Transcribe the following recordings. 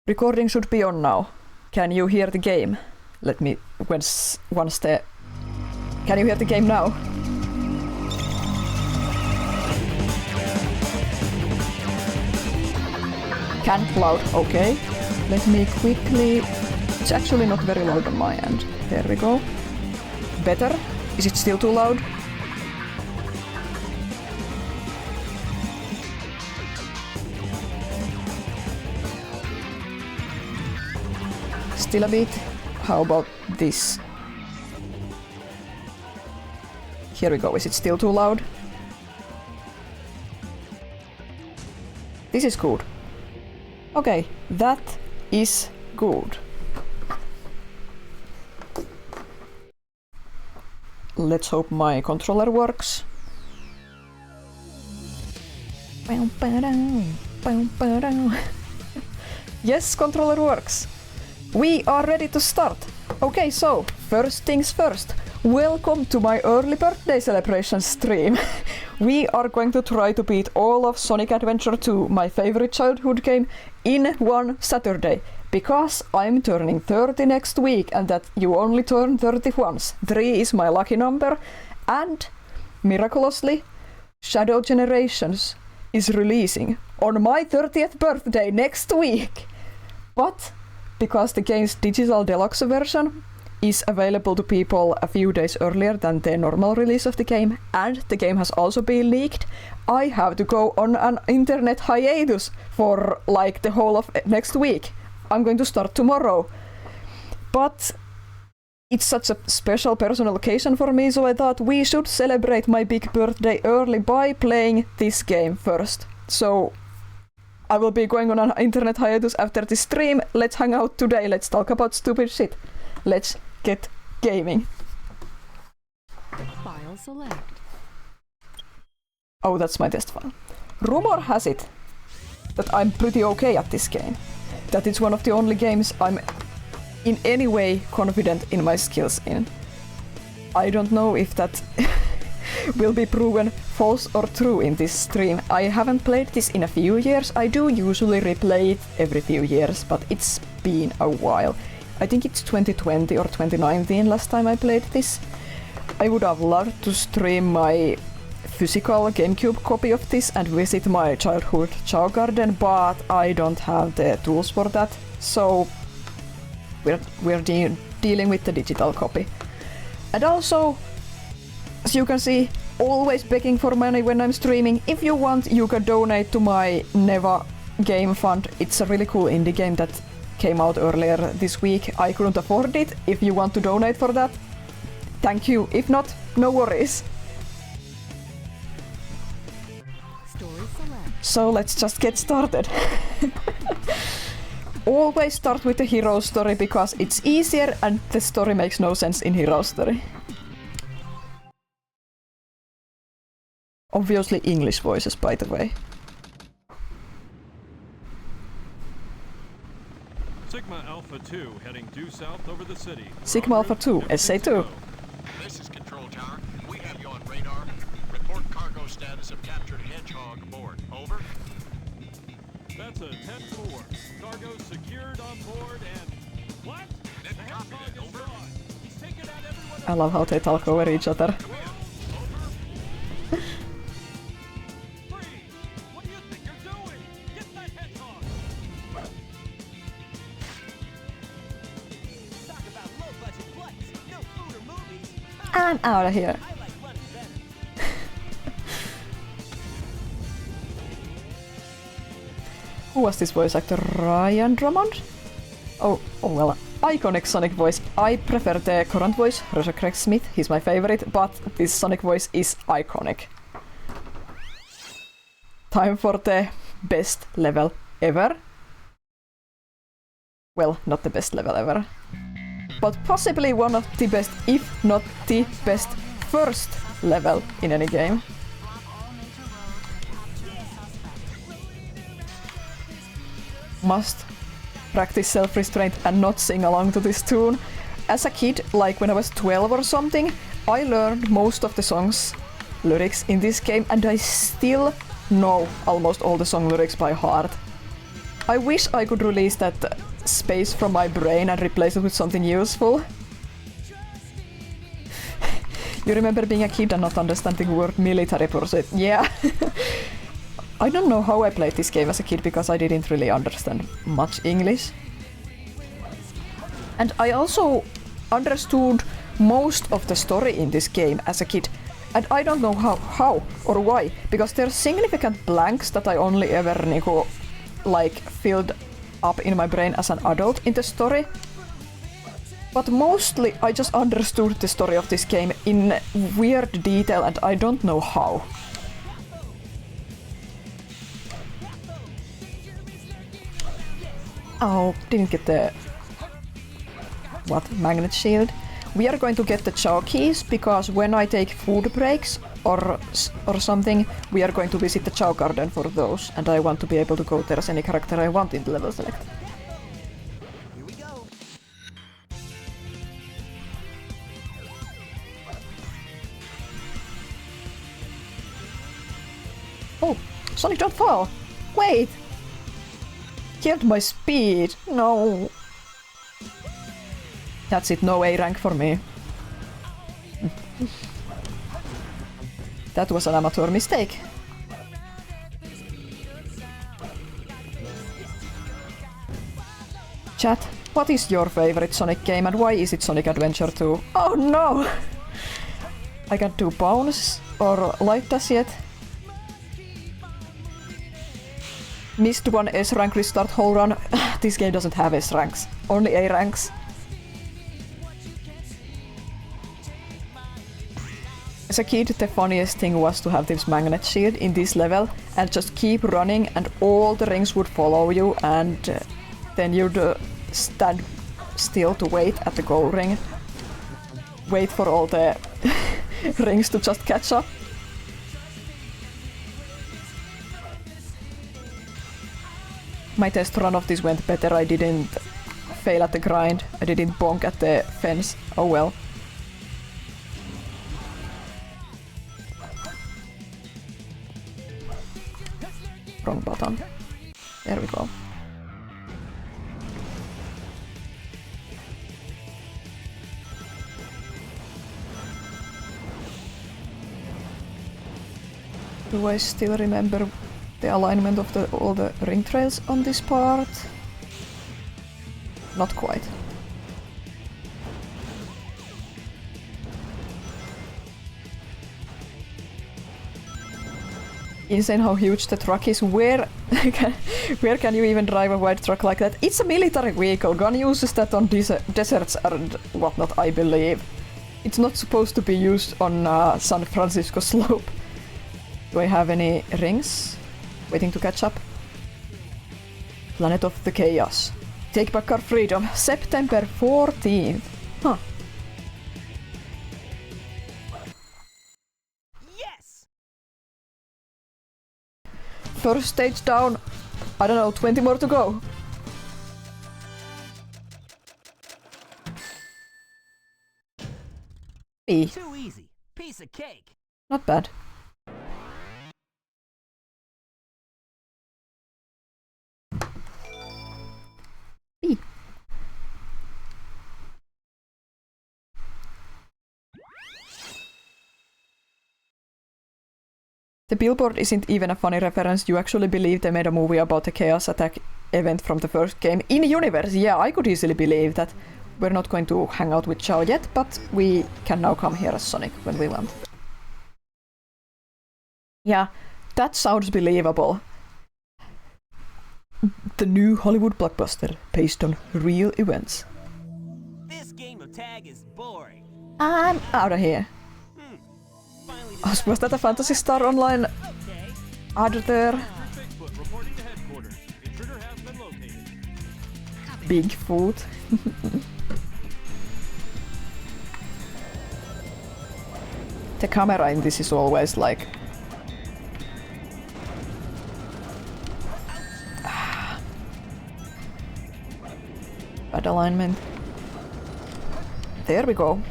Recording should be on now. Can you hear the game? Let me once the... Can you hear the game now? Can't loud, okay. Let me quickly... It's actually not very loud on my end. There we go. Better? Is it still too loud? Still a bit. How about this? Here we go. Is it still too loud? This is good. Okay, that is good. Let's hope my controller works. Yes, controller works. We are ready to start. Okay, so first things first. Welcome to my early birthday celebration stream. We are going to try to beat all of Sonic Adventure 2, my favorite childhood game, in one Saturday. Because I'm turning 30 next week and that you only turn 30 once. 3 is my lucky number. And, miraculously, Shadow Generations is releasing on my 30th birthday next week. But, because the game's digital deluxe version is available to people a few days earlier than the normal release of the game, and the game has also been leaked, I have to go on an internet hiatus for like the whole of next week. I'm going to start tomorrow. But it's such a special personal occasion for me, so I thought we should celebrate my big birthday early by playing this game first. So I will be going on an internet hiatus after this stream. Let's hang out today, let's talk about stupid shit. Let's get gaming. File select. Oh, that's my test file. Rumor has it that I'm pretty okay at this game. That it's one of the only games I'm in any way confident in my skills in. I don't know if that will be proven false or true in this stream. I haven't played this in a few years. I do usually replay it every few years, but it's been a while. I think it's 2020 or 2019 last time I played this. I would have loved to stream my physical GameCube copy of this and visit my childhood Chow Garden, but I don't have the tools for that, so we're dealing with the digital copy. And also, as you can see, always begging for money when I'm streaming. If you want, you can donate to my Neva Game Fund. It's a really cool indie game that came out earlier this week. I couldn't afford it. If you want to donate for that, thank you. If not, no worries. So let's just get started. Always start with the hero story because it's easier and the story makes no sense in hero story. Obviously English voices, by the way. Sigma Alpha 2 heading due south over the city. Sigma Alpha 2, SA2. This is Control Tower. We have you on radar. Report cargo status of captured Hedgehog aboard. Over. That's a 10-4. Cargo secured on board and... What? Then copy that. Over. He's taken out everyone. I love how they talk over each other. What do you think you're doing? Get that hedgehog! Talk about low-budget flights, no food or movies. I'm out of here. I like running better. Who was this voice actor? Ryan Drummond? Oh well, iconic Sonic voice. I prefer the current voice, Roger Craig Smith. He's my favorite, but this Sonic voice is iconic. Time for the best level ever. Well, not the best level ever. But possibly one of the best, if not the best, first level in any game. Must practice self-restraint and not sing along to this tune. As a kid, like when I was 12 or something, I learned most of the song's lyrics in this game and I still know almost all the song lyrics by heart. I wish I could release that space from my brain and replace it with something useful. You remember being a kid and not understanding the word military pursuit? Yeah. I don't know how I played this game as a kid because I didn't really understand much English. And I also understood most of the story in this game as a kid. And I don't know how or why, because there's significant blanks that I only ever like filled up in my brain as an adult in the story. But mostly I just understood the story of this game in weird detail and I don't know how. Oh, didn't get the... What? Magnet shield? We are going to get the chow keys because when I take food breaks or something, we are going to visit the chow garden for those and I want to be able to go there as any character I want in the level select. Here we go. Oh, Sonic, don't fall! Wait! Killed my speed! No! That's it, no A rank for me. That was an amateur mistake. Chat, what is your favorite Sonic game and why is it Sonic Adventure 2? Oh no! I can't do bounce or light dash yet. Missed one S rank restart whole run. This game doesn't have S ranks, only A ranks. As a kid, the funniest thing was to have this magnet shield in this level and just keep running and all the rings would follow you and then you'd stand still to wait at the goal ring. Wait for all the rings to just catch up. My test run of this went better, I didn't fail at the grind, I didn't bonk at the fence, oh well. Wrong button. There we go. Do I still remember the alignment of all the ring trails on this part? Not quite. Insane how huge the truck is. Where can you even drive a wide truck like that? It's a military vehicle. Gun uses that on deserts and whatnot, I believe. It's not supposed to be used on San Francisco slope. Do I have any rings waiting to catch up? Planet of the Chaos. Take back our freedom. September 14th. Huh. First stage down. I don't know, 20 more to go. B. Too easy. Piece of cake. Not bad. B. The billboard isn't even a funny reference, you actually believe they made a movie about the Chaos Attack event from the first game in universe. Yeah, I could easily believe that. We're not going to hang out with Chao yet, but we can now come here as Sonic when we want. Yeah, that sounds believable. The new Hollywood blockbuster based on real events. This game of tag is boring. I'm out of here. Oh, was that a Phantasy Star Online ad there? Bigfoot reporting to headquarters. Intruder has been located. Bigfoot. The camera in this is always like... Bad alignment. There we go.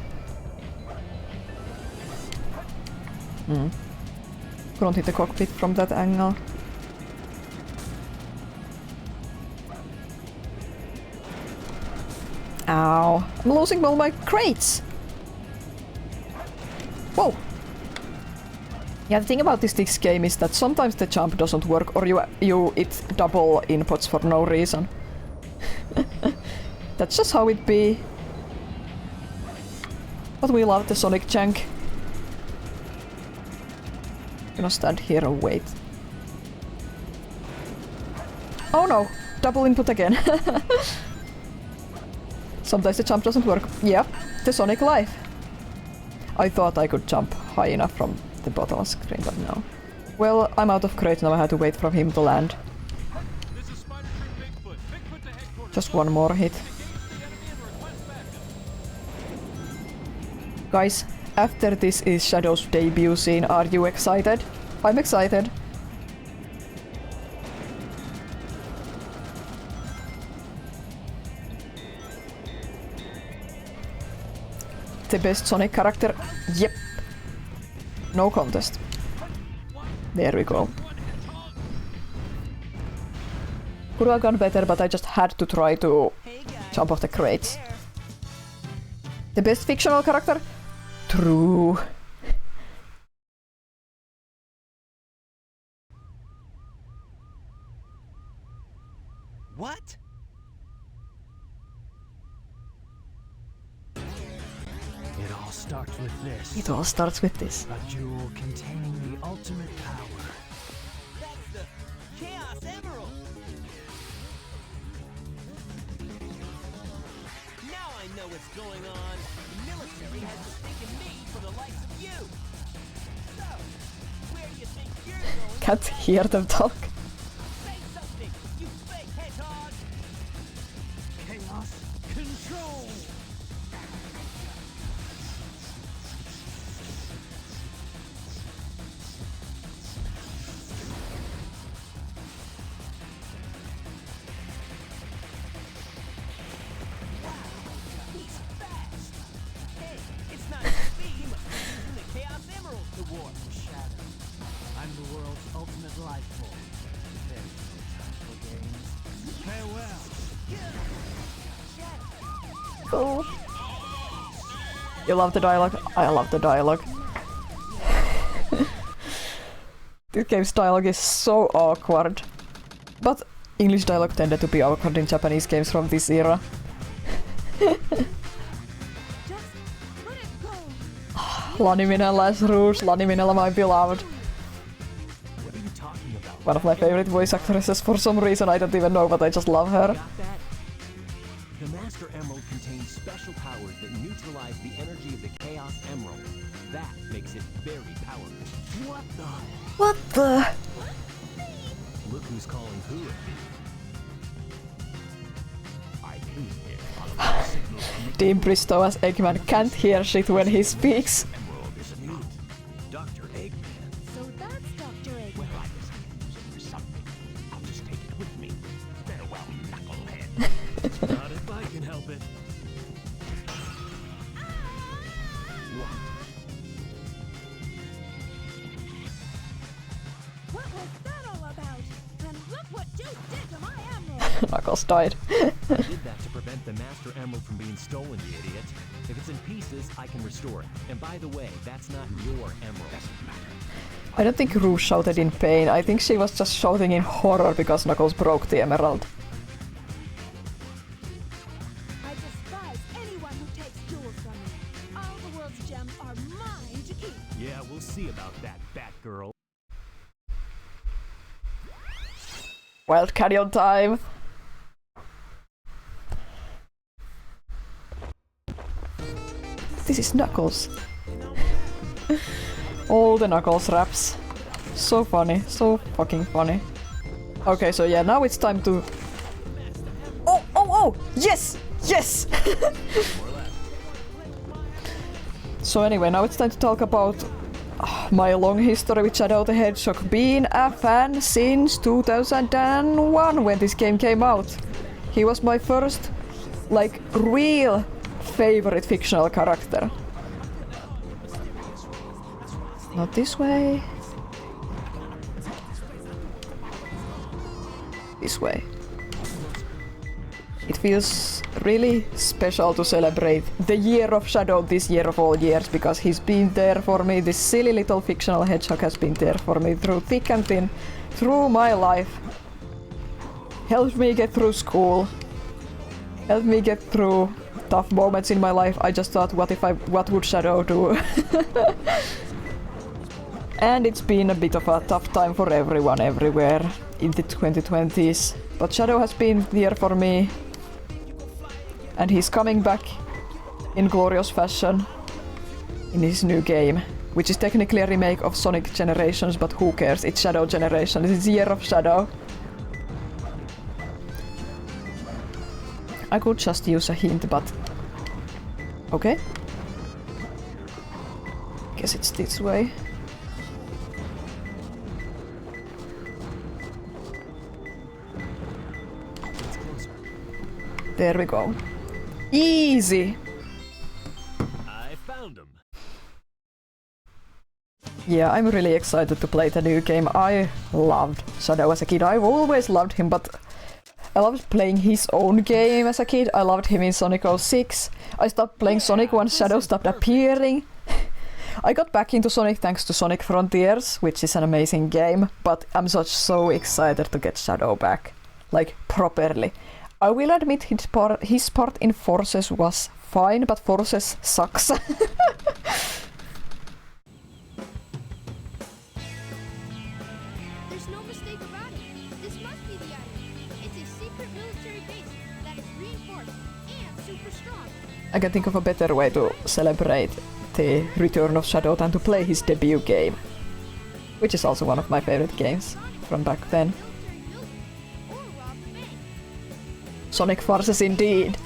Couldn't hit the cockpit from that angle. Ow. I'm losing all my crates! Whoa! Yeah, the thing about this game is that sometimes the jump doesn't work or it's double inputs for no reason. That's just how it be. But we love the Sonic jank. Gonna stand here and wait. Oh no! Double input again. Sometimes the jump doesn't work. Yeah, the Sonic life. I thought I could jump high enough from the bottom screen, but no. Well, I'm out of crate now, I had to wait for him to land. Just one more hit. Guys, after this is Shadow's debut scene, are you excited? I'm excited. The best Sonic character? Yep. No contest. There we go. Could have gone better, but I just had to try to jump off the crates. The best fictional character? True. What? It all starts with this. It all starts with this. A jewel containing the ultimate power. That's the Chaos Emerald! Now I know what's going on. The military has mistaken me for the likes of you. So, where do you think you're going? Can't hear them talk. Say something, you fake hedgehog! Chaos control! He's fast! Hey, it's not just me, he must be using the Chaos Emerald to warp. Shadow. I'm the world's ultimate life form. There's no time for games. Farewell. Cool. You love the dialogue? I love the dialogue. This game's dialogue is so awkward. But English dialogue tended to be awkward in Japanese games from this era. Lani Minela's Rouge, Lani Minela my beloved. What are you talking about? One of my favorite voice actresses for some reason, I don't even know, but I just love her. Got that? The Master Emerald contains special powers that neutralize the energy of the Chaos Emerald. That makes it very powerful. What the? What the? Look who's calling who. I came here on a signal from the Dean Bristow as Eggman can't hear shit when he speaks. Emerald is not. Dr. Eggman. So that's Dr. Egg. Well, I was using it for something. I'll just take it with me. Farewell, knucklehead. Not if I can help it. What was that all about? And look what you did to my emerald! Knuckles died. I did that to prevent the Master Emerald from being stolen, you idiot. If it's in pieces, I can restore it. And by the way, that's not your emerald. Doesn't matter. I don't think Rouge shouted in pain. I think she was just shouting in horror because Knuckles broke the emerald. I despise anyone who takes jewels from me. All the world's gems are mine to keep. Yeah, we'll see about that, Batgirl. Wild Canyon time! This is Knuckles. All the Knuckles raps. So funny, so fucking funny. Okay, so yeah, now it's time to... Oh, oh, oh! Yes! Yes! So anyway, now it's time to talk about my long history with Shadow the Hedgehog, being a fan since 2001 when this game came out. He was my first, like, real favorite fictional character. Not this way. This way. It feels really special to celebrate the year of Shadow, this year of all years, because he's been there for me. This silly little fictional hedgehog has been there for me through thick and thin, through my life. Helped me get through school. Helped me get through tough moments in my life. I just thought, what would Shadow do? And it's been a bit of a tough time for everyone everywhere in the 2020s. But Shadow has been there for me. And he's coming back in glorious fashion in his new game, which is technically a remake of Sonic Generations, but who cares? It's Shadow Generation. It's the year of Shadow. I could just use a hint, but okay. Guess it's this way. There we go. Easy! I found him. Yeah, I'm really excited to play the new game. I loved Shadow as a kid. I've always loved him, but I loved playing his own game as a kid. I loved him in Sonic 06. I stopped playing Sonic once Shadow stopped appearing. I got back into Sonic thanks to Sonic Frontiers, which is an amazing game, but I'm so excited to get Shadow back. Like, properly. I will admit his part in Forces was fine, but Forces sucks. There's no mistake about it. This must be the island. It's a secret military base that is reinforced and super strong. I can think of a better way to celebrate the return of Shadow than to play his debut game, which is also one of my favorite games from back then. Sonic Forces indeed!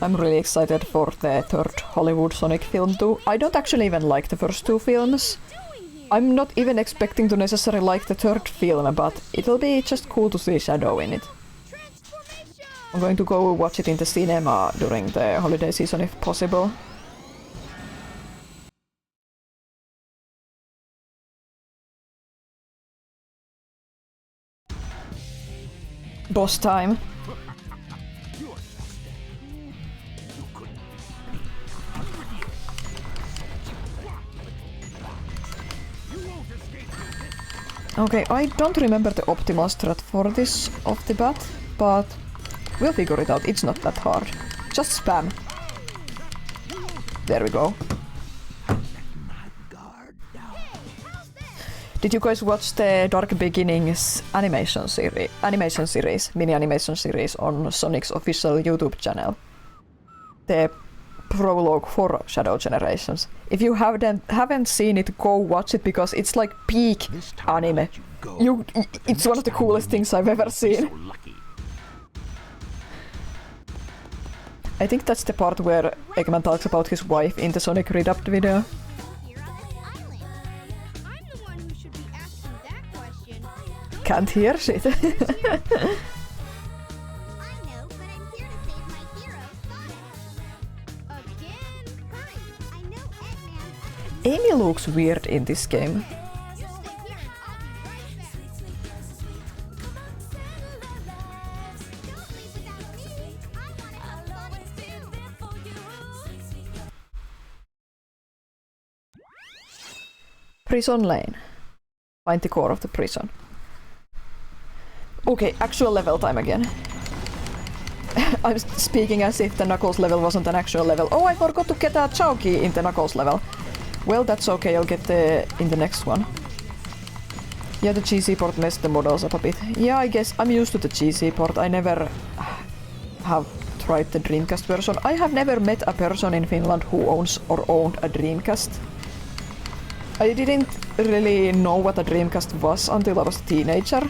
I'm really excited for the third Hollywood Sonic film too. I don't actually even like the first two films. I'm not even expecting to necessarily like the third film, but it'll be just cool to see Shadow in it. I'm going to go watch it in the cinema during the holiday season if possible. Boss time. Okay, I don't remember the optimal strat for this off the bat, but we'll figure it out. It's not that hard. Just spam. There we go. Did you guys watch the Dark Beginnings animation series, mini animation series on Sonic's official YouTube channel? The prologue for Shadow Generations. If you haven't seen it, go watch it because it's like peak anime. It's one of the coolest things I've ever seen. I think that's the part where Eggman talks about his wife in the Sonic Redubbed video. Can't hear shit. Amy looks weird in this game. Prison Lane. Find the core of the prison. Okay, actual level time again. I'm speaking as if the Knuckles level wasn't an actual level. Oh, I forgot to get a Chao key in the Knuckles level. Well, that's okay, I'll get in the next one. Yeah, the GC port messed the models up a bit. Yeah, I guess I'm used to the GC port. I never have tried the Dreamcast version. I have never met a person in Finland who owns or owned a Dreamcast. I didn't really know what a Dreamcast was until I was a teenager.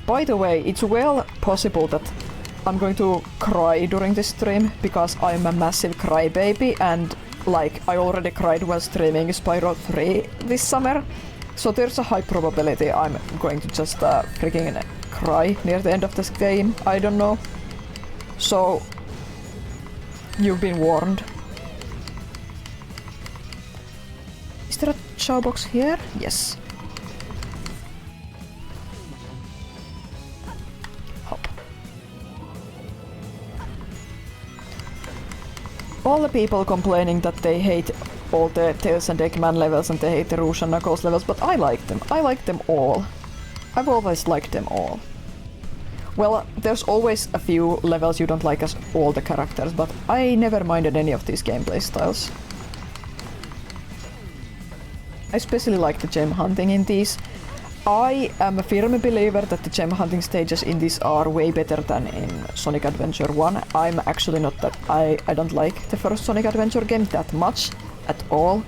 By the way, it's well possible that I'm going to cry during this stream because I'm a massive crybaby and like I already cried while streaming Spyro 3 this summer. So there's a high probability I'm going to just freaking cry near the end of this game, I don't know. So, you've been warned. Is there a chow box here? Yes. Hop. All the people complaining that they hate all the Tails and Eggman levels and they hate the Rouge and Knuckles levels, but I like them. I like them all. I've always liked them all. Well, there's always a few levels you don't like as all the characters, but I never minded any of these gameplay styles. I especially like the gem hunting in these. I am a firm believer that the gem hunting stages in these are way better than in Sonic Adventure 1. I'm actually not that... I don't like the first Sonic Adventure game that much at all.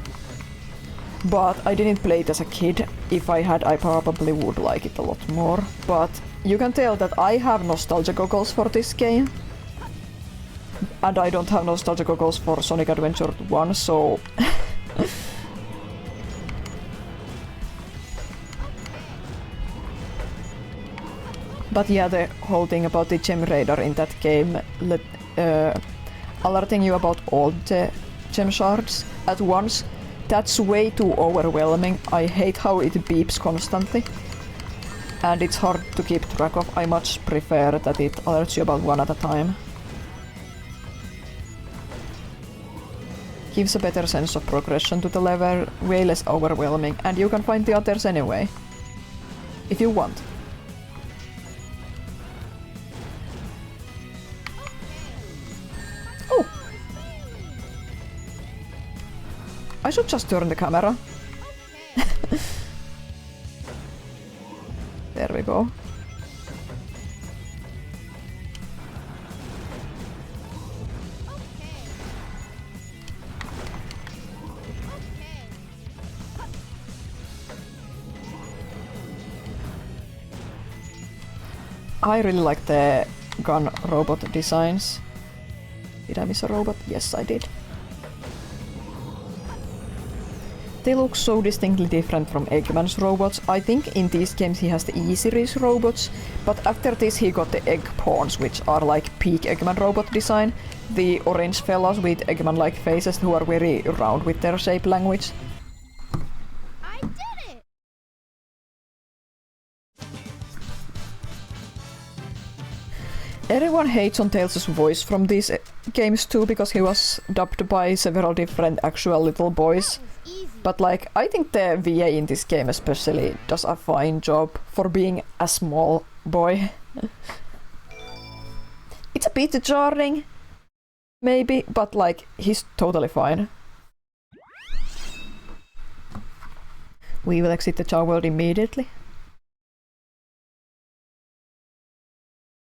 But I didn't play it as a kid. If I had, I probably would like it a lot more. But you can tell that I have nostalgia goggles for this game. And I don't have nostalgia goggles for Sonic Adventure 1, so... But yeah, the whole thing about the gem radar in that game, alerting you about all the gem shards at once, that's way too overwhelming. I hate how it beeps constantly. And it's hard to keep track of. I much prefer that it alerts you about one at a time. Gives a better sense of progression to the level, way less overwhelming, and you can find the others anyway. If you want. Oh! I should just turn the camera. There we go. I really like the gun robot designs. Did I miss a robot? Yes, I did. They look so distinctly different from Eggman's robots. I think in these games he has the E-series robots, but after this he got the Egg Pawns, which are like peak Eggman robot design. The orange fellas with Eggman-like faces who are very round with their shape language. I did it! Everyone hates on Tails' voice from these games too, because he was dubbed by several different actual little boys. Easy. But like, I think the VA in this game especially does a fine job for being a small boy. It's a bit jarring, maybe, but like, he's totally fine. We will exit the Chow World immediately.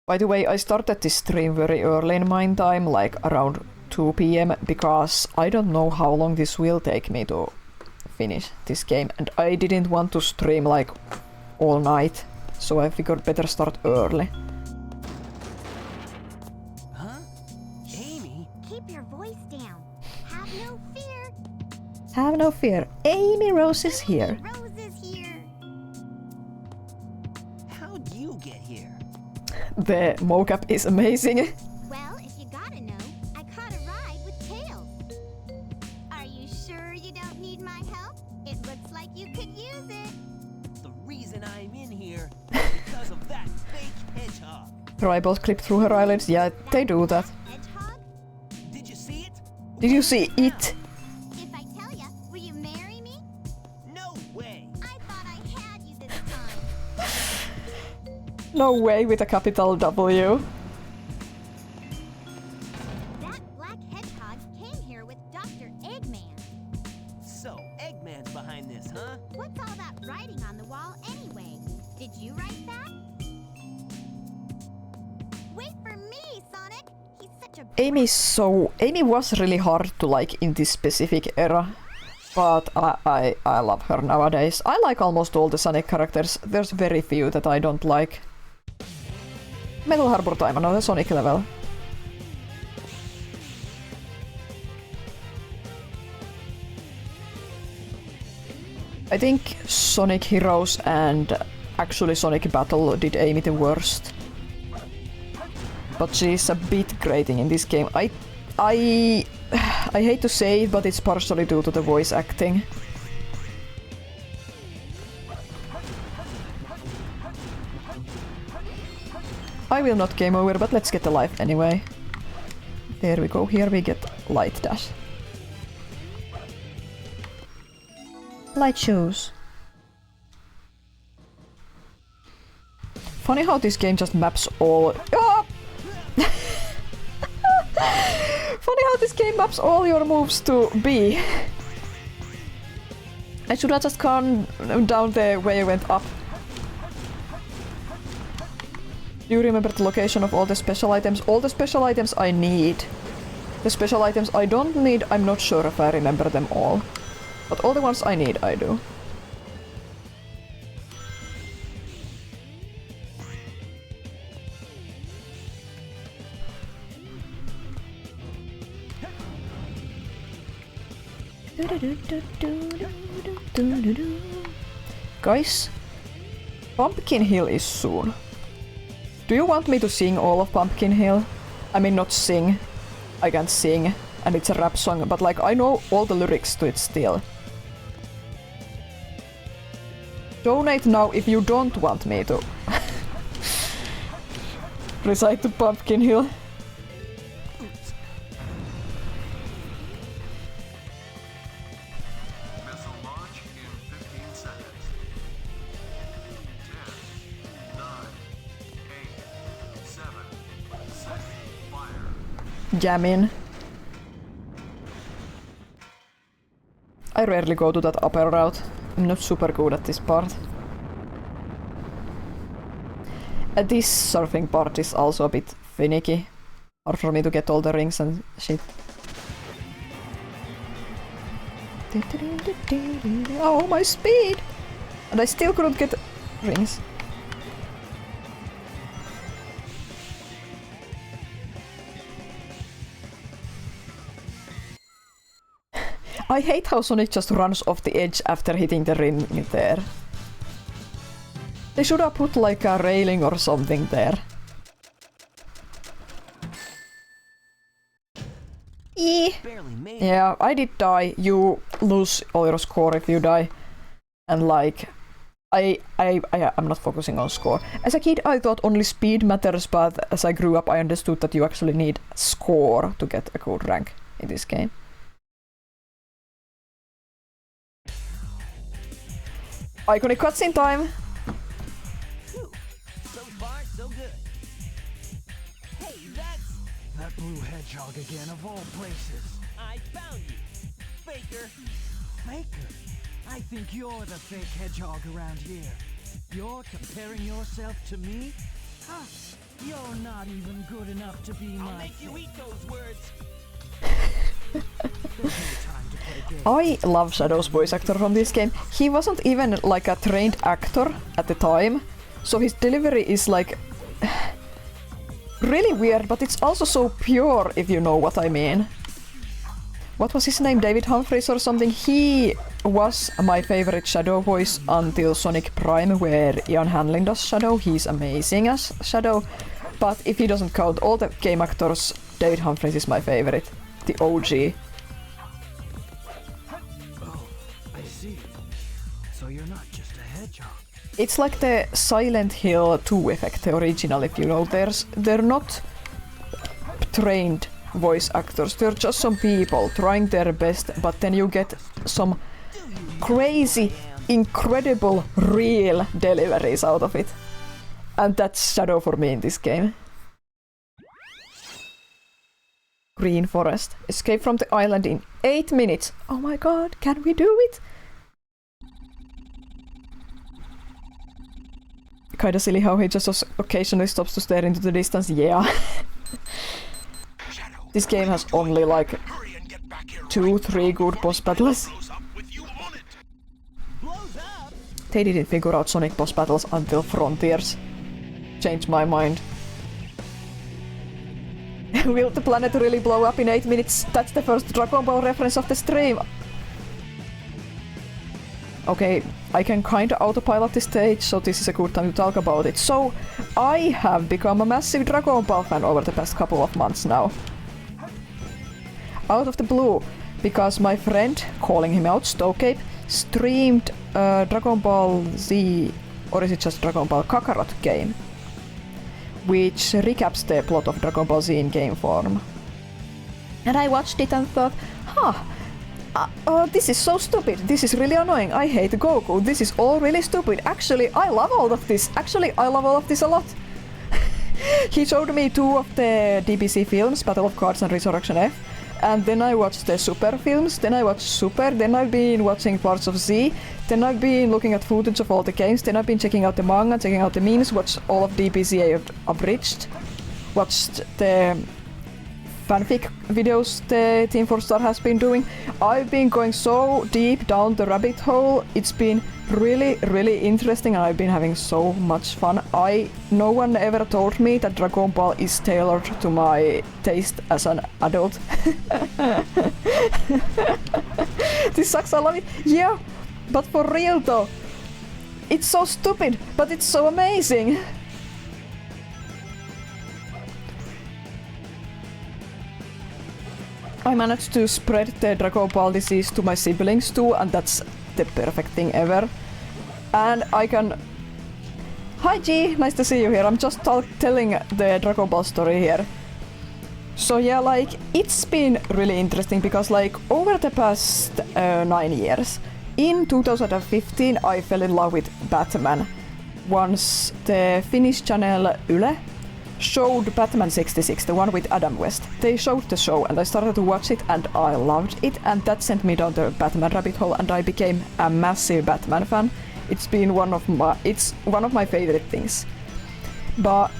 By the way, I started this stream very early in my time, like around 2 PM, because I don't know how long this will take me to finish this game, and I didn't want to stream like all night, so I figured better start early. Huh? Amy? Keep your voice down. Have no fear. Have no fear, Amy Rose is here. Rose is here. How'd you get here? The mocap is amazing. Well, if you gotta know, I caught a ride with Tails. Are you sure you don't need my help? It looks like you could use it. The reason I'm in here is because of that fake hedgehog. Her eyeballs clip through her eyelids. Yeah, they do that. Hedgehog? Did you see it? Did you see it? If I tell ya, will you marry me? No way. I thought I had you this time. No way with a capital W. That black hedgehog came here with Dr. Eggman. So, Eggman's behind this, huh? What's all that writing on the wall anyway? Did you write that? Wait for me, Sonic! He's such a Amy was really hard to like in this specific era, but I love her nowadays. I like almost all the Sonic characters. There's very few that I don't like. Metal Harbor time, another Sonic level. I think Sonic Heroes and actually Sonic Battle did Amy the worst. But she's a bit grating in this game. I hate to say it, but it's partially due to the voice acting. I will not game over, but let's get a life anyway. There we go, here we get light dash. Light shoes. Funny how this game just maps all... Ah! Funny how this game maps all your moves to B. I should have just gone down the way I went up. Do you remember the location of all the special items? All the special items I need. The special items I don't need, I'm not sure if I remember them all. But all the ones I need, I do. Guys, Pumpkin Hill is soon. Do you want me to sing all of Pumpkin Hill? I mean, not sing. I can't sing, and it's a rap song, but like, I know all the lyrics to it still. Donate now if you don't want me to recite to Pumpkin Hill. Missile launch in 15 seconds. 10, 9, 8, 7, 6, fire. Jammin'. I rarely go to that upper route. I'm not super good at this part. This surfing part is also a bit finicky. Hard for me to get all the rings and shit. Oh, my speed! And I still couldn't get rings. I hate how Sonic just runs off the edge after hitting the ring there. They should have put like a railing or something there. Yeah, I did die. You lose all your score if you die. And like, I'm not focusing on score. As a kid I thought only speed matters, but as I grew up I understood that you actually need score to get a good rank in this game. Iconic cutscene time! Whew. So far, so good. Hey, that's... That blue hedgehog again, of all places. I found you. Faker. Faker? I think you're the fake hedgehog around here. You're comparing yourself to me? Huh? You're not even good enough to be I'll my make you eat those words. There's no time to play games. I love Shadow's voice actor from this game. He wasn't even like a trained actor at the time, so his delivery is like really weird, but it's also so pure, if you know what I mean. What was his name? David Humphries or something? He was my favorite Shadow voice until Sonic Prime, where Ian Hanlon does Shadow. He's amazing as Shadow, but if he doesn't count all the game actors, David Humphries is my favorite. The OG. Oh, I see. So you're not just a hedgehog. It's like the Silent Hill 2 effect, the original, if you know. They're not trained voice actors, they're just some people trying their best, but then you get some crazy, incredible, real deliveries out of it. And that's Shadow for me in this game. Green Forest. Escape from the island in 8 minutes. Oh my god, can we do it? Kinda silly how he just occasionally stops to stare into the distance. Yeah. This game has only like 2-3 good boss battles. They didn't figure out Sonic boss battles until Frontiers. Changed my mind. Will the planet really blow up in 8 minutes? That's the first Dragon Ball reference of the stream. Okay, I can kinda autopilot this stage, so this is a good time to talk about it. So, I have become a massive Dragon Ball fan over the past couple of months now. Out of the blue, because my friend, calling him out, Stokeape, streamed Dragon Ball Z, or is it just Dragon Ball Kakarot game, which recaps the plot of Dragon Ball Z in game form. And I watched it and thought, this is so stupid, this is really annoying, I hate Goku, this is all really stupid, actually I love all of this a lot. He showed me 2 of the DBZ films, Battle of Cards and Resurrection F, and then I watched the Super films, then I watched Super, then I've been watching parts of Z, then I've been looking at footage of all the games, then I've been checking out the manga, checking out the memes, watched all of DBZ abridged, watched the fanfic videos the Team 4 Star has been doing. I've been going so deep down the rabbit hole, it's been really, really interesting and I've been having so much fun. No one ever told me that Dragon Ball is tailored to my taste as an adult. This sucks, I love it. Yeah, but for real though, it's so stupid, but it's so amazing. I managed to spread the Dragon Ball disease to my siblings too, and that's the perfect thing ever. And I can... Hi G, nice to see you here. I'm just telling the Dragon Ball story here. So yeah, like, it's been really interesting because like over the past 9 years, in 2015 I fell in love with Batman. Once the Finnish channel Yle showed Batman 66, the one with Adam West. They showed the show and I started to watch it and I loved it, and that sent me down the Batman rabbit hole and I became a massive Batman fan. It's one of my favorite things.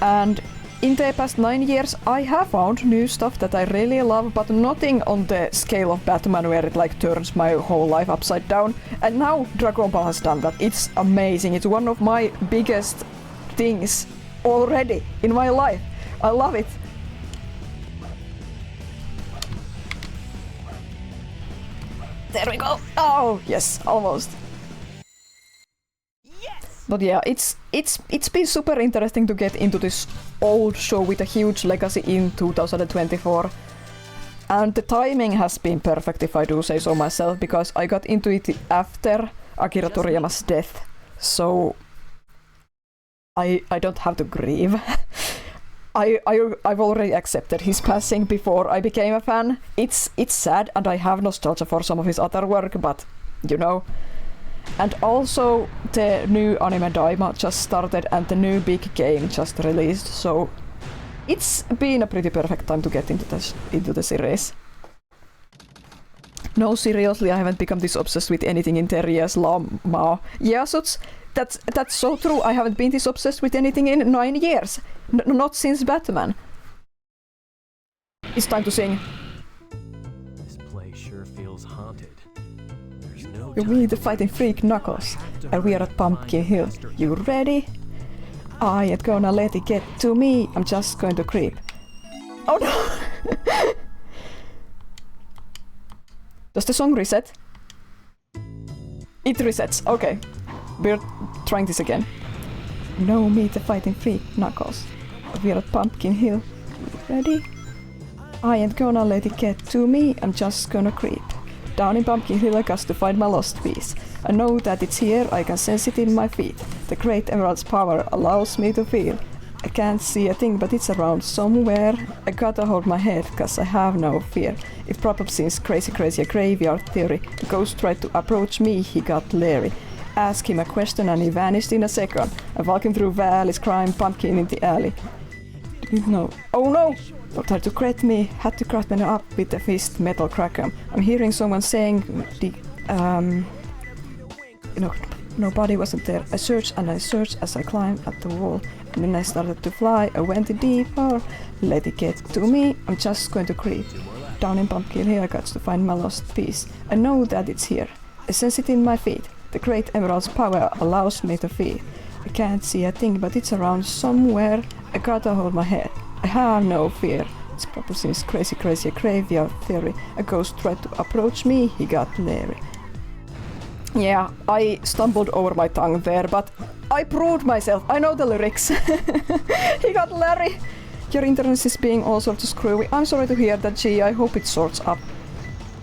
And in the past 9 years I have found new stuff that I really love, but nothing on the scale of Batman where it like turns my whole life upside down. And now Dragon Ball has done that. It's amazing. It's one of my biggest things already in my life. I love it. There we go. Oh yes, almost. Yes! But yeah, it's been super interesting to get into this old show with a huge legacy in 2024. And the timing has been perfect, if I do say so myself, because I got into it after Akira Toriyama's death. So I don't have to grieve. I've already accepted his passing before I became a fan. It's sad and I have nostalgia for some of his other work, but you know. And also the new anime Daima just started and the new big game just released, so it's been a pretty perfect time to get into the series. No, seriously, I haven't become this obsessed with anything in 10 years. Yeah, that's so true. I haven't been this obsessed with anything in 9 years. Not since Batman. It's time to sing. This place sure feels haunted. There's no You meet the fighting freak Knuckles, and we are at Pumpkin Hill. You ready? I ain't gonna let it get to me. I'm just going to creep. Oh no! Does the song reset? It resets. Okay. We're trying this again. No, meet the fighting freak Knuckles. We're at Pumpkin Hill. Ready? I ain't gonna let it get to me. I'm just gonna creep. Down in Pumpkin Hill I got to find my lost piece. I know that it's here, I can sense it in my feet. The great emerald's power allows me to feel. I can't see a thing, but it's around somewhere. I gotta hold my head, cause I have no fear. It probably seems crazy a graveyard theory. The ghost tried to approach me, he got leery. Ask him a question and he vanished in a second. I'm walking through valleys, crying pumpkin in the alley. No. Oh no! Don't try to crack me, had to crack me up with the fist metal cracker. I'm hearing someone saying nobody wasn't there. I searched and I searched as I climbed up the wall. And when I started to fly, I went deeper. Let it get to me, I'm just going to creep. Down in Pumpkin Hill I got to find my lost piece. I know that it's here. I sense it in my feet. The great emerald's power allows me to feel. I can't see a thing, but it's around somewhere. I gotta hold my head. I have no fear. It's probably seems crazy a graveyard theory. A ghost tried to approach me, he got leery. Yeah, I stumbled over my tongue there, but I proved myself. I know the lyrics. He got Larry. Your internet is being all sorts of screwy. I'm sorry to hear that, G. I hope it sorts up.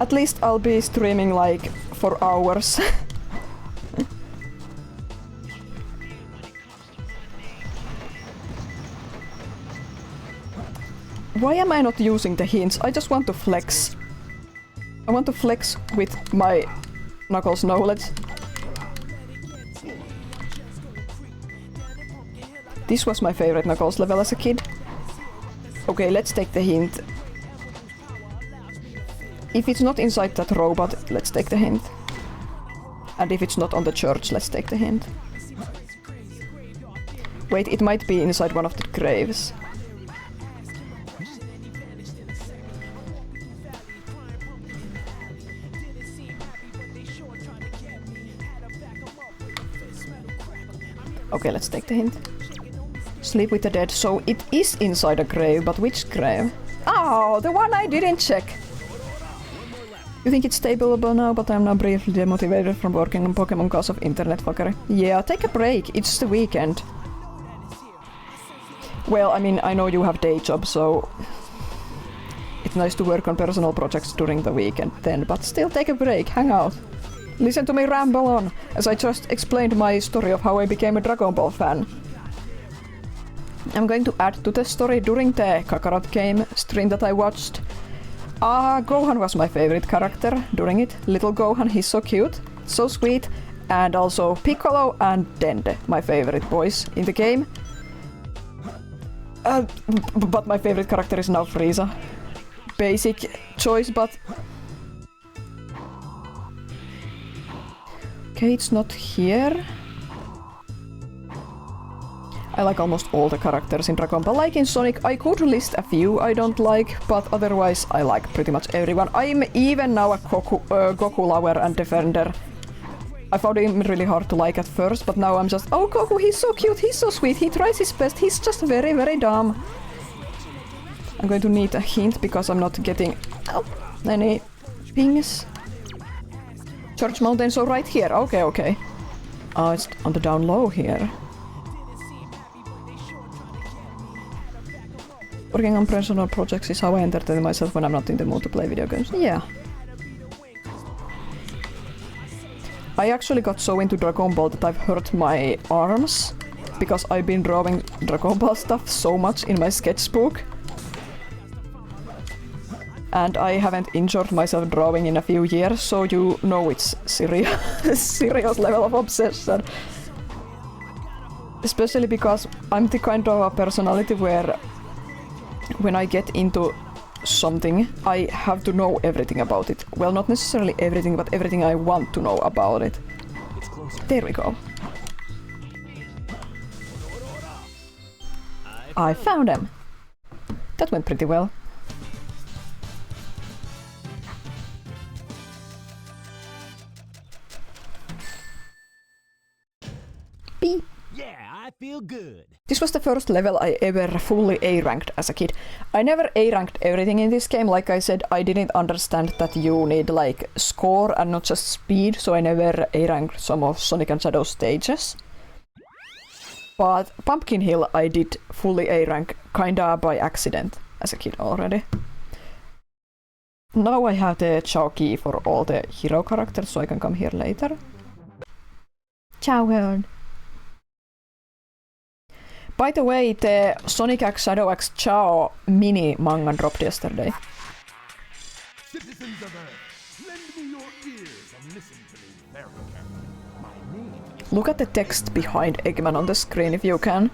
At least I'll be streaming like for hours. Why am I not using the hints? I just want to flex. I want to flex with my Knuckles knowledge. This was my favorite Knuckles level as a kid. Okay, let's take the hint. If it's not inside that robot, let's take the hint. And if it's not on the church, let's take the hint. Wait, it might be inside one of the graves. Okay, let's take the hint. Sleep with the dead. So it is inside a grave, but which grave? Oh, the one I didn't check. You think it's stable now, but I'm now briefly demotivated from working on Pokemon cause of internet fuckery. Yeah, take a break. It's the weekend. Well, I mean, I know you have day job, so it's nice to work on personal projects during the weekend then, but still take a break, hang out. Listen to me ramble on, as I just explained my story of how I became a Dragon Ball fan. I'm going to add to the story during the Kakarot game stream that I watched. Gohan was my favorite character during it. Little Gohan, he's so cute, so sweet. And also Piccolo and Dende, my favorite boys in the game. But my favorite character is now Frieza. Basic choice, but... Okay, it's not here. I like almost all the characters in Dragon Ball. Like in Sonic, I could list a few I don't like, but otherwise I like pretty much everyone. I'm even now a Goku lover and defender. I found him really hard to like at first, but now I'm just, oh Goku, he's so cute, he's so sweet, he tries his best, he's just very, very dumb. I'm going to need a hint because I'm not getting any pings. Church Mountain, so right here, okay, okay. Oh, it's on the down low here. Working on personal projects is how I entertain myself when I'm not in the mood to play video games. Yeah. I actually got so into Dragon Ball that I've hurt my arms because I've been drawing Dragon Ball stuff so much in my sketchbook. And I haven't injured myself drawing in a few years, so you know it's serious level of obsession. Especially because I'm the kind of a personality where when I get into something, I have to know everything about it. Well, not necessarily everything, but everything I want to know about it. There we go. I found him. That went pretty well. Beep. Yeah, I feel good. This was the first level I ever fully A-ranked as a kid. I never A-ranked everything in this game, like I said, I didn't understand that you need like score and not just speed, so I never A-ranked some of Sonic and Shadow stages. But Pumpkin Hill I did fully A-rank kinda by accident as a kid already. Now I have the Chao key for all the hero characters, so I can come here later. Chao world. By the way, the Sonic X Shadow X Chao mini manga dropped yesterday. Citizens of Earth, lend me your ears and listen to me very carefully. My name is Look at the text behind Eggman on the screen if you can.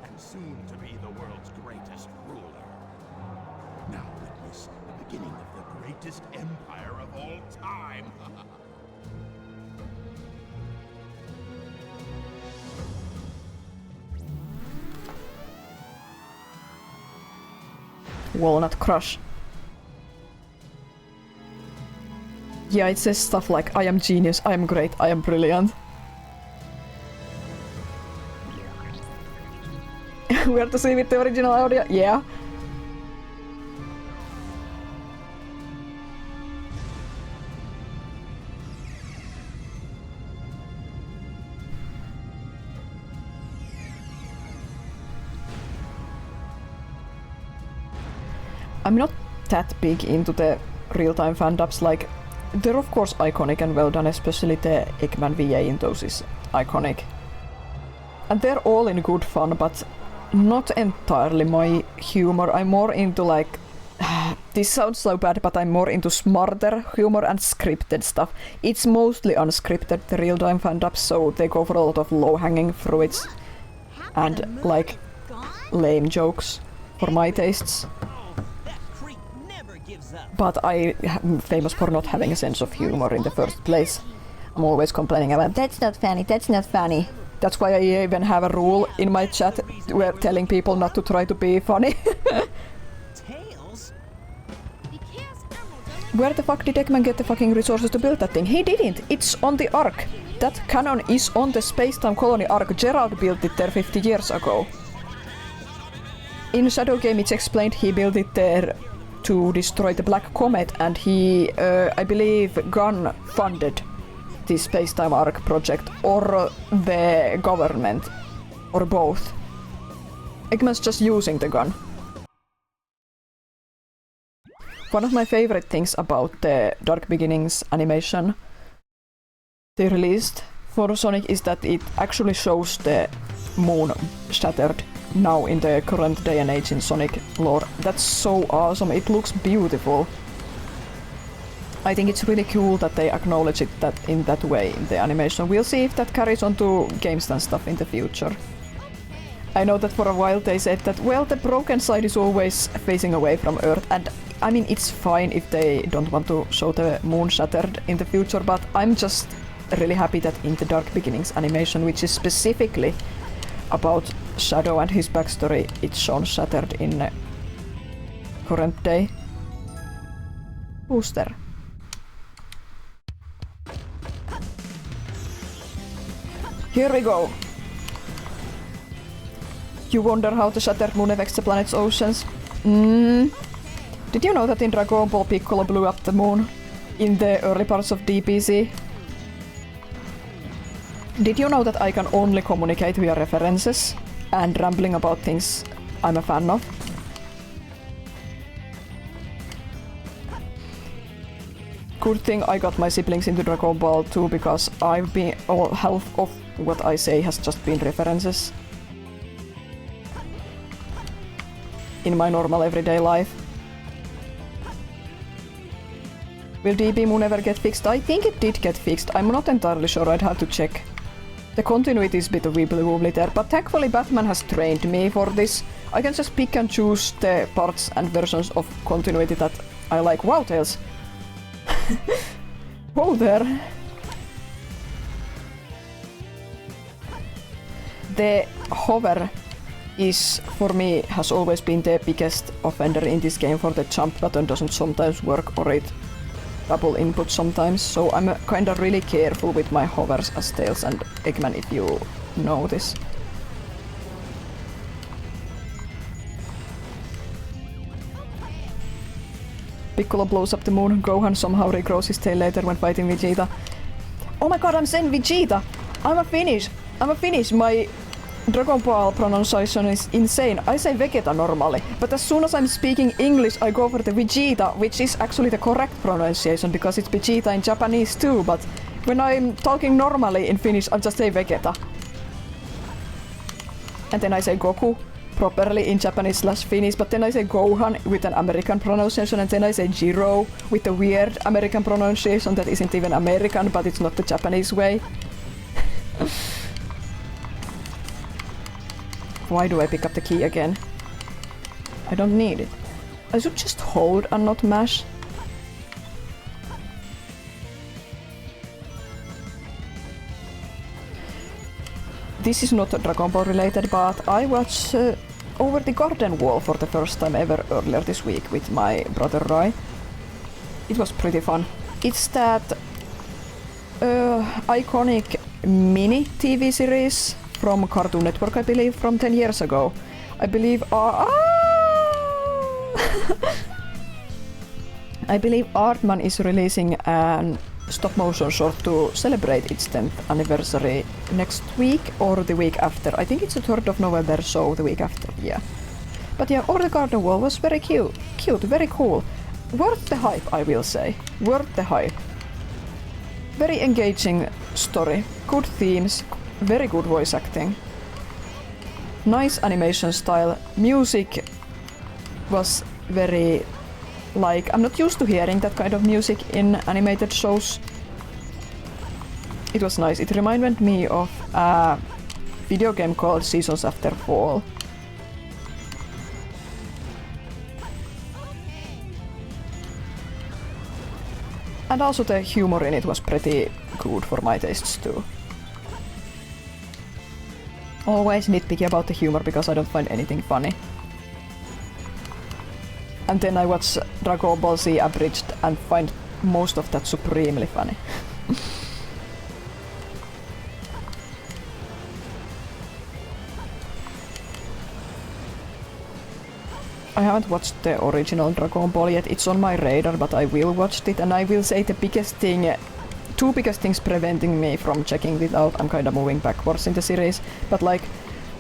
and soon to be the world's greatest ruler. Now witness the beginning of the greatest empire of all time. Walnut Crush. Yeah, it says stuff like, I am genius, I am great, I am brilliant. Where to see with the original audio? Yeah. I'm not that big into the real-time fan-dubs. Like, they're of course iconic and well done, especially the Eggman VA in those is iconic. And they're all in good fun, but not entirely my humor. I'm more into like... this sounds so bad, but I'm more into smarter humor and scripted stuff. It's mostly unscripted, the real-time fan-dubs, so they go for a lot of low-hanging fruits and like lame jokes for my tastes. But I'm famous for not having a sense of humor in the first place. I'm always complaining about that's not funny, that's not funny. That's why I even have a rule in my chat where telling people not to try to be funny. Where the fuck did Eggman get the fucking resources to build that thing? He didn't! It's on the Ark! That cannon is on the Space-Time Colony Ark. Gerald built it there 50 years ago. In Shadow Game it's explained he built it there to destroy the Black Comet, and he, I believe, Gunn funded the Space-Time Ark project, or the government, or both. Eggman's just using the gun. One of my favorite things about the Dark Beginnings animation they released for Sonic is that it actually shows the moon shattered now in the current day and age in Sonic lore. That's so awesome, it looks beautiful. I think it's really cool that they acknowledge it that in that way in the animation. We'll see if that carries on to games and stuff in the future. I know that for a while they said that, well, the broken side is always facing away from Earth, and I mean, it's fine if they don't want to show the moon shattered in the future, but I'm just really happy that in the Dark Beginnings animation, which is specifically about Shadow and his backstory, it's shown shattered in current day. Booster. Here we go. You wonder how the shattered moon affects the planet's oceans? Did you know that in Dragon Ball Piccolo blew up the moon in the early parts of DBZ? Did you know that I can only communicate via references and rambling about things I'm a fan of? Good thing I got my siblings into Dragon Ball too, because half of what I say has just been references in my normal everyday life. Will DB Moon ever get fixed? I think it did get fixed. I'm not entirely sure, I'd have to check. The continuity is a bit wibbly-wobbly there, but thankfully Batman has trained me for this. I can just pick and choose the parts and versions of continuity that I like. Wow, Tails! Whoa there! The hover is, for me, has always been the biggest offender in this game, for the jump button doesn't sometimes work, or it double input sometimes, so I'm kinda really careful with my hovers as Tails and Eggman, if you know this. Piccolo blows up the moon, Gohan somehow regrows his tail later when fighting Vegeta. Oh my god, I'm saying Vegeta! I'm a Finnish! My Dragon Ball pronunciation is insane. I say Vegeta normally, but as soon as I'm speaking English I go for the Vegeta, which is actually the correct pronunciation because it's Vegeta in Japanese too, but when I'm talking normally in Finnish I just say Vegeta. And then I say Goku properly in Japanese/Finnish, but then I say Gohan with an American pronunciation, and then I say Jiro with a weird American pronunciation that isn't even American, but it's not the Japanese way. Why do I pick up the key again? I don't need it. I should just hold and not mash. This is not Dragon Ball related, but I watched Over the Garden Wall for the first time ever earlier this week with my brother Rai. It was pretty fun. It's that iconic mini TV series from Cartoon Network, I believe, from 10 years ago. I believe I believe Aardman is releasing an stop-motion short to celebrate its 10th anniversary next week or the week after. I think it's the 3rd of November, so the week after, yeah. But yeah, Or the Garden Wall was very cute, very cool. Worth the hype, I will say. Worth the hype. Very engaging story, good themes, very good voice acting. Nice animation style. Music was very like, I'm not used to hearing that kind of music in animated shows. It was nice. It reminded me of a video game called Seasons After Fall. And also the humor in it was pretty good for my tastes too. Always nitpicky about the humor because I don't find anything funny. And then I watch Dragon Ball Z abridged and find most of that supremely funny. I haven't watched the original Dragon Ball yet. It's on my radar, but I will watch it. And I will say the two biggest things preventing me from checking it out, I'm kinda moving backwards in the series, but like,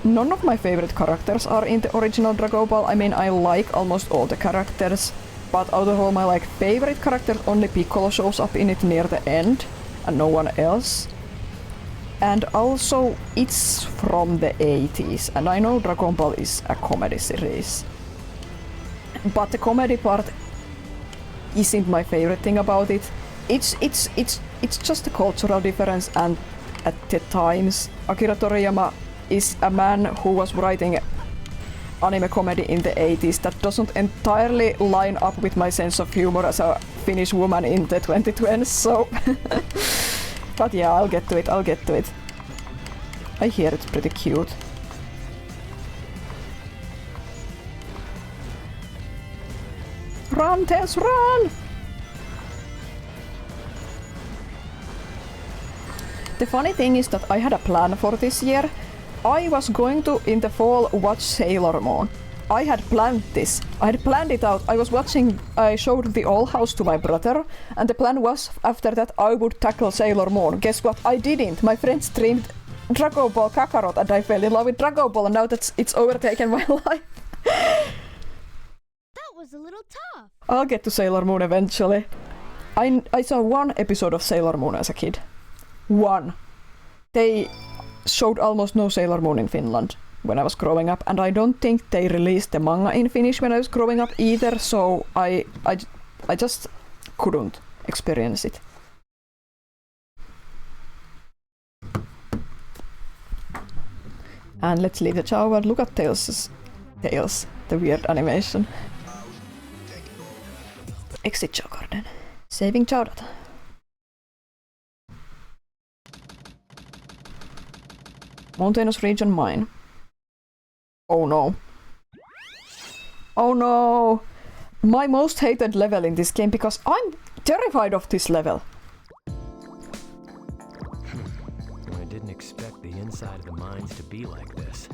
none of my favorite characters are in the original Dragon Ball. I mean, I like almost all the characters, but out of all my like favorite characters, only Piccolo shows up in it near the end, and no one else. And also, it's from the 80s, and I know Dragon Ball is a comedy series. But the comedy part isn't my favorite thing about it. It's just a cultural difference, and at the times, Akira Toriyama is a man who was writing anime comedy in the 80s that doesn't entirely line up with my sense of humor as a Finnish woman in the 2020s, so... But yeah, I'll get to it. I hear it's pretty cute. Run, Tess, run! The funny thing is that I had a plan for this year. I was going to, in the fall, watch Sailor Moon. I had planned this. I had planned it out. I showed the Owl House to my brother, and the plan was, after that, I would tackle Sailor Moon. Guess what? I didn't. My friend streamed Dragon Ball Kakarot, and I fell in love with Dragon Ball, and now that it's overtaken my life. Was a little tough. I'll get to Sailor Moon eventually. I saw one episode of Sailor Moon as a kid. One. They showed almost no Sailor Moon in Finland when I was growing up, and I don't think they released the manga in Finnish when I was growing up either, so I just couldn't experience it. And let's leave the shower. Look at Tails, the weird animation. Exit Chow Garden. Saving Chow data. Mountainous region mine. Oh no. Oh no! My most hated level in this game because I'm terrified of this level. I didn't expect the inside of the mines to be like this.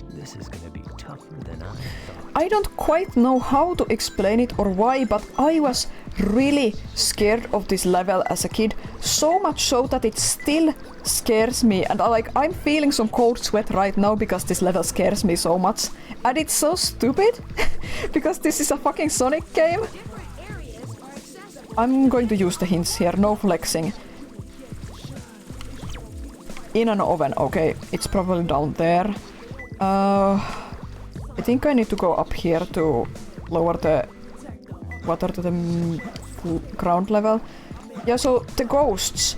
This is gonna be tougher than I thought. I don't quite know how to explain it or why, but I was really scared of this level as a kid. So much so that it still scares me, and I'm feeling some cold sweat right now because this level scares me so much. And it's so stupid, because this is a fucking Sonic game. I'm going to use the hints here, no flexing. In an oven, okay, it's probably down there. I think I need to go up here to lower the water to the ground level. Yeah, so the ghosts,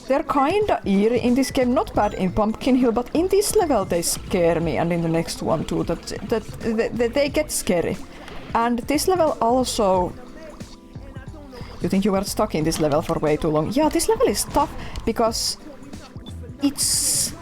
they're kinda eerie in this game, not bad in Pumpkin Hill, but in this level they scare me, and in the next one too, that they get scary. And this level also... You think you were stuck in this level for way too long? Yeah, this level is tough because it's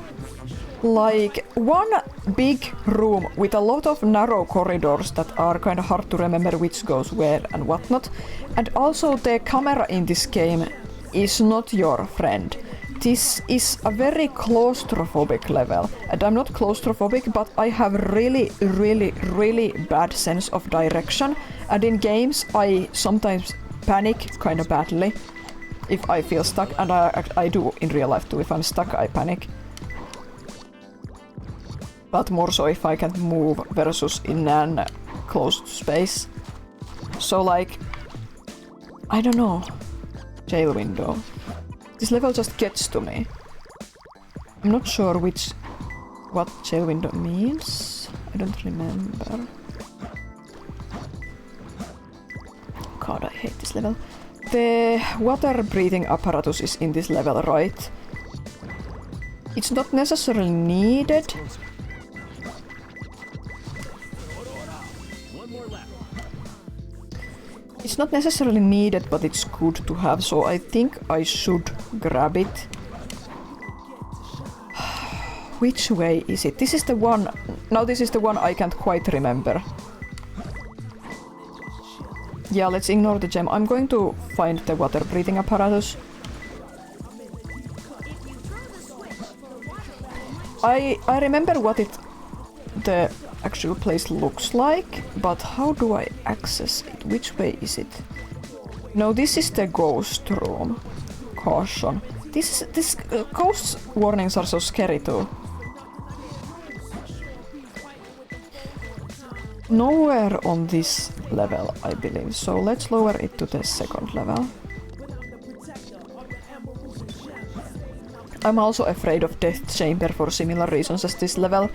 like one big room with a lot of narrow corridors that are kind of hard to remember which goes where and whatnot. And also the camera in this game is not your friend. This is a very claustrophobic level. And I'm not claustrophobic, but I have really bad sense of direction. And in games I sometimes panic kind of badly if I feel stuck, and I do in real life too. If I'm stuck, I panic. but more so if I can't move versus in an closed space. So like, I don't know. Jail window. This level just gets to me. I'm not sure what jail window means. I don't remember. God, I hate this level. The water breathing apparatus is in this level, right? It's not necessarily needed. It's not necessarily needed, but it's good to have, so I think I should grab it. Which way is it? This is the one... Now this is the one I can't quite remember. Yeah, let's ignore the gem. I'm going to find the water breathing apparatus. I remember what the actual place looks like, but how do I access it? Which way is it? No, this is the ghost room. Caution. This ghost warnings are so scary too. Nowhere on this level, I believe, so let's lower it to the second level. I'm also afraid of Death Chamber for similar reasons as this level.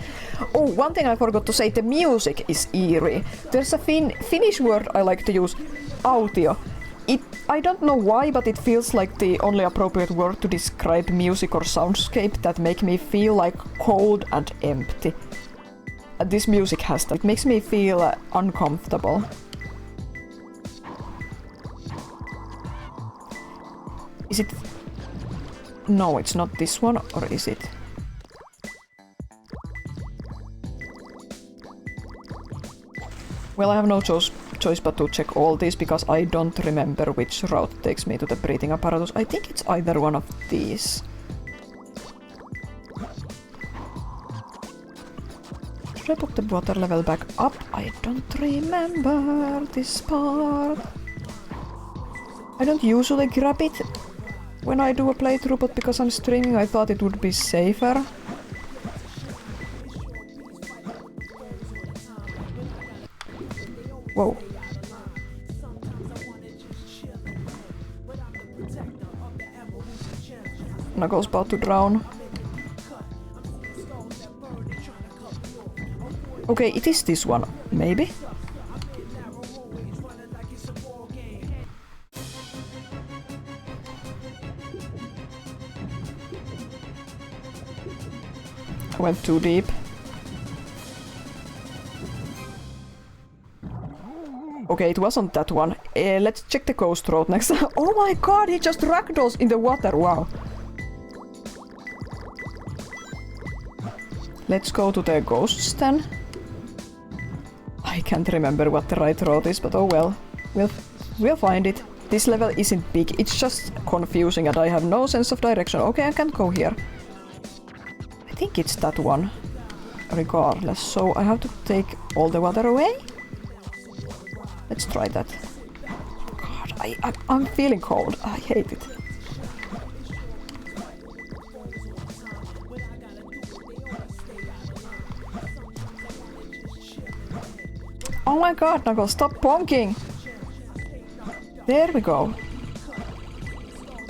Oh, one thing I forgot to say, the music is eerie. There's a Finnish word I like to use, autio. I don't know why, but it feels like the only appropriate word to describe music or soundscape that make me feel like cold and empty. This music has that. It makes me feel uncomfortable. Is it... No, it's not this one, or is it? Well, I have no choice but to check all these, because I don't remember which route takes me to the breathing apparatus. I think it's either one of these. Should I put the water level back up? I don't remember this part. I don't usually grab it when I do a playthrough, but because I'm streaming I thought it would be safer. Whoa. Knuckles about to drown. Okay, it is this one, maybe? I went too deep. Okay, it wasn't that one. Let's check the ghost road next. Oh my god, he just ragdolls in the water, wow. Let's go to the ghosts then. I can't remember what the right road is, but oh well. We'll find it. This level isn't big, it's just confusing and I have no sense of direction. Okay, I can't go here. I think it's that one. Regardless, so I have to take all the water away? Let's try that. God, I'm feeling cold. I hate it. Oh my god, Knuckles, stop bonking! There we go.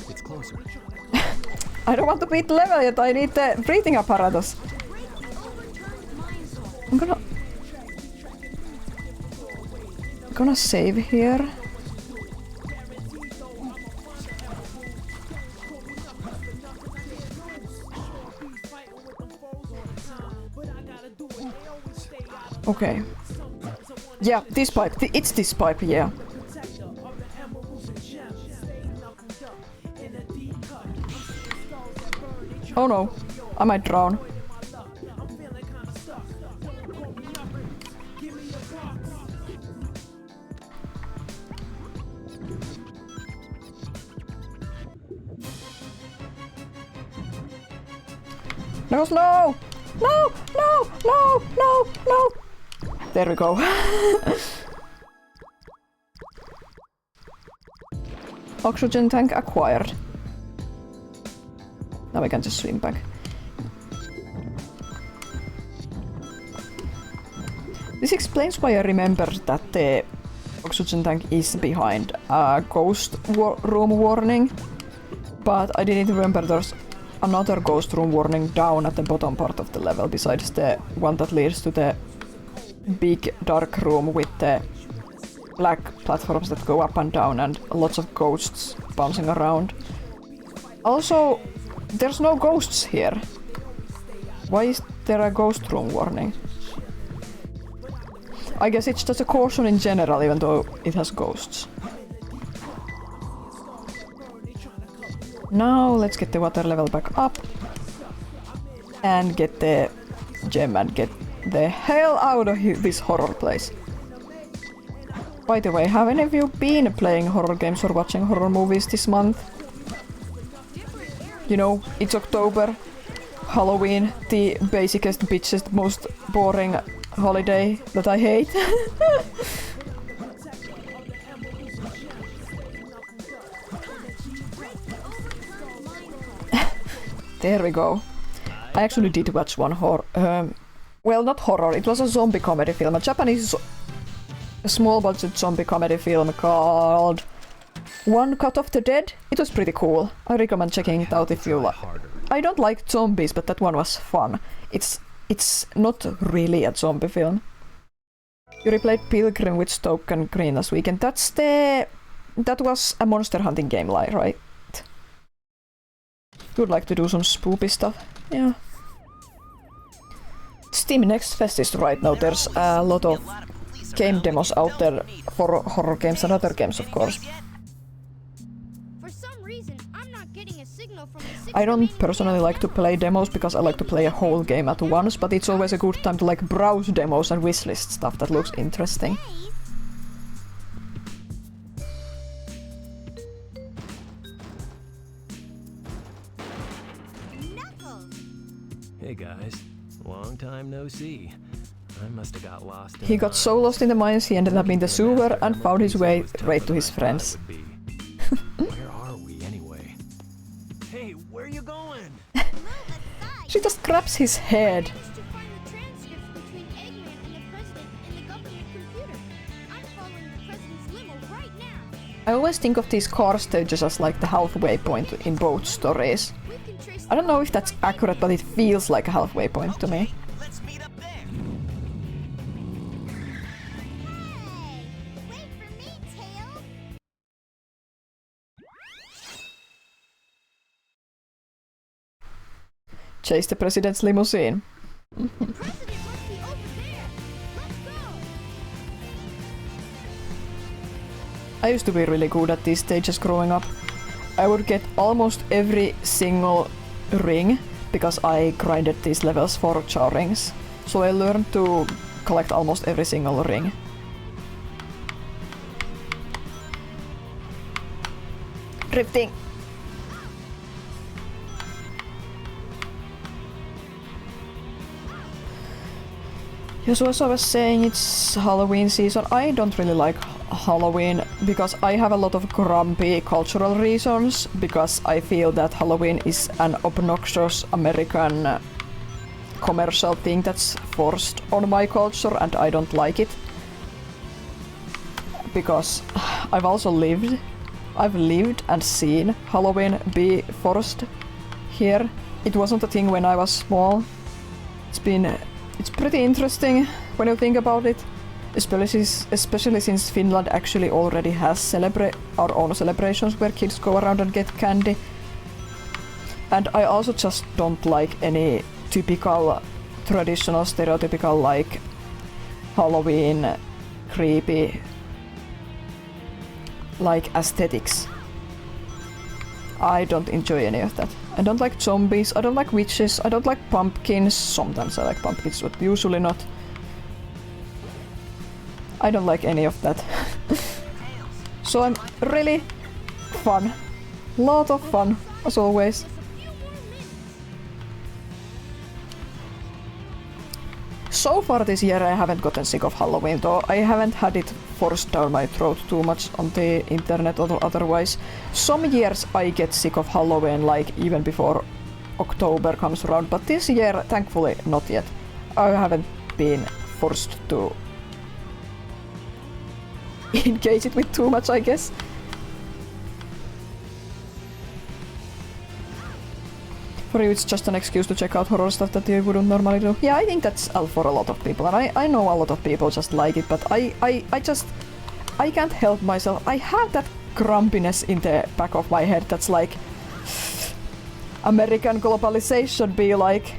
It's closer. I don't want to beat the level yet, I need the breathing apparatus. I'm gonna save here. Okay. Yeah, this pipe. It's this pipe, yeah. Oh no, I might drown. No, no! No! No! No! No! No! There we go. Oxygen tank acquired. Now we can just swim back. This explains why I remember that the oxygen tank is behind a ghost room warning, but I didn't remember there's another ghost room warning down at the bottom part of the level besides the one that leads to the big dark room with the black platforms that go up and down and lots of ghosts bouncing around. Also, there's no ghosts here. Why is there a ghost room warning? I guess it's just a caution in general, even though it has ghosts. Now let's get the water level back up and get the gem and get the hell out of this horror place. By the way, have any of you been playing horror games or watching horror movies this month? You know, it's October, Halloween, the basicest, bitchest, most boring holiday that I hate. There we go. I actually did watch one horror, well, not horror, it was a zombie comedy film, a Japanese small budget zombie comedy film called One Cut of the Dead. It was pretty cool. I recommend checking it out if you like. I don't like zombies, but that one was fun. It's not really a zombie film. You replayed Pilgrim with Stoke and Green last weekend. That was a monster hunting game, right? You'd like to do some spoopy stuff, yeah. Steam Next Fest is right now. There's a lot of game demos out there for horror games and other games, of course. For some reason, I'm not getting a signal from the I don't personally like to play demos because I like to play a whole game at once, but it's always a good time to like browse demos and wishlist stuff that looks interesting. Hey guys, long time no see. I must have got lost. He got so lost in the mines he ended up in the sewer and found his way right to his friends. Where are we anyway? Hey, where are you going? She just grabs his head. to find the transcripts between Eggman and the president in the government computer. I'm following the president's limo right now. I always think of these car stages as like the halfway point in both stories. We can trace I don't know if that's accurate, but it feels like a halfway point to me. Let's meet up there. Hey, wait for me, Tails. Chase the president's limousine. The president must be over there. Let's go. I used to be really good at these stages growing up. I would get almost every single ring because I grinded these levels for chow rings. So I learned to collect almost every single ring. Drifting! Yes, as I was saying, it's Halloween season. I don't really like Halloween because I have a lot of grumpy cultural reasons, because I feel that Halloween is an obnoxious American commercial thing that's forced on my culture and I don't like it. Because I've lived and seen Halloween be forced here. It wasn't a thing when I was small. It's pretty interesting when you think about it, especially since Finland actually already has our own celebrations where kids go around and get candy. And I also just don't like any typical, traditional, stereotypical like Halloween creepy like aesthetics. I don't enjoy any of that. I don't like zombies, I don't like witches, I don't like pumpkins. Sometimes I like pumpkins, but usually not. I don't like any of that. So I'm really fun. Lot of fun, as always. So far this year I haven't gotten sick of Halloween, though I haven't had it forced down my throat too much on the internet or otherwise. Some years I get sick of Halloween, like even before October comes around, but this year, thankfully, not yet. I haven't been forced to engage it with too much, I guess. For you, it's just an excuse to check out horror stuff that you wouldn't normally do. Yeah, I think that's for a lot of people, and I know a lot of people just like it, but I can't help myself. I have that grumpiness in the back of my head that's like, American globalization be like.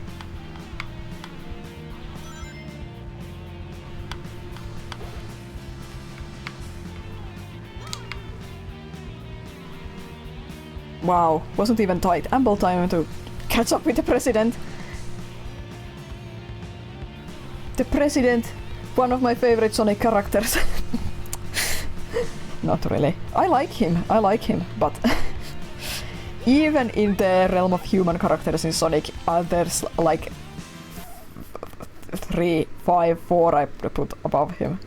Wow, wasn't even tight. Ample time to catch up with the president. The president, one of my favorite Sonic characters. Not really. I like him, but even in the realm of human characters in Sonic, there's like 3, 5, 4 I put above him.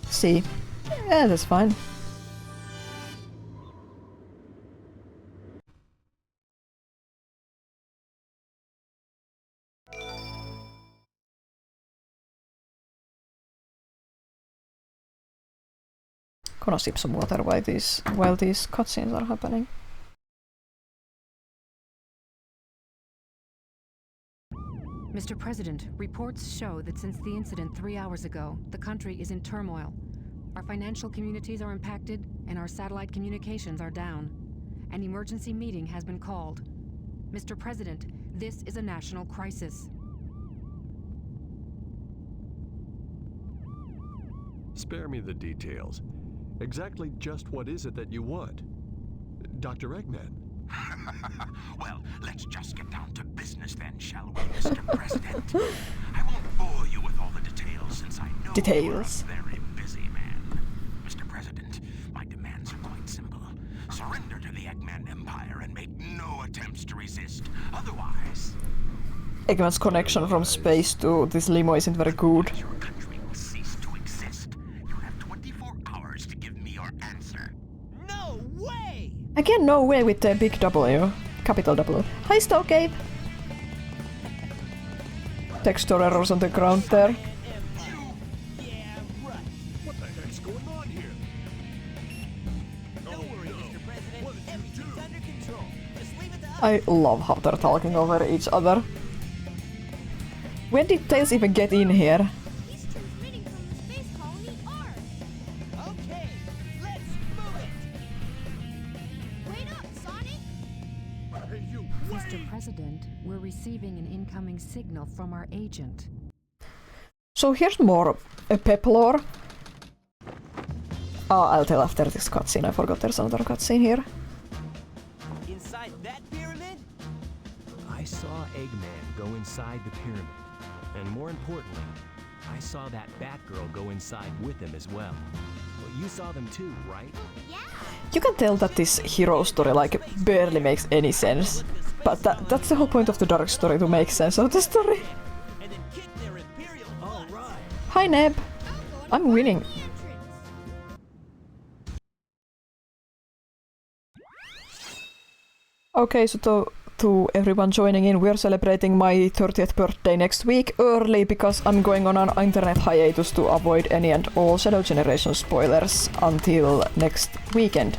See? Yeah, that's fine. Gonna sip some water while these cutscenes are happening. Mr. President, reports show that since the incident 3 hours ago, the country is in turmoil. Our financial communities are impacted, and our satellite communications are down. An emergency meeting has been called. Mr. President, this is a national crisis. Spare me the details. Exactly just what is it that you want? Dr. Eggman? Well, let's just get down to business then, shall we, Mr. President? I won't bore you with all the details since I know you're a very busy man. Mr. President, my demands are quite simple. Surrender to the Eggman Empire and make no attempts to resist. Otherwise... Eggman's connection from space to this limo isn't very good. Your country will cease to exist. You have 24 hours to give me your answer. No way! Again, no way with the big W. Capital W. Hi, Stowcave! Texture errors on the ground there. Yeah, right. What the heck's going on here? Don't worry, Mr. President. Everything's under control. Just leave it to us. I love how they're talking over each other. When did Tails even get in here? He's transmitting from the space colony Ark. Okay, let's move it. Wait up, Sonic! Hey, you, Mr. President, we're receiving an incoming signal from our agent. So here's more pep lore. I'll tell after this cutscene. I forgot there's another cutscene here. Inside that pyramid? I saw Eggman go inside the pyramid. And more importantly, I saw that Batgirl go inside with him as well. Well, you saw them too, right? Yeah! You can tell that this hero story like barely makes any sense. But that's the whole point of the dark story, to make sense of the story. And then kick their imperial All right. Hi Neb! I'm winning. Okay, so to everyone joining in, we're celebrating my 30th birthday next week early because I'm going on an internet hiatus to avoid any and all Shadow Generation spoilers until next weekend.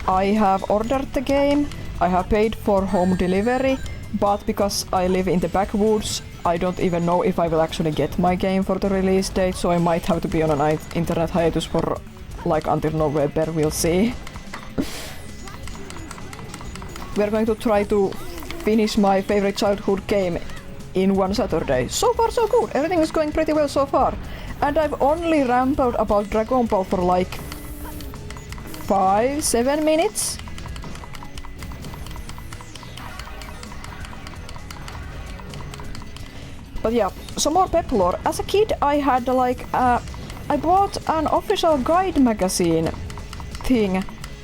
I have ordered the game, I have paid for home delivery, but because I live in the backwoods, I don't even know if I will actually get my game for the release date, so I might have to be on an internet hiatus for like until November, we'll see. We're going to try to finish my favorite childhood game in one Saturday. So far so good, everything is going pretty well so far. And I've only rambled about Dragon Ball for like 5-7 minutes. But yeah, some more pep lore. As a kid I had like I bought an official guide magazine thing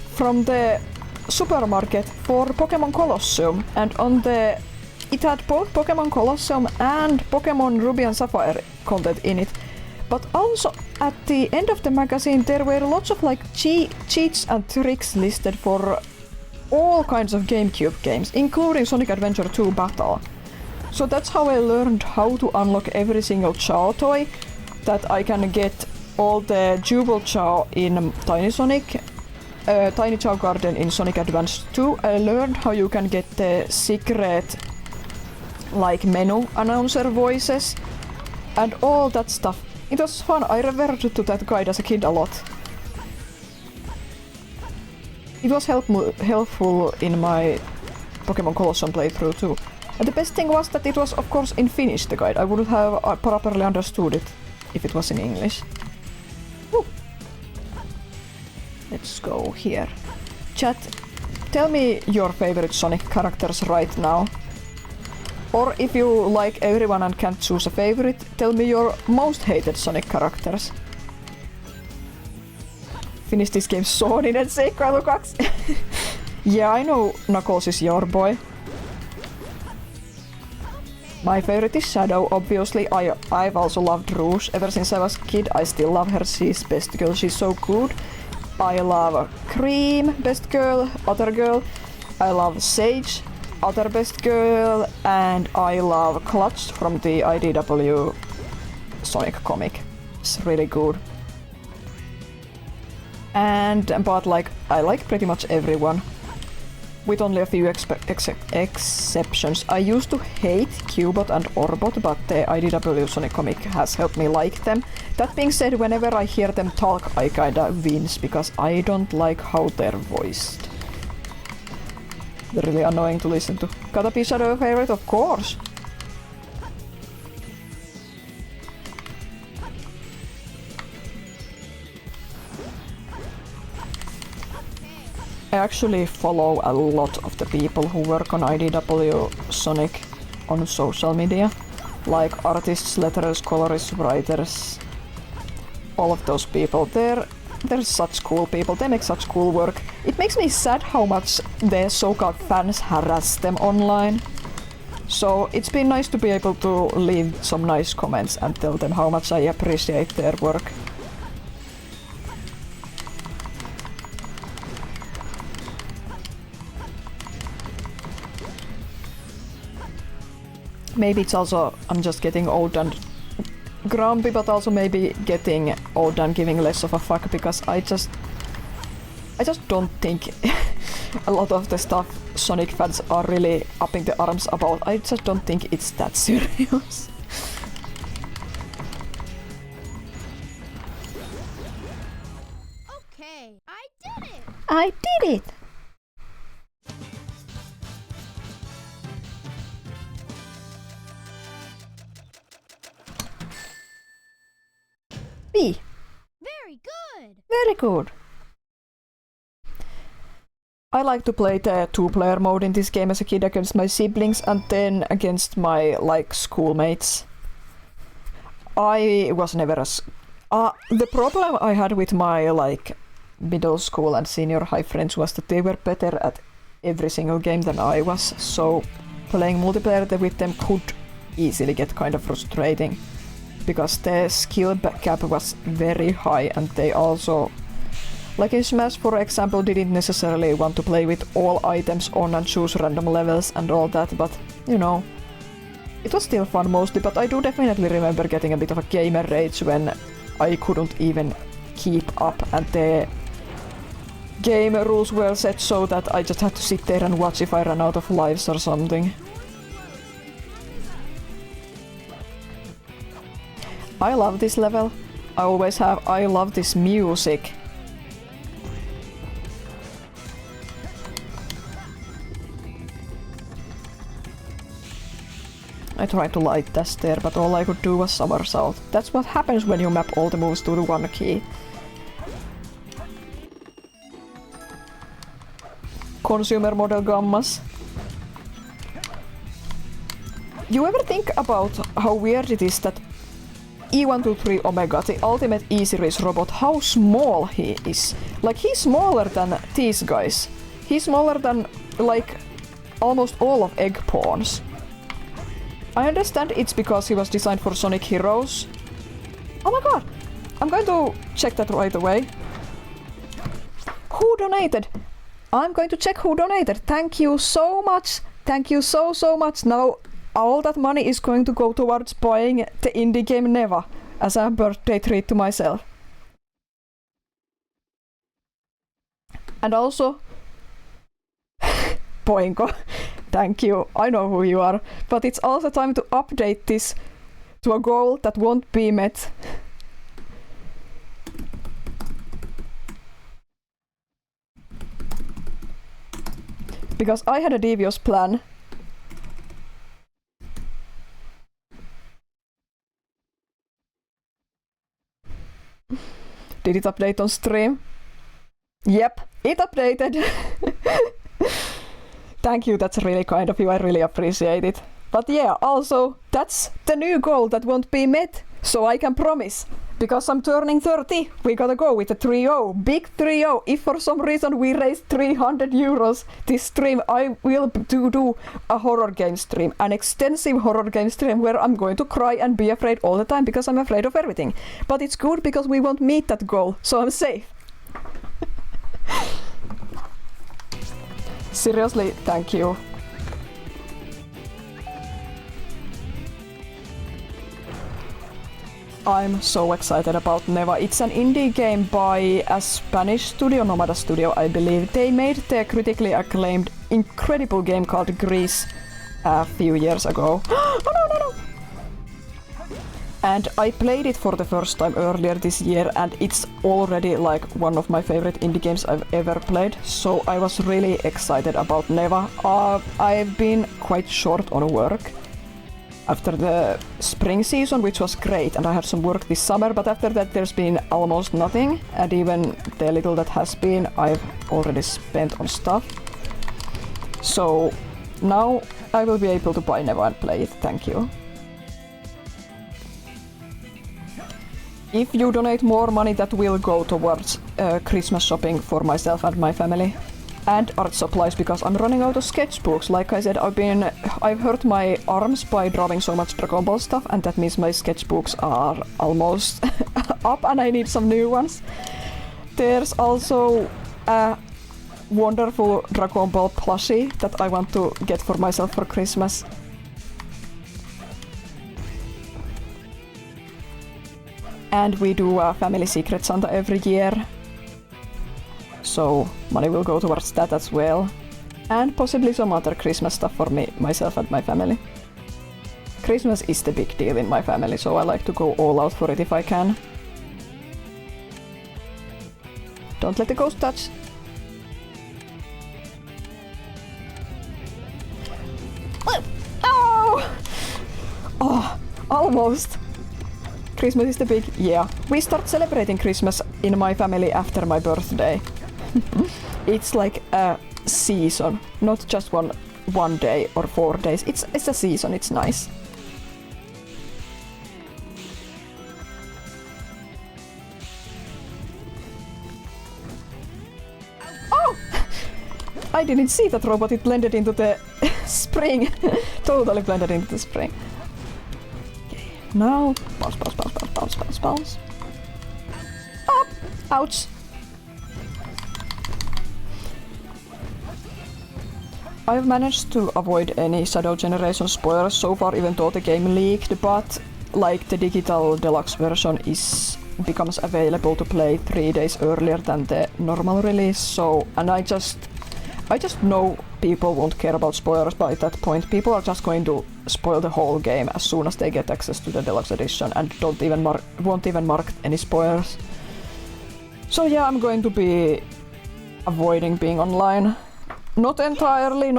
from the supermarket for Pokemon Colosseum, and on the it had both Pokemon Colosseum and Pokemon Ruby and Sapphire content in it. But also at the end of the magazine there were lots of like cheats and tricks listed for all kinds of GameCube games, including Sonic Adventure 2 Battle. So that's how I learned how to unlock every single Chao toy that I can get all the Jubal Chow in Tiny Sonic, Tiny Chow Garden in Sonic Advance 2, I learned how you can get the secret like menu announcer voices and all that stuff. It was fun. I reverted to that guide as a kid a lot. It was helpful in my Pokemon Colosseum playthrough too. And the best thing was that it was of course in Finnish, the guide. I wouldn't have properly understood it if it was in English. Woo. Let's go here. Chat, tell me your favorite Sonic characters right now. Or if you like everyone and can't choose a favorite, tell me your most hated Sonic characters. Finish this game Sooninen seikkailu 2. Yeah, I know Knuckles is your boy. My favorite is Shadow, obviously. I've also loved Rouge. Ever since I was a kid, I still love her. She's best girl, she's so good. I love Cream, best girl, other girl. I love Sage, other best girl. And I love Clutch from the IDW Sonic comic. It's really good. But like, I like pretty much everyone. With only a few exceptions. I used to hate Cubot and Orbot, but the IDW Sonic comic has helped me like them. That being said, whenever I hear them talk, I kinda wince, because I don't like how they're voiced. They're really annoying to listen to. Gotta be Shadow favorite, of course! I actually follow a lot of the people who work on IDW Sonic on social media. Like artists, letterers, colorists, writers. All of those people. They're such cool people. They make such cool work. It makes me sad how much the so-called fans harass them online. So it's been nice to be able to leave some nice comments and tell them how much I appreciate their work. Maybe it's also I'm just getting old and grumpy, but also maybe getting old and giving less of a fuck, because I just don't think a lot of the stuff Sonic fans are really upping the arms about. I just don't think it's that serious. Okay, I did it! I did it! B. Very good! Very good. I like to play the two-player mode in this game as a kid against my siblings and then against my, like, schoolmates. I was never as... the problem I had with my, like, middle school and senior high friends was that they were better at every single game than I was, so playing multiplayer with them could easily get kind of frustrating. Because the skill gap was very high and they also, like in Smash for example, didn't necessarily want to play with all items on and choose random levels and all that, but you know, it was still fun mostly, but I do definitely remember getting a bit of a gamer rage when I couldn't even keep up and the game rules were set so that I just had to sit there and watch if I ran out of lives or something. I love this level. I always have. I love this music. I tried to light test there, but all I could do was somersault. That's what happens when you map all the moves to the one key. Consumer model gammas. You ever think about how weird it is that E123 Omega, the ultimate easy race robot, how small he is? Like, he's smaller than these guys. He's smaller than, like, almost all of Egg Pawns. I understand it's because he was designed for Sonic Heroes. Oh my god! I'm going to check that right away. Who donated? I'm going to check who donated. Thank you so much. Thank you so much. Now all that money is going to go towards buying the indie game Neva as a birthday treat to myself. And also, Poinko, thank you, I know who you are, but it's also time to update this to a goal that won't be met. Because I had a devious plan. Did it update on stream? Yep, it updated. Thank you, that's really kind of you, I really appreciate it. But yeah, also, that's the new goal that won't be met, so I can promise. Because I'm turning 30, we gotta go with a 3-0, big 3-0. If for some reason we raise 300 euros this stream, I will do a horror game stream, an extensive horror game stream where I'm going to cry and be afraid all the time because I'm afraid of everything. But it's good because we won't meet that goal, so I'm safe. Seriously, thank you. I'm so excited about Neva. It's an indie game by a Spanish studio, Nomada Studio, I believe. They made their critically acclaimed, incredible game called Grease a few years ago. Oh, no. And I played it for the first time earlier this year, and it's already like one of my favorite indie games I've ever played. So I was really excited about Neva. I've been quite short on work after the spring season, which was great, and I had some work this summer, but after that there's been almost nothing, and even the little that has been, I've already spent on stuff. So now I will be able to buy Neva and play it, thank you. If you donate more money, that will go towards Christmas shopping for myself and my family. And art supplies, because I'm running out of sketchbooks. Like I said, I've hurt my arms by drawing so much Dragon Ball stuff, and that means my sketchbooks are almost up and I need some new ones. There's also a wonderful Dragon Ball plushie that I want to get for myself for Christmas. And we do a family secret Santa every year. So money will go towards that as well. And possibly some other Christmas stuff for me, myself and my family. Christmas is the big deal in my family, so I like to go all out for it if I can. Don't let the ghost touch. Oh! Oh, almost. Christmas is the big, yeah. We start celebrating Christmas in my family after my birthday. It's like a season, not just one day or 4 days. It's a season, it's nice. Oh! I didn't see that robot, it blended into the spring. Totally blended into the spring. Okay, now bounce. Up! Ouch! I've managed to avoid any Shadow Generation spoilers so far, even though the game leaked, but like the digital deluxe version becomes available to play 3 days earlier than the normal release, so, and I just know people won't care about spoilers by that point. People are just going to spoil the whole game as soon as they get access to the deluxe edition and won't even mark any spoilers. So yeah, I'm going to be avoiding being online. Not entirely,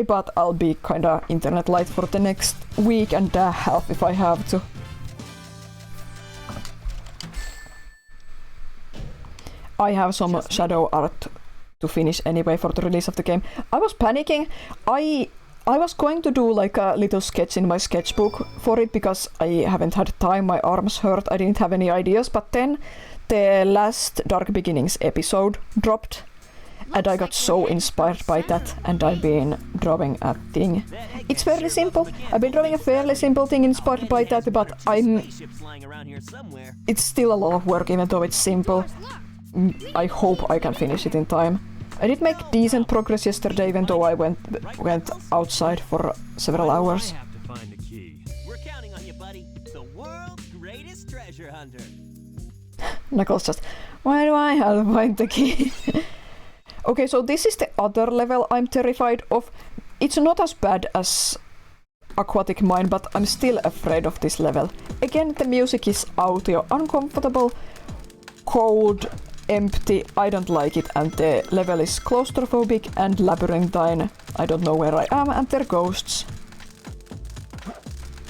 but I'll be kinda internet light for the next week and a half if I have to. I have some shadow art to finish anyway for the release of the game. I was panicking. I was going to do like a little sketch in my sketchbook for it because I haven't had time, my arms hurt, I didn't have any ideas, but then the last Dark Beginnings episode dropped. And I got so inspired by that, and I've been drawing a thing. It's fairly simple. I've been drawing a fairly simple thing inspired by that, but it's still a lot of work even though it's simple. I hope I can finish it in time. I did make decent progress yesterday even though I went outside for several hours. We're counting on you, buddy. The world's greatest treasure hunter. Knuckles just, why do I have to find the key? Okay, so this is the other level I'm terrified of. It's not as bad as Aquatic Mine, but I'm still afraid of this level. Again, the music is audio uncomfortable, cold, empty, I don't like it, and the level is claustrophobic and labyrinthine. I don't know where I am, and they're ghosts.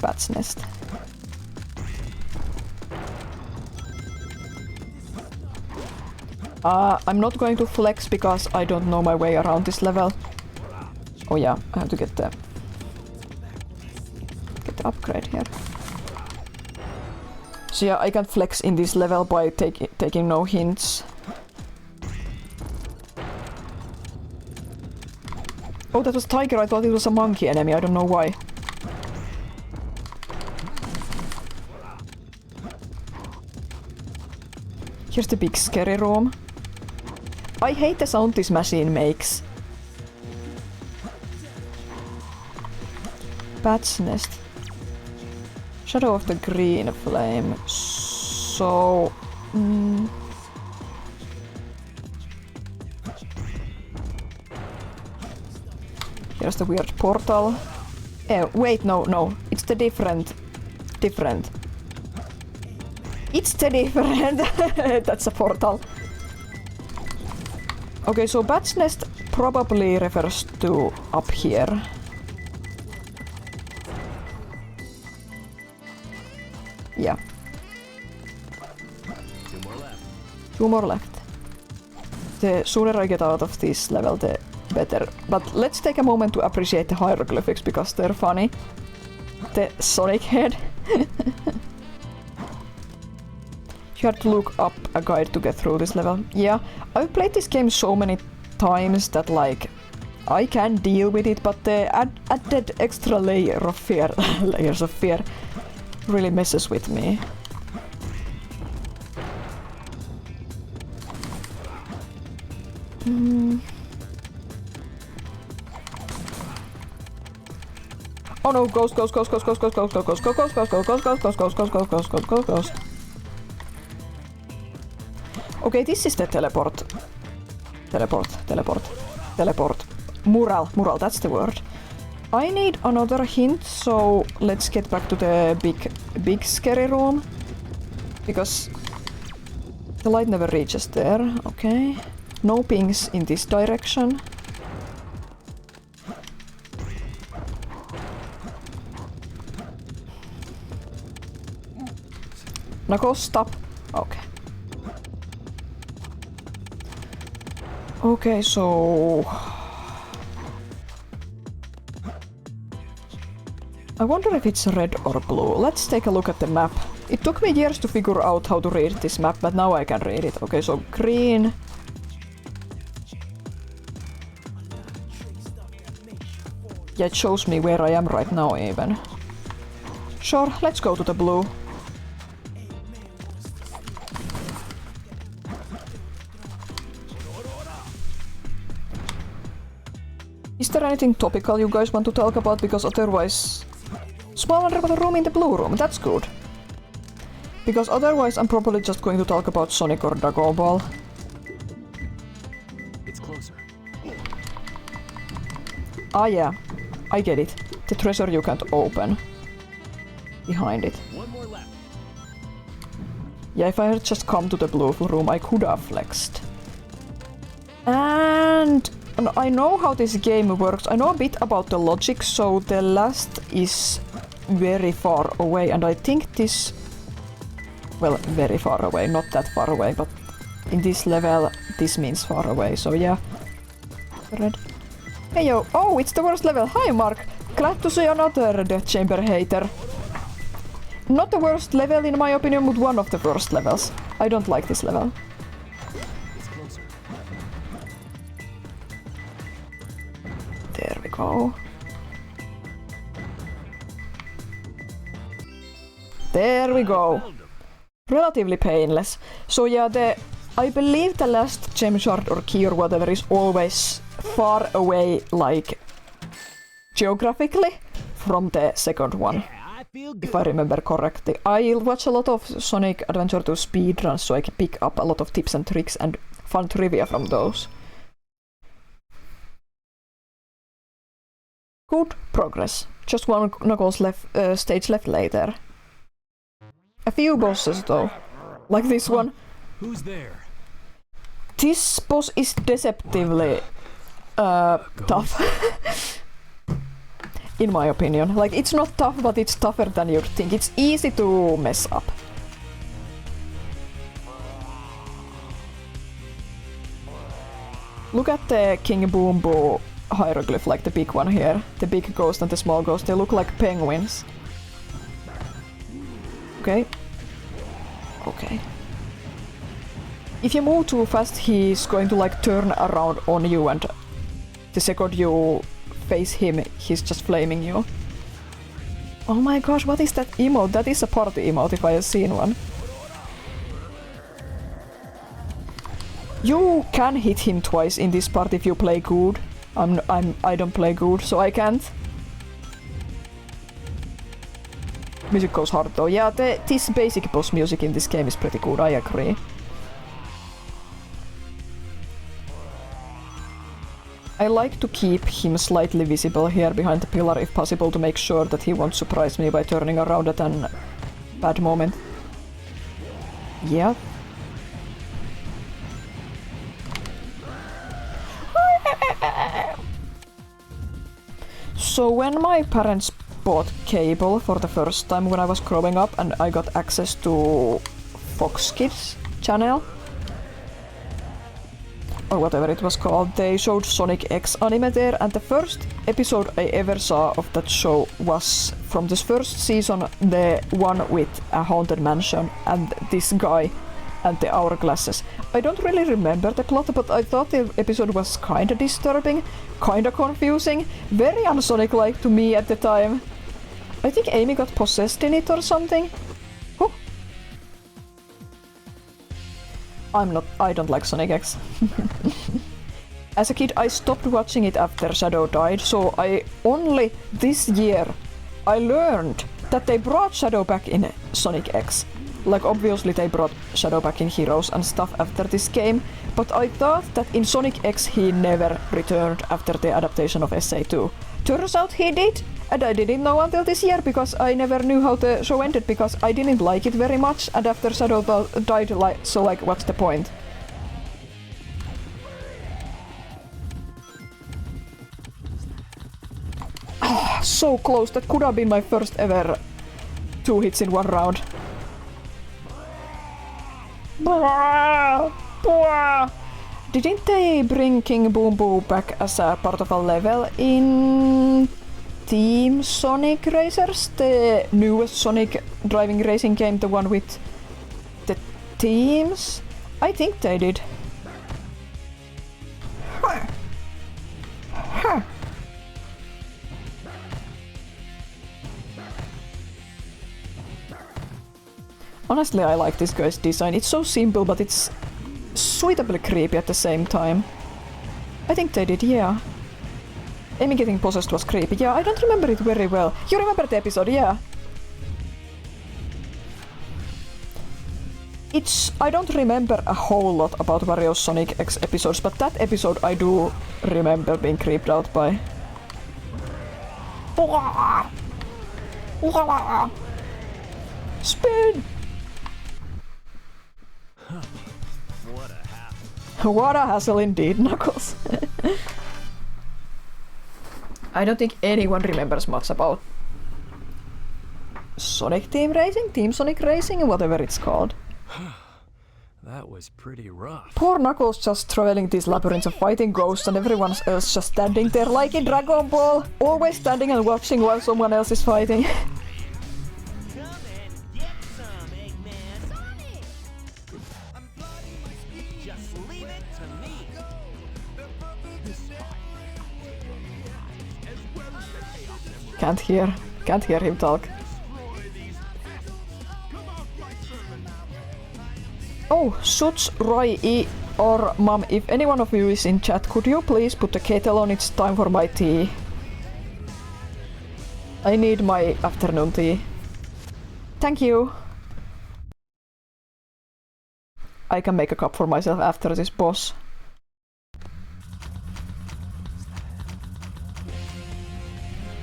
Bat's nest. I'm not going to flex because I don't know my way around this level. Oh yeah, I have to get the upgrade here. So yeah, I can flex in this level by taking no hints. Oh, that was tiger. I thought it was a monkey enemy. I don't know why. Here's the big scary room. I hate the sound this machine makes. Bat's nest. Shadow of the green flame. So... Here's the weird portal. Wait, no. It's the different. It's the different. That's a portal. Okay, so Bat's nest probably refers to up here. Yeah. Two more left. The sooner I get out of this level, the better. But let's take a moment to appreciate the hieroglyphics because they're funny. The Sonic head. You have to look up a guide to get through this level. Yeah, I've played this game so many times that like I can deal with it, but the added extra layer of fear, layers of fear, really messes with me. Oh no, ghost. Okay, this is the teleport. Mural, that's the word. I need another hint, so let's get back to the big scary room. Because the light never reaches there, okay. No pings in this direction. Now go stop. Okay. Okay, so... I wonder if it's red or blue. Let's take a look at the map. It took me years to figure out how to read this map, but now I can read it. Okay, so green... Yeah, it shows me where I am right now even. Sure, let's go to the blue. Is there anything topical you guys want to talk about? Because otherwise... Small underwater room in the blue room, that's good. Because otherwise I'm probably just going to talk about Sonic or Dragon Ball. It's closer. Ah yeah, I get it. The treasure you can't open. Behind it. One more left. Yeah, if I had just come to the blue room, I could have flexed. And I know how this game works. I know a bit about the logic, so the last is very far away, and I think this... Well, very far away, not that far away, but in this level, this means far away, so yeah. Red. Hey yo, oh, it's the worst level. Hi Mark, glad to see another Death Chamber hater. Not the worst level in my opinion, but one of the worst levels. I don't like this level. It's closer. There we go. There we go. Relatively painless. So yeah, I believe the last gem shard or key or whatever is always far away, like geographically, from the second one. If I remember correctly. I watch a lot of Sonic Adventure 2 speedruns, so I can pick up a lot of tips and tricks and fun trivia from those. Good progress. Just one Knuckles stage left later. A few bosses though. Like this one. Who's there? This boss is deceptively tough. In my opinion. Like, it's not tough, but it's tougher than you'd think. It's easy to mess up. Look at the King Boom Boo hieroglyph, like the big one here. The big ghost and the small ghost, they look like penguins. Okay. Okay. If you move too fast, he's going to like turn around on you, and the second you face him, he's just flaming you. Oh my gosh, what is that emote? That is a party emote if I have seen one. You can hit him twice in this part if you play good. I don't play good, so I can't. Music goes hard though. Yeah, this basic boss music in this game is pretty good, I agree. I like to keep him slightly visible here behind the pillar if possible to make sure that he won't surprise me by turning around at a bad moment. Yeah. So when my parents bought cable for the first time when I was growing up and I got access to Fox Kids channel, or whatever it was called, they showed Sonic X anime there, and the first episode I ever saw of that show was from this first season, the one with a haunted mansion and this guy and the hourglasses. I don't really remember the plot, but I thought the episode was kinda disturbing, kinda confusing, very un-Sonic-like to me at the time. I think Amy got possessed in it or something. Huh. I don't like Sonic X. As a kid, I stopped watching it after Shadow died, so only this year I learned that they brought Shadow back in Sonic X. Like, obviously they brought Shadow back in Heroes and stuff after this game, but I thought that in Sonic X he never returned after the adaptation of SA2. Turns out he did, and I didn't know until this year because I never knew how the show ended because I didn't like it very much, and after Shadow died, so what's the point? Oh, so close, that could have been my first ever 2 hits in one round. Didn't they bring King Boom Boo back as a part of a level in Team Sonic Racers? The newest Sonic driving racing game, the one with the teams? I think they did. Huh. Honestly, I like this guy's design. It's so simple, but it's suitably creepy at the same time. I think they did, yeah. Amy getting possessed was creepy. Yeah, I don't remember it very well. You remember the episode, yeah. I don't remember a whole lot about various Sonic X episodes, but that episode I do remember being creeped out by. Spin! What a hassle. What a hassle indeed, Knuckles. I don't think anyone remembers much about Sonic Team Racing, Team Sonic Racing, whatever it's called. That was pretty rough. Poor Knuckles just traveling these labyrinths of fighting ghosts and everyone else just standing there like in Dragon Ball, always standing and watching while someone else is fighting. Come and get some, Eggman. Sonic! Just leave it to me. Can't hear him talk. Oh, Suts, Roy, E, or Mom, if any one of you is in chat, could you please put the kettle on? It's time for my tea. I need my afternoon tea. Thank you. I can make a cup for myself after this boss.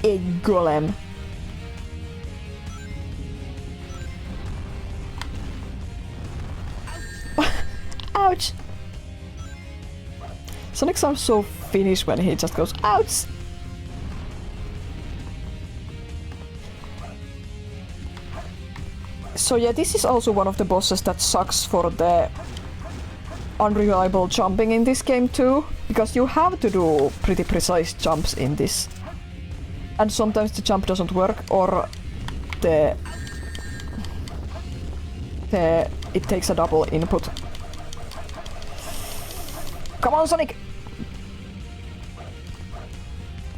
egg golem. Ouch! Sonic sounds so Finnish when he just goes ouch! So yeah, this is also one of the bosses that sucks for the unreliable jumping in this game too, because you have to do pretty precise jumps in this. And sometimes the jump doesn't work, or it takes a double input. Come on, Sonic!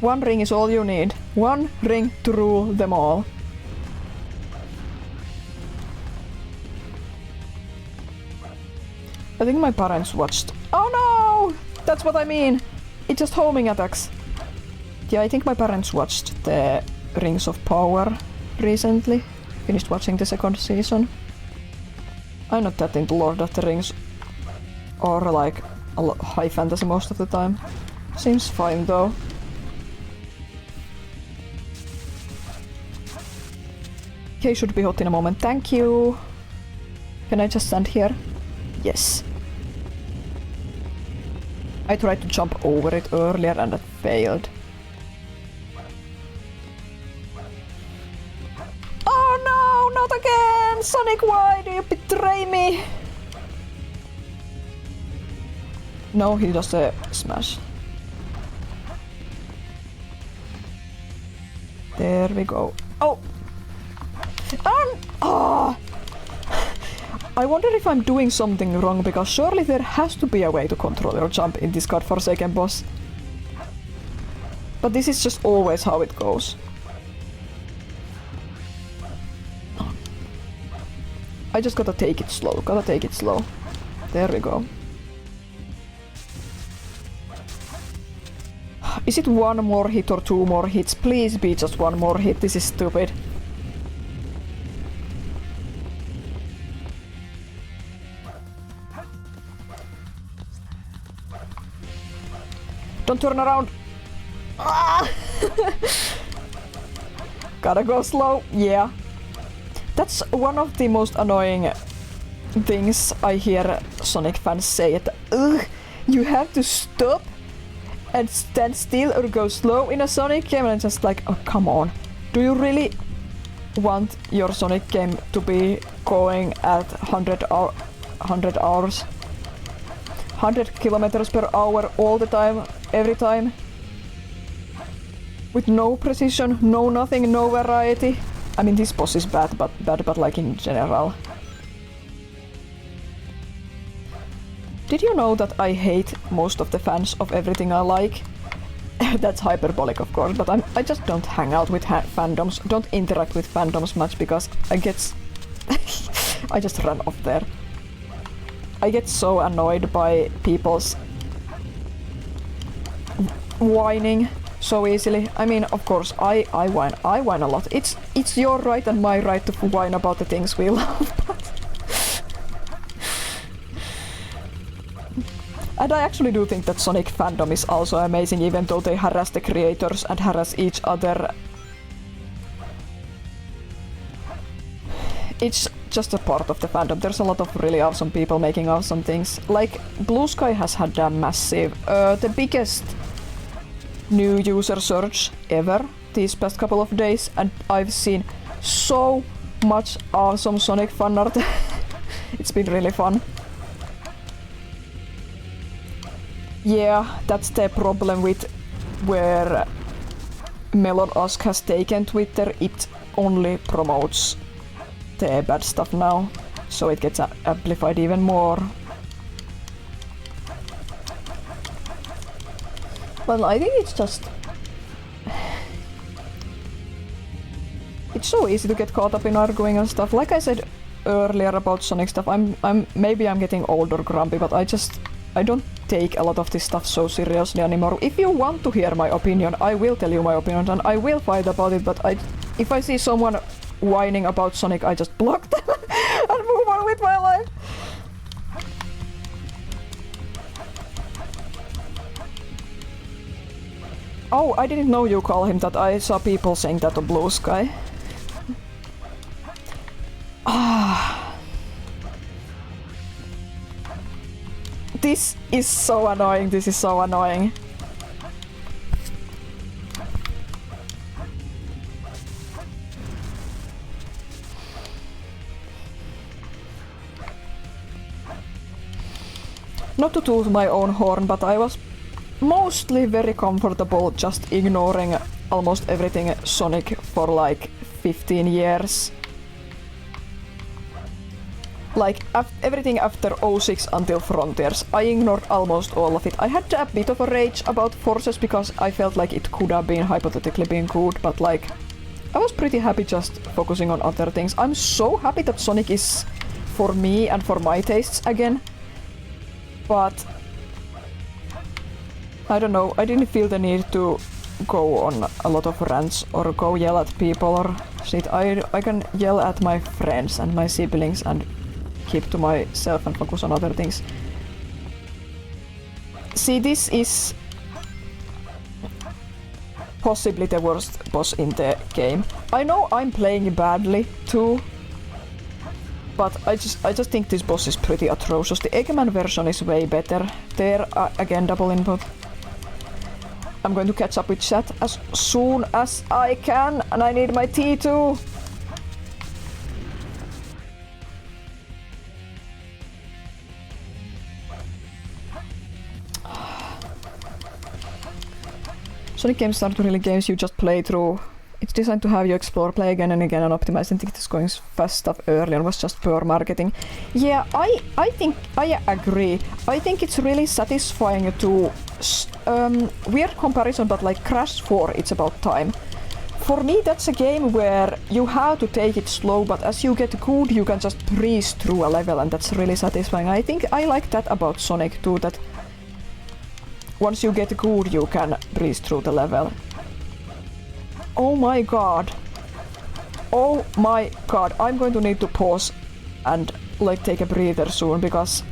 One ring is all you need. One ring to rule them all. I think my parents watched. Oh no! That's what I mean! It's just homing attacks. Yeah, I think my parents watched the Rings of Power recently. Finished watching the second season. I'm not that into Lord of the Rings or like high fantasy most of the time. Seems fine though. Okay, should be hot in a moment. Thank you! Can I just stand here? Yes. I tried to jump over it earlier and it failed. Oh no, not again! Sonic, why do you betray me? No, he does a smash. There we go. Oh! Oh! I wonder if I'm doing something wrong, because surely there has to be a way to control your jump in this godforsaken boss. But this is just always how it goes. I just gotta take it slow, There we go. Is it one more hit or two more hits? Please be just one more hit, this is stupid. Don't turn around! Ah! Gotta go slow, yeah. That's one of the most annoying things I hear Sonic fans say. Ugh, you have to stop and stand still or go slow in a Sonic game, and I'm just like, oh come on. Do you really want your Sonic game to be going at 100 hours? 100 kilometers per hour all the time, every time? With no precision, no nothing, no variety? I mean, this boss is bad, but like in general. Did you know that I hate most of the fans of everything I like? That's hyperbolic, of course, but I just don't hang out with fandoms, don't interact with fandoms much, because I get... I just run off there. I get so annoyed by people's whining so easily. I mean, of course, I whine a lot. It's your right and my right to whine about the things we love, but... And I actually do think that Sonic fandom is also amazing, even though they harass the creators and harass each other. It's just a part of the fandom. There's a lot of really awesome people making awesome things. Like, Blue Sky has had a massive, the biggest new user surge ever these past couple of days, and I've seen so much awesome Sonic fan art. It's been really fun. Yeah, that's the problem with where Melon Ask has taken Twitter. It only promotes the bad stuff now, so it gets amplified even more. Well, I think it's just... It's so easy to get caught up in arguing and stuff. Like I said earlier about Sonic stuff, maybe I'm getting old or grumpy, but I don't take a lot of this stuff so seriously anymore. If you want to hear my opinion, I will tell you my opinion and I will fight about it, but if I see someone whining about Sonic, I just block them and move on with my life. Oh, I didn't know you call him that. I saw people saying that on Blue Sky. This is so annoying. This is so annoying. Not to toot my own horn, but I was mostly very comfortable just ignoring almost everything Sonic for like 15 years. Like everything after 06 until Frontiers, I ignored almost all of it. I had a bit of a rage about Forces because I felt like it could have been hypothetically been good, but like I was pretty happy just focusing on other things. I'm so happy that Sonic is for me and for my tastes again. But I don't know, I didn't feel the need to go on a lot of rants or go yell at people or shit. I can yell at my friends and my siblings and keep to myself and focus on other things. See, this is possibly the worst boss in the game. I know I'm playing badly too, but I just think this boss is pretty atrocious. The Eggman version is way better. There, again, double input. I'm going to catch up with chat as soon as I can, and I need my tea too. Sonic games aren't really games you just play through. It's designed to have you explore, play again and again and optimize. I think this going fast stuff early on was just pure marketing. Yeah, I think I agree. I think it's really satisfying to weird comparison, but like Crash 4, it's about time. For me, that's a game where you have to take it slow, but as you get good, you can just breeze through a level, and that's really satisfying. I think I like that about Sonic too, that once you get good, you can breeze through the level. Oh my god. Oh my god. I'm going to need to pause and like take a breather soon because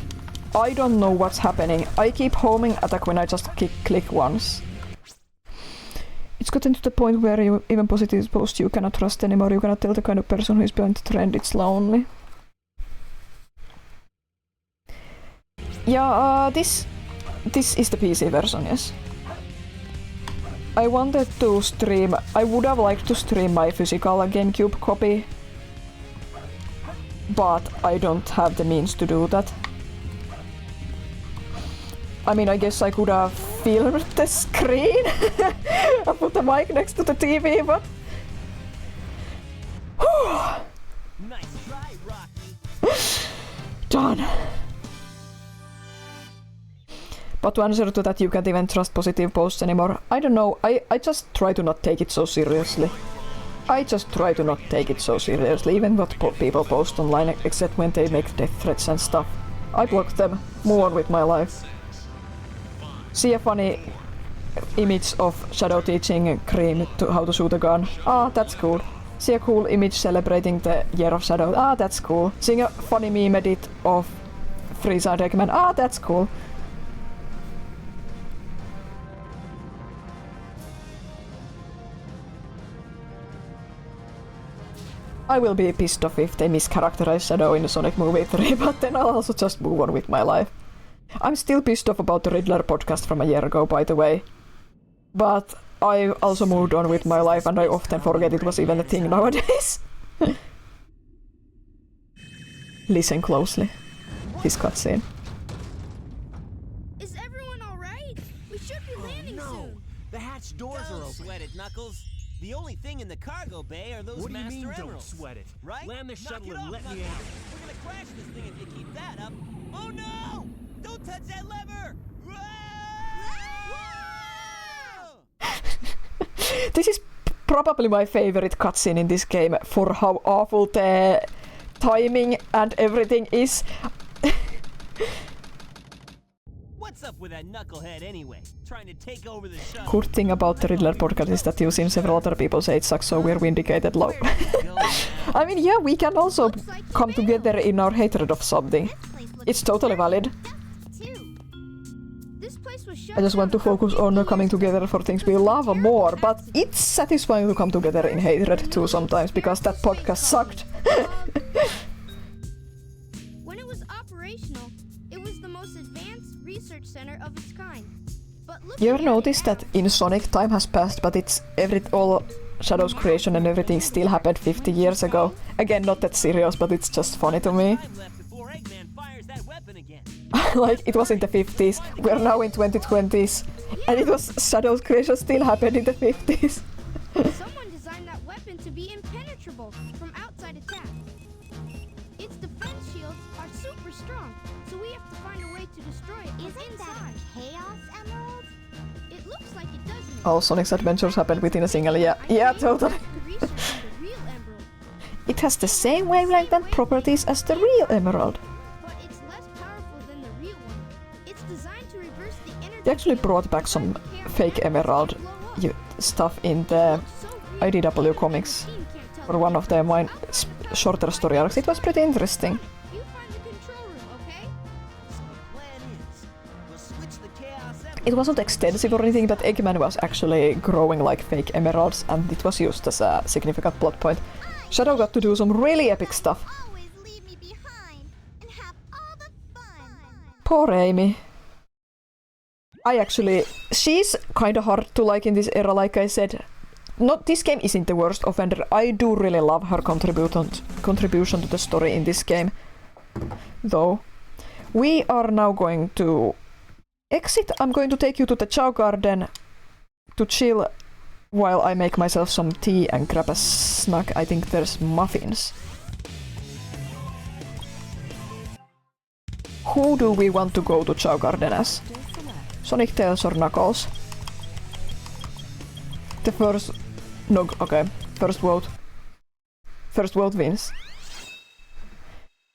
I don't know what's happening. I keep homing attack when I just click once. It's gotten to the point where you, even positive posts you cannot trust anymore. You cannot tell the kind of person who is behind the trend. It's lonely. Yeah, this is the PC version, yes. I wanted to stream, I would have liked to stream my physical GameCube copy, but I don't have the means to do that. I mean, I guess I could have filmed the screen and put the mic next to the TV, but... Nice try, Rocky. Done. But to answer to that, you can't even trust positive posts anymore. I don't know, I just try to not take it so seriously. I just try to not take it so seriously, even what people post online, except when they make death threats and stuff. I block them, move on with my life. See a funny image of Shadow teaching Cream to how to shoot a gun. Ah, that's cool. See a cool image celebrating the Year of Shadow. Ah, that's cool. Seeing a funny meme edit of Frieza and Eggman. Ah, that's cool. I will be pissed off if they mischaracterize Shadow in the Sonic Movie 3, but then I'll also just move on with my life. I'm still pissed off about the Riddler podcast from a year ago, by the way. But I also moved on with my life, and I often forget it was even a thing nowadays. Listen closely. This cutscene. Is everyone alright? We should be landing soon. The hatch doors are Don't open. sweat it, Knuckles. The only thing in the cargo bay are those What do you master mean, don't emeralds. sweat it? Right? Land the Knock shuttle it and off, let me Knuckles. out. We're gonna crash this thing if you keep that up. Oh no! Don't touch that lever! This is probably my favorite cutscene in this game for how awful the timing and everything is. What's up with that knucklehead anyway? Trying to take over the shuttle. Good thing about the Riddler podcast is that you've seen several other people say it sucks, so we're vindicated low. I mean, yeah, we can also come together in our hatred of something. It's totally valid. This place was shut I just want to down for focus 50 on years coming together for things we love more, but taxes. it's satisfying to come together in hatred too sometimes, because that podcast sucked. When it was operational, it was the most advanced research center of its kind. But look You at ever it noticed now. that in Sonic time has passed, but it's all Shadow's creation and everything still happened 50 years ago? Again, not that serious, but it's just funny to me. Time left before Eggman fires that weapon again. Like, it was in the 50s, we're now in 2020s, and it was Shadow's creation still happened in the 50s. Someone designed that weapon to be impenetrable from outside attack. Its defense shields are super strong, so we have to find a way to destroy it from Isn't that inside. a Chaos Emerald? It looks like it, doesn't it? All Sonic's adventures happened within a single year. Yeah, totally. The research on the real emerald, It has the same wavelength and properties as the real emerald. but it's less powerful than the real one. It's designed to reverse the energy. They actually brought back some fake emerald stuff in the IDW comics for one of the shorter story arcs. It was pretty interesting. You find the control room, okay? So the plan is, we'll switch the Chaos Emerald. It wasn't extensive or anything, but Eggman was actually growing like fake emeralds, and it was used as a significant plot point. Shadow got to do some really epic stuff. Always leave me behind and have all the fun. Poor Amy. She's kinda hard to like in this era, like I said. This game isn't the worst offender. I do really love her contribution to the story in this game. Though, we are now going to exit. I'm going to take you to the Chow Garden to chill while I make myself some tea and grab a snack. I think there's muffins. Who do we want to go to Chow Garden as? Sonic, Tails or Knuckles? The first... No, okay. First vote. First vote wins.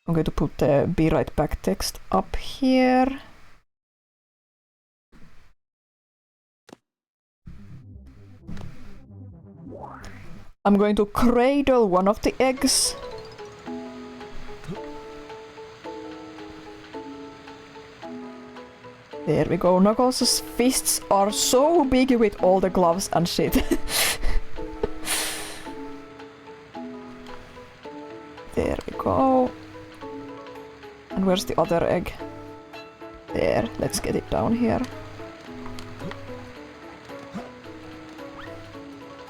I'm going to put the be right back text up here. I'm going to cradle one of the eggs. There we go. Knuckles' fists are so big with all the gloves and shit. There we go. And where's the other egg? There, let's get it down here.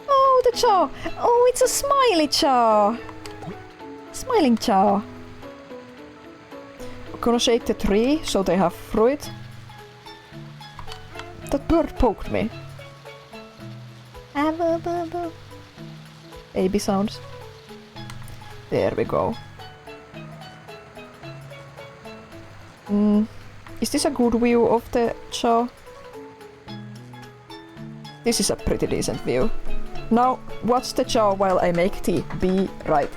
Oh, the Chow! Oh, it's a smiley Chow! Smiling Chow. I'm gonna shake the tree so they have fruit. That bird poked me. Baby sounds. There we go. Is this a good view of the Chow? This is a pretty decent view. Now, watch the Chow while I make tea. Be right.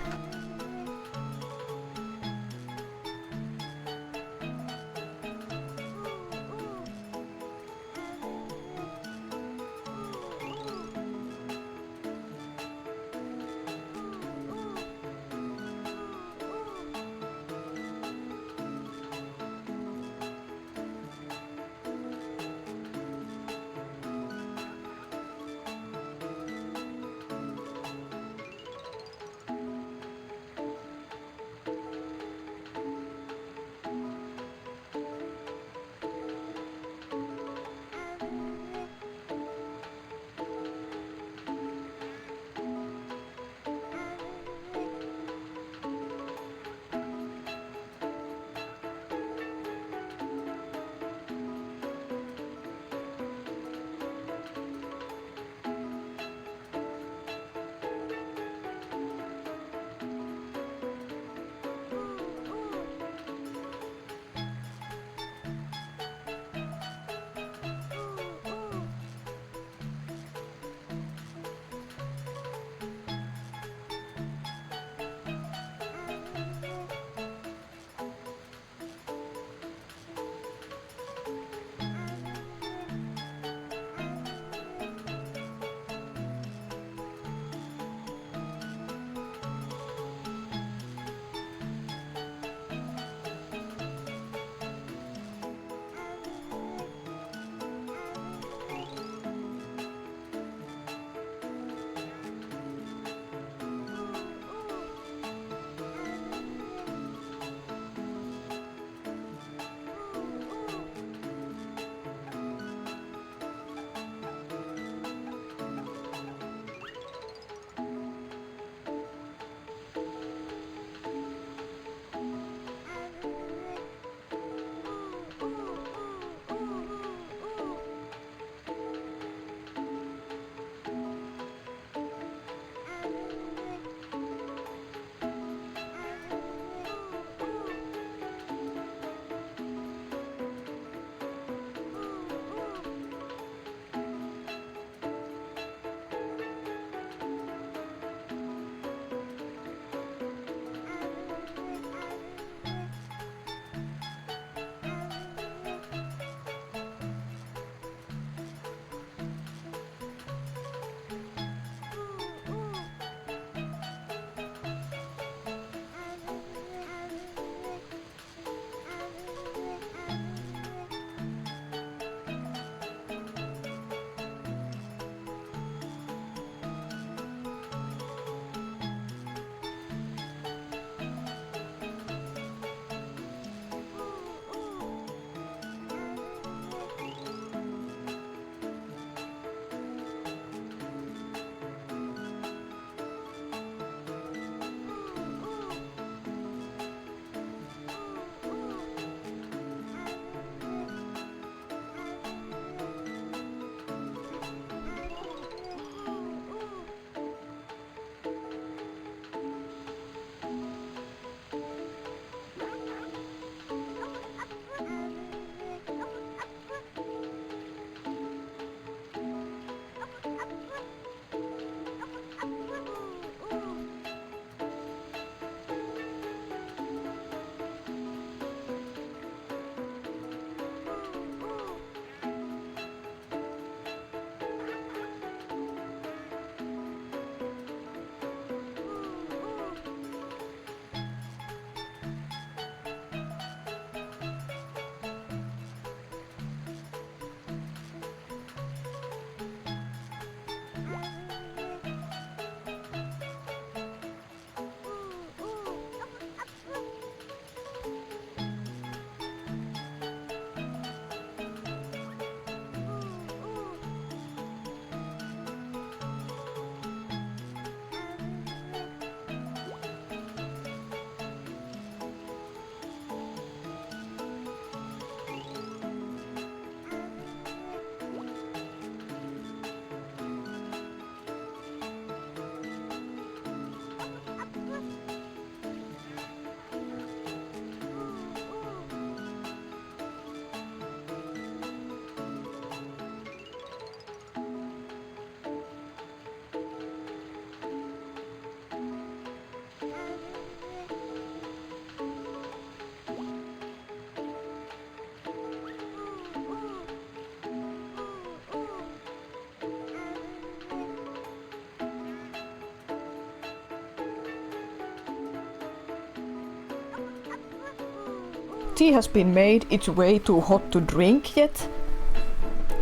tea has been made. It's way too hot to drink yet,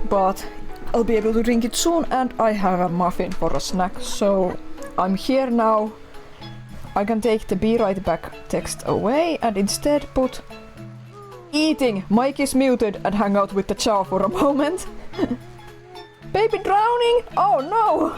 but I'll be able to drink it soon, and I have a muffin for a snack, so I'm here now. I can take the be right back text away and instead put eating, mic is muted, and hang out with the chow for a moment. Baby drowning? Oh no!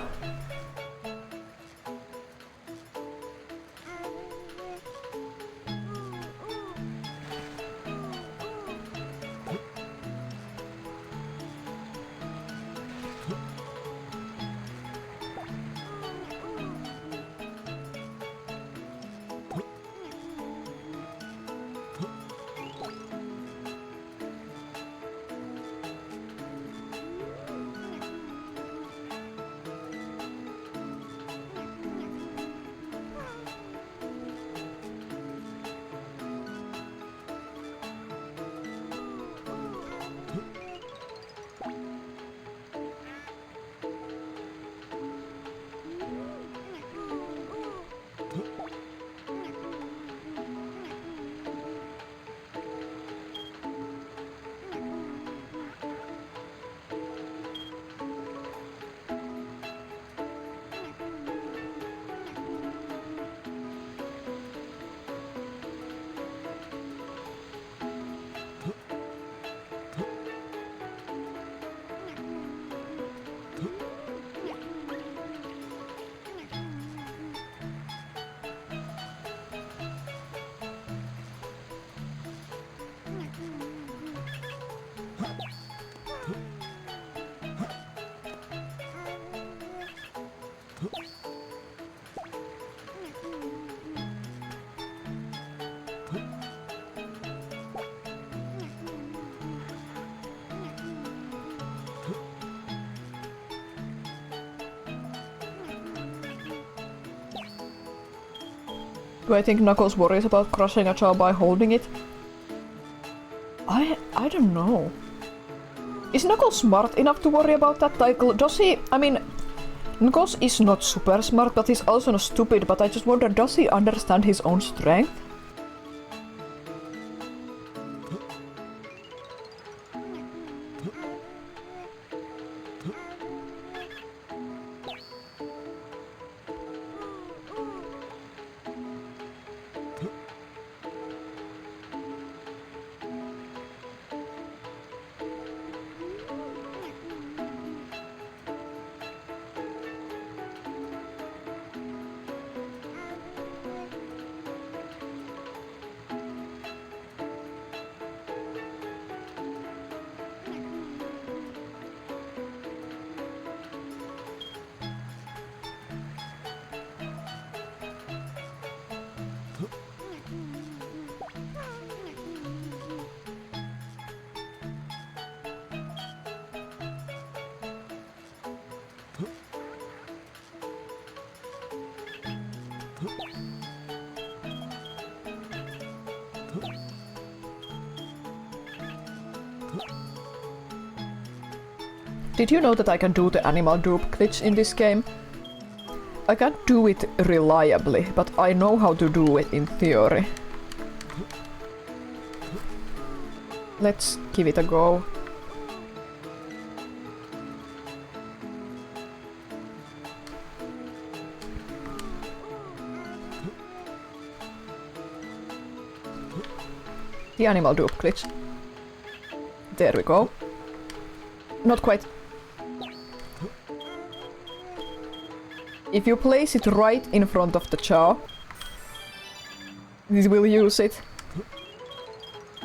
Do I think Knuckles worries about crushing a jaw by holding it? I don't know. Is Knuckles smart enough to worry about that? Like, does he... I mean, Knuckles is not super smart, but he's also not stupid, but I just wonder, does he understand his own strength? Did you know that I can do the animal dupe glitch in this game? I can't do it reliably, but I know how to do it in theory. Let's give it a go. The animal dupe glitch. There we go. Not quite. If you place it right in front of the jaw, it will use it,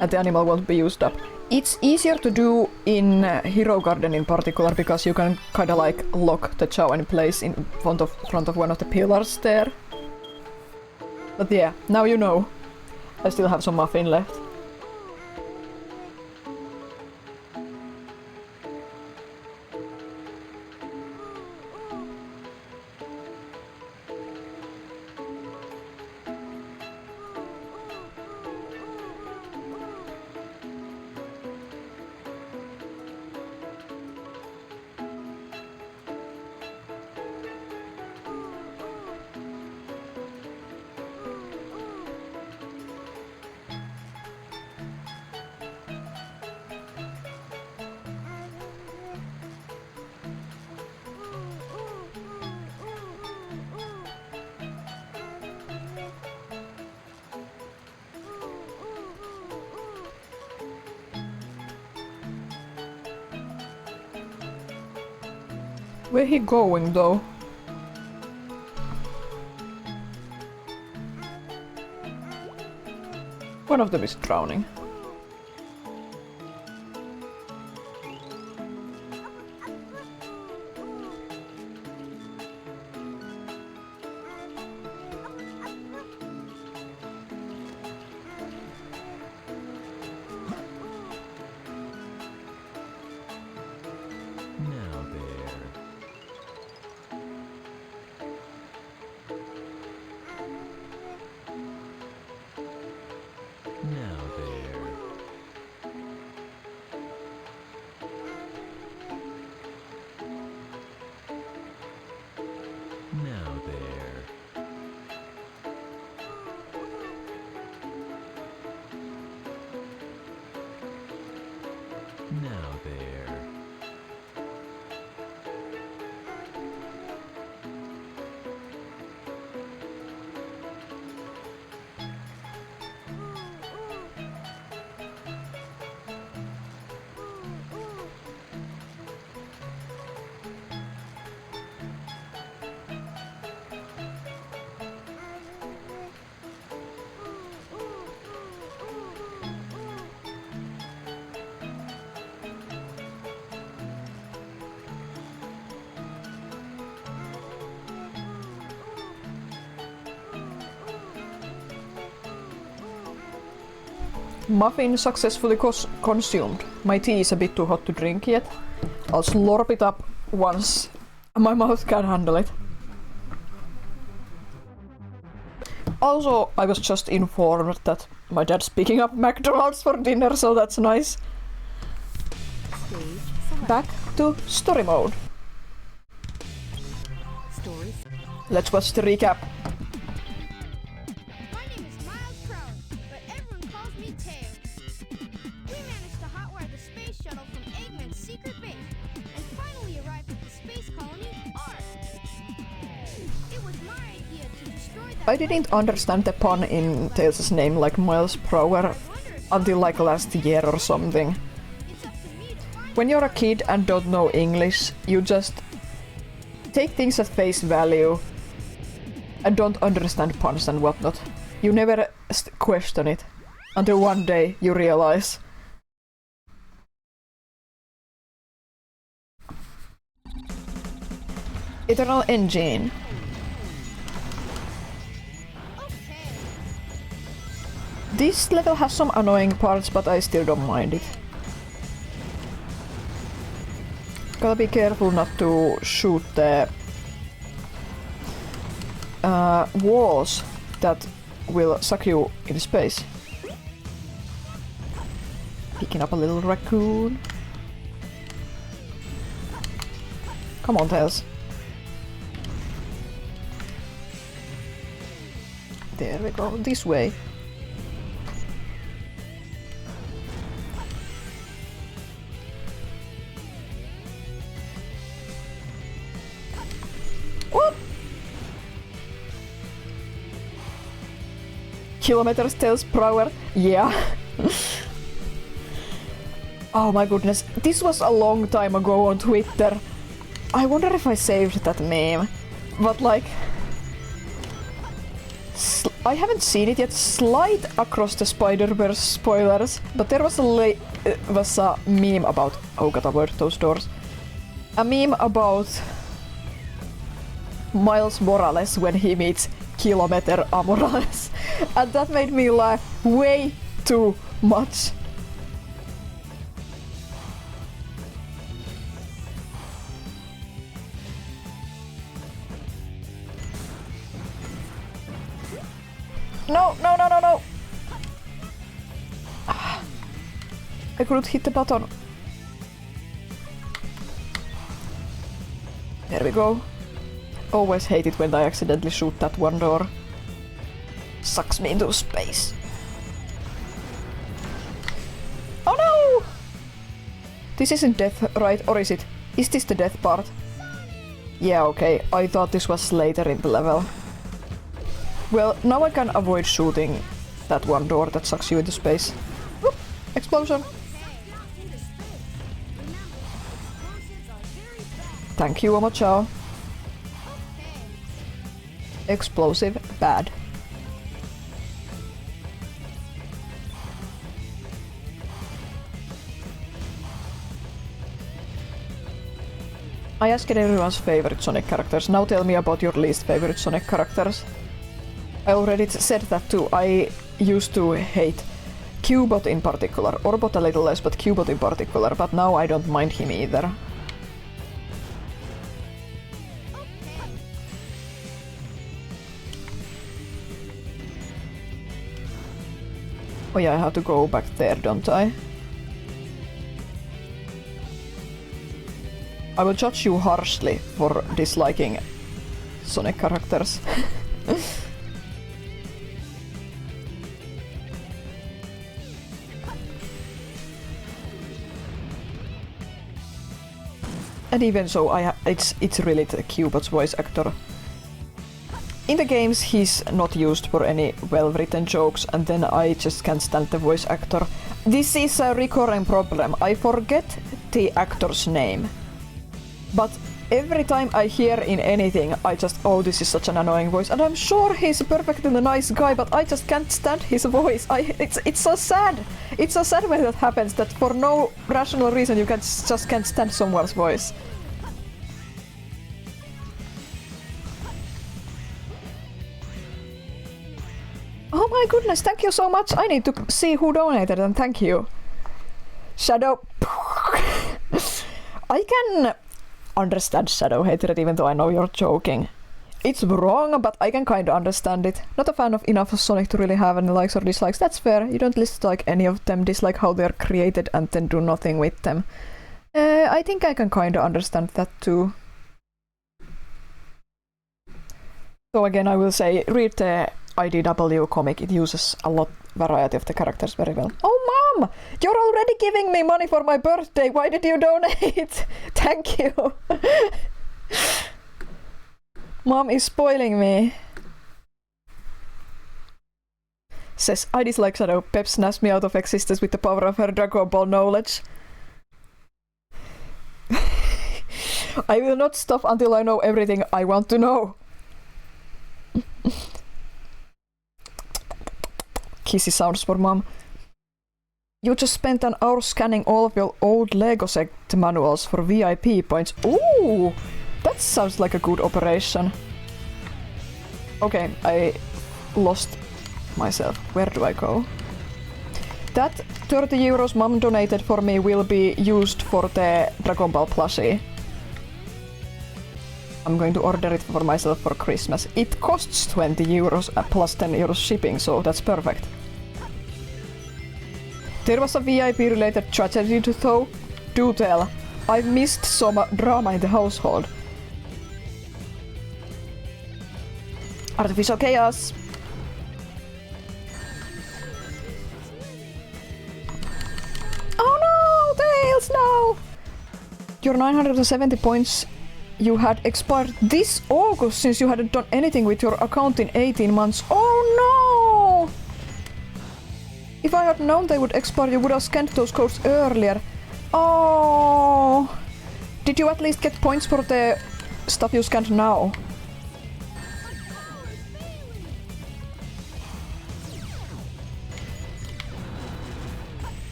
and the animal won't be used up. It's easier to do in Hero Garden in particular, because you can kinda like lock the jaw in place in front of one of the pillars there. But yeah, now you know. I still have some muffin left. Where he going though? One of them is drowning. Muffin successfully consumed. My tea is a bit too hot to drink yet. I'll slurp it up once my mouth can handle it. Also, I was just informed that my dad's picking up McDonald's for dinner, so that's nice. Back to story mode. Let's watch the recap. I didn't understand the pun in Tails' name, like Miles per hour, until like last year or something. When you're a kid and don't know English, you just take things at face value and don't understand puns and whatnot. You never question it until one day you realize. Eternal Engine. This level has some annoying parts, but I still don't mind it. Gotta be careful not to shoot the walls that will suck you in space. Picking up a little raccoon. Come on, Tails. There we go, this way. Kilometers Tails per hour, yeah. Oh my goodness, this was a long time ago on Twitter. I wonder if I saved that meme. But like... I haven't seen it yet. Slide across the Spider-Verse spoilers. But there was a meme about... Oh, gotta avoid those doors. A meme about... Miles Morales when he meets Kilometer Morales. And that made me laugh way too much. No, no, no, no, no! I couldn't hit the button. There we go. Always hate it when I accidentally shoot that one door. Sucks me into space. Oh no! This isn't death, right? Or is it? Is this the death part? Yeah, okay. I thought this was later in the level. Well, now I can avoid shooting that one door that sucks you into space. Whoop! Explosion! Thank you, Omochao. Explosive, bad. I asked everyone's favorite Sonic characters. Now tell me about your least favorite Sonic characters. I already said that too. I used to hate Cubot in particular. Orbot a little less, but Cubot in particular. But now I don't mind him either. Oh yeah, I have to go back there, don't I? I will judge you harshly for disliking Sonic characters. And even so, it's really the Cubot's voice actor. In the games, he's not used for any well-written jokes, and then I just can't stand the voice actor. This is a recurring problem. I forget the actor's name. But every time I hear in anything, I just, oh, this is such an annoying voice. And I'm sure he's a perfectly nice guy, but I just can't stand his voice. It's so sad. It's so sad when that happens, that for no rational reason you just can't stand someone's voice. Oh my goodness, thank you so much. I need to see who donated, and thank you. Shadow. I can understand shadow hatred, even though I know you're joking. It's wrong, but I can kinda understand it. Not a fan of enough of Sonic to really have any likes or dislikes. That's fair. You don't dislike any of them, dislike how they're created and then do nothing with them. I think I can kinda understand that too. So again, I will say, read the IDW comic. It uses a lot variety of the characters very well. Oh, Mom! You're already giving me money for my birthday. Why did you donate? Thank you. Mom is spoiling me. Says, I dislike Shadow. Pep snaps me out of existence with the power of her Dragon Ball knowledge. I will not stop until I know everything I want to know. Kissy sounds for Mom. You just spent an hour scanning all of your old Lego set manuals for VIP points. Ooh! That sounds like a good operation. Okay, I lost myself. Where do I go? That 30 euros Mom donated for me will be used for the Dragon Ball plushie. I'm going to order it for myself for Christmas. It costs 20 euros plus 10 euros shipping, so that's perfect. There was a VIP-related tragedy though. Do tell. I've missed some drama in the household. Artificial chaos. Oh no! Tails, no! Your 970 points you had expired this August since you hadn't done anything with your account in 18 months. Oh no! If I had known they would expire, you would have scanned those codes earlier. Oh! Did you at least get points for the stuff you scanned now?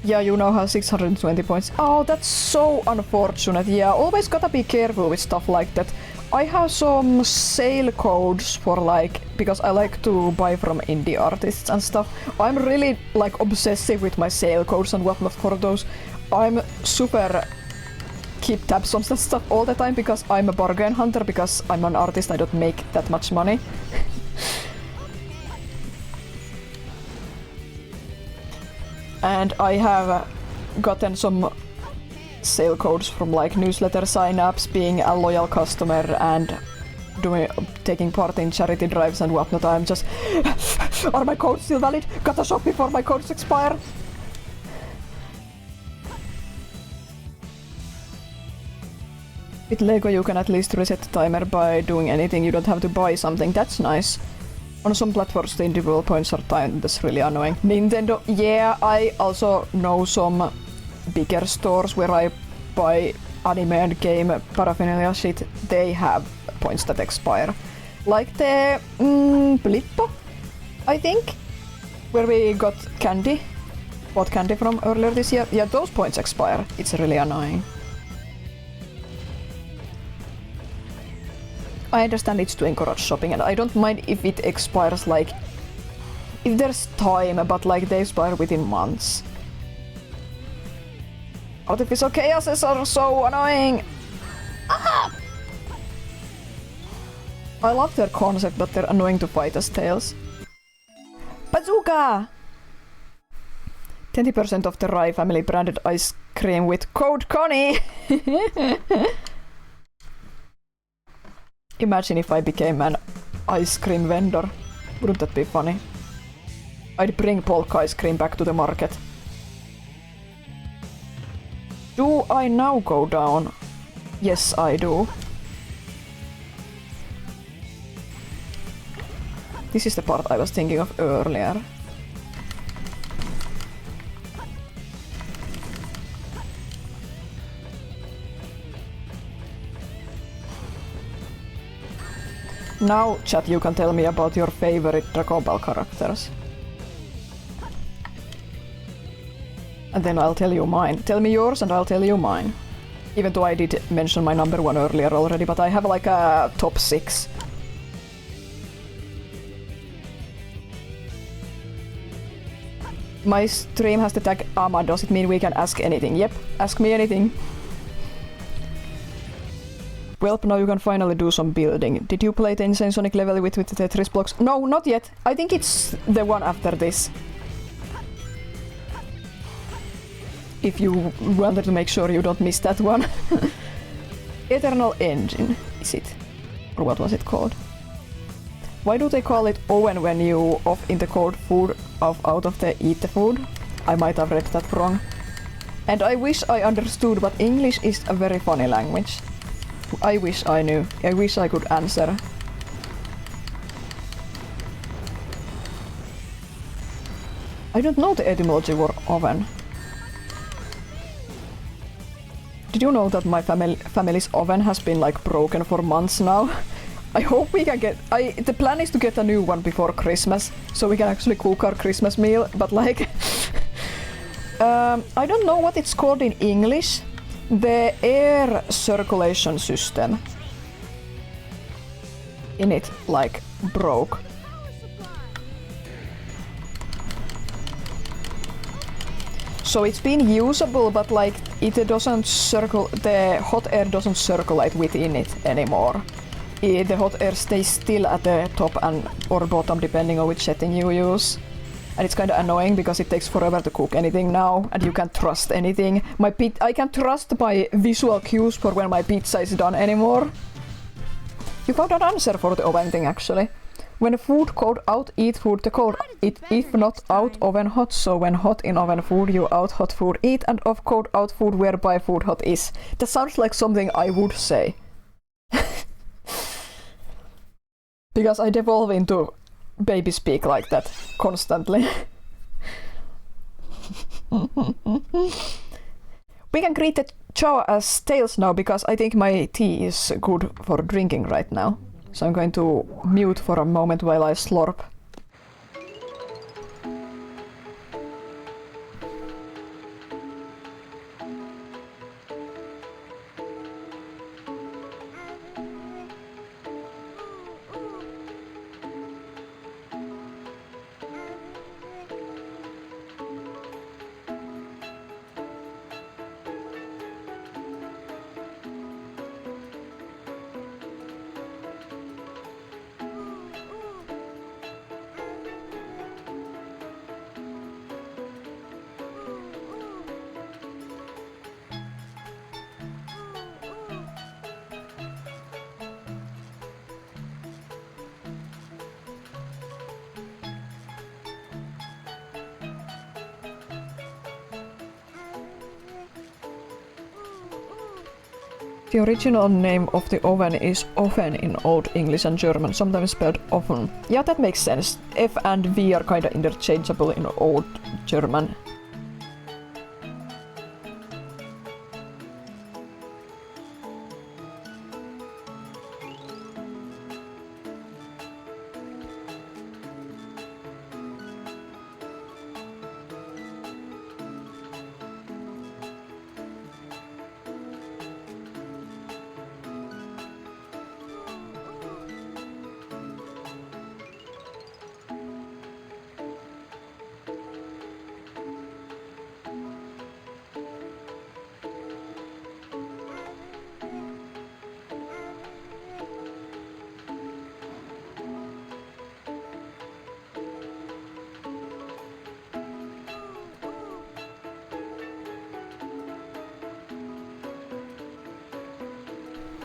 Yeah, you now have 620 points. Oh, that's so unfortunate. Yeah, always gotta be careful with stuff like that. I have some sale codes for like, because I like to buy from indie artists and stuff. I'm really like obsessive with my sale codes and whatnot for those. I'm super keep tabs on that stuff all the time because I'm a bargain hunter, because I'm an artist, I don't make that much money. And I have gotten some sale codes from like newsletter sign-ups, being a loyal customer and taking part in charity drives and whatnot. I'm just... Are my codes still valid? Gotta shop before my codes expire! With Lego you can at least reset the timer by doing anything, you don't have to buy something, that's nice. On some platforms the individual points are timed, that's really annoying. Nintendo, yeah, I also know some bigger stores where I buy anime and game paraphernalia shit, they have points that expire. Like the Blippo, I think, where we got candy, bought candy from earlier this year. Yeah, those points expire. It's really annoying. I understand it's to encourage shopping, and I don't mind if it expires, like, if there's time, but like they expire within months. Artificial chaoses are so annoying! Ah! I love their concept, but they're annoying to fight as Tails. Bazooka! 20% of the Rai family branded ice cream with code Connie! Imagine if I became an ice cream vendor. Wouldn't that be funny? I'd bring bulk ice cream back to the market. Do I now go down? Yes, I do. This is the part I was thinking of earlier. Now, chat, you can tell me about your favorite Dragon Ball characters. And then I'll tell you mine. Tell me yours and I'll tell you mine. Even though I did mention my number one earlier already, but I have like a top 6. My stream has the tag Ama. Does it mean we can ask anything? Yep, ask me anything. Well, now you can finally do some building. Did you play the Insane Sonic level with the Tetris blocks? No, not yet. I think it's the one after this. If you wanted to make sure you don't miss that one. Eternal Engine, is it? Or what was it called? Why do they call it oven when you off in the cold food out of the eat the food? I might have read that wrong. And I wish I understood, but English is a very funny language. I wish I knew. I wish I could answer. I don't know the etymology for oven. Did you know that my family's oven has been like broken for months now? I hope we can get... the plan is to get a new one before Christmas, so we can actually cook our Christmas meal, but like... I don't know what it's called in English. The air circulation system in it, like, broke. So it's been usable, but like, it doesn't the hot air doesn't circulate within it anymore. The hot air stays still at the top or bottom, depending on which setting you use. And it's kind of annoying because it takes forever to cook anything now, and you can't trust anything. I can't trust my visual cues for when my pizza is done anymore. You found an answer for the oven thing, actually. When food cold out, eat food the cold. If not out oven hot, so when hot in oven food, you out hot food eat, and off cold out food whereby food hot is. That sounds like something I would say. Because I devolve into baby speak like that constantly. We can greet the chow as Tails now, because I think my tea is good for drinking right now. So I'm going to mute for a moment while I slurp. The original name of the oven is Ofen in Old English and German, sometimes spelled Ofen. Yeah, that makes sense. F and V are kinda interchangeable in Old German.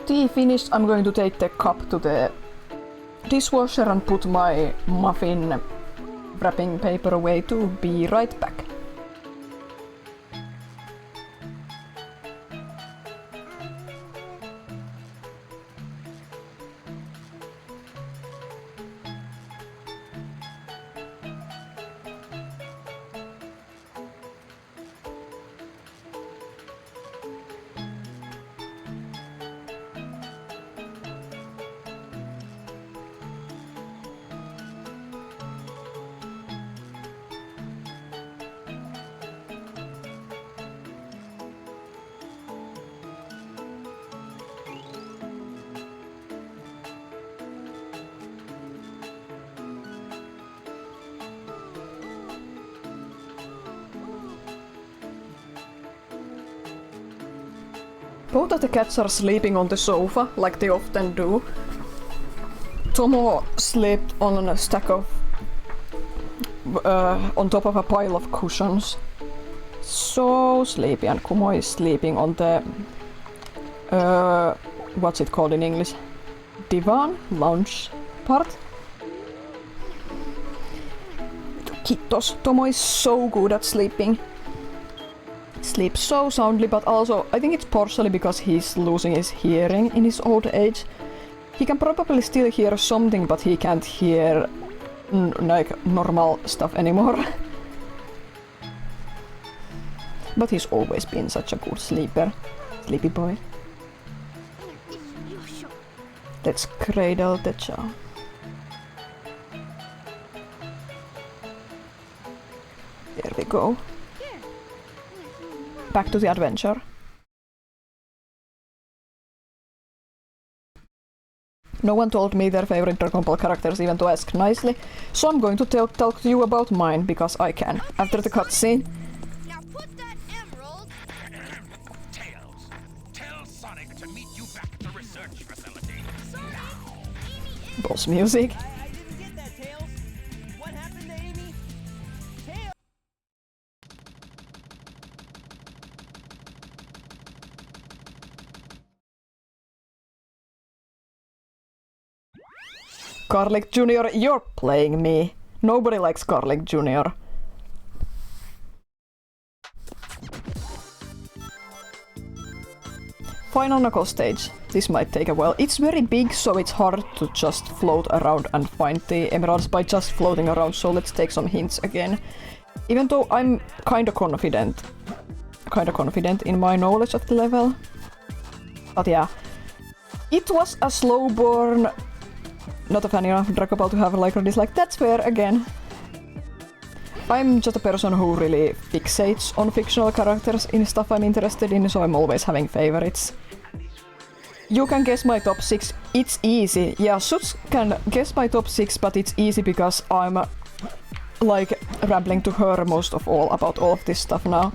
tea finished, I'm going to take the cup to the dishwasher and put my muffin wrapping paper away to be right back. Both of the cats are sleeping on the sofa, like they often do. Tomo slept on a stack of... on top of a pile of cushions. So sleepy, and Kumo is sleeping on the... what's it called in English? Divan? Lounge part? Kittos. Tomo is so good at sleeping. Sleeps so soundly, but also I think it's partially because he's losing his hearing in his old age. He can probably still hear something, but he can't hear like normal stuff anymore. But he's always been such a good sleeper. Sleepy boy. Let's cradle the child. There we go. Back to the adventure. No one told me their favorite Dragon Ball characters even to ask nicely, so I'm going to talk to you about mine because I can. After the cutscene. Now put that emerald. Tails, tell Sonic to meet you back at the research facility. Now. Boss music. I didn't get that, Tails. What happened to Amy? Tails! Garlic Jr., you're playing me. Nobody likes Garlic Jr. Final knuckle stage. This might take a while. It's very big, so it's hard to just float around and find the emeralds by just floating around, so let's take some hints again. Even though I'm kinda confident in my knowledge of the level. But yeah. It was a slow burn. Not a fan of Dragon Ball to have a like or dislike, that's fair again. I'm just a person who really fixates on fictional characters in stuff I'm interested in, so I'm always having favorites. You can guess my top 6, it's easy. Yeah, Suts can guess my top 6, but it's easy because I'm like rambling to her most of all about all of this stuff now.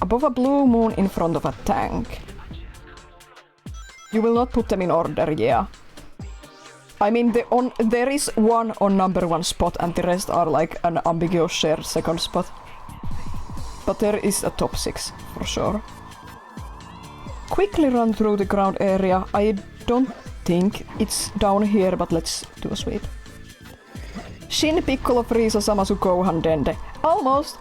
Above a blue moon in front of a tank. You will not put them in order, yeah. I mean, there is one on number 1 spot and the rest are like an ambiguous shared second spot. But there is a top 6, for sure. Quickly run through the ground area. I don't think it's down here, but let's do a sweep. Shin, Piccolo, Frieza, Zamasu, Gohan, Dende. Almost.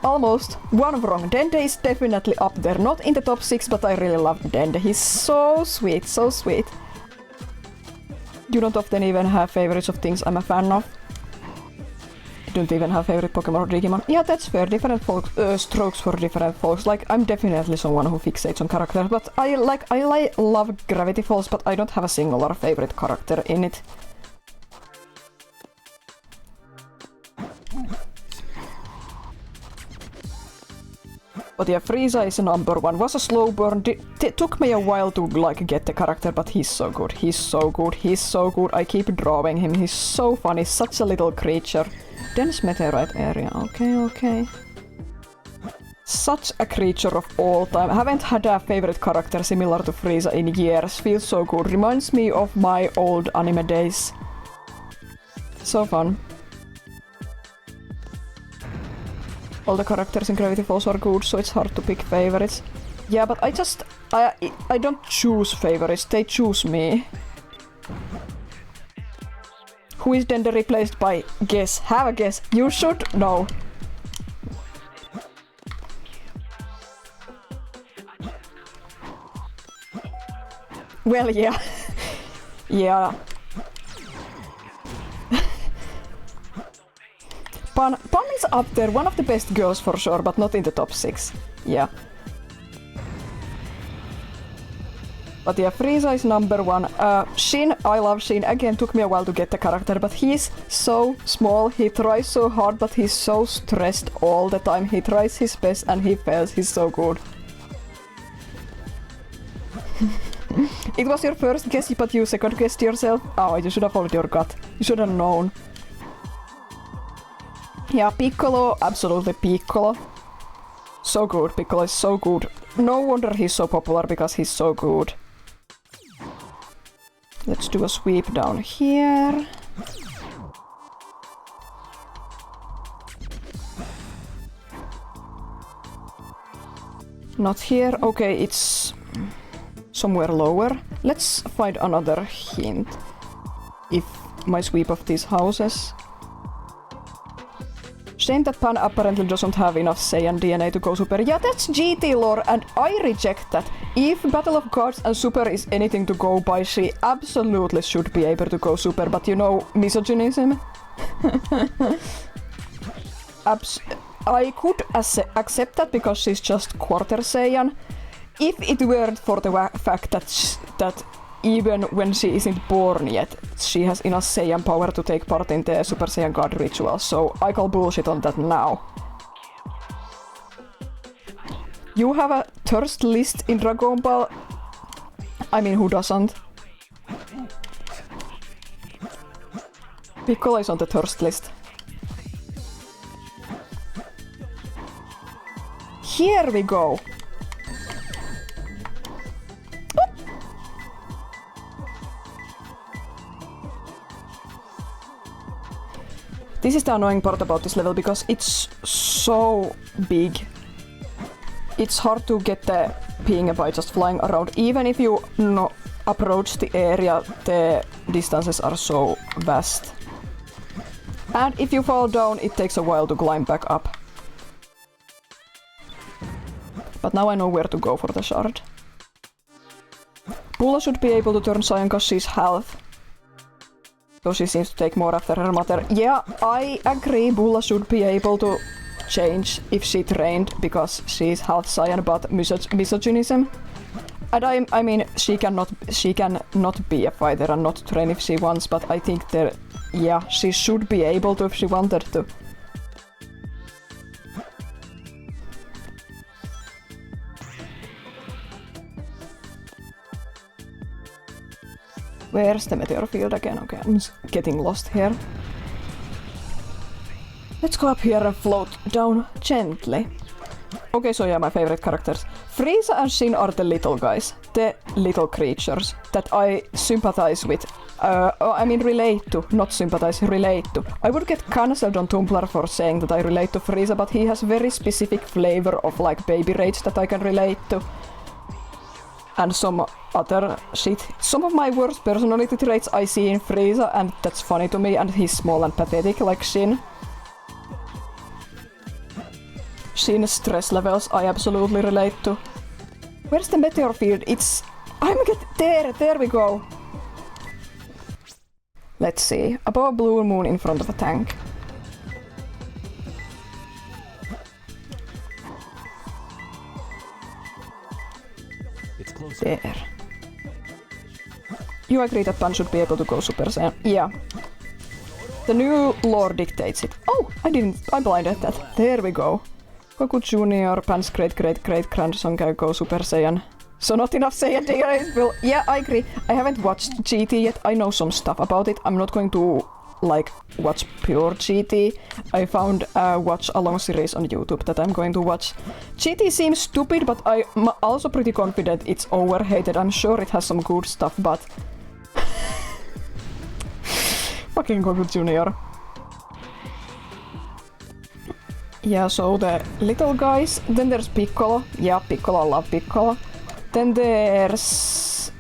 One wrong. Dende is definitely up there. Not in the top 6, but I really love Dende. He's so sweet, so sweet. You don't often even have favorites of things I'm a fan of. You don't even have favorite Pokemon or Digimon. Yeah, that's fair. Different folks, strokes for different folks. Like, I'm definitely someone who fixates on characters, but I love Gravity Falls, but I don't have a singular favorite character in it. But yeah, Frieza is number 1. Was a slow burn. Took me a while to like get the character, but he's so good. He's so good. I keep drawing him. He's so funny. Such a little creature. Dense meteorite area. Okay. Such a creature of all time. Haven't had a favorite character similar to Frieza in years. Feels so good. Reminds me of my old anime days. So fun. All the characters in Gravity Falls are good, so it's hard to pick favorites. Yeah, but I don't choose favorites, they choose me. Who is then replaced by guess? Have a guess. You should know. Well, yeah. Yeah. Pan is up there, one of the best girls for sure, but not in the top 6. Yeah. But yeah, Frieza is number 1. Shin, I love Shin. Again, took me a while to get the character, but he's so small, he tries so hard, but he's so stressed all the time. He tries his best and he fails, he's so good. It was your first guess, but you second guessed yourself. Oh, you should have followed your gut. You should have known. Yeah, Piccolo, absolutely Piccolo. So good, Piccolo is so good. No wonder he's so popular, because he's so good. Let's do a sweep down here. Not here. Okay, it's somewhere lower. Let's find another hint. If my sweep of these houses. Shame that Pan apparently doesn't have enough Saiyan DNA to go super. Yeah, that's GT lore, and I reject that. If Battle of Gods and Super is anything to go by, she absolutely should be able to go super, but you know, misogynism. I could accept that because she's just quarter Saiyan. If it weren't for the fact that even when she isn't born yet, she has enough Saiyan power to take part in the Super Saiyan God ritual, so I call bullshit on that now. You have a thirst list in Dragon Ball? I mean, who doesn't? Piccolo is on the thirst list. Here we go! This is the annoying part about this level, because it's so big. It's hard to get the ping by just flying around. Even if you approach the area, the distances are so vast. And if you fall down, it takes a while to climb back up. But now I know where to go for the shard. Bulla should be able to turn Saiyan because she's half. So she seems to take more after her mother. Yeah, I agree, Bulla should be able to change if she trained, because she's half Saiyan, but misogynism. And I mean, she can not be a fighter and not train if she wants, but I think that, yeah, she should be able to if she wanted to. Where's the meteor field again? Okay, I'm just getting lost here. Let's go up here and float down gently. Okay, so yeah, my favorite characters. Frieza and Shin are the little guys. The little creatures that I sympathize with. I mean relate to, not sympathize, relate to. I would get cancelled on Tumblr for saying that I relate to Frieza, but he has very specific flavor of like baby rage that I can relate to. And some other shit. Some of my worst personality traits I see in Frieza, and that's funny to me, and he's small and pathetic like Shin. Shin's stress levels I absolutely relate to. Where's the meteor field? There we go! Let's see. Above a blue moon in front of a tank. There. You agree that Pan should be able to go Super Saiyan? Yeah. The new lore dictates it. Oh, I blinded that. There we go. Goku Jr., Pan's great-great-great-grandson can go Super Saiyan. So not enough Saiyan DNA will... Yeah, I agree. I haven't watched GT yet. I know some stuff about it. I'm not going to, like, watch pure GT. I found a watch-along series on YouTube that I'm going to watch. GT seems stupid, but I'm also pretty confident it's overhated. I'm sure it has some good stuff, but... Fucking Goku Jr. Yeah, so the little guys. Then there's Piccolo. Yeah, Piccolo, I love Piccolo. Then there's...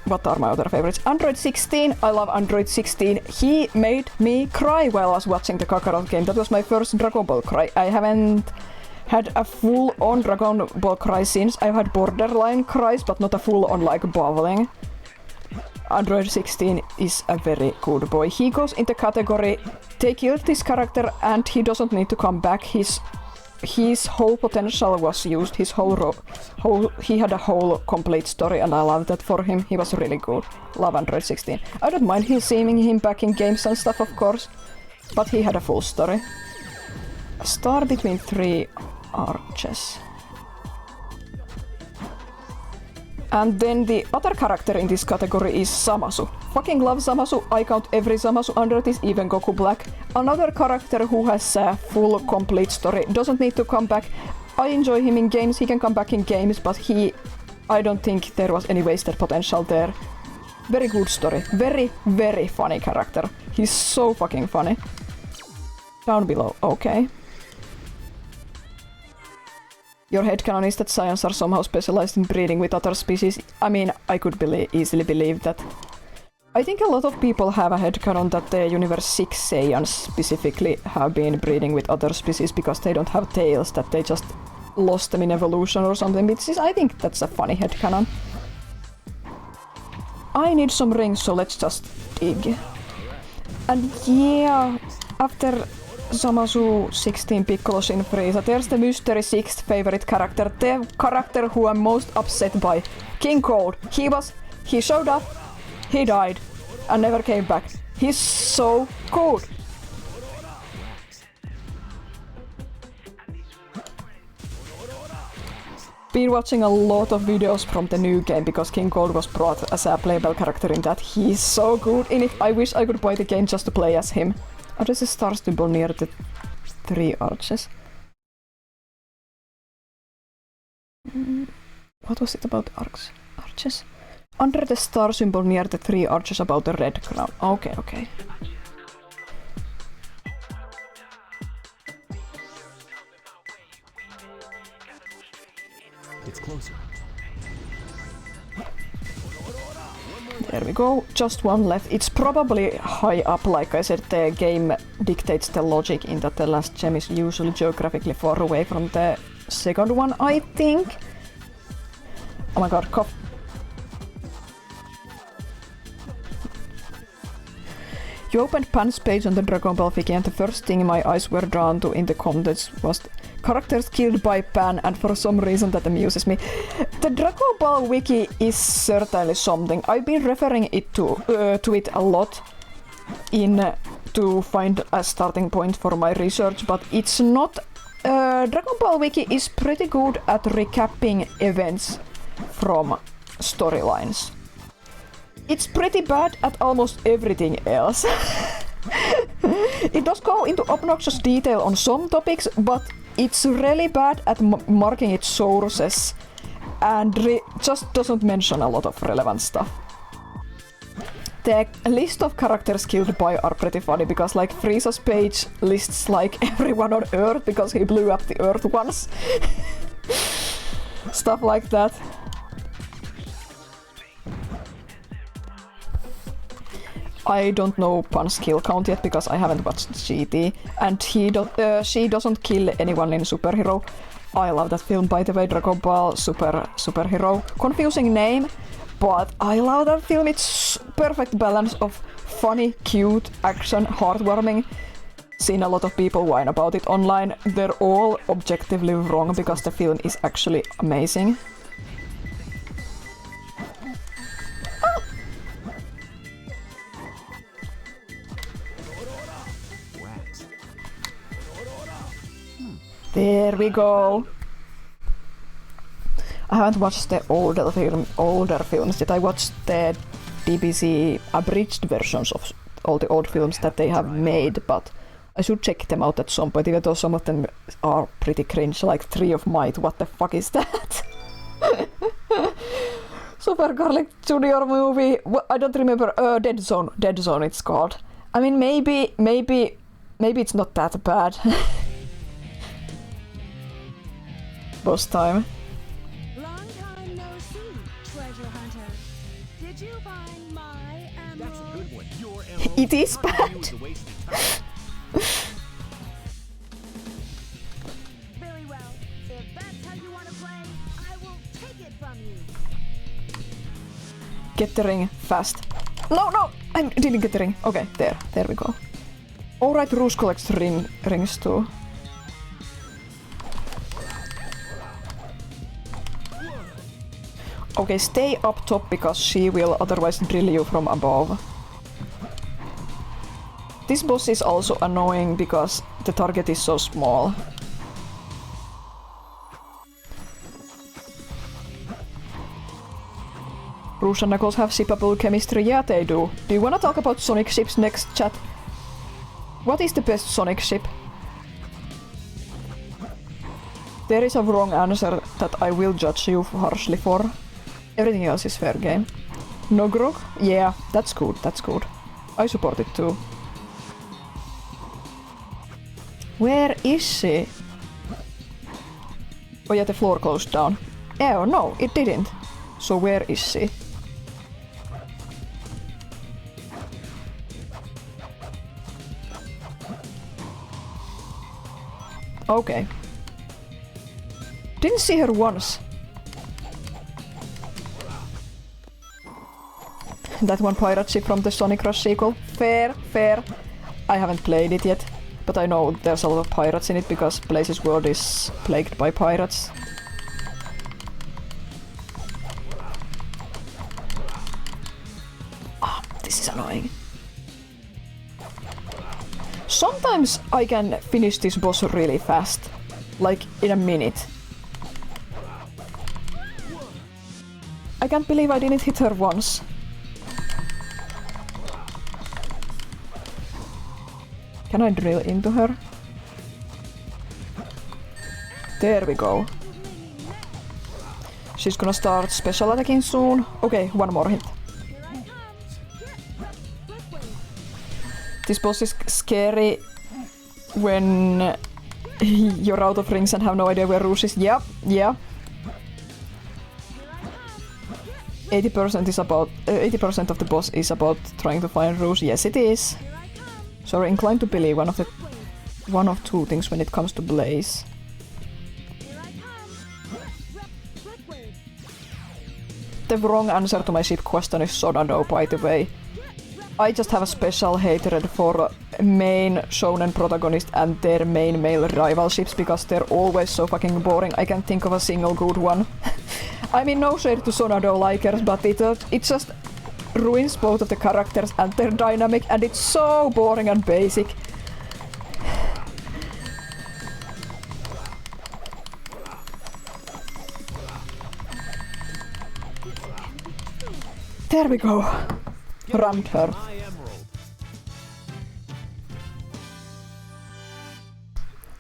What are my other favorites? Android 16. I love Android 16. He made me cry while I was watching the Kakarot game. That was my first Dragon Ball cry. I haven't had a full-on Dragon Ball cry since. I've had borderline cries, but not a full-on like bawling. Android 16 is a very good boy. He goes in the category, they killed this character and he doesn't need to come back. His whole potential was used. He had a whole complete story and I love that for him. He was really good. Love Android 16. I don't mind seeing him back in games and stuff, of course, but he had a full story. A star between three arches. And then the other character in this category is Zamasu. Fucking love Zamasu. I count every Zamasu under this, even Goku Black. Another character who has a full complete story. Doesn't need to come back. I enjoy him in games. He can come back in games, but I don't think there was any wasted potential there. Very good story. Very, very funny character. He's so fucking funny. Down below. Okay. Your headcanon is that Saiyans are somehow specialized in breeding with other species. I mean, I could easily believe that. I think a lot of people have a headcanon that the Universe 6 Saiyans specifically have been breeding with other species because they don't have tails, that they just lost them in evolution or something. I think that's a funny headcanon. I need some rings, so let's just dig. And yeah, after Zamasu 16 Piccolo Shin Frieza, there's the mystery 6th favorite character, the character who I'm most upset by. King Cold. He showed up, he died, and never came back. He's so good. Been watching a lot of videos from the new game because King Cold was brought as a playable character in that. He's so good in it. I wish I could buy the game just to play as him. Oh, there's a star symbol near the three arches. What was it about arches? Under the star symbol near the three arches about the red crown. Okay. It's closer. There we go, just one left. It's probably high up, like I said, the game dictates the logic in that the last gem is usually geographically far away from the second one, I think. Oh my god, cough. You opened Pan's page on the Dragon Ball wiki and the first thing my eyes were drawn to in the contents was characters killed by Pan, and for some reason that amuses me. The Dragon Ball wiki is certainly something. I've been referring to it a lot to find a starting point for my research, but it's not... Dragon Ball wiki is pretty good at recapping events from storylines. It's pretty bad at almost everything else. It does go into obnoxious detail on some topics, but it's really bad at marking its sources and just doesn't mention a lot of relevant stuff. The list of characters killed by are pretty funny because like Frieza's page lists like everyone on Earth because he blew up the Earth once. Stuff like that. I don't know Pan's kill count yet because I haven't watched GT, and she doesn't kill anyone in Superhero. I love that film, by the way, Dragon Ball Superhero. Confusing name, but I love that film. It's perfect balance of funny, cute, action, heartwarming. Seen a lot of people whine about it online. They're all objectively wrong because the film is actually amazing. There we go. I haven't watched the older films yet. I watched the BBC abridged versions of all the old films that they have made, but I should check them out at some point, even though some of them are pretty cringe, like Tree of Might. What the fuck is that? Super Garlic Junior movie. I don't remember. Dead Zone it's called. I mean, maybe it's not that bad. boss time. Long time no see, treasure hunter. Did you find my emerald? That's a good one. Your emerald. It is Talking to you bad. is a waste of time. Very well. If that's how you want to play, I will take it from you. Get the ring fast. No, no! I didn't get the ring. Okay, there we go. Alright, Rouge collects rings too. Okay, stay up top because she will otherwise drill you from above. This boss is also annoying because the target is so small. Rouge and Knuckles have shippable chemistry. Yeah, they do. Do you wanna talk about Sonic ships next, chat? What is the best Sonic ship? There is a wrong answer that I will judge you harshly for. Everything else is fair game. Nogrok? Yeah, that's good, that's good. I support it too. Where is she? Oh yeah, the floor closed down. Oh no, it didn't. So where is she? Okay. Didn't see her once. That one pirate ship from the Sonic Rush sequel. Fair, fair. I haven't played it yet, but I know there's a lot of pirates in it because Blaze's world is plagued by pirates. Ah, this is annoying. Sometimes I can finish this boss really fast, like in a minute. I can't believe I didn't hit her once. Can I drill into her? There we go. She's gonna start special attacking soon. Okay, one more hit. This boss is scary when you're out of rings and have no idea where Rouge is. Yep, yeah. 80% is about 80% of the boss is about trying to find Rouge. Yes, it is. So we're inclined to believe one of two things when it comes to Blaze. The wrong answer to my ship question is Sonado, by the way. I just have a special hatred for main shonen protagonist and their main male rival ships because they're always so fucking boring. I can't think of a single good one. I mean, no shade to Sonado likers, but it just ruins both of the characters and their dynamic, and it's so boring and basic. There we go. Rammed her.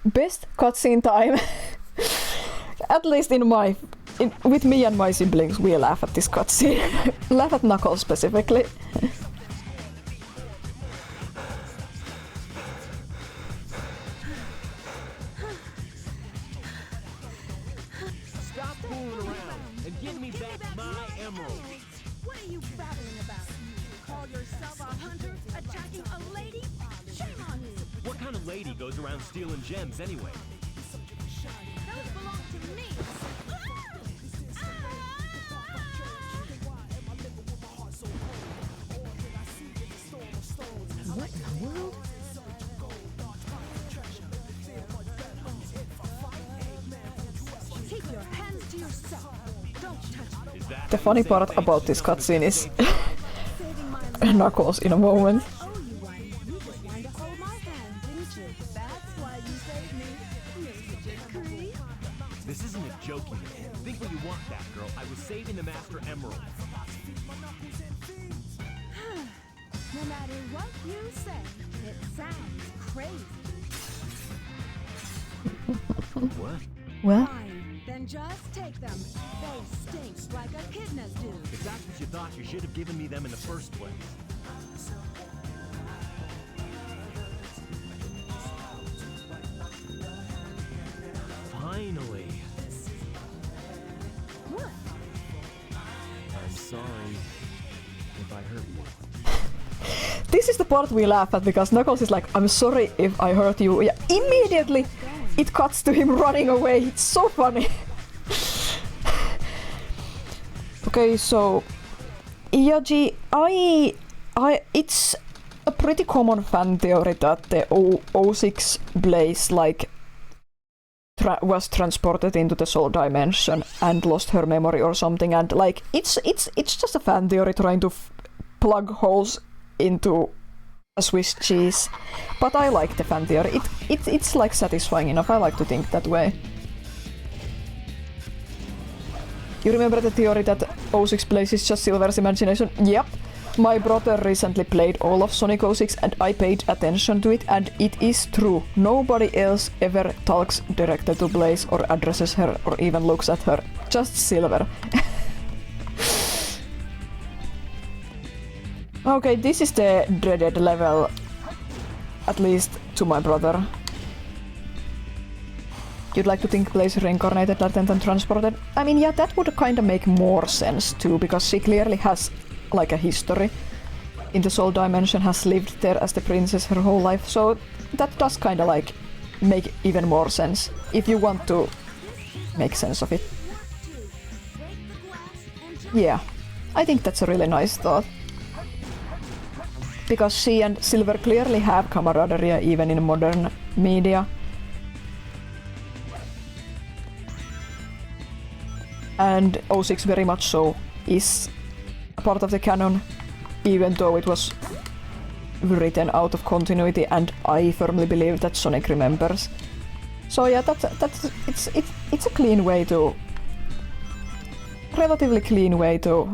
Best cutscene time. At least with me and my siblings, we laugh at this cutscene. Laugh at Knuckles specifically. Stop fooling around and give me back my emerald. What are you babbling about? Call yourself a hunter attacking a lady? Shame on you. What kind of lady goes around stealing gems anyway? Those belong to me. What in the world? Keep your hands to yourself. Don't touch me. The funny part about this cutscene is Knuckles in a moment. Oh, you won. You just wanted to hold my hand, didn't you? That's why you saved me, Mr. Jackree. This isn't a joke, you know. Think what you want, that girl. I was saving the Master Emerald. No matter what you say, it sounds crazy. What? Well, Fine, then just take them. They stink like echidnas do. If that's what you thought, you should have given me them in the first place. Finally. sorry if I hurt you. This is the part we laugh at because Knuckles is like, I'm sorry if I hurt you. Yeah, immediately it cuts to him running away. It's so funny. Okay, so Yaji, it's a pretty common fan theory that the 06 Blaze like was transported into the soul dimension and lost her memory or something, and like it's just a fan theory trying to plug holes into a Swiss cheese. But I like the fan theory. It's like satisfying enough. I like to think that way. You remember the theory that 06 Blaze is just Silver's imagination? Yep. My brother recently played all of Sonic 06 and I paid attention to it, and it is true. Nobody else ever talks directly to Blaze or addresses her or even looks at her. Just Silver. Okay, this is the dreaded level. At least to my brother. You'd like to think Blaze reincarnated, latent and transported? I mean, yeah, that would kind of make more sense too, because she clearly has like a history in the soul dimension, has lived there as the princess her whole life, so that does kind of like make even more sense if you want to make sense of it. Yeah, I think that's a really nice thought. Because she and Silver clearly have camaraderie even in modern media. And 06 very much so is a part of the canon, even though it was written out of continuity, and I firmly believe that Sonic remembers. So yeah, it's a clean way to, relatively clean way to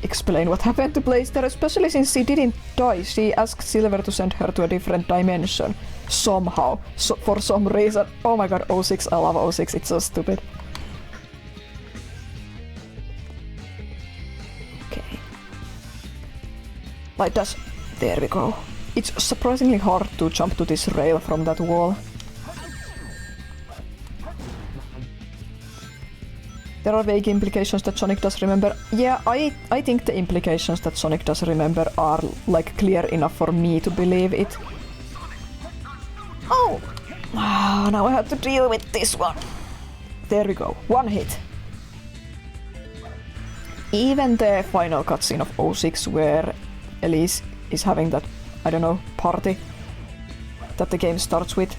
explain what happened to Blaze there, especially since she didn't die. She asked Silver to send her to a different dimension somehow, so for some reason. Oh my god, 06, I love 06, it's so stupid. Like that. There we go. It's surprisingly hard to jump to this rail from that wall. There are vague implications that Sonic does remember. Yeah, I think the implications that Sonic does remember are like clear enough for me to believe it. Oh! Now I have to deal with this one. There we go. One hit. Even the final cutscene of 06 where Elise is having that, I don't know, party that the game starts with.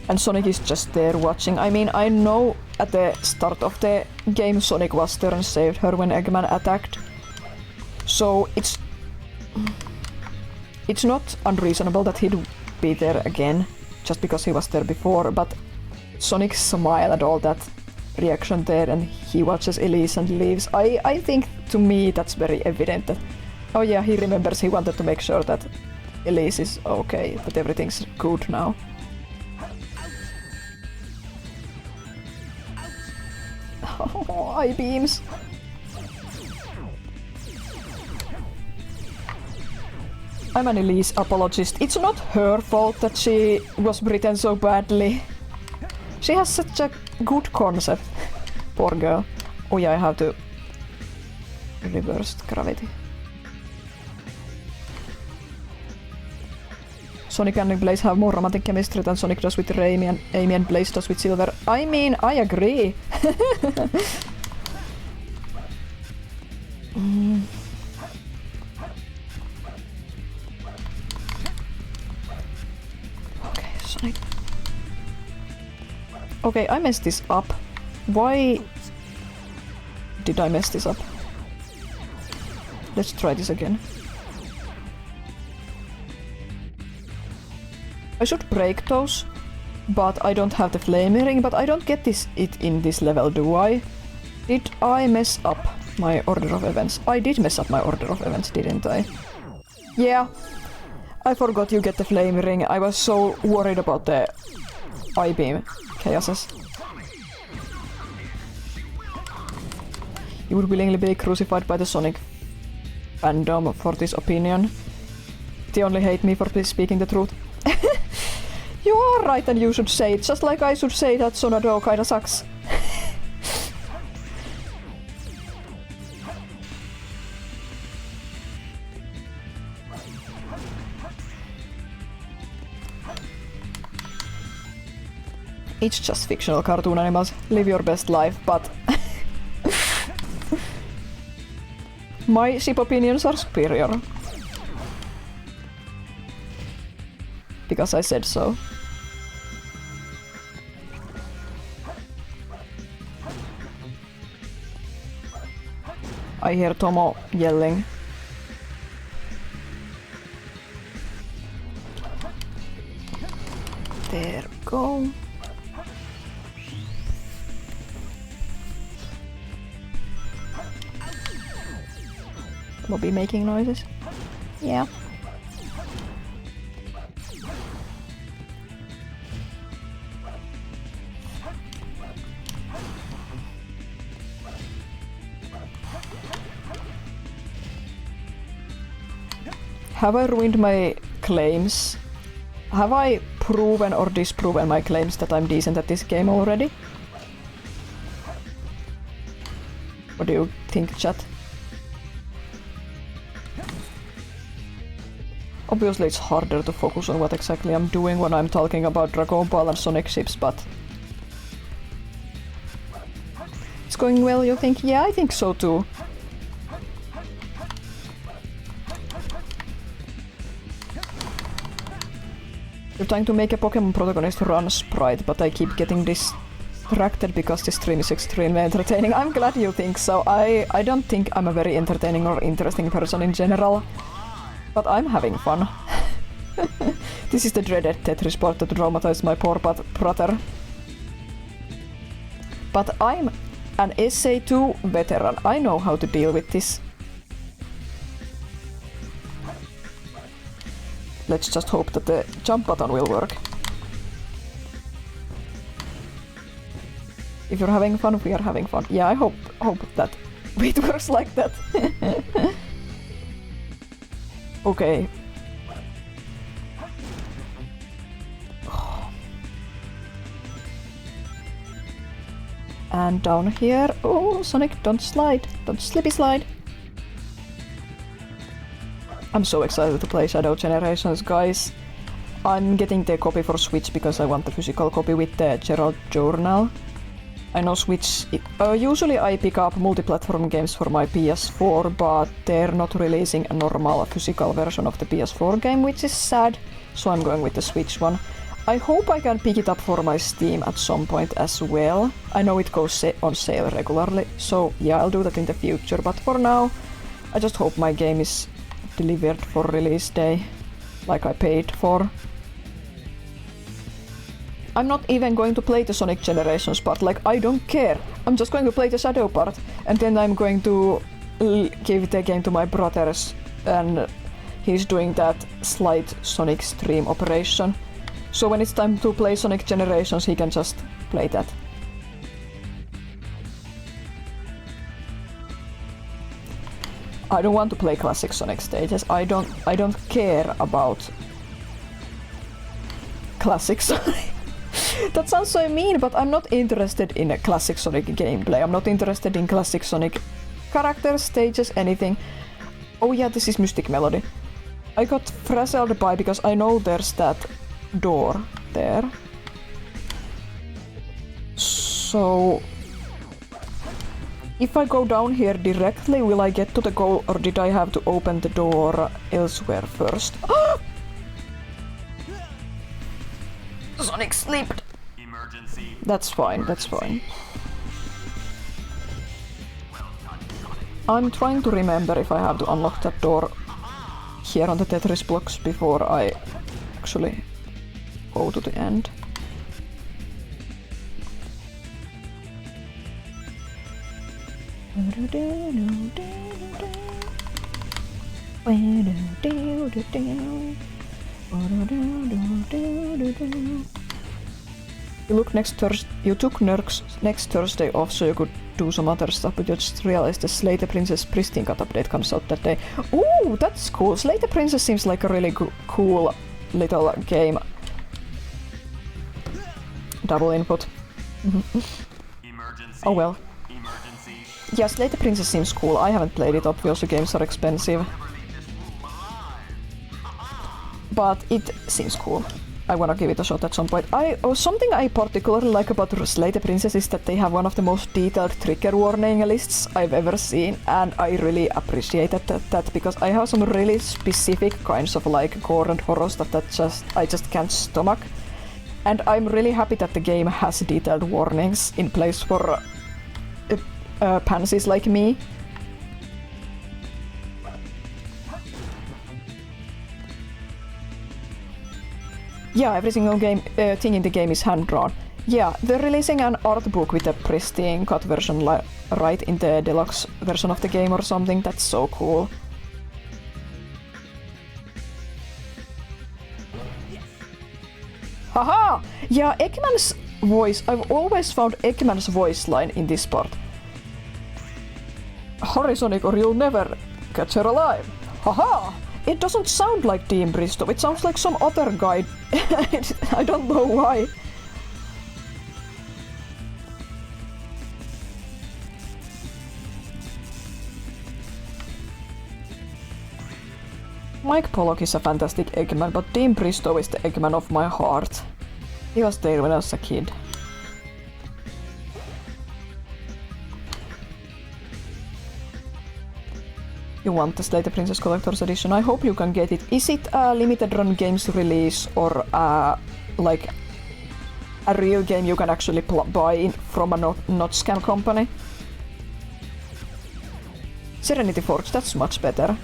And Sonic is just there watching. I mean, I know at the start of the game Sonic was there and saved her when Eggman attacked. So it's not unreasonable that he'd be there again, just because he was there before, but Sonic's smile and all that reaction there, and he watches Elise and leaves. I think to me that's very evident that, oh yeah, he remembers, he wanted to make sure that Elise is okay, that everything's good now. Oh, eye beams. I'm an Elise apologist. It's not her fault that she was written so badly. She has such a good concept. Poor girl. Oh yeah, I have to reverse gravity. Sonic and Blaze have more romantic chemistry than Sonic does with Amy and Blaze does with Silver. I mean, I agree. Okay, Sonic. Okay, I messed this up. Why did I mess this up? Let's try this again. I should break those, but I don't have the flaming ring, but I don't get it in this level, do I? Did I mess up my order of events? I did mess up my order of events, didn't I? Yeah, I forgot you get the flaming ring. I was so worried about the I-beam chaoses. You would willingly be crucified by the Sonic fandom for this opinion. They only hate me for speaking the truth. You are right, and you should say it, just like I should say that Sonado kinda sucks. It's just fictional cartoon animals. Live your best life, but my ship opinions are superior. Because I said so. I hear Tomo yelling. There we go. Will be making noises. Yeah. Have I ruined my claims? Have I proven or disproven my claims that I'm decent at this game already? What do you think, chat? Obviously it's harder to focus on what exactly I'm doing when I'm talking about Dragon Ball and Sonic ships, but... It's going well, you think? Yeah, I think so too. You're trying to make a Pokemon protagonist run sprite, but I keep getting distracted because this stream is extremely entertaining. I'm glad you think so. I don't think I'm a very entertaining or interesting person in general, but I'm having fun. This is the dreaded Tetris part that traumatized my poor brother. But I'm an SA2 veteran. I know how to deal with this. Let's just hope that the jump button will work. If you're having fun, we are having fun. Yeah, I hope that it works like that. Okay. And down here... Oh, Sonic, don't slide. Don't slippy slide. I'm so excited to play Shadow Generations, guys. I'm getting the copy for Switch because I want the physical copy with the Gerald Journal. I know Switch... usually I pick up multi-platform games for my PS4, but they're not releasing a normal physical version of the PS4 game, which is sad, so I'm going with the Switch one. I hope I can pick it up for my Steam at some point as well. I know it goes on sale regularly, so yeah, I'll do that in the future, but for now, I just hope my game is delivered for release day, like I paid for. I'm not even going to play the Sonic Generations part, like I don't care. I'm just going to play the Shadow part, and then I'm going to give the game to my brothers, and he's doing that slight Sonic stream operation. So when it's time to play Sonic Generations, he can just play that. I don't want to play classic Sonic stages. I don't care about classic Sonic. That sounds so mean, but I'm not interested in a classic Sonic gameplay. I'm not interested in classic Sonic characters, stages, anything. Oh yeah, this is Mystic Melody. I got frazzled by because I know there's that door there. So... if I go down here directly, will I get to the goal, or did I have to open the door elsewhere first? Sonic slipped! Emergency. That's fine, that's fine. I'm trying to remember if I have to unlock that door here on the Tetris blocks before I actually go to the end. You took next Thursday off so you could do some other stuff, but you just realized the Slay the Princess Pristine Cut update comes out that day. Ooh, that's cool! Slay the Princess seems like a really cool little game. Double input. Oh well. Yeah, Slay the Princess seems cool. I haven't played it, obviously games are expensive. But it seems cool. I wanna give it a shot at some point. Something I particularly like about Slay the Princess is that they have one of the most detailed trigger warning lists I've ever seen, and I really appreciated that because I have some really specific kinds of like gore and horror stuff that I just can't stomach. And I'm really happy that the game has detailed warnings in place for pansies like me. Yeah, every single thing in the game is hand-drawn. Yeah, they're releasing an art book with a pristine cut version right in the deluxe version of the game or something. That's so cool. Haha! Yeah, Eggman's voice. I've always found Eggman's voice line in this part. Hurry, Sonic, or you'll never catch her alive. Haha! It doesn't sound like Dean Bristow, it sounds like some other guy. I don't know why. Mike Pollock is a fantastic Eggman, but Dean Bristow is the Eggman of my heart. He was there when I was a kid. You want the Slay the Princess Collector's Edition? I hope you can get it. Is it a limited run games release or like a real game you can actually buy from a not scam company? Serenity Forge, that's much better.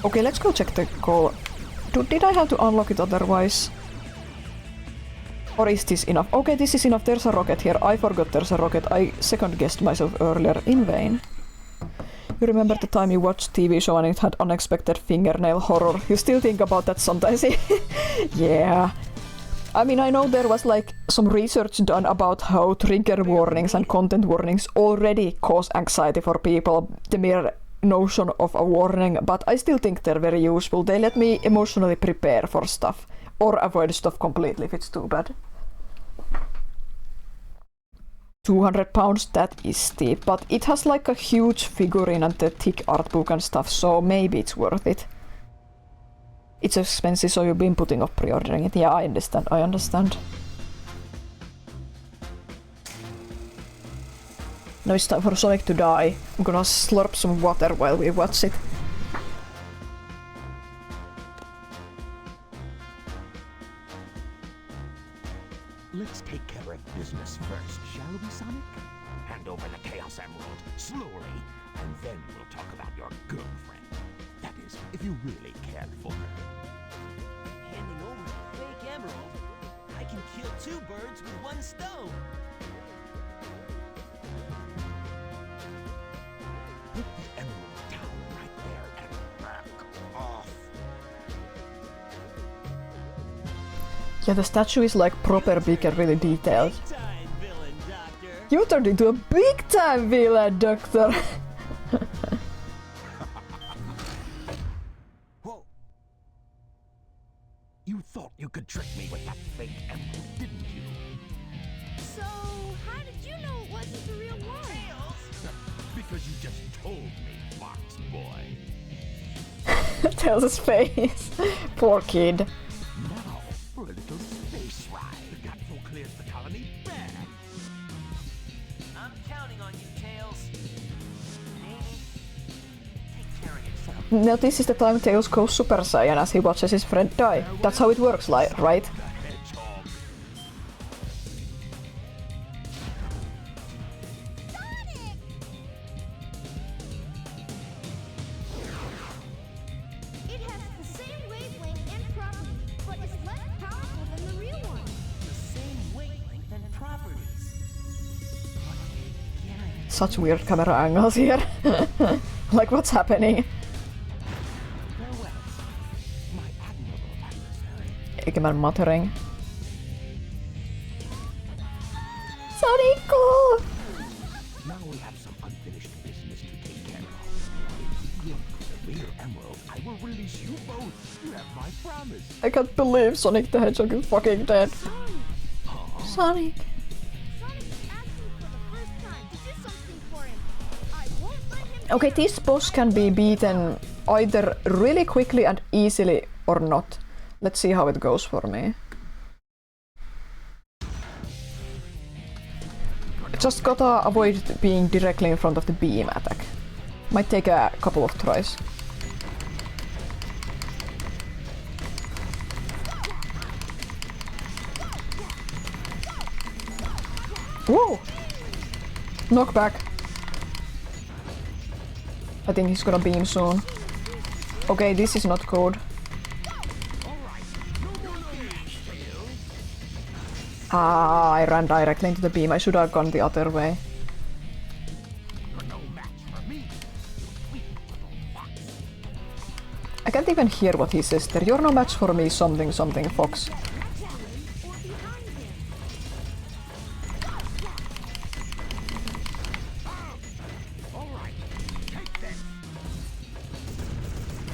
Okay, let's go check the goal. Did I have to unlock it otherwise? Or is this enough? Okay, this is enough. There's a rocket here. I forgot there's a rocket. I second-guessed myself earlier in vain. You remember the time you watched TV show and it had unexpected fingernail horror? You still think about that sometimes? Yeah. I mean, I know there was like some research done about how trigger warnings and content warnings already cause anxiety for people, the mere notion of a warning, but I still think they're very useful. They let me emotionally prepare for stuff, or avoid stuff completely if it's too bad. £200, that is steep, but it has like a huge figurine and the thick art book and stuff, so maybe it's worth it. It's expensive, so you've been putting off pre-ordering it. Yeah, I understand. Now it's time for Sonic to die. I'm gonna slurp some water while we watch it. Let's take care of business first, shall we, Sonic? Hand over the Chaos Emerald, slowly, and then we'll talk about your girlfriend. That is, if you really care for her. Handing over the fake emerald? I can kill two birds with one stone. Put the emerald down right there and back off. Yeah, the statue is like proper big and really detailed. You turned into a big time villain, Doctor! Whoa! You thought you could trick me with that fake emerald, didn't you? So, how did you know it wasn't the real one? Because you just told me, Fox Boy. Tails' face. Poor kid. Now for a little space ride. The capital clears the colony back. I'm counting on you, Tails. Amy, take care of yourself. Now this is the time Tails goes Super Saiyan as he watches his friend die. That's how it works, right? It has the same wavelength and properties, but it's less powerful than the real one. The same wavelength and properties. Such weird camera angles here. Like, what's happening? Eggman muttering. Sonic! Now we have some unfinished business to take care of. If you give the real emerald, I will release you both. You have my promise. I can't believe Sonic the Hedgehog is fucking dead. Sonic. Okay, this boss can be beaten either really quickly and easily or not. Let's see how it goes for me. Just gotta avoid being directly in front of the beam attack. Might take a couple of tries. Whoa! Knockback. I think he's gonna beam soon. Okay, this is not good. Ah, I ran directly into the beam. I should have gone the other way. I can't even hear what he says there. You're no match for me, something, something, Fox.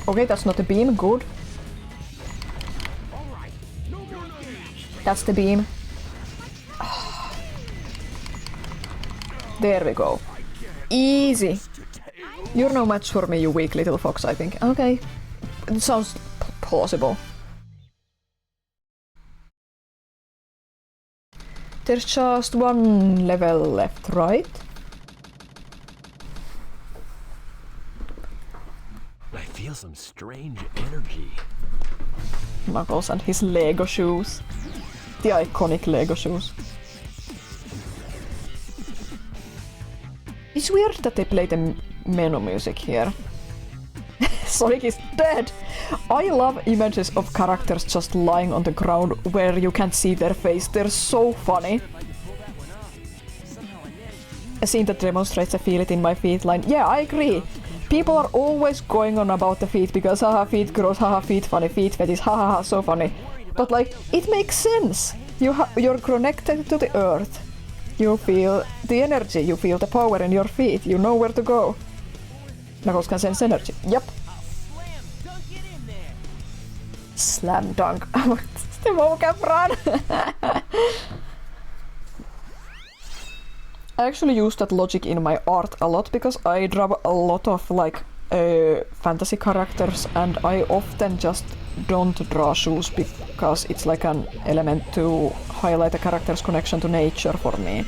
Okay, that's not a beam. Good. That's the beam. There we go. Easy. You're no match for me, you weak little fox, I think. Okay. It sounds plausible. There's just one level left, right? I feel some strange energy. Knuckles and his Lego shoes. The iconic Lego shoes. It's weird that they play the menu music here. Sonic is dead! I love images of characters just lying on the ground where you can't see their face. They're so funny. A scene that demonstrates I feel it in my feet line. Yeah, I agree. People are always going on about the feet because haha feet gross, haha feet funny, feet fetish, haha so funny. But like, it makes sense. You're connected to the earth. You feel the energy, you feel the power in your feet, you know where to go. Knuckles can sense energy. Yep. Slam dunk. The vocab run. I actually use that logic in my art a lot because I draw a lot of like fantasy characters and I often just don't draw shoes because it's like an element to highlight a character's connection to nature for me.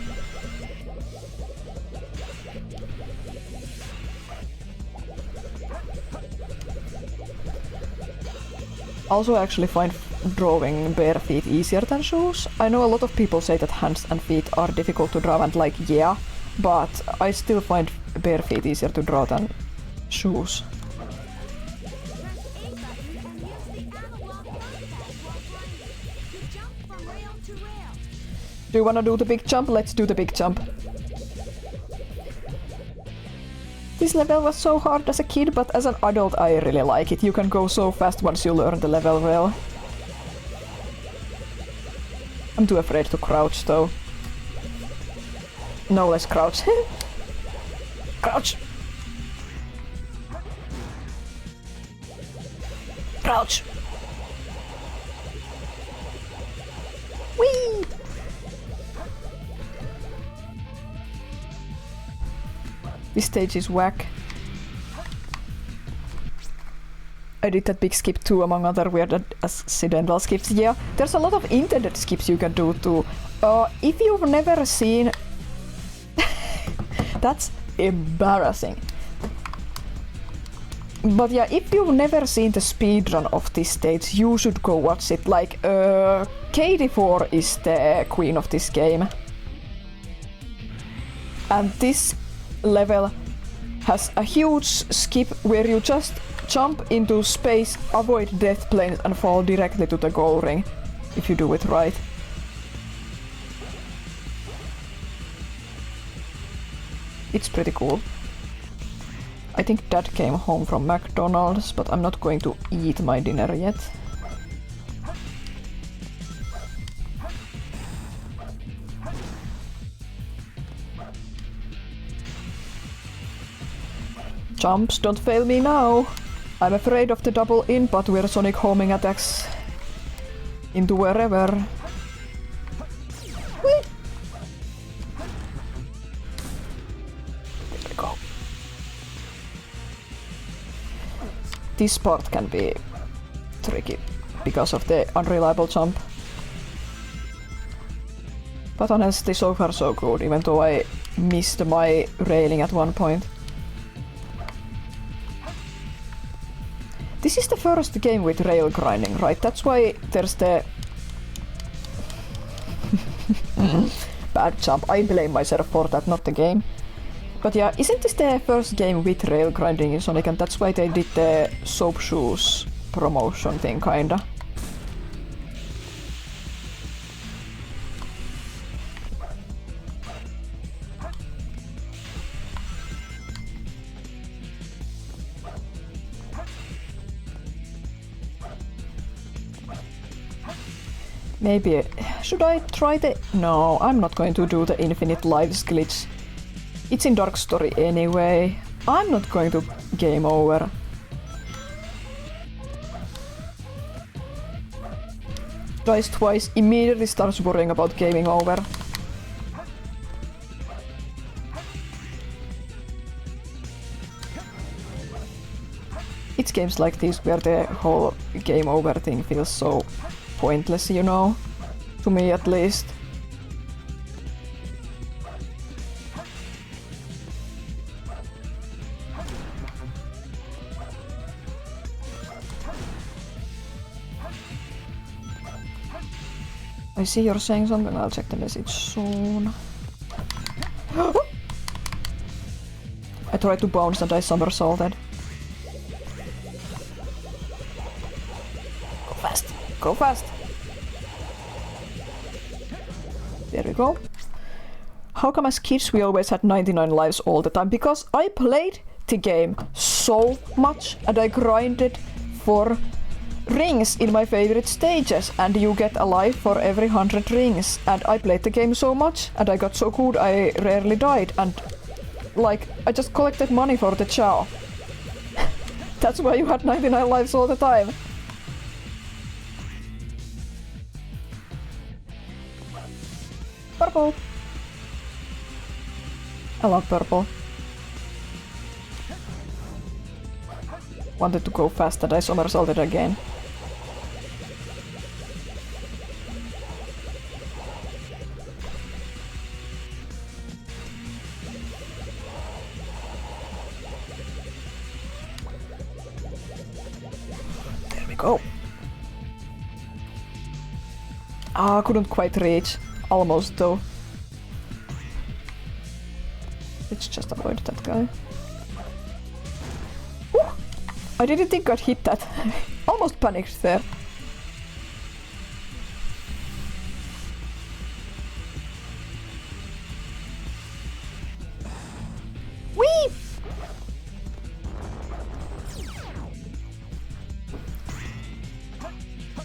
Also, I actually find drawing bare feet easier than shoes. I know a lot of people say that hands and feet are difficult to draw and like, yeah, but I still find bare feet easier to draw than shoes. Do you wanna do the big jump? Let's do the big jump. This level was so hard as a kid, but as an adult I really like it. You can go so fast once you learn the level well. I'm too afraid to crouch though. No, let's crouch. Crouch! Crouch! Whee! This stage is whack. I did that big skip too, among other weird accidental skips. Yeah, there's a lot of intended skips you can do too. If you've never seen... That's embarrassing. But yeah, if you've never seen the speedrun of this stage, you should go watch it. Like, KD4 is the queen of this game. And this level has a huge skip where you just jump into space, avoid death planes and fall directly to the goal ring, if you do it right. It's pretty cool. I think Dad came home from McDonald's, but I'm not going to eat my dinner yet. Jumps, don't fail me now! I'm afraid of the double input where Sonic homing attacks into wherever. Whee! There we go. This part can be tricky. because of the unreliable jump. But honestly, so far so good, even though I missed my railing at one point. This is the first game with rail grinding, right? That's why there's the bad jump. I blame myself for that, not the game. But yeah, isn't this the first game with rail grinding in Sonic, and that's why they did the soap shoes promotion thing, kinda? Maybe... should I try the... No, I'm not going to do the infinite lives glitch. It's in Dark Story anyway. I'm not going to game over. Dies twice, immediately starts worrying about gaming over. It's games like this where the whole game over thing feels so pointless, you know? To me at least. I see you're saying something, I'll check the message soon. I tried to bounce and I somersaulted. Go fast! Go fast! There we go. How come as kids we always had 99 lives all the time? Because I played the game so much and I grinded for rings in my favorite stages, and you get a life for every 100 rings, and I played the game so much and I got so good I rarely died, and like I just collected money for the chow. That's why you had 99 lives all the time. Purple! I love purple. Wanted to go fast and I somersaulted again. There we go. Ah, couldn't quite reach. Almost though. Let's just avoid that guy. Woo! I didn't think I'd hit that. Almost panicked there. Whee!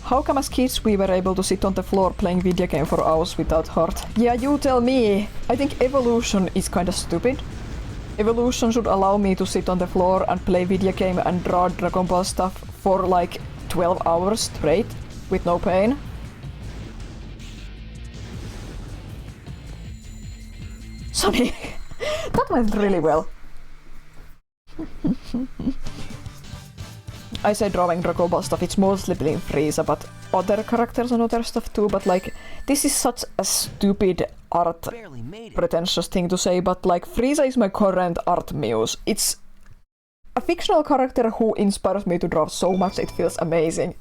How come as kids we were able to sit on the floor playing video game for hours without hurt? Yeah, you tell me. I think evolution is kinda stupid. Evolution should allow me to sit on the floor and play video game and draw Dragon Ball stuff for like 12 hours straight with no pain. Sonic! That went really well. I say drawing Dragon Ball stuff, it's mostly playing Frieza, but other characters and other stuff too, but like, this is such a stupid art pretentious thing to say, but like, Frieza is my current art muse. It's a fictional character who inspires me to draw so much, it feels amazing.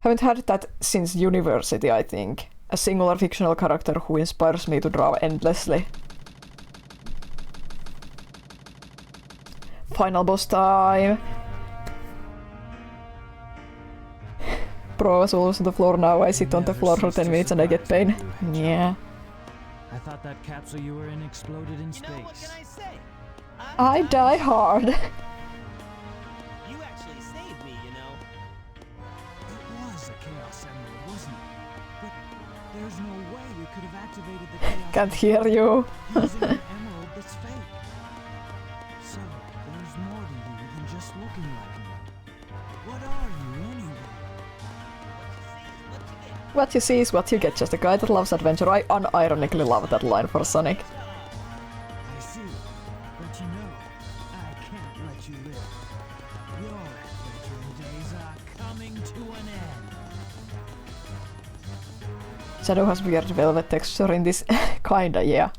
Haven't had that since university, I think. A singular fictional character who inspires me to draw endlessly. Final boss time! Bro, I was on the floor now, I sit on the floor for 10 minutes and I get pain. Yeah. I thought that capsule you were in exploded in space. You know, what can I say? I die hard. You actually saved me, you know. It was a Chaos Emerald, wasn't it? But there's no way we could have activated the Chaos Can't hear you. using an emerald that's fake. So, there's more to you than just looking like one. What are you, anyway? What you see is what you get. What you see is what you get, just a guy that loves adventure. I unironically love that line for Sonic. I see, but you know, I can't let you live. Your adventuring days are coming to an Shadow has weird velvet texture in this. Kinda, yeah.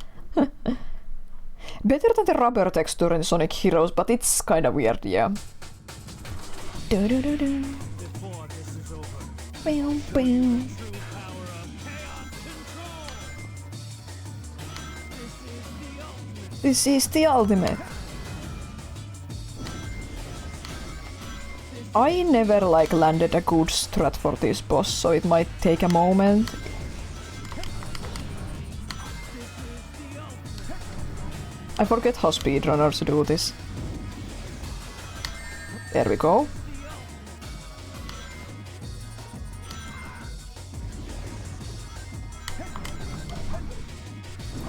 Better than the rubber texture in Sonic Heroes, but it's kinda weird, yeah. Before this is over, Bow, bow. true power of chaos control. This is the ultimate. I never landed a good strat for this boss, so it might take a moment. I forget how speedrunners do this. There we go.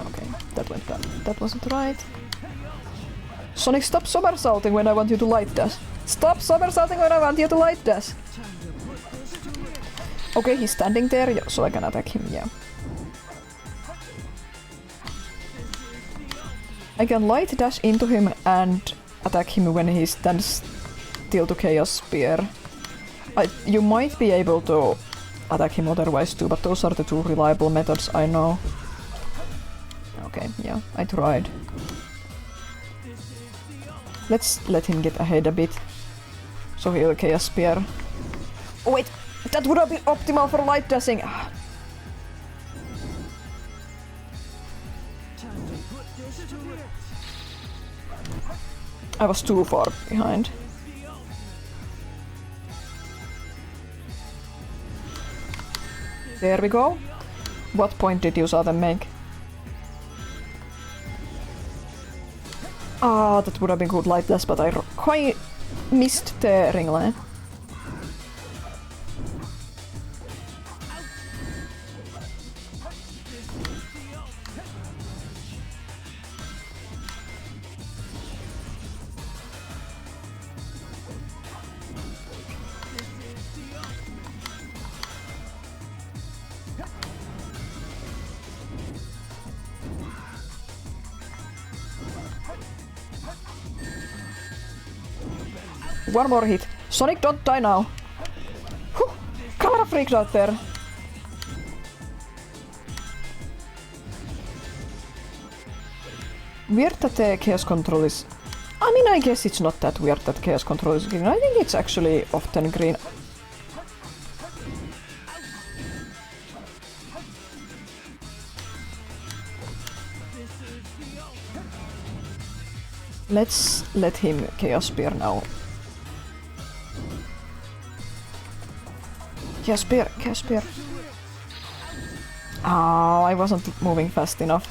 Okay, that went bad. That wasn't right. Sonic, stop somersaulting when I want you to light dash. Stop somersaulting when I want you to light dash. Okay, he's standing there, so I can attack him, yeah. I can light dash into him and attack him when he stands still to Chaos Spear. You might be able to attack him otherwise too, but those are the two reliable methods I know. Okay, yeah, I tried. Let's let him get ahead a bit. So he'll Chaos Spear. Oh wait! That would have been optimal for light dashing! I was too far behind. There we go. What point did you saw them make? Ah, that would have been good light dash, but I quite missed the ring line. One more hit. Sonic, don't die now. Whew. Camera freaked out there. Weird that the Chaos Control is... I mean, I guess it's not that weird that Chaos Control is green. I think it's actually often green. Let's let him Chaos Spear now. Chaos Spear, Chaos Spear. Oh, I wasn't moving fast enough.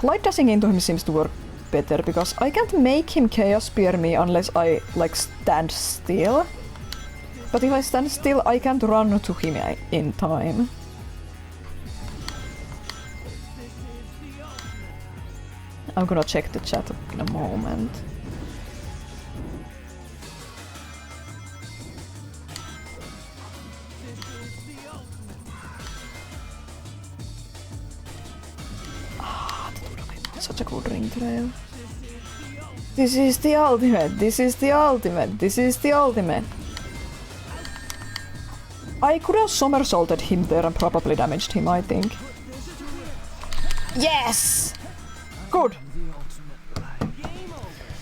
Light dashing into him seems to work better because I can't make him Chaos Spear me unless I stand still. But if I stand still, I can't run to him in time. I'm gonna check the chat in a moment. Ah, that would have been such a good ring trail. This is the ultimate, this is the ultimate, this is the ultimate. I could have somersaulted him there and probably damaged him, I think. Yes! Good!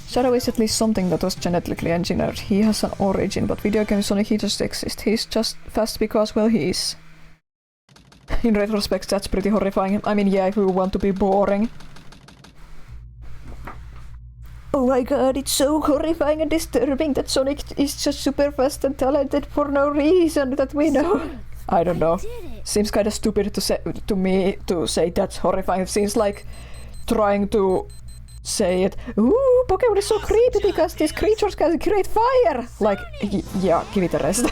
Shadow is at least something that was genetically engineered. He has an origin, but video game Sonic, he just exists. He's just fast because, well, he is. In retrospect, that's pretty horrifying. I mean, yeah, if we want to be boring. Oh my god, it's so horrifying and disturbing that Sonic is just super fast and talented for no reason that we know. I don't know. Seems kinda stupid to say to me to say that's horrifying. It seems like trying to say it. Ooh, Pokemon is so creepy because these creatures can create fire! Like, yeah, give it a rest.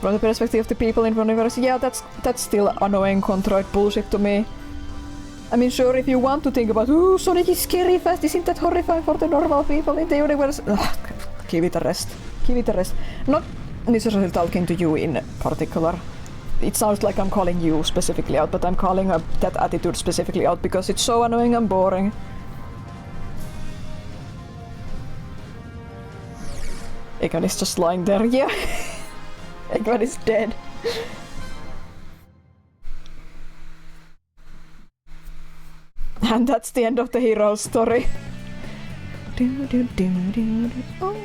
From the perspective of the people in the universe, yeah, that's still annoying contrite bullshit to me. I mean, sure, if you want to think about, ooh, Sonic is scary fast, isn't that horrifying for the normal people in the universe? Ugh, give it a rest. Give it a rest. Not necessarily talking to you in particular. It sounds like I'm calling you specifically out, but I'm calling that attitude specifically out because it's so annoying and boring. Egan is just lying there, yeah. Eggman is dead. And that's the end of the hero's story. Oh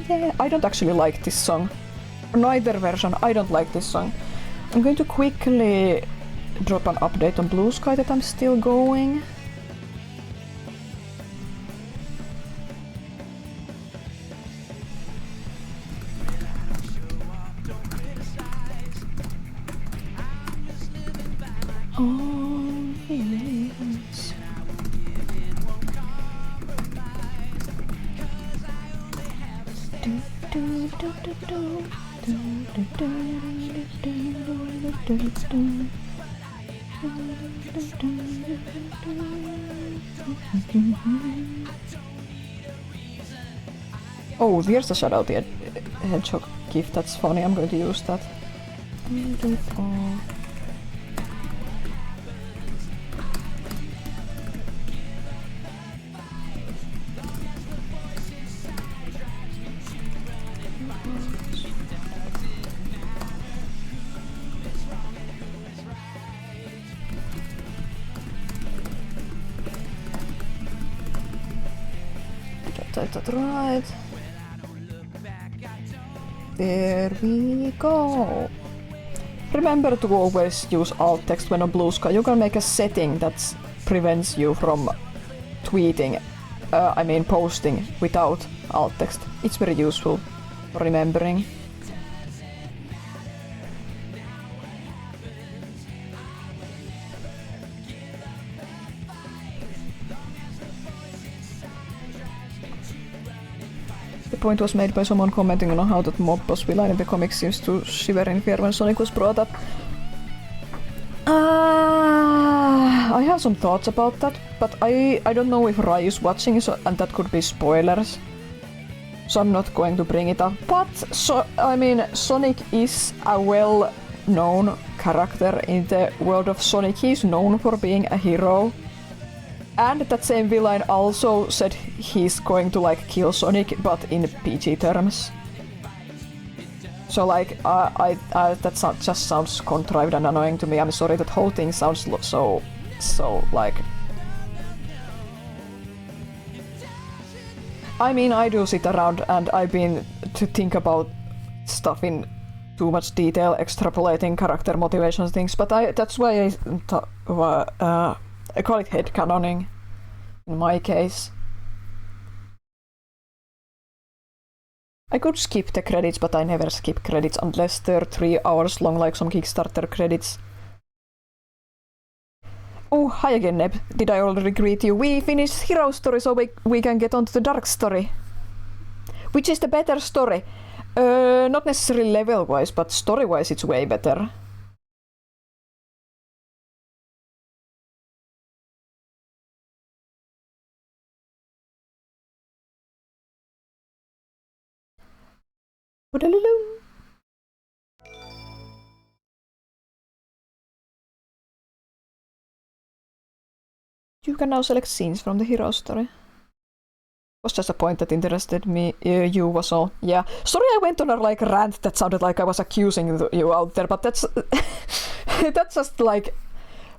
yeah, I don't actually like this song. Neither version, I don't like this song. I'm going to quickly drop an update on Blue Sky that I'm still going. Oh, there's a Shadow the Hedgehog gift, that's funny, I'm going to use that. Right. There we go. Remember to always use alt text when on Blue Sky. You can make a setting that prevents you from tweeting, posting without alt text. It's very useful for remembering. Point was made by someone commenting on how that mob boss villain in the comics seems to shiver in fear when Sonic was brought up. I have some thoughts about that, but I don't know if Rai is watching, and that could be spoilers. So I'm not going to bring it up. But, Sonic is a well-known character in the world of Sonic. He's known for being a hero. And that same villain also said he's going to kill Sonic, but in PG terms. So that just sounds contrived and annoying to me. I'm sorry, that whole thing sounds so I do sit around and I've been to think about stuff in too much detail, extrapolating character motivations things, but that's why I call it headcanoning in my case. I could skip the credits, but I never skip credits unless they're 3 hours long like some Kickstarter credits. Oh, hi again, Neb. Did I already greet you? We finished Hero Story, so we can get on to the Dark Story. Which is the better story? Not necessarily level-wise, but story-wise it's way better. You can now select scenes from the hero story. Was just a point that interested me. You was all. Yeah. Sorry, I went on a rant that sounded like I was accusing you out there, but that's that's just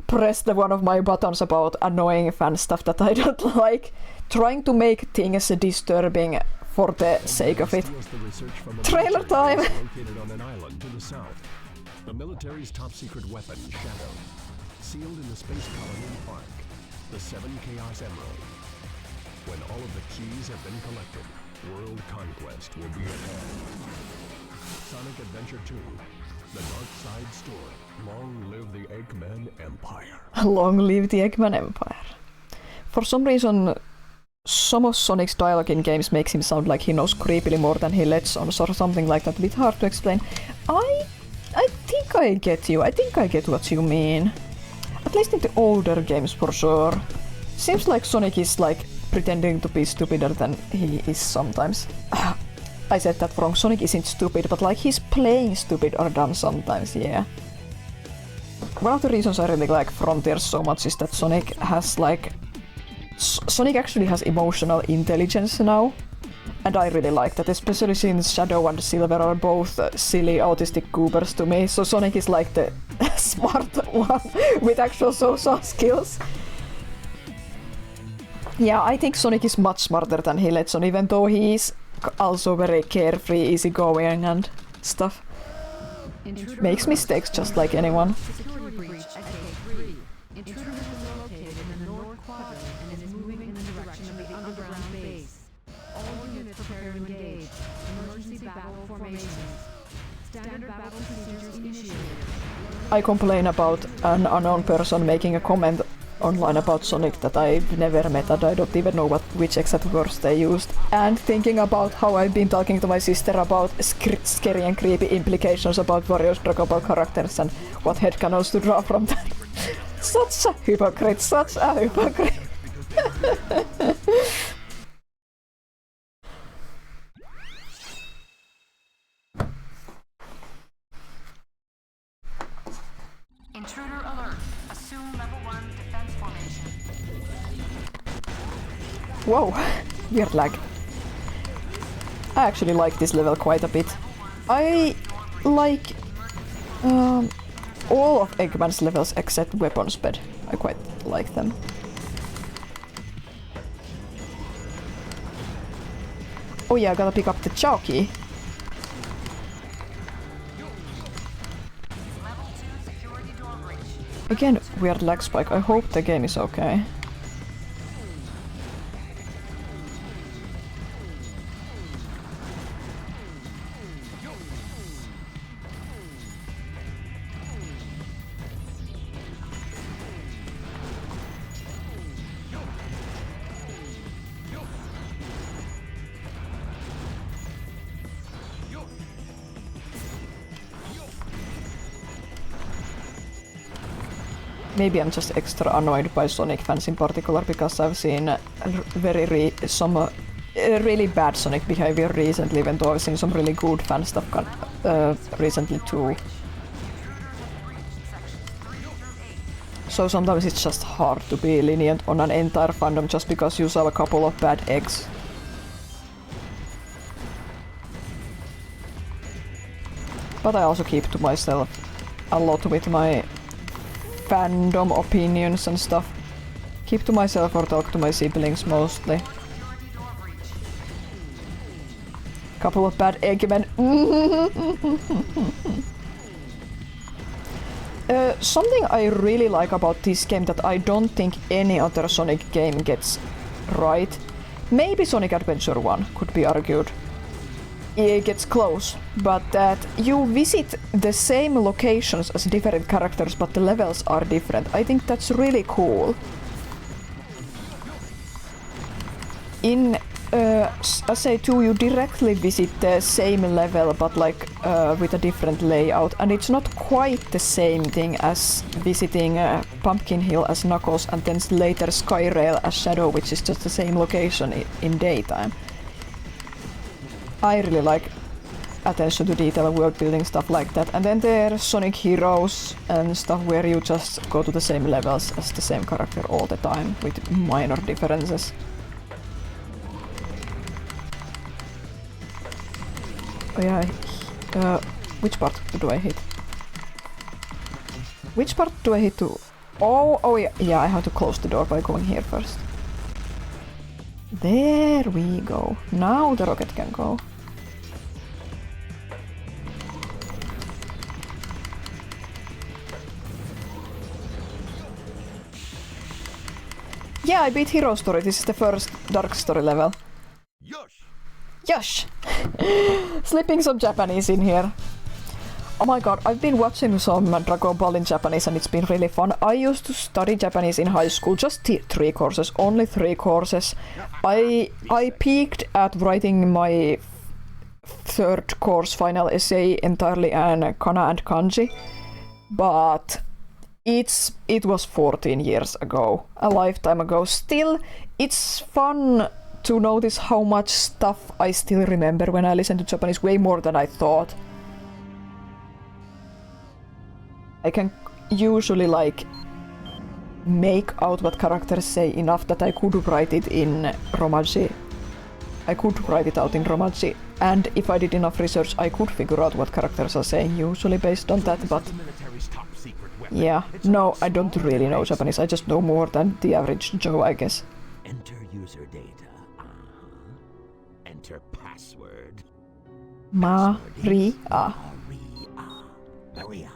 press one of my buttons about annoying fan stuff that I don't like. Trying to make things disturbing for the sake of it. Trailer time! Located on an island to the south. The military's top-secret weapon, Shadow. Sealed in the space colony Ark. The 7 Chaos Emerald. When all of the keys have been collected, world conquest will be at hand. Sonic Adventure 2. The Dark Side Story. Long live the Eggman Empire. Long live the Eggman Empire. For some reason, some of Sonic's dialogue in games makes him sound like he knows creepily more than he lets on, or something like that. A bit hard to explain. I think I get you. I think I get what you mean. At least in the older games, for sure. Seems like Sonic is pretending to be stupider than he is sometimes. I said that wrong. Sonic isn't stupid, but he's playing stupid or dumb sometimes, yeah. One of the reasons I really like Frontiers so much is that Sonic has Sonic actually has emotional intelligence now. And I really like that, especially since Shadow and Silver are both silly autistic goobers to me, so Sonic is like the smart one with actual social skills. Yeah, I think Sonic is much smarter than he lets on, even though he is also very carefree, easygoing and stuff. Makes mistakes just like anyone. Security breach at Gate 3. Intruder is located in the north quadrant and is moving in the direction of the underground base. All units prepare to engage. Emergency battle formations. Standard battle procedures initiated. I complain about an unknown person making a comment online about Sonic that I've never met and I don't even know which exact words they used. And thinking about how I've been talking to my sister about scary and creepy implications about various Dragon Ball characters and what headcanons to draw from that. Such a hypocrite, such a hypocrite. Intruder alert. Assume level 1 defense formation. Whoa, weird lag. I actually like this level quite a bit. I like all of Eggman's levels except Weapons Bed. I quite like them. Oh yeah, I gotta pick up the Chao key. Again, weird lag spike. I hope the game is okay. Maybe I'm just extra annoyed by Sonic fans in particular because I've seen some really bad Sonic behavior recently, even though I've seen some really good fan stuff recently too. So sometimes it's just hard to be lenient on an entire fandom just because you saw a couple of bad eggs. But I also keep to myself a lot with my fandom opinions and stuff. Keep to myself or talk to my siblings mostly. Couple of bad Eggmen. Something I really like about this game that I don't think any other Sonic game gets right. Maybe Sonic Adventure 1 could be argued. It gets close, but that you visit the same locations as different characters, but the levels are different. I think that's really cool. In Assay 2 you directly visit the same level, but like with a different layout, and it's not quite the same thing as visiting Pumpkin Hill as Knuckles and then later Skyrail as Shadow, which is just the same location in daytime. I really like attention to detail, world building, stuff like that. And then there's Sonic Heroes and stuff where you just go to the same levels as the same character all the time with minor differences. Oh yeah, which part do I hit? Which part do I hit to? Oh yeah, I have to close the door by going here first. There we go. Now the rocket can go. Yeah, I beat Hero Story. This is the first Dark Story level. Yosh! Slipping some Japanese in here. Oh my god, I've been watching some Dragon Ball in Japanese and it's been really fun. I used to study Japanese in high school, just 3 courses, only 3 courses. I peaked at writing my 3rd course final essay entirely in kana and kanji, but it was 14 years ago, a lifetime ago. Still, it's fun to notice how much stuff I still remember when I listen to Japanese, way more than I thought. I can usually like make out what characters say enough that I could write it in Romaji I could write it out in Romaji, and if I did enough research I could figure out what characters are saying usually based on that, but yeah, no, I don't really know Japanese, I just know more than the average Joe, I guess. Enter user data. Enter password. Maria. Maria.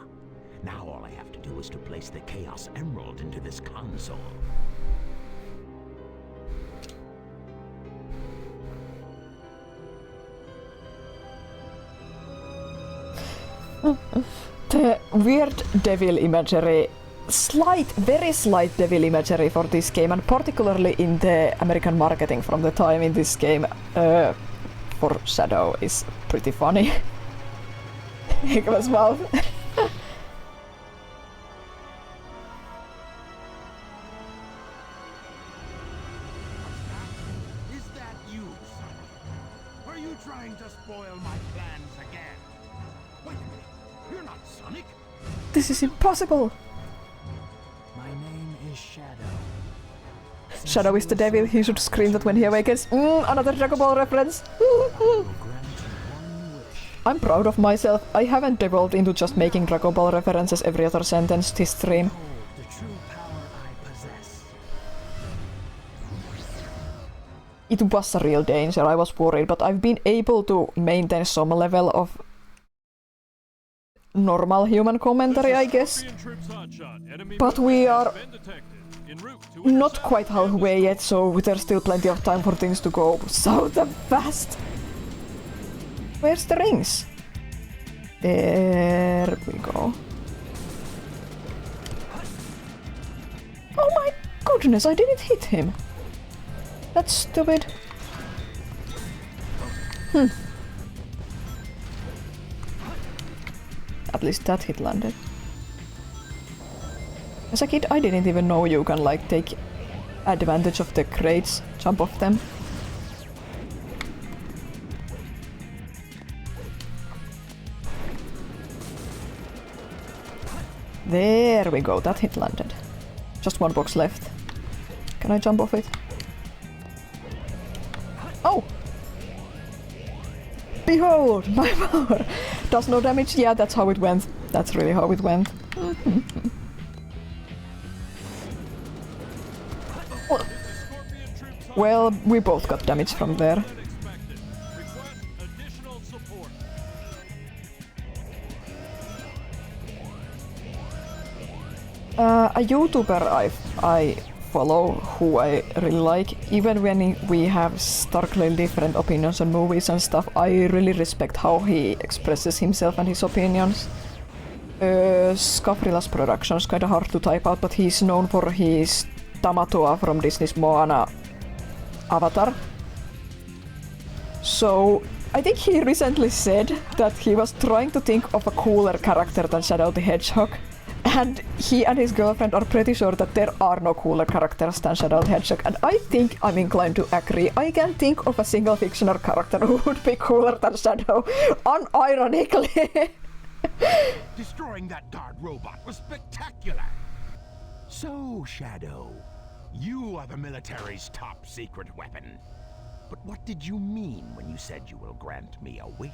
Now all I have to do is to place the Chaos Emerald into this console. The weird devil imagery, very slight devil imagery for this game, and particularly in the American marketing from the time in this game for Shadow is pretty funny. Hikma's mouth. Is that you, Sonic? Are you trying to spoil my plans again? Wait a minute. You're not Sonic. This is impossible! My name is Shadow. Shadow is the devil, he should scream that when he awakens. Another Dragon Ball reference! I'm proud of myself. I haven't devolved into just making Dragon Ball references every other sentence this stream. The true power I possess. It was a real danger, I was worried, but I've been able to maintain some level of normal human commentary, I guess. But we are not quite halfway yet, so there's still plenty of time for things to go south and fast. Where's the rings? There we go. Oh my goodness, I didn't hit him. That's stupid. At least that hit landed. As a kid, I didn't even know you can like take advantage of the crates, jump off them. There we go, that hit landed. Just one box left. Can I jump off it? Oh! Behold, my power! Does no damage? Yeah, that's how it went. That's really how it went. Well, we both got damage from there. A YouTuber I follow who I really like, even when we have starkly different opinions on movies and stuff, I really respect how he expresses himself and his opinions. Skavrilas Productions, kinda hard to type out, but he's known for his Tamatoa from Disney's Moana Avatar. So I think he recently said that he was trying to think of a cooler character than Shadow the Hedgehog. And he and his girlfriend are pretty sure that there are no cooler characters than Shadow the Hedgehog, and I think I'm inclined to agree. I can think of a single fictional character who would be cooler than Shadow, unironically. Destroying that guard robot was spectacular. So, Shadow, you are the military's top secret weapon. But what did you mean when you said you will grant me a wish?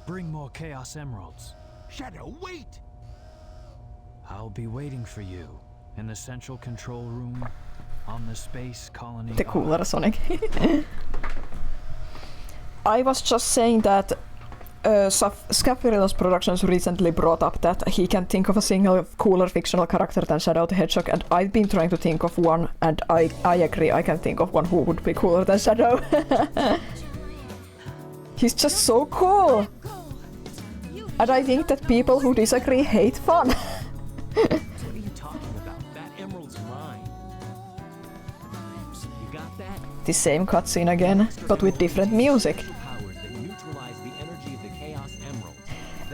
Bring more Chaos Emeralds. Shadow, wait! I'll be waiting for you in the central control room on the space colony. The cooler Sonic. I was just saying that Skavrilas Productions recently brought up that he can think of a single cooler fictional character than Shadow the Hedgehog, and I've been trying to think of one, and I agree, I can think of one who would be cooler than Shadow. He's just so cool! And I think that people who disagree hate fun. What are you talking about? That emerald's mine. You got that? The same cutscene again, but with different music.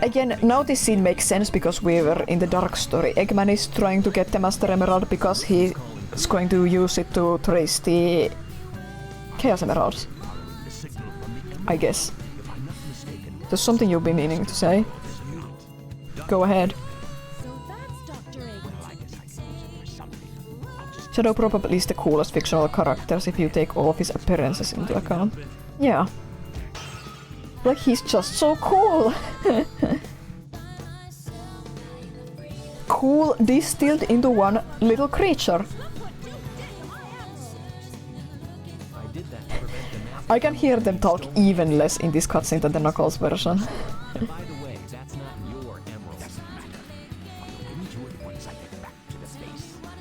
Again, now this scene makes sense because we were in the dark story. Eggman is trying to get the Master Emerald because he is going to use it to trace the Chaos Emeralds. I guess. There's something you've been meaning to say. Go ahead. So that's Dr. Eggman. Shadow probably is the coolest fictional characters if you take all of his appearances into account. Yeah. Like, he's just so cool! Cool distilled into one little creature. I can hear them talk even less in this cutscene than the Knuckles version. By the way, that's not your emerald.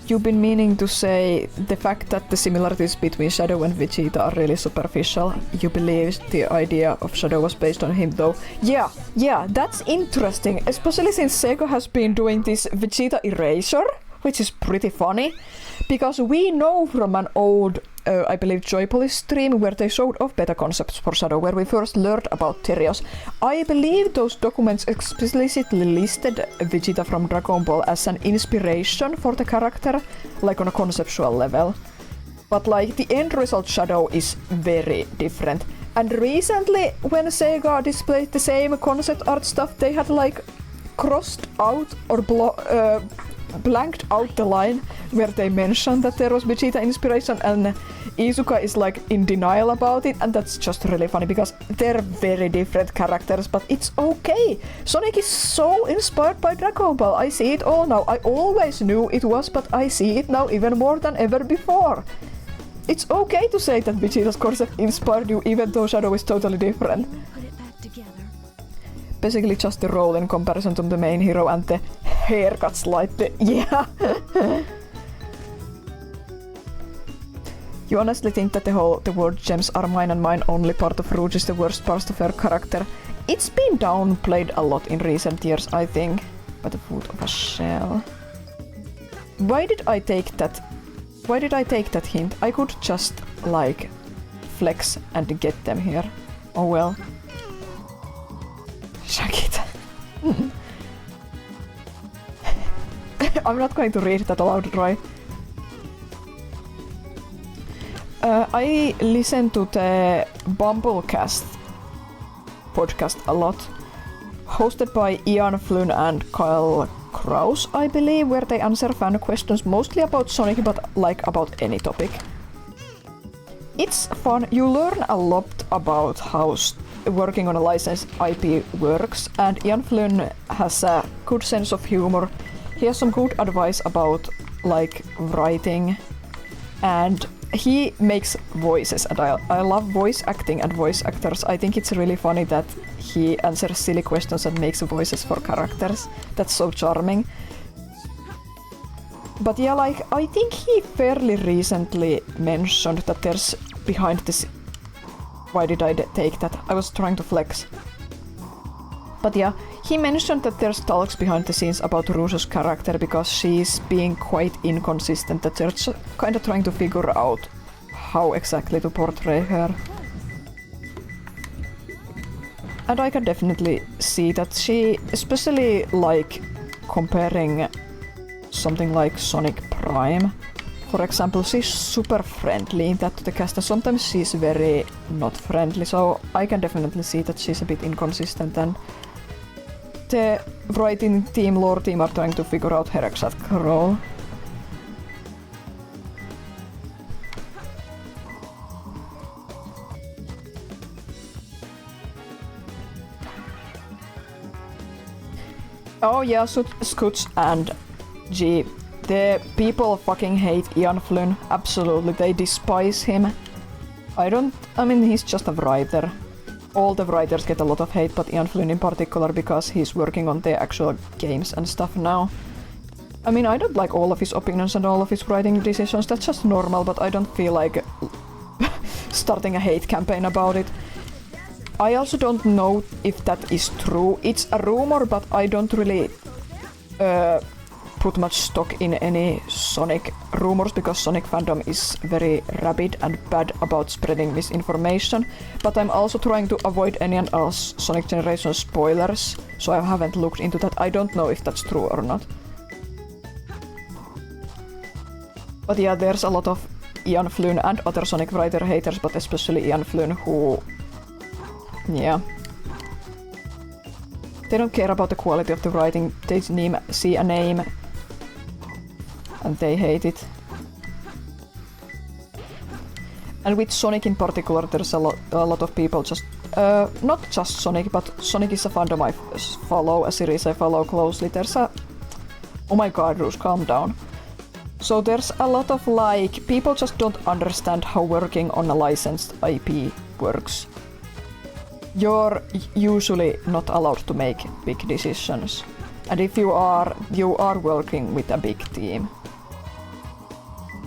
You've been meaning to say the fact that the similarities between Shadow and Vegeta are really superficial. You believe the idea of Shadow was based on him though. Yeah, that's interesting, especially since Sega has been doing this Vegeta erasure, which is pretty funny, because we know from an old, I believe, Joypolis stream where they showed off beta concepts for Shadow, where we first learned about Terios. I believe those documents explicitly listed Vegeta from Dragon Ball as an inspiration for the character, like on a conceptual level. But like, the end result Shadow is very different. And recently, when Sega displayed the same concept art stuff, they had like crossed out or blanked out the line where they mentioned that there was Vegeta inspiration, and Iizuka is like in denial about it, and that's just really funny because they're very different characters, but it's okay. Sonic is so inspired by Dragon Ball. I see it all now. I always knew it was, but I see it now even more than ever before. It's okay to say that Vegeta's concept inspired you even though Shadow is totally different. Basically just the role in comparison to the main hero and the haircuts like the... yeah! You honestly think that the word gems are mine and mine only part of Rouge is the worst part of her character? It's been downplayed a lot in recent years, I think. By the foot of a shell. Why did I take that hint? I could just, like, flex and get them here. Oh well. Shuck it. I'm not going to read that aloud, right? I listen to the Bumblecast podcast a lot, hosted by Ian Flynn and Kyle Krause, I believe, where they answer fan questions mostly about Sonic, but like about any topic. It's fun. You learn a lot about how working on a licensed IP works, and Ian Flynn has a good sense of humor. He has some good advice about like writing, and he makes voices, and I love voice acting and voice actors. I think it's really funny that he answers silly questions and makes voices for characters. That's so charming. But yeah, like, I think he fairly recently mentioned that there's behind this... Why did I take that? I was trying to flex. But yeah, he mentioned that there's talks behind the scenes about Rouge's character because she's being quite inconsistent, that they're kind of trying to figure out how exactly to portray her. And I can definitely see that she, especially like comparing something like Sonic Prime, for example, she's super friendly in that to the cast, and sometimes she's very not friendly, so I can definitely see that she's a bit inconsistent, and the writing team, lore team are trying to figure out her exact role. Oh yeah, Scoots and G. The people fucking hate Ian Flynn. Absolutely, they despise him. I mean, he's just a writer. All the writers get a lot of hate, but Ian Flynn in particular because he's working on the actual games and stuff now. I mean, I don't like all of his opinions and all of his writing decisions, that's just normal, but I don't feel like starting a hate campaign about it. I also don't know if that is true. It's a rumor, but I don't really put much stock in any Sonic rumors because Sonic fandom is very rabid and bad about spreading misinformation. But I'm also trying to avoid any and all Sonic Generation spoilers, so I haven't looked into that. I don't know if that's true or not. But yeah, there's a lot of Ian Flynn and other Sonic writer haters, but especially Ian Flynn who... yeah. They don't care about the quality of the writing, they see a name and they hate it. And with Sonic in particular, there's a lot of people just... not just Sonic, but Sonic is a fandom I follow, a series I follow closely. There's a... Oh my god, Bruce, calm down. So there's a lot of like... People just don't understand how working on a licensed IP works. You're usually not allowed to make big decisions. And if you are working with a big team.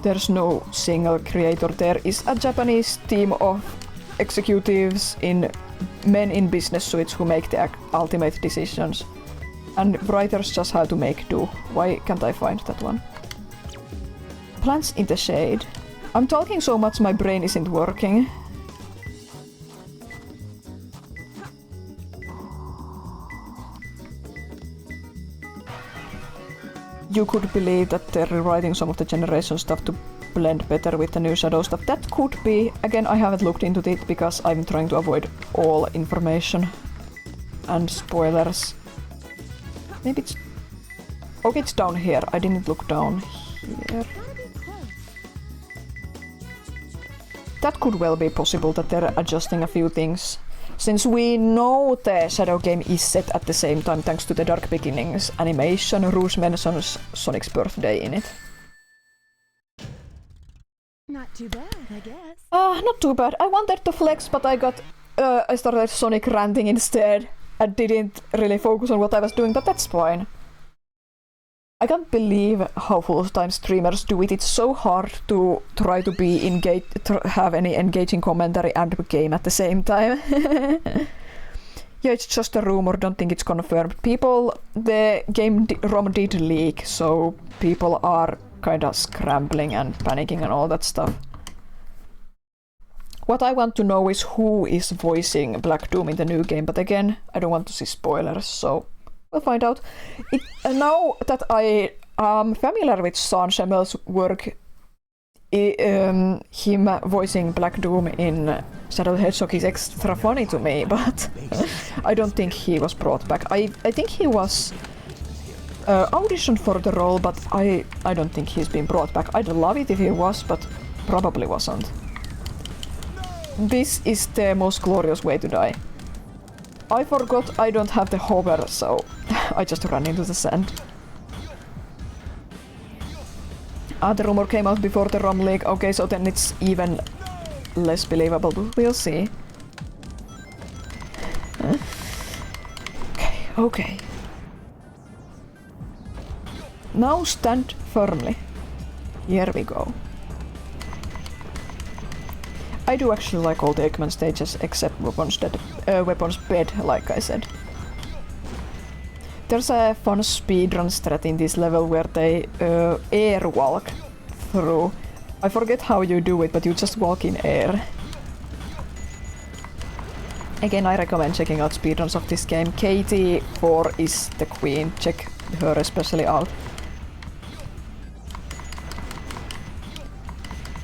There's no single creator. There is a Japanese team of executives men in business suits who make the ultimate decisions. And writers just have to make do. Why can't I find that one? Plants in the shade. I'm talking so much my brain isn't working. You could believe that they're rewriting some of the generation stuff to blend better with the new Shadow stuff. That could be. Again, I haven't looked into it because I'm trying to avoid all information and spoilers. Maybe it's... Okay, it's down here. I didn't look down here. That could well be possible that they're adjusting a few things. Since we know the Shadow game is set at the same time thanks to the Dark Beginnings animation, Rouge mentions Sonic's birthday in it. Not too bad, I guess. Not too bad. I wanted to flex, but I started Sonic ranting instead. I didn't really focus on what I was doing, but that's fine. I can't believe how full-time streamers do it. It's so hard to try to be have any engaging commentary and game at the same time. Yeah, it's just a rumor, don't think it's confirmed. The game ROM did leak, so people are kinda scrambling and panicking and all that stuff. What I want to know is who is voicing Black Doom in the new game, but again, I don't want to see spoilers, so... We'll find out. Now that I am familiar with Sean Schemmel's work, him voicing Black Doom in Shadow the Hedgehog is extra funny to me, but I don't think he was brought back. I think he was auditioned for the role, but I don't think he's been brought back. I'd love it if he was, but probably wasn't. This is the most glorious way to die. I forgot I don't have the hover, so I just ran into the sand. The rumor came out before the ROM leak. Okay, so then it's even less believable. We'll see. Okay. Now stand firmly. Here we go. I do actually like all the Eggman stages except Weapons Bed, like I said. There's a fun speedrun strat in this level where they air walk through. I forget how you do it, but you just walk in air. Again, I recommend checking out speedruns of this game. KT4 is the queen. Check her especially out.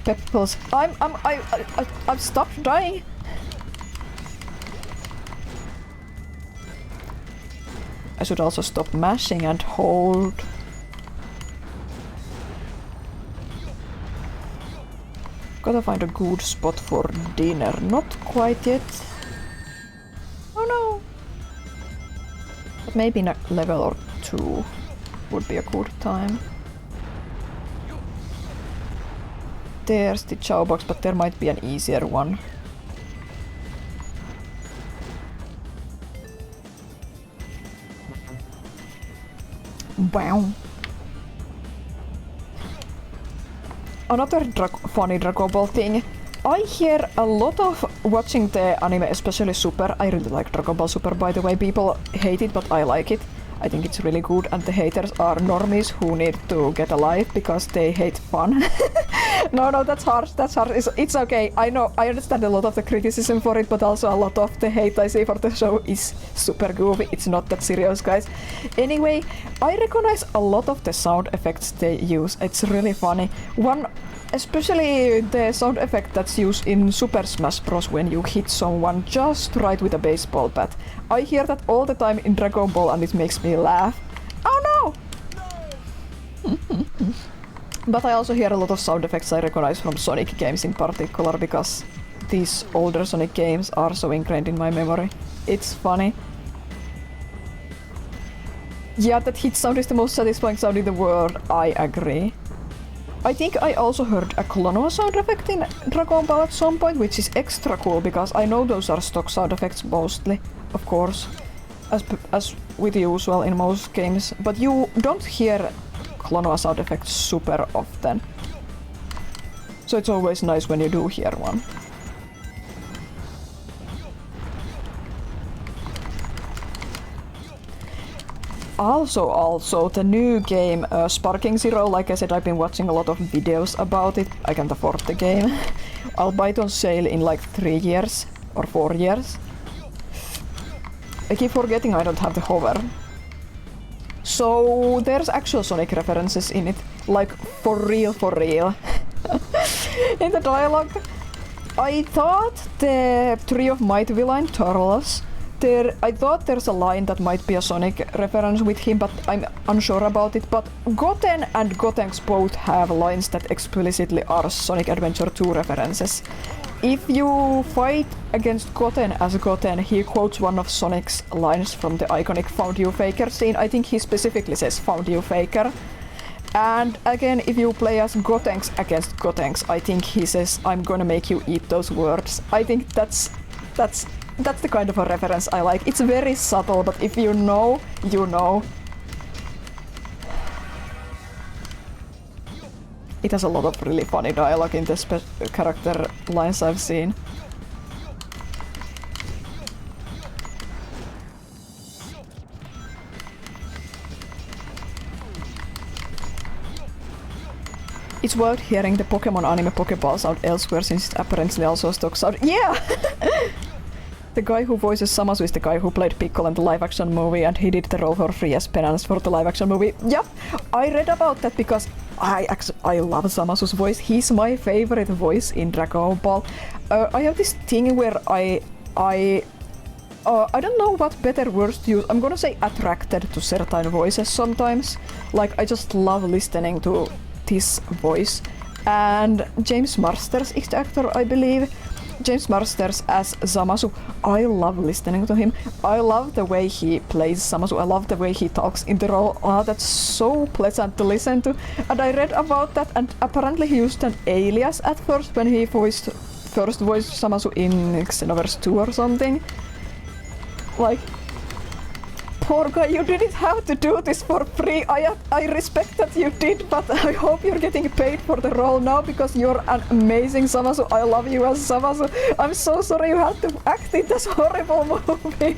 Pebbles. I've stopped dying. I should also stop mashing and hold. Gotta find a good spot for dinner. Not quite yet. Oh no! But maybe in a level or two would be a good time. There's the chow box, but there might be an easier one. Wow. Another funny Dragon Ball thing. I hear a lot of watching the anime, especially Super. I really like Dragon Ball Super, by the way. People hate it, but I like it. I think it's really good, and the haters are normies who need to get a life because they hate fun. No, that's harsh, that's harsh. It's okay, I know, I understand a lot of the criticism for it, but also a lot of the hate I see for the show is super goofy. It's not that serious, guys. Anyway, I recognize a lot of the sound effects they use. It's really funny. Especially the sound effect that's used in Super Smash Bros. When you hit someone just right with a baseball bat. I hear that all the time in Dragon Ball and it makes me laugh. Oh no! But I also hear a lot of sound effects I recognize from Sonic games in particular, because these older Sonic games are so ingrained in my memory. It's funny. Yeah, that hit sound is the most satisfying sound in the world, I agree. I think I also heard a Klonoa sound effect in Dragon Ball at some point, which is extra cool, because I know those are stock sound effects mostly, of course, as with usual in most games, but you don't hear Klonoa sound effects super often. So it's always nice when you do hear one. Also, the new game, Sparking Zero, like I said, I've been watching a lot of videos about it. I can't afford the game. I'll buy it on sale in like 3 years or 4 years. I keep forgetting I don't have the hover. So there's actual Sonic references in it, like for real. In the dialogue, I thought the Tree of Might villain, Turles, I thought there's a line that might be a Sonic reference with him, but I'm unsure about it. But Goten and Gotenks both have lines that explicitly are Sonic Adventure 2 references. If you fight against Goten as Goten, he quotes one of Sonic's lines from the iconic Found You Faker scene. I think he specifically says Found You Faker. And again, if you play as Gotenks against Gotenks, I think he says, I'm gonna make you eat those words. I think that's the kind of a reference I like. It's very subtle, but if you know, you know. It has a lot of really funny dialogue in the character lines I've seen. It's wild hearing the Pokemon anime Pokeball sound elsewhere, since it's apparently also a stock sound. Yeah! The guy who voices Zamasu is the guy who played Piccolo in the live-action movie, and he did the role for free as penance for the live-action movie. Yep, I read about that because I love Zamasu's voice. He's my favorite voice in Dragon Ball. I have this thing where I don't know what better words to use. I'm gonna say attracted to certain voices sometimes. Like, I just love listening to this voice. And James Marsters is the actor, I believe. James Marsters as Zamasu. I love listening to him. I love the way he plays Zamasu. I love the way he talks in the role. That's so pleasant to listen to. And I read about that, and apparently he used an alias at first when he first voiced Zamasu in Xenoverse 2 or something. Like, poor guy, you didn't have to do this for free. I respect that you did, but I hope you're getting paid for the role now, because you're an amazing Zamasu. I love you as Zamasu. I'm so sorry you had to act in this horrible movie.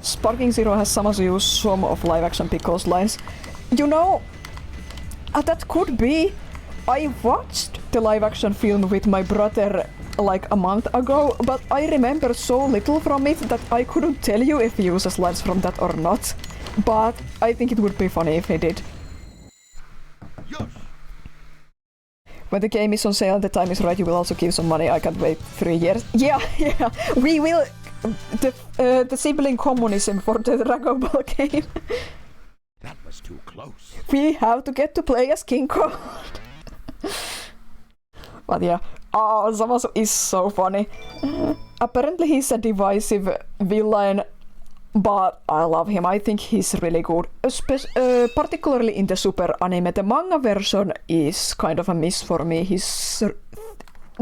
Sparking Zero has Zamasu use some of live-action Piccolo's lines. You know, that could be. I watched the live-action film with my brother like a month ago, but I remember so little from it that I couldn't tell you if he uses lines from that or not. But I think it would be funny if he did. When the game is on sale and the time is right, you will also give some money. I can't wait 3 years. Yeah, we will. The sibling communism for the Dragon Ball game. That was too close. We have to get to play as King Kong. But yeah, Zamasu is so funny. Apparently he's a divisive villain, but I love him. I think he's really good. Particularly in the Super anime. The manga version is kind of a miss for me. He's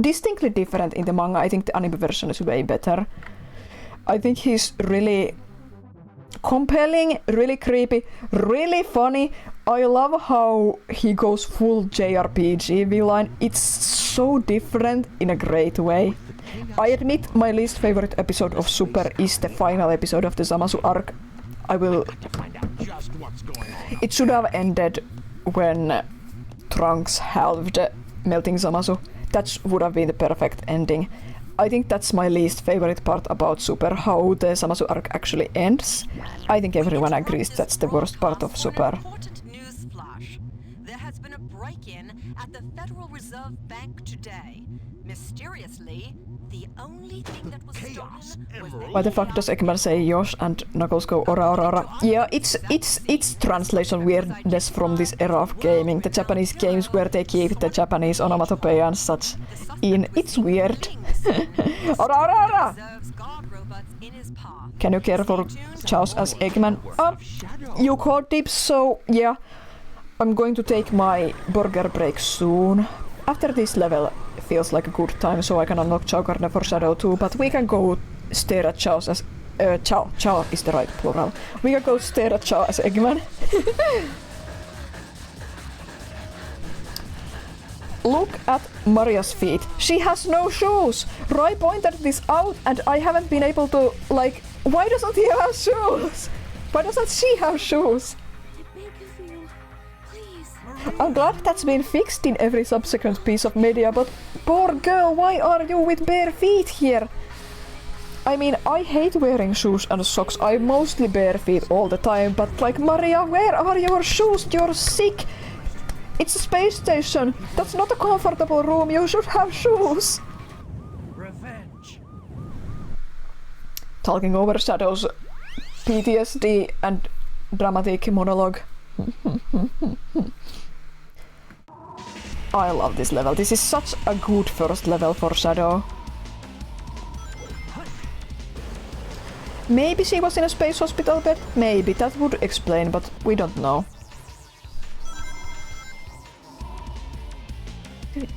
distinctly different in the manga. I think the anime version is way better. I think he's really compelling, really creepy, really funny. I love how he goes full JRPG villain. It's so different in a great way. I admit my least favorite episode of Super is the final episode of the Zamasu arc. It should have ended when Trunks halved melting Zamasu. That would have been the perfect ending. I think that's my least favorite part about Super, how the Zamasu arc actually ends. I think everyone agrees that's the worst part of Super. There has been a break-in at the Federal Reserve Bank today. Mysteriously, the only thing that was stolen was Why the fuck does Eggman say Yosh and Knuckles go ora ora ora? Yeah, it's translation weirdness from this era of gaming. The Japanese games where they keep the Japanese onomatopoeia and such in. It's weird. Ora ora ora! Can you care for Chaos as Eggman? You called tips, so yeah. I'm going to take my burger break soon. After this level feels like a good time, so I can unlock Chao Garden for Shadow too, but we can go stare at Chaos as... Chao is the right plural. We can go stare at Chao as Eggman. Look at Maria's feet. She has no shoes! Roy pointed this out and I haven't been able to, like... Why doesn't he have shoes? Why doesn't she have shoes? I'm glad that's been fixed in every subsequent piece of media, but poor girl, why are you with bare feet here? I mean, I hate wearing shoes and socks. I'm mostly bare feet all the time, but like, Maria, where are your shoes? You're sick! It's a space station! That's not a comfortable room, you should have shoes! Revenge. Talking over Shadow's PTSD and dramatic monologue. I love this level. This is such a good first level for Shadow. Maybe she was in a space hospital bed? Maybe. That would explain, but we don't know.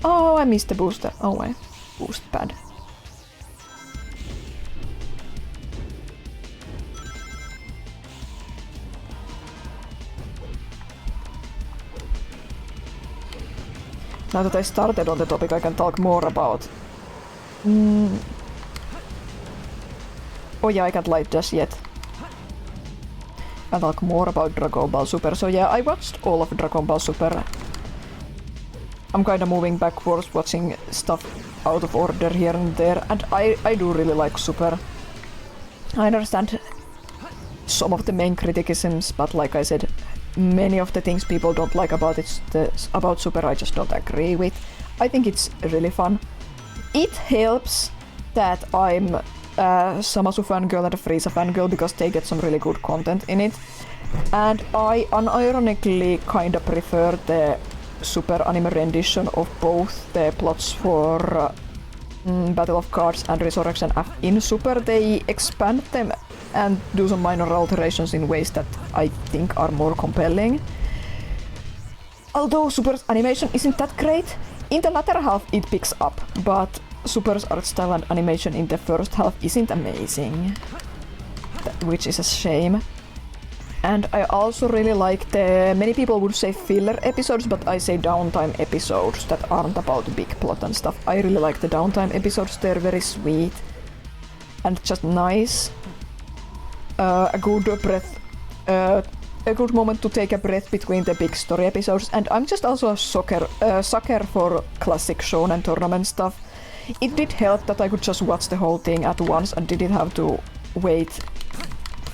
Oh, I missed the booster. Oh, my boost pad. Now that I started on the topic, I can talk more about... Oh yeah, I can't light dash yet. I'll talk more about Dragon Ball Super. So yeah, I watched all of Dragon Ball Super. I'm kinda moving backwards, watching stuff out of order here and there, and I do really like Super. I understand some of the main criticisms, but like I said, many of the things people don't like about it, about Super, I just don't agree with. I think it's really fun. It helps that I'm a Samasu fangirl and a Frieza fangirl because they get some really good content in it. And I unironically kinda prefer the Super anime rendition of both the plots for Battle of Cards and Resurrection F. In Super they expand them and do some minor alterations in ways that I think are more compelling. Although Super's animation isn't that great, in the latter half it picks up, but Super's art style and animation in the first half isn't amazing, which is a shame. And I also like the, many people would say filler episodes, but I say downtime episodes that aren't about big plot and stuff. I really like the downtime episodes, they're very sweet and just nice. A good breath, a good moment to take a breath between the big story episodes. And I'm just also a sucker for classic shonen tournament stuff. It did help that I could just watch the whole thing at once and didn't have to wait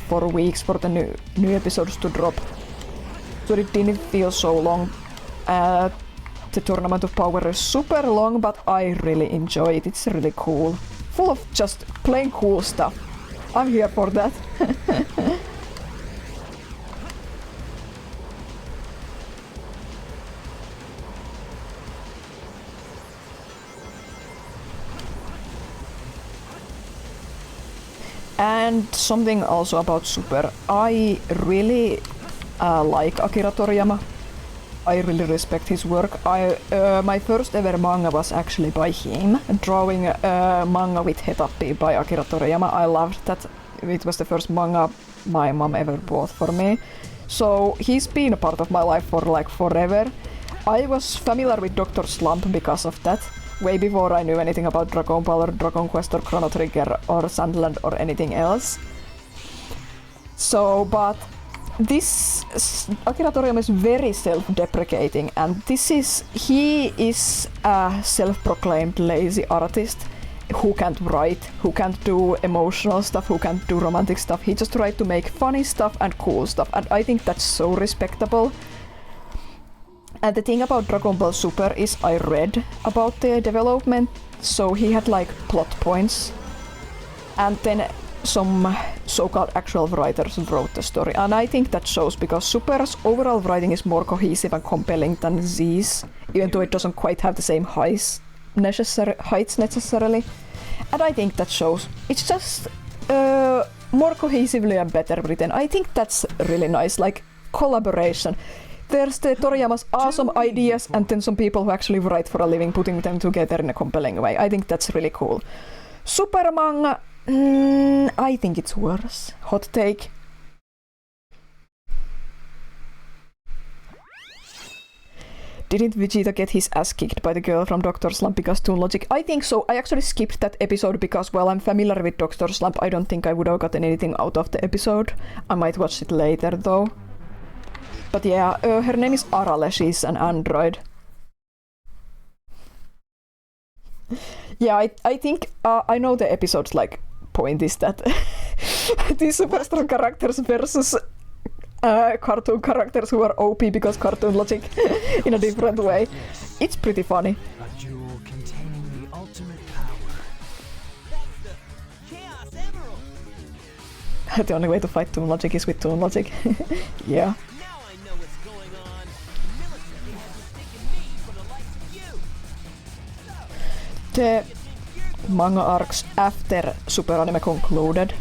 for weeks for the new episodes to drop. So it didn't feel so long. The Tournament of Power is super long, but I really enjoy it. It's really cool. Full of just plain cool stuff. I'm here for that. And something also about Super. I really like Akira Toriyama. I really respect his work. My first ever manga was actually by him, drawing manga with Hetapi by Akira Toriyama. I loved that. It was the first manga my mom ever bought for me. So he's been a part of my life for like forever. I was familiar with Dr. Slump because of that, way before I knew anything about Dragon Ball or Dragon Quest or Chrono Trigger or Sandland or anything else. So, but this Akira Toriyama is very self-deprecating, and he is a self-proclaimed lazy artist who can't write, who can't do emotional stuff, who can't do romantic stuff. He just tried to make funny stuff and cool stuff, and I think that's so respectable. And the thing about Dragon Ball Super is I read about the development, so he had like plot points. And then some so-called actual writers wrote the story. And I think that shows because Super's overall writing is more cohesive and compelling than Z's, even though it doesn't quite have the same heights necessarily. And I think that shows. It's just more cohesively and better written. I think that's really nice, like collaboration. There's the Toriyama's awesome ideas and then some people who actually write for a living putting them together in a compelling way. I think that's really cool. Super manga, I think it's worse. Hot take. Didn't Vegeta get his ass kicked by the girl from Dr. Slump because Toon Logic? I think so. I actually skipped that episode because, well, I'm familiar with Dr. Slump. I don't think I would have gotten anything out of the episode. I might watch it later though. But yeah, her name is Arale. She's an android. Yeah, I think I know the episode's like point is that these super strong characters versus cartoon characters who are OP because Cartoon Logic in a different way. It's pretty funny. A jewel containing the ultimate power. That's the Chaos Emerald. The only way to fight Toon Logic is with Toon Logic. Yeah. Now I know what's going on. The military has mistaken me for the likes of you. So, The manga arcs after Super Anime concluded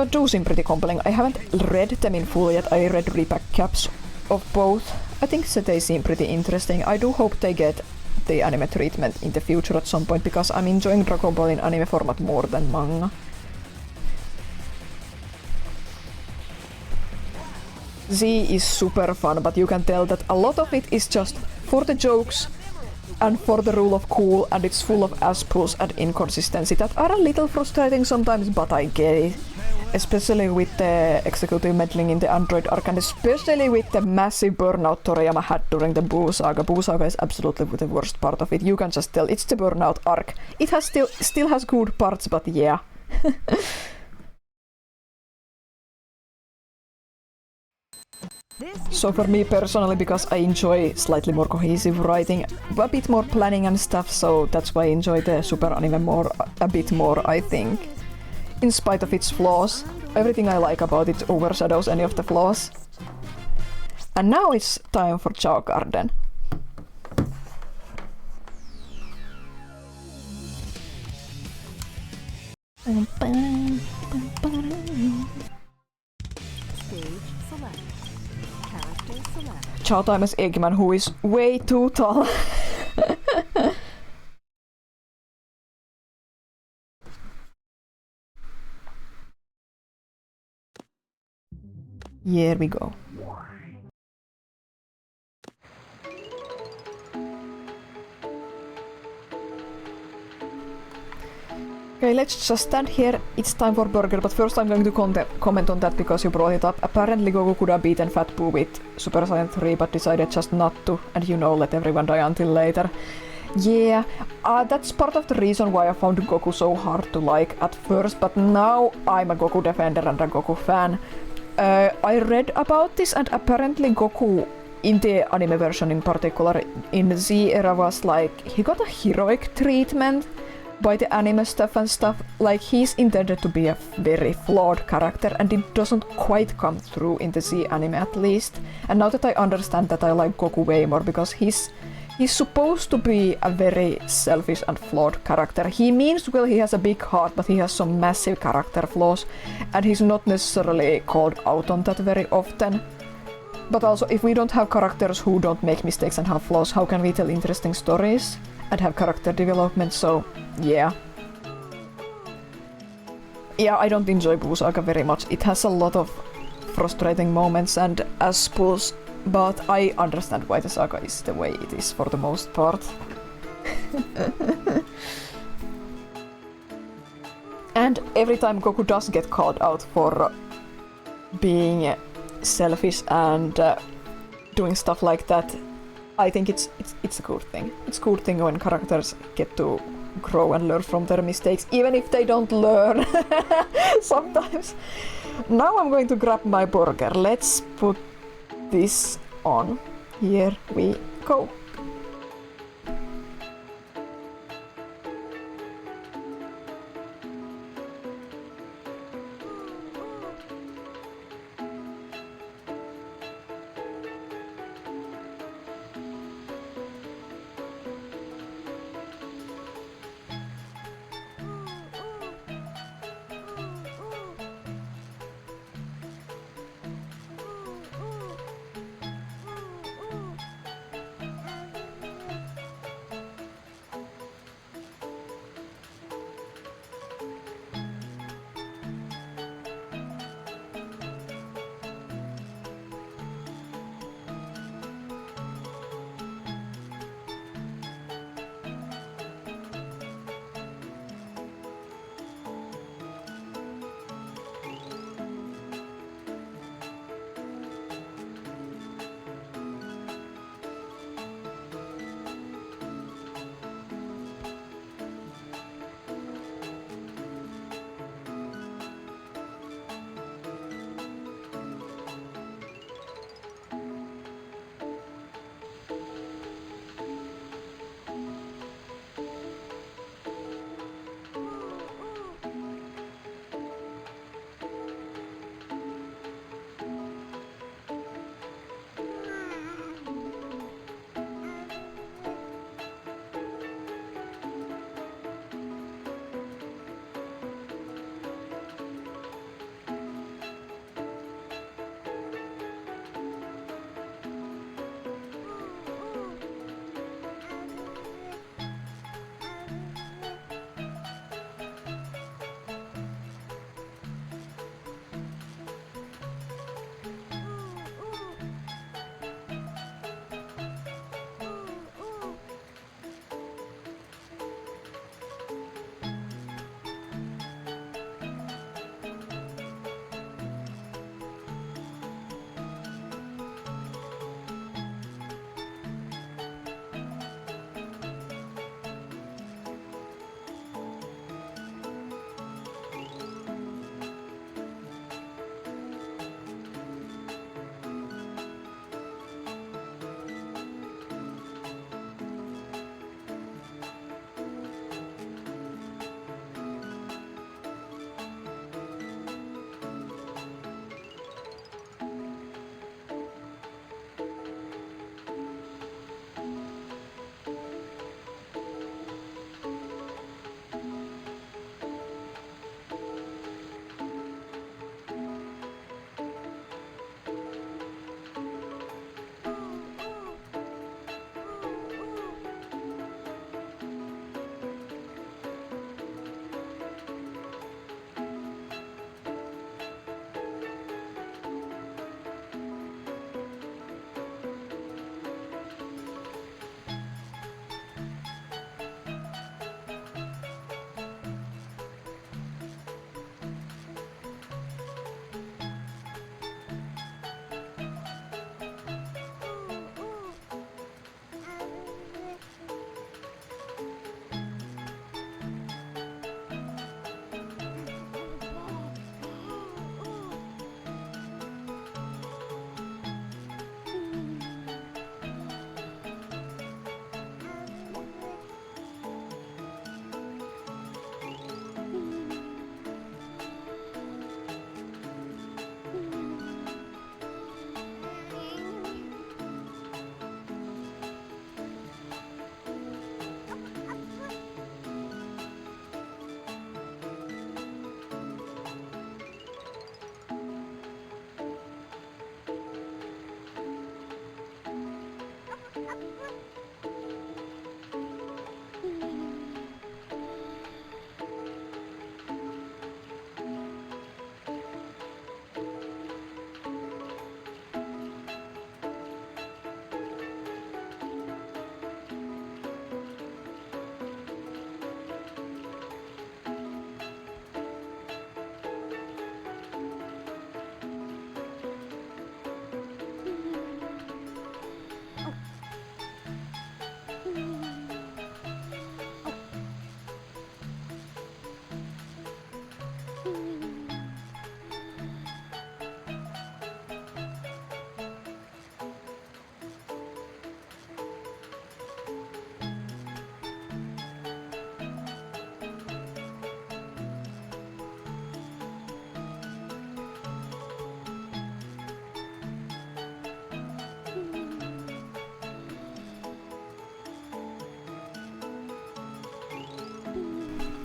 do seem pretty compelling. I haven't read them in full yet. I read recaps of both. I think that they seem pretty interesting. I do hope they get the anime treatment in the future at some point because I'm enjoying Dragon Ball in anime format more than manga. Z is super fun, but you can tell that a lot of it is just for the jokes and for the rule of cool, and it's full of ass pulls and inconsistency that are a little frustrating sometimes, but I get it. Especially with the executive meddling in the android arc, and especially with the massive burnout Toriyama had during the Buu Saga. Buu Saga is absolutely the worst part of it. You can just tell it's the burnout arc. It has still has good parts, but yeah. So for me personally, because I enjoy slightly more cohesive writing, a bit more planning and stuff, so that's why I enjoy the Super Anime a bit more, I think. In spite of its flaws, everything I like about it overshadows any of the flaws. And now it's time for Chao Garden. Chao time as Eggman, who is way too tall. Here we go. Okay, let's just stand here. It's time for burger, but first I'm going to comment on that because you brought it up. Apparently Goku could have beaten Fat Buu with Super Saiyan 3, but decided just not to, and you know, let everyone die until later. Yeah, that's part of the reason why I found Goku so hard to like at first, but now I'm a Goku defender and a Goku fan. I read about this, and apparently Goku, in the anime version in particular, in the Z era was like, he got a heroic treatment by the anime stuff and stuff. Like, he's intended to be a very flawed character, and it doesn't quite come through in the Z anime at least. And now that I understand that, I like Goku way more, because he's supposed to be a very selfish and flawed character. He means well, he has a big heart, but he has some massive character flaws, and he's not necessarily called out on that very often. But also, if we don't have characters who don't make mistakes and have flaws, how can we tell interesting stories and have character development? So, yeah. Yeah, I don't enjoy Buu Saga very much. It has a lot of frustrating moments and ass pulls, but I understand why the saga is the way it is for the most part. And every time Goku does get called out for being selfish and doing stuff like that, I think it's a good thing. It's a good thing when characters get to grow and learn from their mistakes, even if they don't learn sometimes. Now I'm going to grab my burger. Let's put this on. Here we go.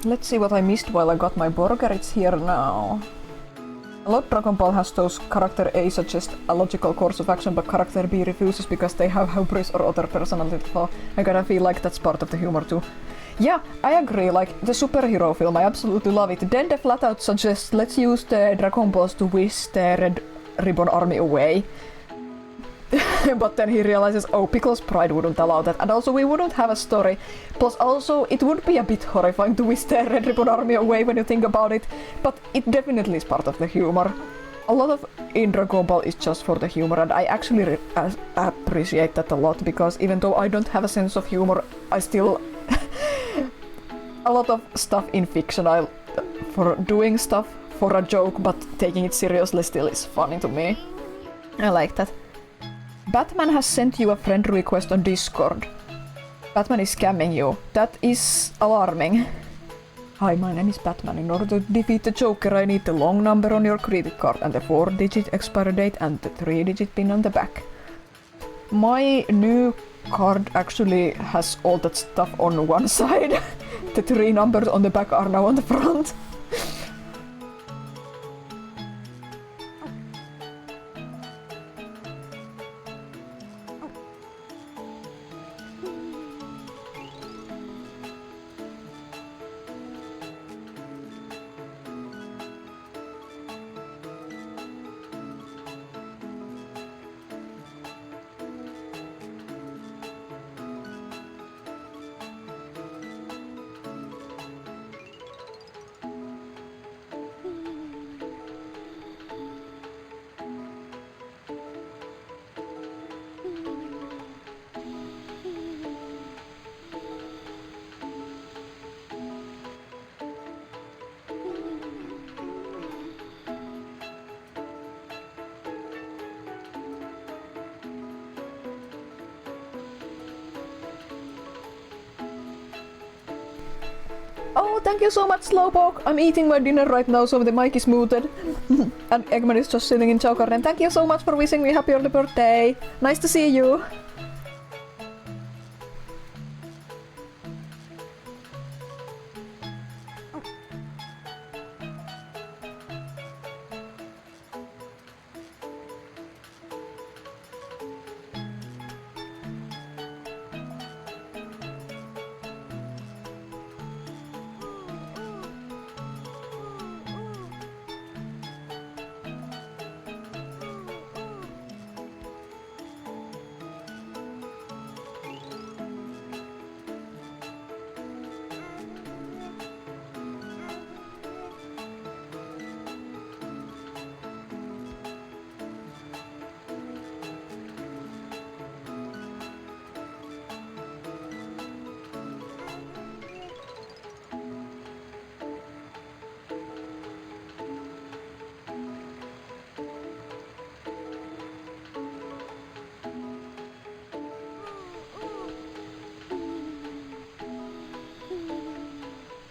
let's see what I missed while I got my burger. It's here now. A lot Dragon Ball has those character A suggest a logical course of action, but character B refuses because they have hubris or other personality flaw. I gotta feel like that's part of the humor too. Yeah, I agree, like, the superhero film, I absolutely love it. Then they flat out suggest, let's use the Dragon Balls to whisk the Red Ribbon Army away. But then he realizes, oh, Pickle's pride wouldn't allow that, and also we wouldn't have a story. Plus also, it would be a bit horrifying to whisk the Red Ribbon Army away when you think about it, but it definitely is part of the humor. A lot of in Dragon Ball is just for the humor, and I actually appreciate that a lot, because even though I don't have a sense of humor, I still... a lot of stuff in fiction, for doing stuff for a joke, but taking it seriously still is funny to me. I like that. Batman has sent you a friend request on Discord. Batman is scamming you. That is alarming. Hi, my name is Batman. In order to defeat the Joker, I need the long number on your credit card and the 4-digit expiry date and the 3-digit pin on the back. My new card actually has all that stuff on one side. The 3 numbers on the back are now on the front. Oh, thank you so much, Slowpoke! I'm eating my dinner right now, so the mic is muted. And Eggman is just sitting in chow garden. Thank you so much for wishing me happy early birthday! Nice to see you!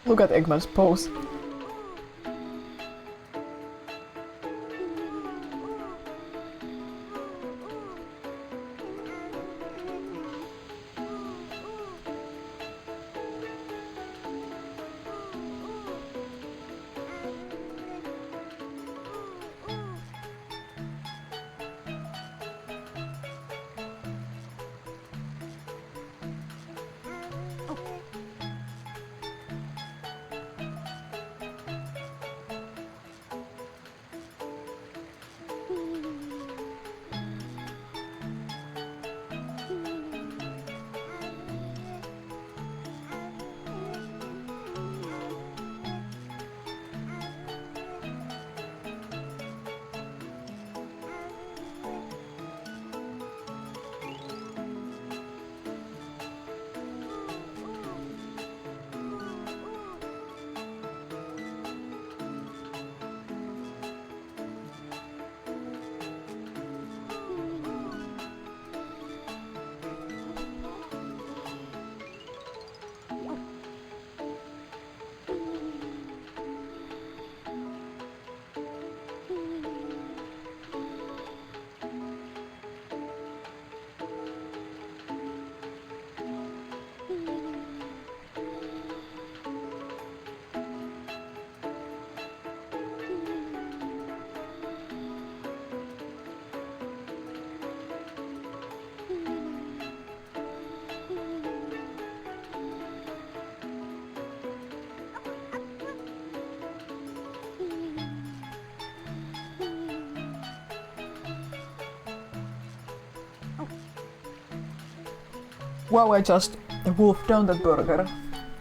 Look at Eggman's pose. Wow, I just wolfed down that burger.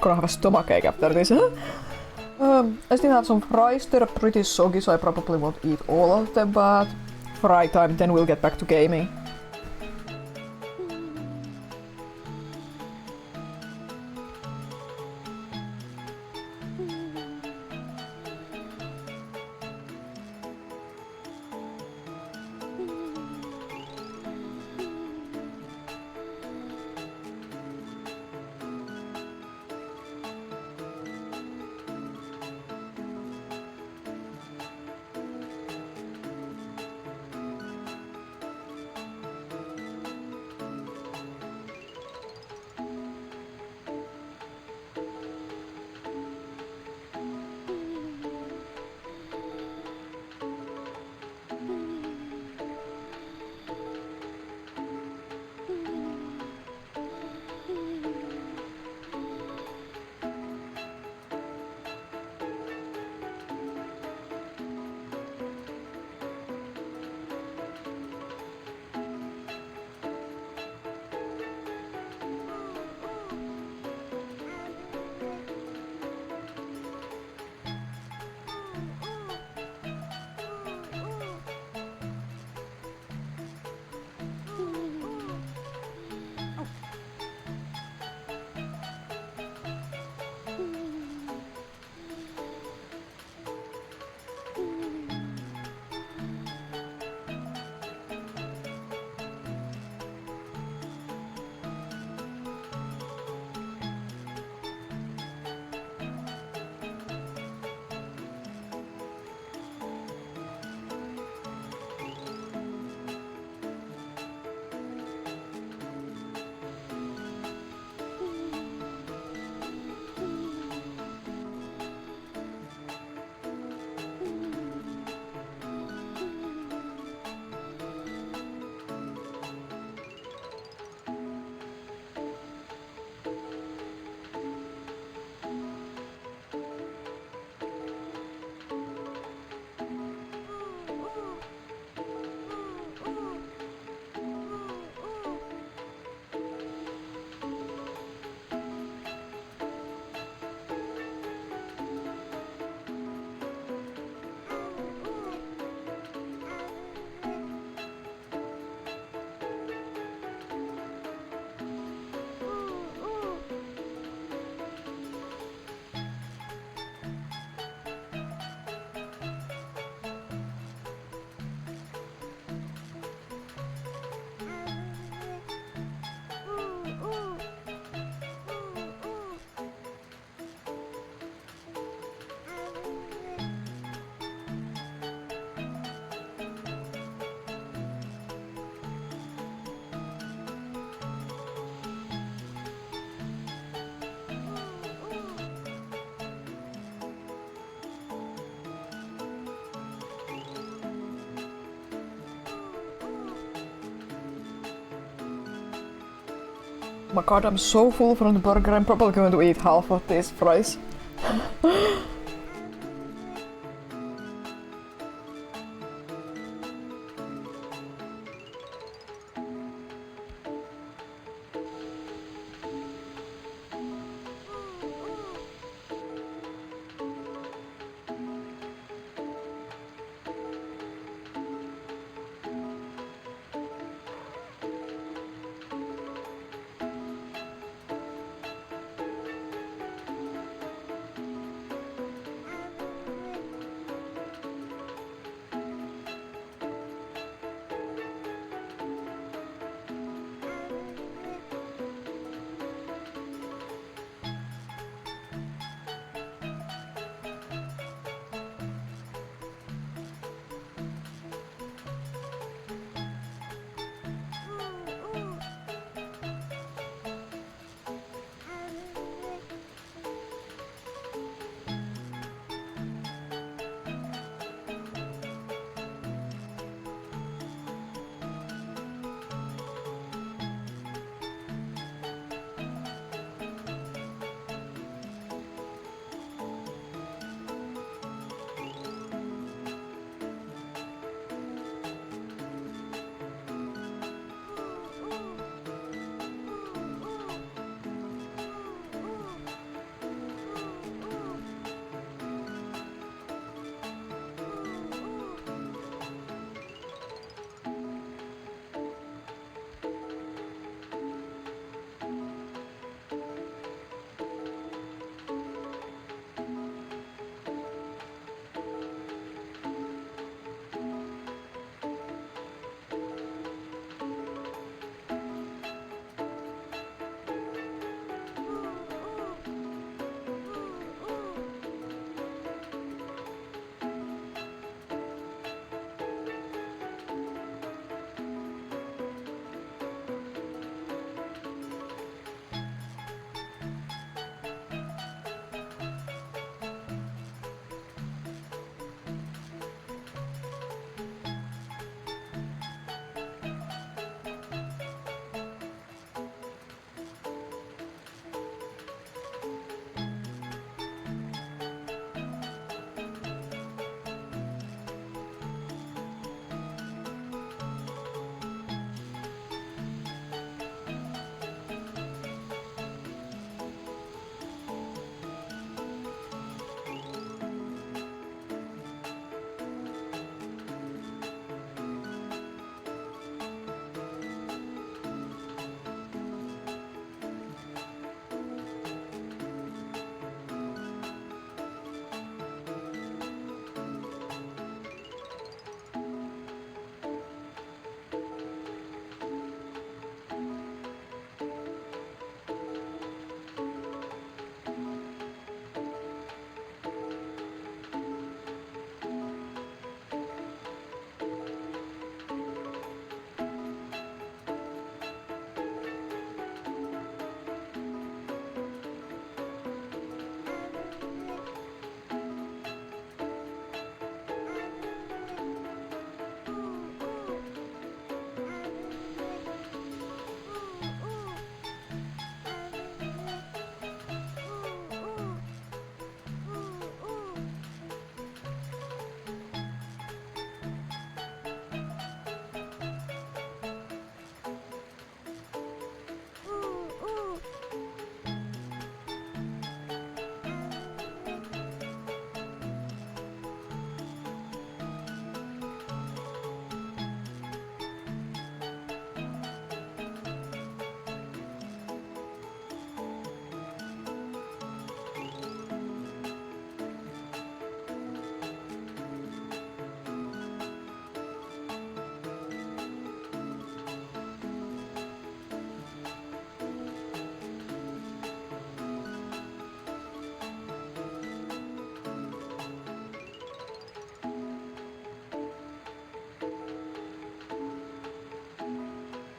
Gonna have a stomachache after this. I still have some fries. They're pretty soggy, so I probably won't eat all of them, but fry time, then we'll get back to gaming. My god, I'm so full from the burger, I'm probably going to eat half of these fries.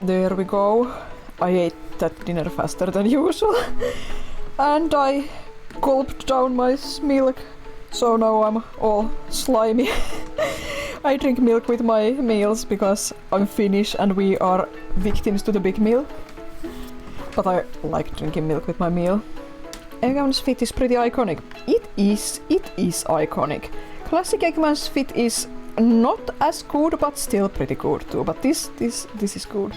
There we go. I ate that dinner faster than usual. And I gulped down my milk, so now I'm all slimy. I drink milk with my meals because I'm Finnish and we are victims to the big meal. But I like drinking milk with my meal. Eggman's fit is pretty iconic. It is iconic. Classic Eggman's fit is not as good, but still pretty good too. But this is good.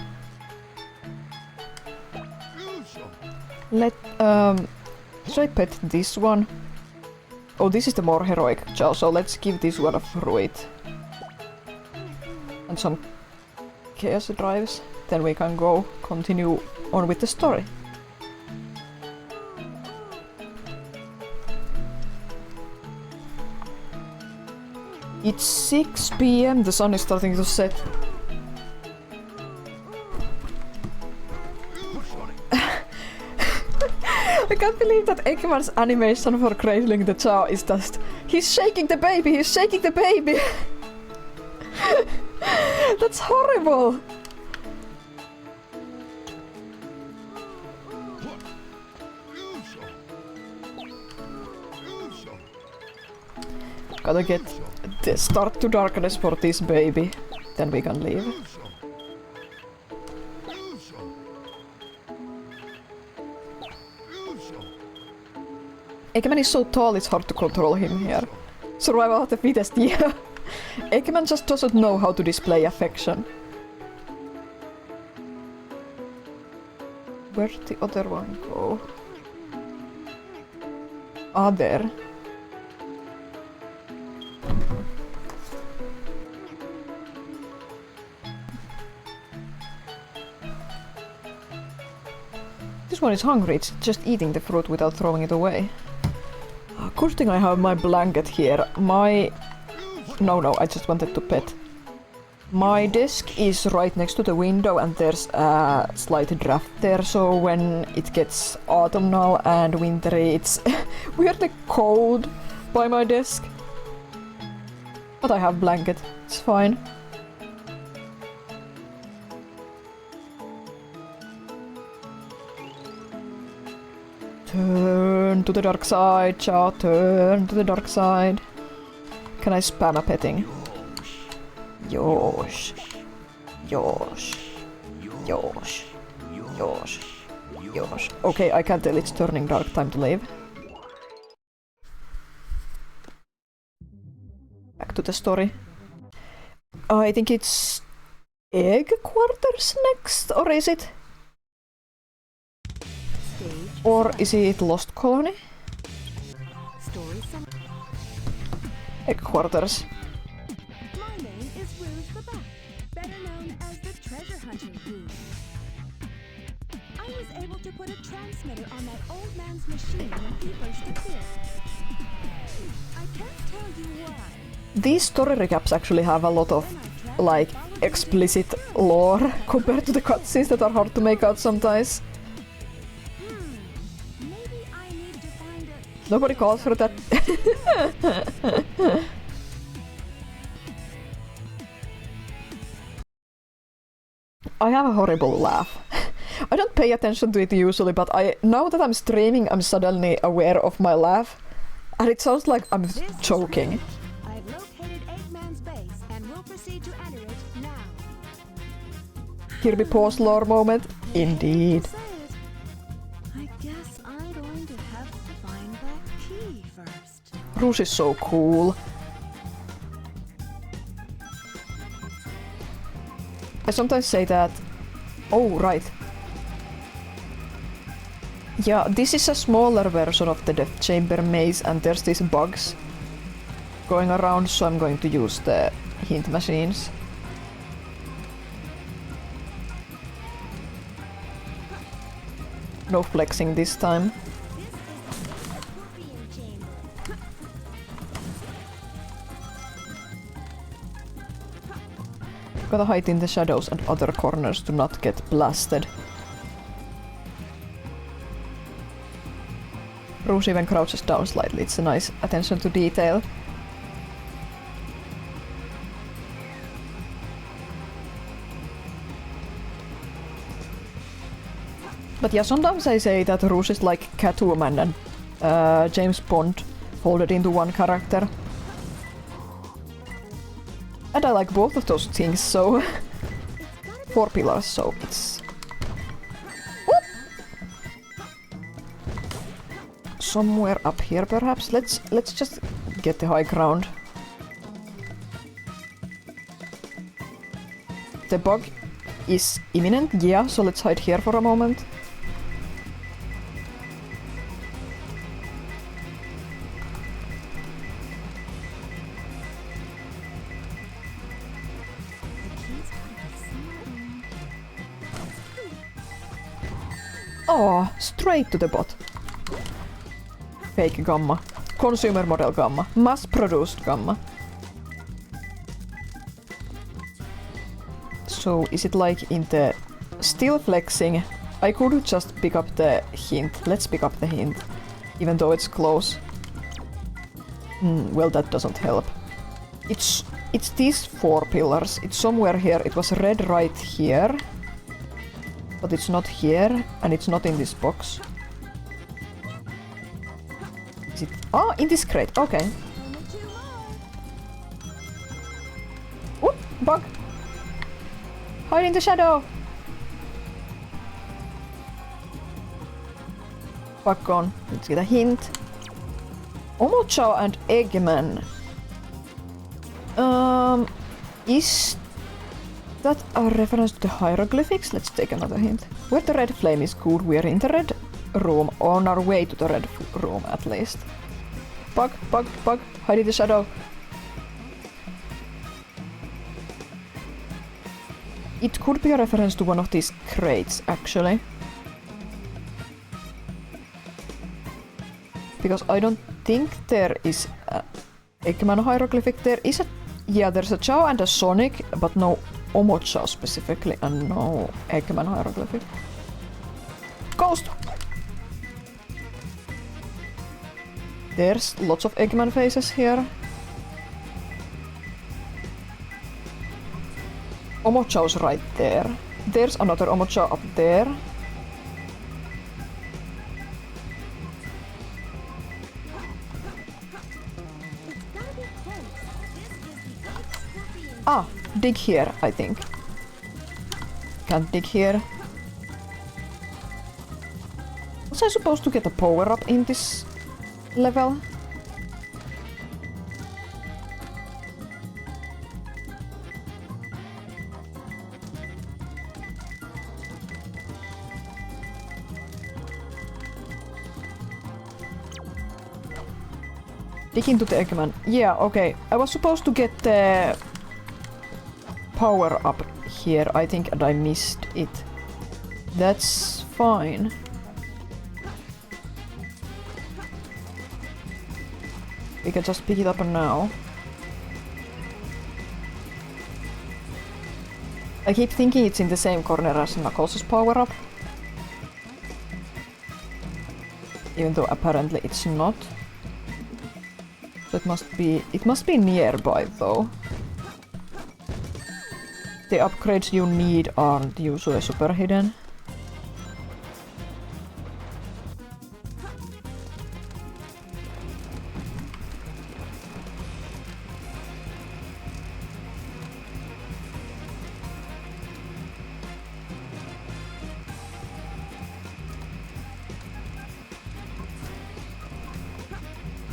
Should I pet this one? Oh, this is the more heroic Chow, so let's give this one a fruit. And some chaos drives. Then we can go continue on with the story. It's 6 PM, the sun is starting to set. I can't believe that Eggman's animation for cradling the Chow is just... He's shaking the baby! He's shaking the baby! That's horrible! Gotta get the start to darkness for this baby, then we can leave. Eggman is so tall it's hard to control him here. Survival of the fittest, yeah. Eggman just doesn't know how to display affection. Where'd the other one go? Ah, there. This one is hungry, it's just eating the fruit without throwing it away. Good thing I have my blanket here. No, I just wanted to pet. My desk is right next to the window and there's a slight draft there, so when it gets autumnal and wintry, it's weirdly cold by my desk. But I have blanket, it's fine. Turn to the dark side, Chow, turn to the dark side. Can I spam a petting? Yosh. Yosh. Yosh. Yosh. Yosh. Okay, I can tell it's turning dark, time to leave. Back to the story. I think it's egg quarters next, or is it? Or is it Lost Colony? Egg quarters. My name is Rouge the Bat, better known as the treasure hunting Rouge. I was able to put a transmitter on that old man's machine when he first appeared. I can't tell you why. These story recaps actually have a lot of, like, explicit lore compared to the cutscenes that are hard to make out sometimes. Nobody calls for that. I have a horrible laugh. I don't pay attention to it usually, but now that I'm streaming, I'm suddenly aware of my laugh. And it sounds like I'm choking. I've located Eggman's base and will proceed to enter it now. Kirby pause lore moment. Indeed. Rouge is so cool. I sometimes say that... Oh, right. Yeah, this is a smaller version of the Death Chamber maze and there's these bugs going around, so I'm going to use the hint machines. No flexing this time. Gotta hide in the shadows and other corners to not get blasted. Rouge even crouches down slightly, it's a nice attention to detail. But yeah, sometimes I say that Rouge is like Catwoman and James Bond folded into one character. And I like both of those things, so 4 pillars, so it's whoop! Somewhere up here perhaps. Let's just get the high ground. The bug is imminent, yeah, so let's hide here for a moment. Oh, straight to the bot. Fake gamma. Consumer model gamma. Mass-produced gamma. So, is it like in the still flexing? I could just pick up the hint. Let's pick up the hint. Even though it's close. Well, that doesn't help. It's these 4 pillars. It's somewhere here. It was red right here. But it's not here, and it's not in this box. Is it? Oh, in this crate. Okay. Oop, bug. Hide in the shadow. Bug gone. Let's get a hint. Omochao and Eggman. Is that a reference to the hieroglyphics? Let's take another hint. Where the red flame is good, we're in the red room, on our way to the red room at least. Bug, bug, bug, hide in the shadow. It could be a reference to one of these crates, actually. Because I don't think there is a Eggman hieroglyphic. There is a... Yeah, there's a Chao and a Sonic, but no Omochao specifically, and no Eggman hieroglyphic. Ghost! There's lots of Eggman faces here. Omochao's right there. There's another Omochao up there. Ah, dig here, I think. Can't dig here. Was I supposed to get a power-up in this level? Dig into the Eggman. Yeah, okay. I was supposed to get the power up here, I think, and I missed it. That's fine. We can just pick it up now. I keep thinking it's in the same corner as Knuckles' power up. Even though apparently it's not. So it must be nearby though. The upgrades you need aren't usually super hidden.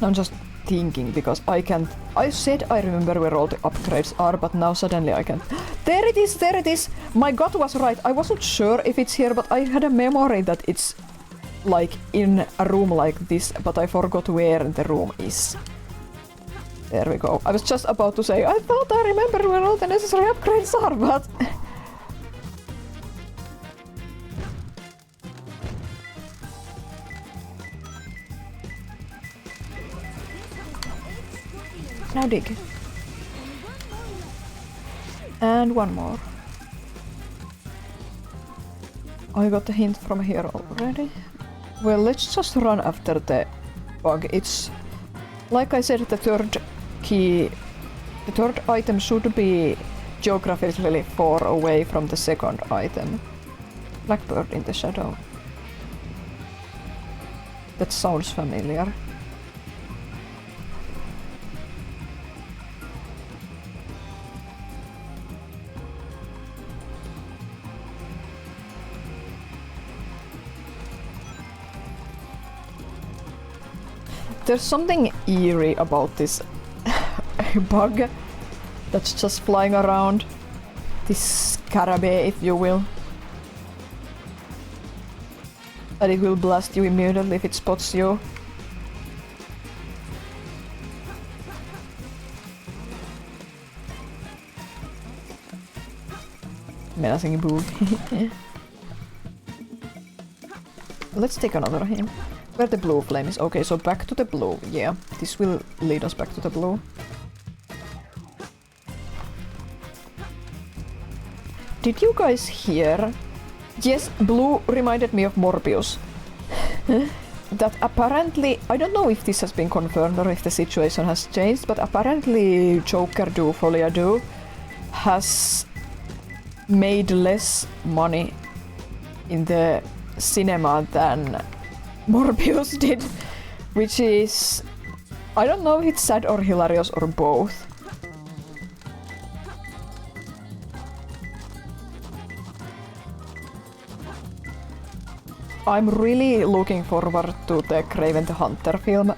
I'm just thinking because I said I remember where all the upgrades are, but now suddenly I can't. There it is, there it is! My gut was right. I wasn't sure if it's here, but I had a memory that it's like in a room like this, but I forgot where the room is. There we go. I was just about to say, I thought I remembered where all the necessary upgrades are, but... Now dig. And one more. I got the hint from here already. Well, let's just run after the bug. It's... Like I said, the third key... The third item should be geographically far away from the second item. Blackbird in the shadow. That sounds familiar. There's something eerie about this bug that's just flying around. This scarabée, if you will. And it will blast you immediately if it spots you. Menacing boo. Let's take another hint. Where the blue flame is. Okay, so back to the blue. Yeah, this will lead us back to the blue. Did you guys hear? Yes, blue reminded me of Morbius. That apparently, I don't know if this has been confirmed or if the situation has changed, but apparently Joker do Folia do has made less money in the cinema than Morbius did, which is, I don't know if it's sad or hilarious or both. I'm really looking forward to the Kraven the Hunter film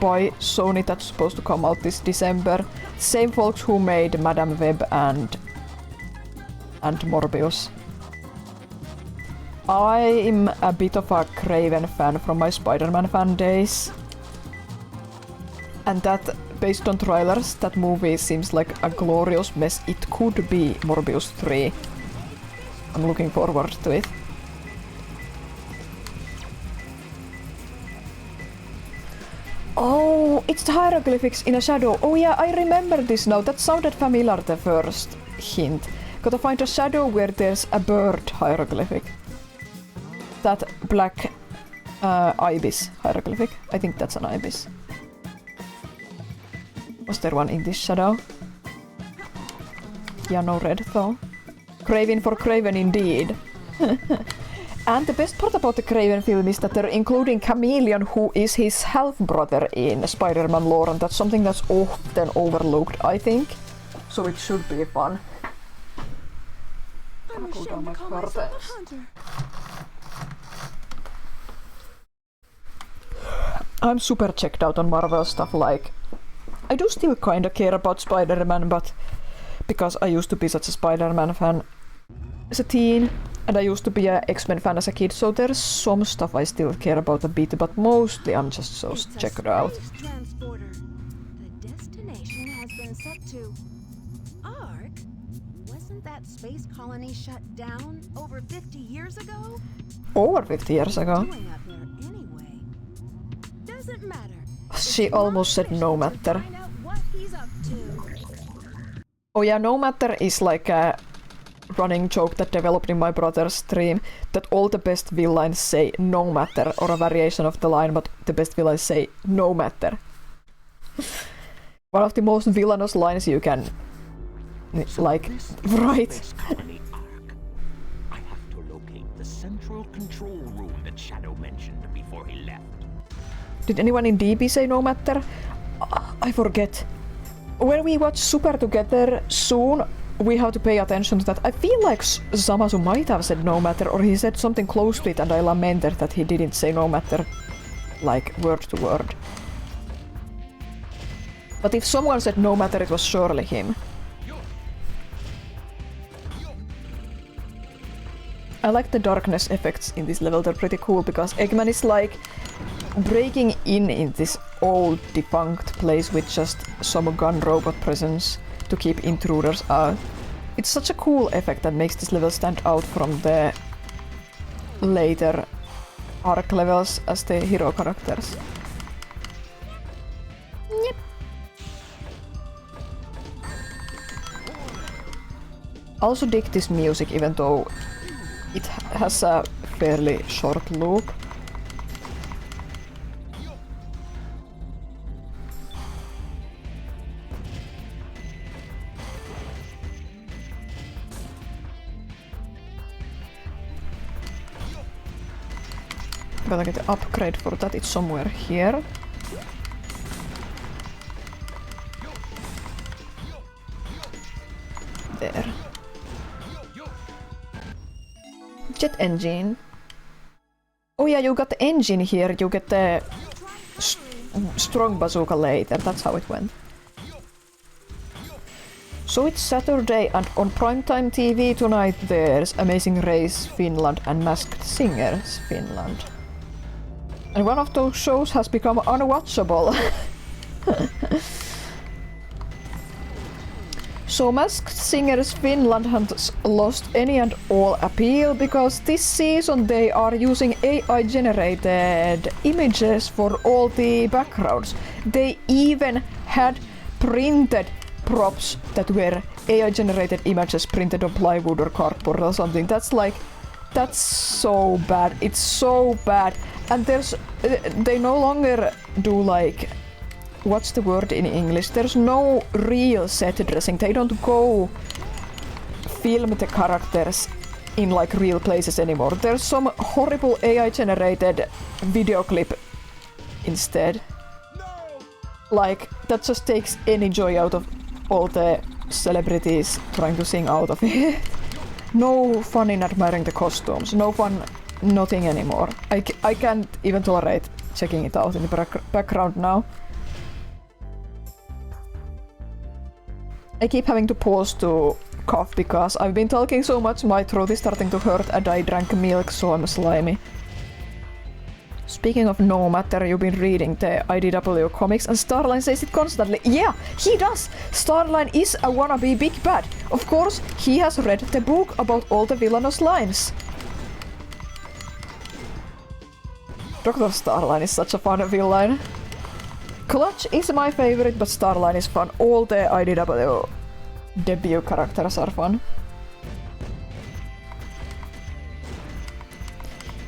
by Sony that's supposed to come out this December. Same folks who made Madame Web and Morbius. I'm a bit of a Kraven fan from my Spider-Man fan days. And that, based on trailers, that movie seems like a glorious mess. It could be Morbius 3. I'm looking forward to it. Oh, it's the hieroglyphics in a shadow. Oh yeah, I remember this now. That sounded familiar, the first hint. Gotta find a shadow where there's a bird hieroglyphic. That black ibis hieroglyphic. I think that's an ibis. Was there one in this shadow? Yeah, no red though. Craven for Craven indeed. And the best part about the Kraven film is that they're including Chameleon, who is his half-brother in Spider-Man lore, and that's something that's often overlooked, I think. So it should be fun. I'm ashamed to call myself a hunter. I'm super checked out on Marvel stuff, like... I do still kinda care about Spider-Man, but... Because I used to be such a Spider-Man fan as a teen, and I used to be an X-Men fan as a kid, so there's some stuff I still care about a bit, but mostly I'm just so checked out. Transporter. The destination has been set to Ark. Wasn't that space colony shut down over 50 years ago? Over 50 years ago. Doing up there anyway. Doesn't matter. She almost said no matter. Find out what he's up to. Oh yeah, no matter is like a running joke that developed in my brother's stream, that all the best villains say no matter, or a variation of the line, but the best villains say no matter. One of the most villainous lines you can like write. I have to locate the central control room that Shadow mentioned before he left. Did anyone in DB say no matter? I forget. When we watch Super together soon, we have to pay attention to that. I feel like Zamasu might have said no matter, or he said something close to it, and I lamented that he didn't say no matter, like word to word. But if someone said no matter, it was surely him. I like the darkness effects in this level, they're pretty cool, because Eggman is like breaking in this old defunct place with just some gun robot presence to keep intruders out. It's such a cool effect that makes this level stand out from the later arc levels as the hero characters. Yep. I also dig this music, even though it has a fairly short loop. Gotta get the upgrade for that, it's somewhere here. There. Jet engine. Oh yeah, you got the engine here, you get the strong bazooka later, that's how it went. So it's Saturday and on primetime TV tonight there's Amazing Race Finland and Masked Singers Finland. And one of those shows has become unwatchable. So Masked Singers Finland has lost any and all appeal because this season they are using AI generated images for all the backgrounds. They even had printed props that were AI generated images printed on plywood or cardboard or something. That's so bad. It's so bad. And they no longer do like, what's the word in English? There's no real set dressing. They don't go film the characters in like real places anymore. There's some horrible AI generated video clip instead. Like, that just takes any joy out of all the celebrities trying to sing out of it. No fun in admiring the costumes. No fun, nothing anymore. I can't even tolerate checking it out in the background now. I keep having to pause to cough because I've been talking so much my throat is starting to hurt and I drank milk so I'm slimy. Speaking of no matter, you've been reading the IDW comics and Starline says it constantly. Yeah, he does! Starline is a wannabe big bad. Of course, he has read the book about all the villainous lines. Dr. Starline is such a fun villain. Clutch is my favorite, but Starline is fun. All the IDW debut characters are fun.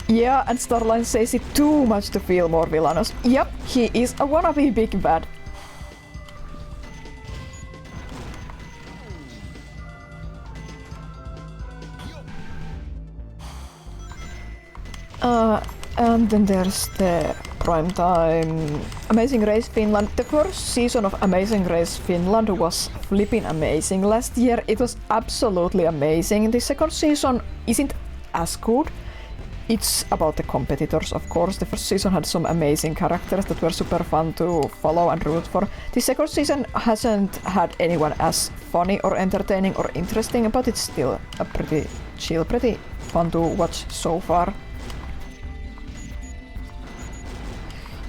Yeah, and Starline says it too much to feel more villainous. Yep, he is a wannabe big bad. And then there's the primetime Amazing Race Finland. The first season of Amazing Race Finland was flipping amazing last year. It was absolutely amazing. The second season isn't as good. It's about the competitors, of course. The first season had some amazing characters that were super fun to follow and root for. The second season hasn't had anyone as funny or entertaining or interesting, but it's still a pretty chill, pretty fun to watch so far.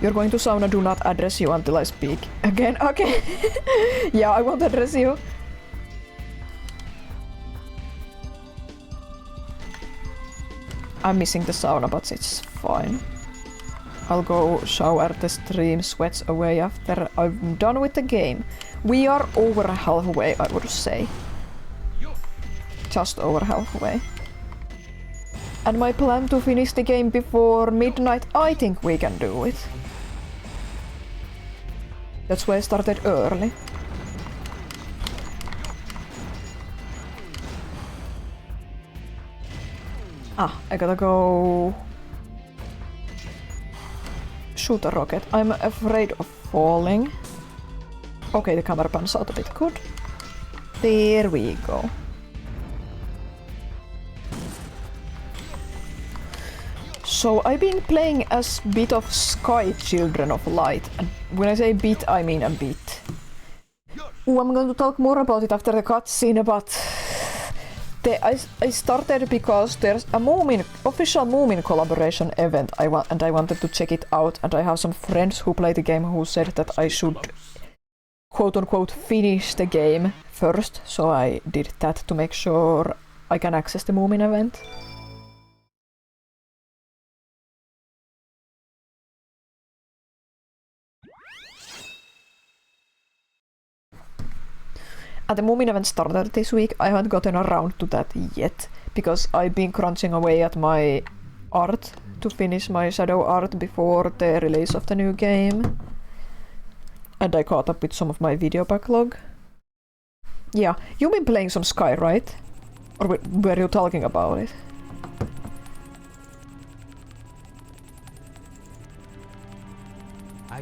You're going to sauna, do not address you until I speak. Again? Okay. Yeah, I won't address you. I'm missing the sauna, but it's fine. I'll go shower, the stream sweats away after I'm done with the game. We are over halfway, I would say. Just over halfway. And my plan to finish the game before midnight, I think we can do it. That's why I started early. I gotta go shoot a rocket. I'm afraid of falling. Okay, the camera pans out a bit. Good. There we go. So I've been playing as bit of Sky Children of Light, and when I say bit, I mean a bit. Ooh, I'm going to talk more about it after the cutscene, but I started because there's a official Moomin collaboration event and I wanted to check it out, and I have some friends who play the game who said that I should quote-unquote finish the game first, so I did that to make sure I can access the Moomin event. And the Moomin event started this week. I haven't gotten around to that yet, because I've been crunching away at my art to finish my shadow art before the release of the new game. And I caught up with some of my video backlog. Yeah, you've been playing some Sky, right? Or were you talking about it?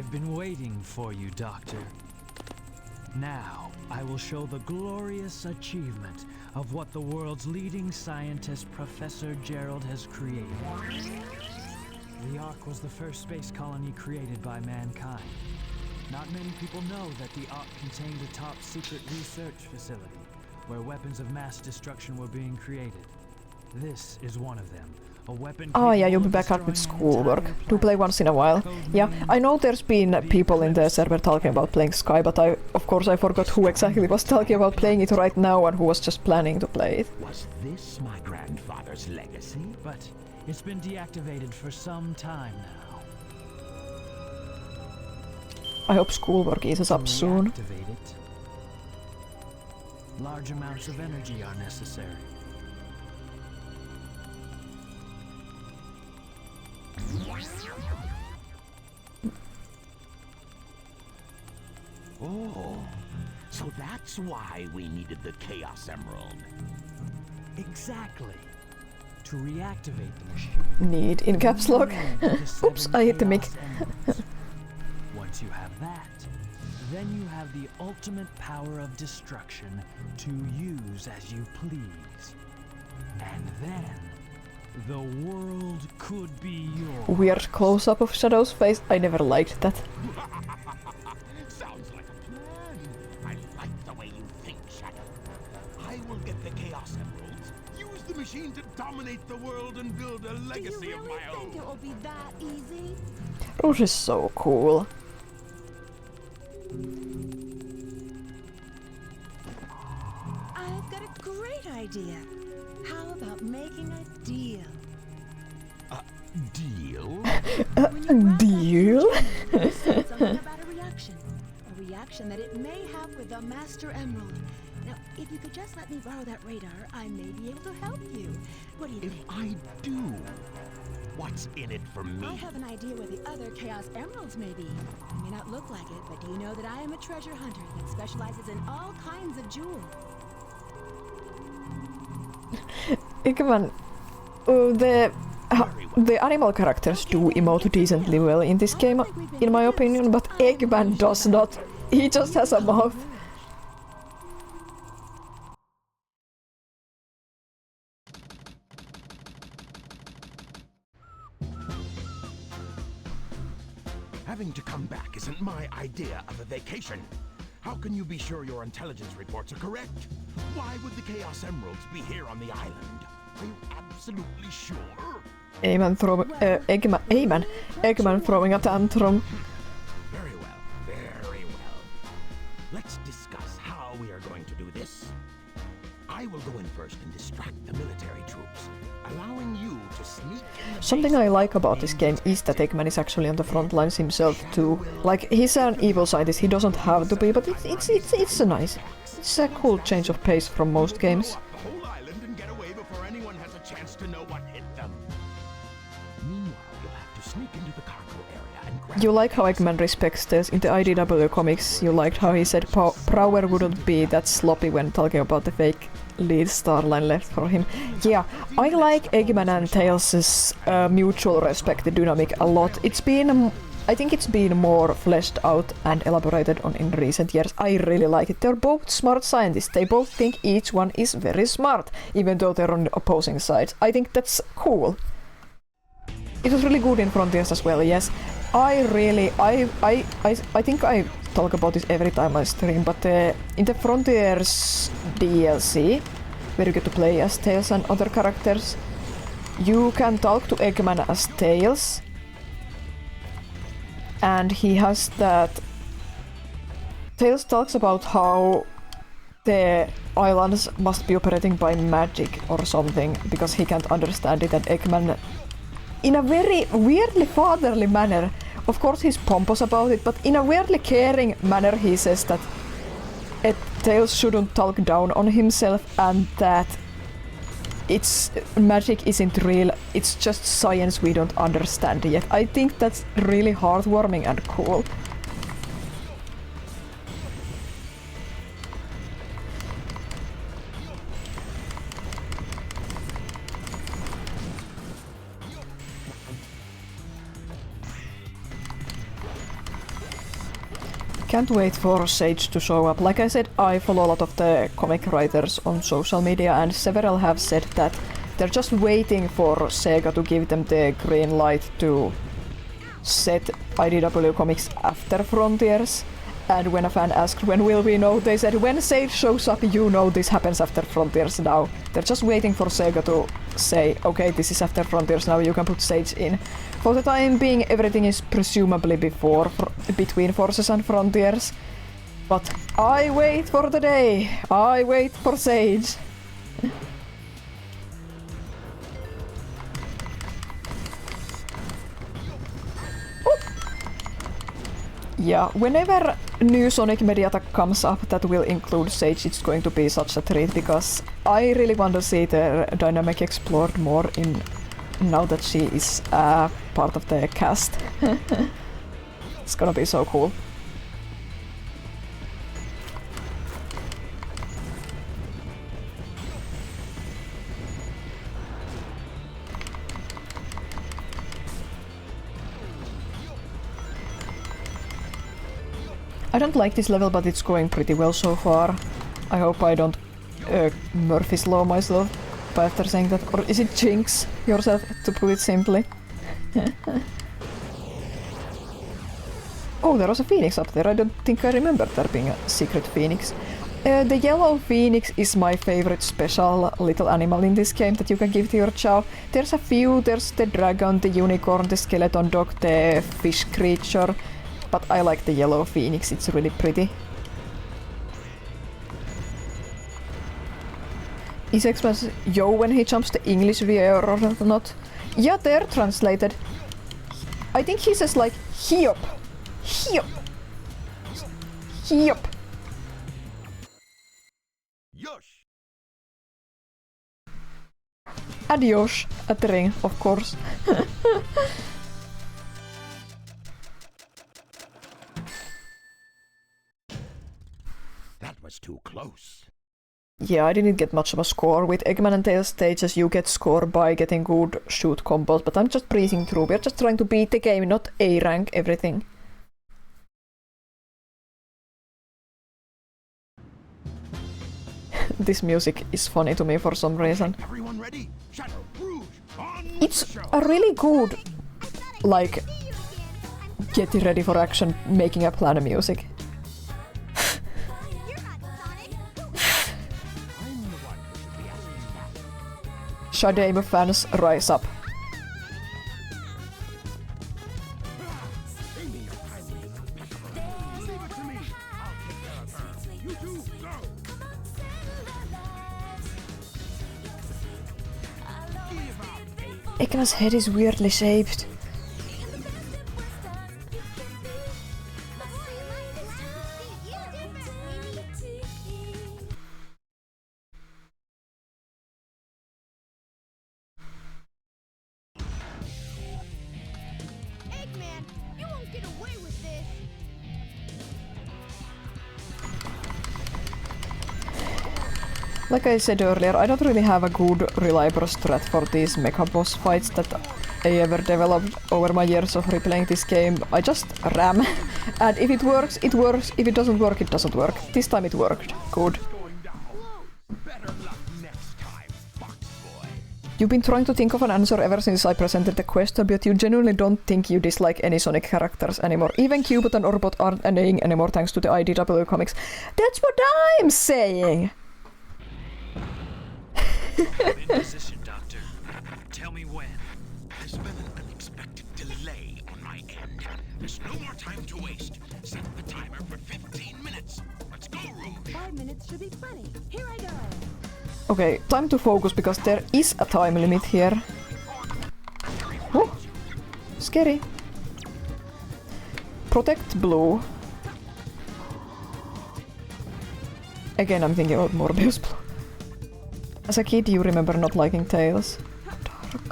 I've been waiting for you, Doctor. Now, I will show the glorious achievement of what the world's leading scientist, Professor Gerald, has created. The Ark was the first space colony created by mankind. Not many people know that the Ark contained a top-secret research facility where weapons of mass destruction were being created. This is one of them. A weapon. Oh yeah, you'll be back up with schoolwork. Do play once in a while. Yeah, I know there's been people in the server talking about playing Sky, but of course I forgot who exactly was talking about playing it right now and who was just planning to play it. Was this my grandfather's legacy? But it's been deactivated for some time now. I hope schoolwork eases up soon. Reactivate it, large amounts of energy are necessary. Oh, so that's why we needed the Chaos Emerald. Exactly. To reactivate the machine. Need in caps lock. Oops, I hit the mic. Once you have that, then you have the ultimate power of destruction to use as you please. And then the world could be yours. Weird close-up of Shadow's face. I never liked that. Sounds like a plan. I like the way you think, Shadow. I will get the Chaos Emeralds, use the machine to dominate the world and build a legacy of my own. Do you really think it will be that easy? Rouge is so cool. I've got a great idea. How about making a deal? Deal? Deal? Something about a reaction that it may have with the Master Emerald. Now, if you could just let me borrow that radar, I may be able to help you. What do you think? If I do, what's in it for me? I have an idea where the other Chaos Emeralds may be. It may not look like it, but do you know that I am a treasure hunter that specializes in all kinds of jewels? Eggman, the animal characters do emote decently well in this game, in my opinion, but Eggman does not. He just has a mouth. Having to come back isn't my idea of a vacation. How can you be sure your intelligence reports are correct? Why would the Chaos Emeralds be here on the island? Are you absolutely sure? Eggman throwing a tantrum. Very well, very well. Let's discuss how we are going to do this. I will go in first and distract the military troops, allowing you to sneak in. Something I like about this game is that Eggman is actually on the front lines himself too. Like, he's an evil scientist, he doesn't have to be, but it's a nice, it's a cool change of pace from most games. The whole island and get away before anyone has a chance to know what hit them. Meanwhile, you'll have to sneak into the cargo area and grab. You like how Eggman respects this. In the IDW comics, you liked how he said Prower wouldn't be that sloppy when talking about the fake lead Starline left for him. Yeah, I like Eggman and Tails' mutual respect dynamic a lot. I think it's been more fleshed out and elaborated on in recent years. I really like it. They're both smart scientists. They both think each one is very smart, even though they're on the opposing sides. I think that's cool. It was really good in Frontiers as well, yes. I think I talk about this every time I stream, but in the Frontiers DLC, where you get to play as Tails and other characters, you can talk to Eggman as Tails, and he has that... Tails talks about how the islands must be operating by magic or something, because he can't understand it, and Eggman, in a very weirdly fatherly manner, of course he's pompous about it, but in a weirdly caring manner he says that Tails shouldn't talk down on himself and that magic isn't real, it's just science we don't understand yet. I think that's really heartwarming and cool. Can't wait for Sage to show up. Like I said, I follow a lot of the comic writers on social media, and several have said that they're just waiting for Sega to give them the green light to set IDW Comics after Frontiers. And when a fan asked when will we know, they said when Sage shows up, you know this happens after Frontiers now. They're just waiting for Sega to say, okay, this is after Frontiers, now you can put Sage in. For the time being, everything is presumably between Forces and Frontiers. But I wait for the day. I wait for Sage. Yeah, whenever new Sonic Mediatek comes up that will include Sage, it's going to be such a treat, because I really want to see the dynamic explored more in now that she is part of the cast. It's gonna be so cool. I don't like this level, but it's going pretty well so far. I hope I don't Murphy's Law myself by after saying that. Or is it jinx yourself, to put it simply? Oh, there was a phoenix up there. I don't think I remember there being a secret phoenix. The yellow phoenix is my favorite special little animal in this game that you can give to your chow. There's a few. There's the dragon, the unicorn, the skeleton dog, the fish creature. But I like the yellow phoenix, it's really pretty. Is X-Man's yo when he jumps the English VR or not? Yeah, they're translated. I think he says like hiop. Hiop. Hiop. Yosh. Adios at the ring, of course. That was too close. Yeah, I didn't get much of a score. With Eggman and Tails stages, you get score by getting good shoot combos, but I'm just breezing through. We're just trying to beat the game, not A-rank everything. This music is funny to me for some reason. Everyone ready? Shadow, Rouge, on It's a really good, like, get ready for action, making a plan music. Shadame fans rise up. Eggman's head is weirdly shaped. Like I said earlier, I don't really have a good, reliable strat for these mecha boss fights that I ever developed over my years of replaying this game. I just ram, and if it works, it works. If it doesn't work, it doesn't work. This time it worked. Good. You've been trying to think of an answer ever since I presented the question, but you genuinely don't think you dislike any Sonic characters anymore. Even Cubot and Orbot aren't annoying anymore thanks to the IDW comics. That's what I'm saying! I'm in position, Doctor. Tell me when. There's been an unexpected delay on my end. There's no more time to waste. Set the timer for 15 minutes. Let's go, Rouge. 5 minutes should be plenty. Here I go. Okay, time to focus because there is a time limit here. Oh, scary. Protect blue. Again, I'm thinking about Morbius blue. As a kid, you remember not liking Tails. Dark.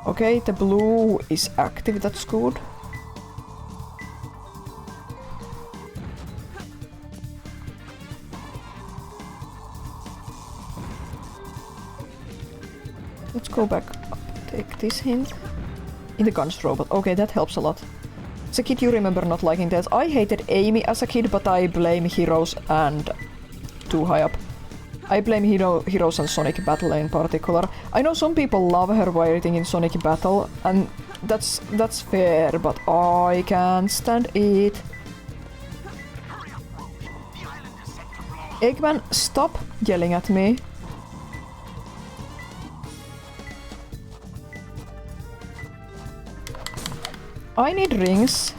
Okay, the blue is active, that's good. Let's go back up Take this hint. In the guns robot. Okay, that helps a lot. As a kid, you remember not liking that. I hated Amy as a kid, but I blame Heroes and... Too high up. I blame Heroes and Sonic Battle in particular. I know some people love her writing in Sonic Battle, and that's fair, but I can't stand it. Eggman, stop yelling at me. I need rings.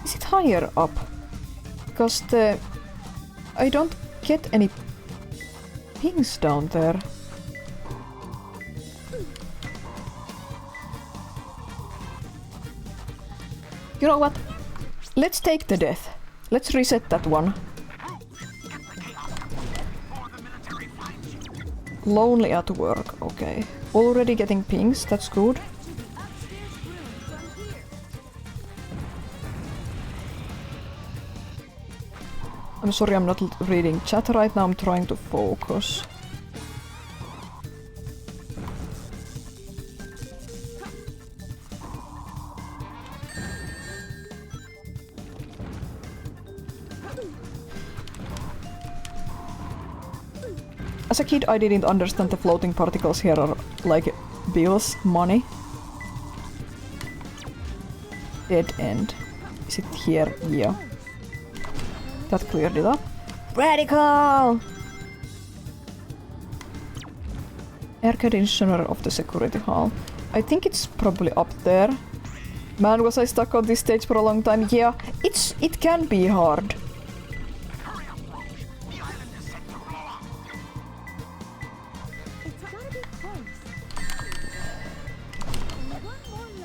Is it higher up? Because I don't get any pings down there. You know what? Let's take the death. Let's reset that one. Lonely at work, okay. Already getting pings, that's good. I'm sorry, I'm not reading chat right now, I'm trying to focus. As a kid, I didn't understand the floating particles here are like bills, money. Dead end. Is it here? Yeah. That cleared it up. Radical! Air conditioner of the security hall. I think it's probably up there. Man, was I stuck on this stage for a long time? Yeah, it can be hard.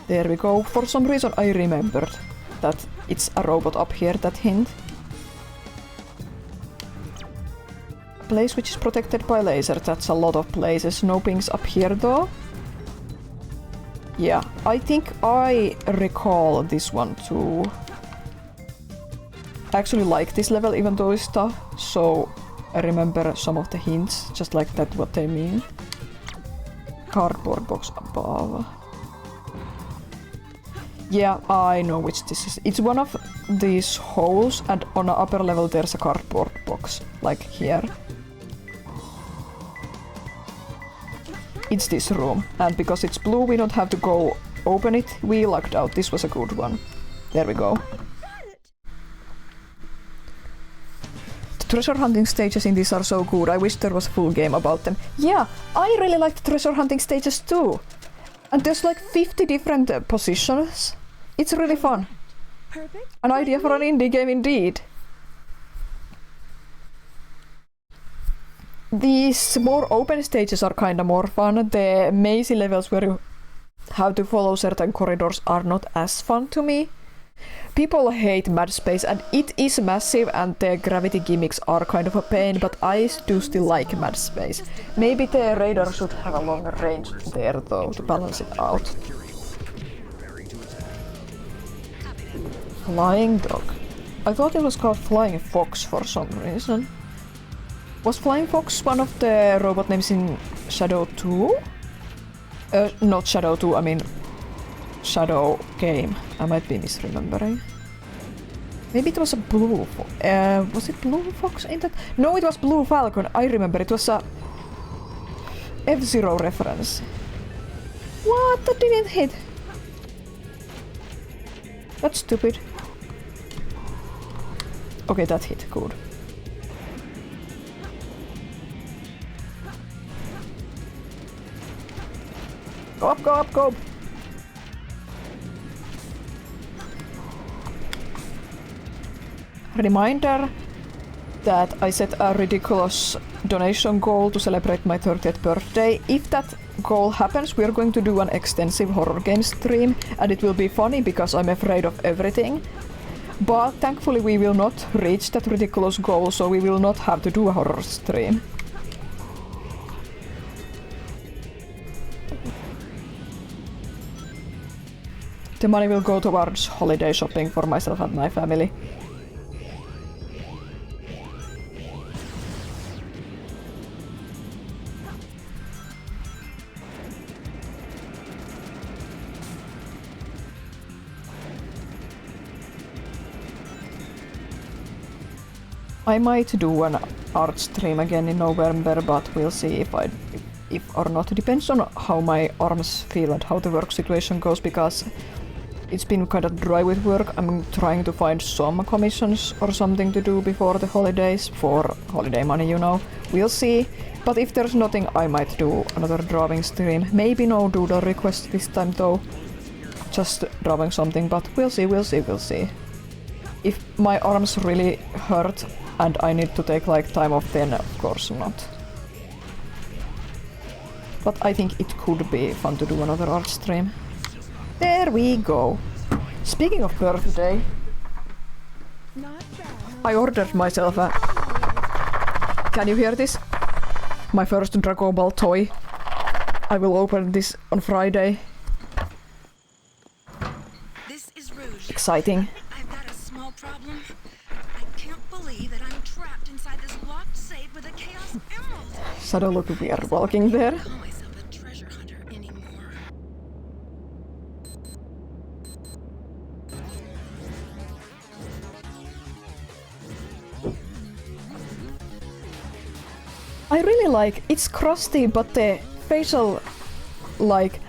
There we go. For some reason I remembered that it's a robot up here, that hint. Place which is protected by laser. That's a lot of places. No pings up here though. Yeah, I think I recall this one too. I actually like this level even though it's tough, so I remember some of the hints, just like that what they mean. Cardboard box above. Yeah, I know which this is. It's one of these holes, and on the upper level there's a cardboard box, like here. It's this room, and because it's blue we don't have to go open it. We lucked out. This was a good one. There we go. The treasure hunting stages in this are so good. I wish there was a full game about them. Yeah, I really like the treasure hunting stages too. And there's like 50 different positions. It's really fun. Perfect. An idea for an indie game indeed. These more open stages are kinda more fun. The mazy levels where you have to follow certain corridors are not as fun to me. People hate Mad Space and it is massive and the gravity gimmicks are kind of a pain, but I do still like Mad Space. Maybe the radar should have a longer range there though to balance it out. Flying dog. I thought it was called Flying Fox for some reason. Was Flying Fox one of the robot names in Shadow 2? Not Shadow 2, I mean Shadow game. I might be misremembering. Maybe it was a Blue Fox. Was it Blue Fox in that? No, it was Blue Falcon. I remember it was a F-Zero reference. What? That didn't hit. That's stupid. Okay, that hit. Good. Go up, go up, go! Reminder that I set a ridiculous donation goal to celebrate my 30th birthday. If that goal happens, we are going to do an extensive horror game stream, and it will be funny because I'm afraid of everything. But thankfully we will not reach that ridiculous goal, so we will not have to do a horror stream. The money will go towards holiday shopping for myself and my family. I might do an art stream again in November, but we'll see if or not. It depends on how my arms feel and how the work situation goes, because it's been kind of dry with work. I'm trying to find some commissions or something to do before the holidays, for holiday money, you know. We'll see. But if there's nothing, I might do another drawing stream. Maybe no doodle request this time though. Just drawing something, but we'll see. If my arms really hurt and I need to take like time off, then of course not. But I think it could be fun to do another art stream. There we go. Speaking of birthday, I ordered myself a... Can you hear this? My first Dragon Ball toy. I will open this on Friday. This is Rouge. Exciting. I've got a small problem. I can't believe that I'm trapped inside this locked safe with a Chaos Emerald. Shadow, look, we are walking there. Call myself a treasure hunter anymore. I really like, it's crusty, but the facial like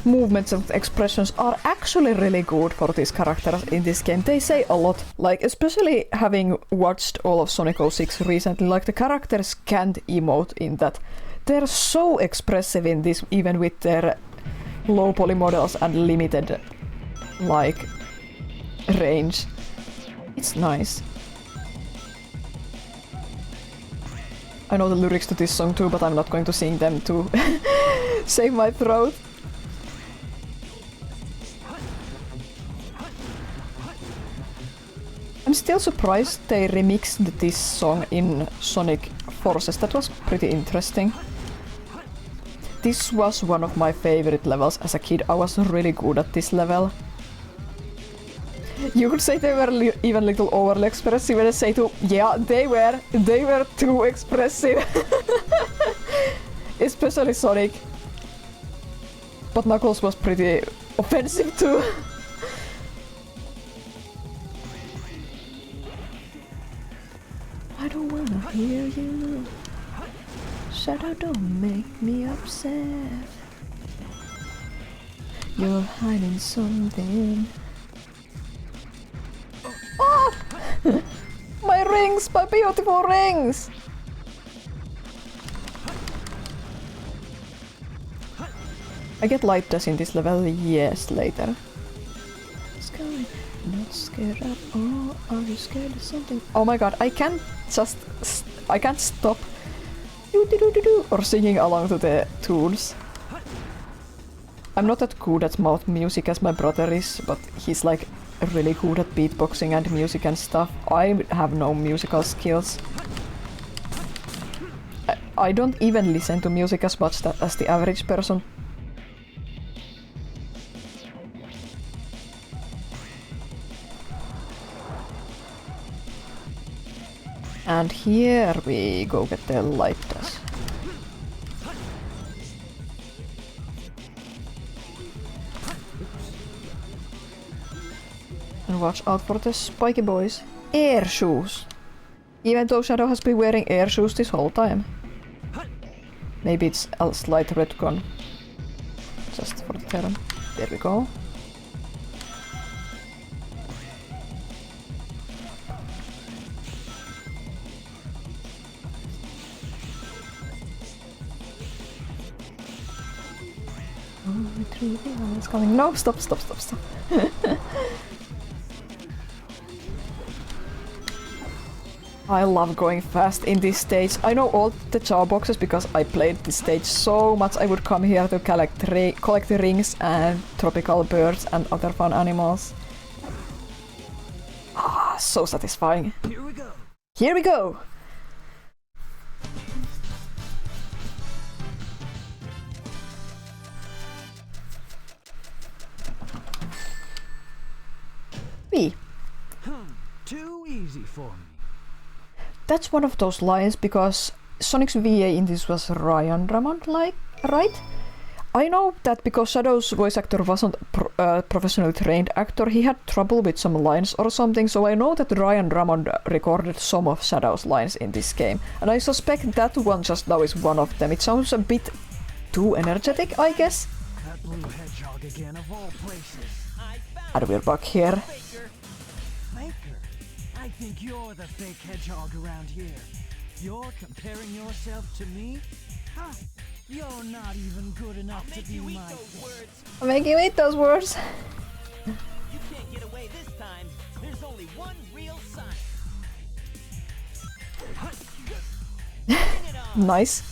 movements and expressions are actually really good for these characters in this game. They say a lot, like especially having watched all of Sonic 06 recently, like the characters can't emote in that. They're so expressive in this, even with their low poly models and limited like range. It's nice. I know the lyrics to this song too, but I'm not going to sing them to save my throat. I'm still surprised they remixed this song in Sonic Forces. That was pretty interesting. This was one of my favorite levels as a kid. I was really good at this level. You could say they were even a little overly expressive, and I say too, yeah, they were too expressive. Especially Sonic. But Knuckles was pretty offensive too. I don't wanna hear you. Shadow, don't make me upset. You're hiding something. Oh! My rings! My beautiful rings! I get light dash in this level years later. Sky, not scared at all. Are you scared of something? Oh my god, I can't stop or singing along to the tunes. I'm not that good at mouth music as my brother is, but he's like really good at beatboxing and music and stuff. I have no musical skills. I don't even listen to music as much as the average person. And here we go get the light dash. And watch out for the spiky boys. Air shoes! Even though Shadow has been wearing air shoes this whole time. Maybe it's a slight retcon. Just for the term. There we go. It's coming. No, stop. I love going fast in this stage. I know all the Chao boxes because I played this stage so much. I would come here to collect the rings and tropical birds and other fun animals. Ah, so satisfying. Here we go. Here we go! V. Too easy for me. That's one of those lines because Sonic's VA in this was Ryan Drummond, like, right? I know that because Shadow's voice actor wasn't a professionally trained actor, he had trouble with some lines or something, so I know that Ryan Drummond recorded some of Shadow's lines in this game, and I suspect that one just now is one of them. It sounds a bit too energetic, I guess. That blue hedgehog again of all places. And we're back here. Faker, I think you're the fake hedgehog around here. You're comparing yourself to me? Huh? You're not even good enough to be my I'm making you eat those words. You can't get away this time. There's only one real sign. Nice.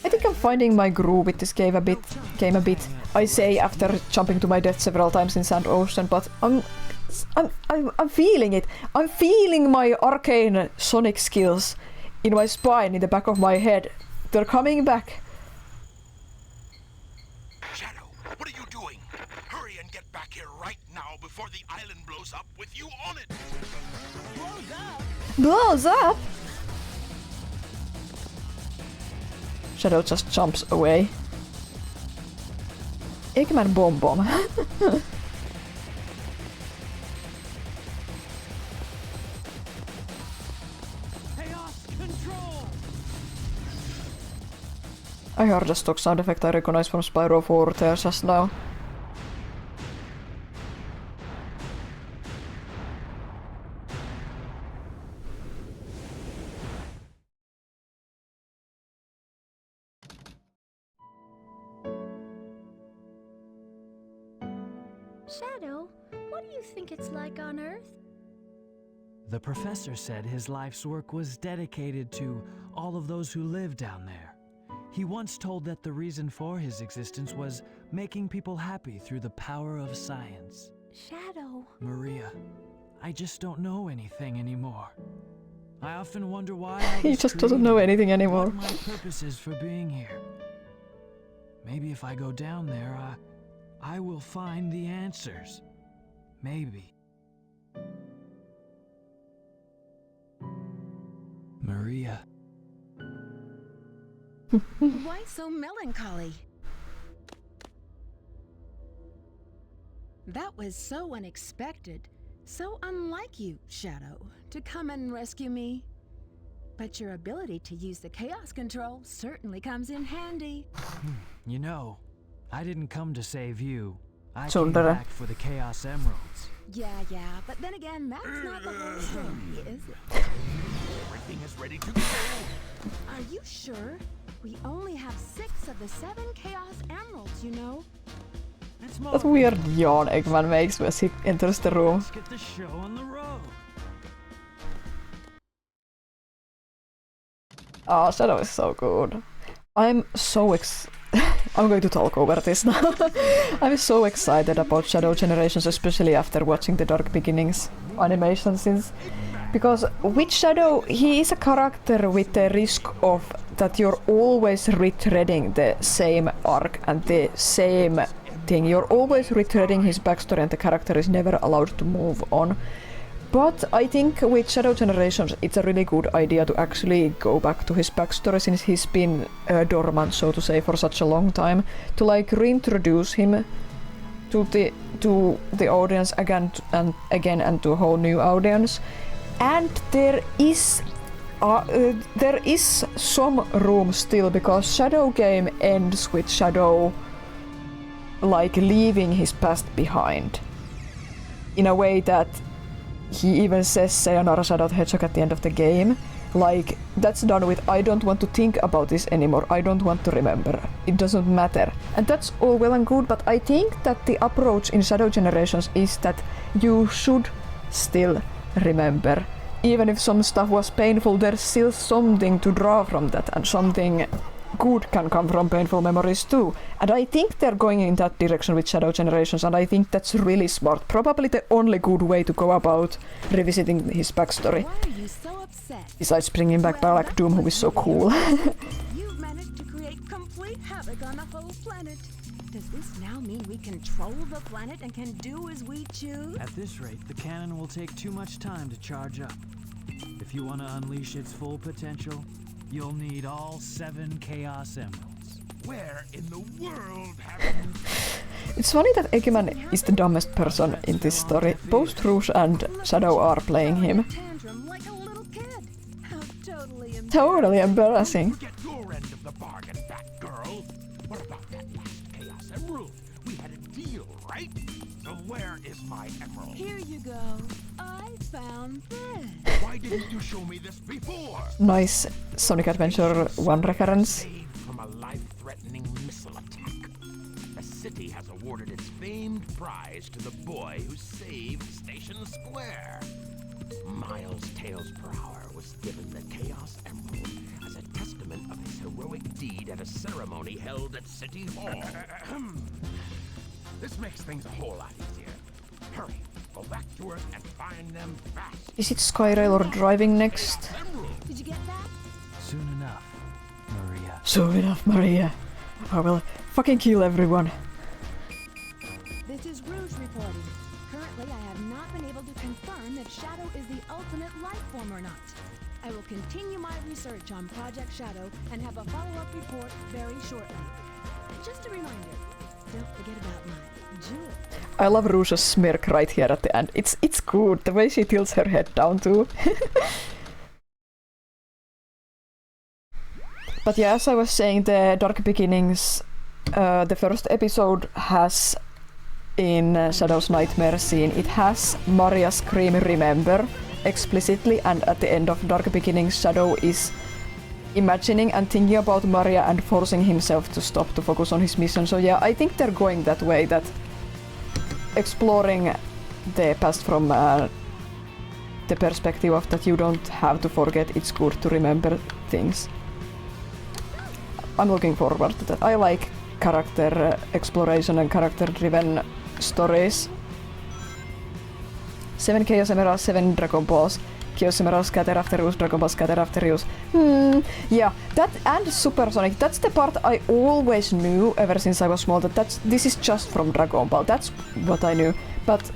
I think I'm finding my groove with this game a bit. I say after jumping to my death several times in Sand Ocean, but I'm feeling it. I'm feeling my arcane Sonic skills in my spine, in the back of my head. They're coming back. Shadow, what are you doing? Hurry and get back here right now before the island blows up with you on it. Blows up? Blows up? Shadow just jumps away. Eggman Bomb Bomb. I heard a stock sound effect I recognize from Spyro 4 there just now. Shadow, what do you think it's like on Earth? The professor said his life's work was dedicated to all of those who live down there. He once told that the reason for his existence was making people happy through the power of science. Shadow. Maria, I just don't know anything anymore. I often wonder why He just doesn't know anything anymore. What my purpose is for being here. Maybe if I go down there, I will find the answers. Maybe. Maria. Why so melancholy? That was so unexpected, so unlike you, Shadow, to come and rescue me. But your ability to use the chaos control certainly comes in handy. You know, I didn't come to save you. I So came did I. back for the Chaos Emeralds. Yeah, but then again, that's not the whole story, is it? Everything is ready to go. Are you sure? We only have 6 of the 7 Chaos Emeralds, you know? That weird yawn Eggman makes as he enters the room. Let's get the show on the road. Oh, Shadow is so good. I'm going to talk over this now. I'm so excited about Shadow Generations, especially after watching the Dark Beginnings animation because with Shadow, he is a character with the risk of that you're always retreading the same arc and the same thing. You're always retreading his backstory and the character is never allowed to move on. But I think with Shadow Generations it's a really good idea to actually go back to his backstory since he's been dormant, so to say, for such a long time, to like reintroduce him to the audience again and to a whole new audience. And there is some room still because Shadow game ends with Shadow like leaving his past behind in a way that he even says Sayonara Shadow the Hedgehog at the end of the game. Like, that's done with I don't want to think about this anymore, I don't want to remember, it doesn't matter. And that's all well and good, but I think that the approach in Shadow Generations is that you should still remember. Even if some stuff was painful, there's still something to draw from that and something good can come from painful memories too. And I think they're going in that direction with Shadow Generations, and I think that's really smart. Probably the only good way to go about revisiting his backstory. Why are you so upset? Besides bringing back Balak Doom, who is so cool. You've managed to create complete havoc on the whole planet. Does this now mean we control the planet and can do as we choose? At this rate, the cannon will take too much time to charge up. If you want to unleash its full potential, you'll need all 7 Chaos Emeralds. Where in the world have you... It's funny that Eggman is the dumbest person in this story. Both Rouge and Shadow are playing him. Tantrum like a little kid. How Totally embarrassing. Get your end of the bargain, fat girl. What about that last Chaos Emerald? We had a deal, right? So where is my emerald? Here you go. I found this. Why didn't you show me this before? Nice Sonic Adventure 1 reference. From a life-threatening missile attack. The city has awarded its famed prize to the boy who saved Station Square. Miles Tails per hour was given the Chaos Emerald as a testament of his heroic deed at a ceremony held at City Hall. This makes things a whole lot easier. Hurry, go back to Earth and find them fast. Is it Skyrail or driving next? Did you get that? Soon enough, Maria. Soon enough, Maria. I will fucking kill everyone. This is Rouge reporting. Currently, I have not been able to confirm if Shadow is the ultimate life form or not. I will continue my research on Project Shadow and have a follow-up report very shortly. Just a reminder, don't forget about my jewel. I love Rouge's smirk right here at the end. It's good, the way she tilts her head down too. But yeah, as I was saying, the Dark Beginnings, the first episode has, in Shadow's nightmare scene, it has Maria scream "remember" explicitly, and at the end of Dark Beginnings, Shadow is imagining and thinking about Maria and forcing himself to stop to focus on his mission. So yeah, I think they're going that way, that exploring the past from the perspective of that you don't have to forget, it's good to remember things. I'm looking forward to that. I like character exploration and character-driven stories. 7 Chaos Emeralds, 7 Dragon Balls. Chaos Emeralds scatter after use, Dragon Balls scatter after use. Yeah, that and Supersonic, that's the part I always knew ever since I was small, that this is just from Dragon Ball. That's what I knew. But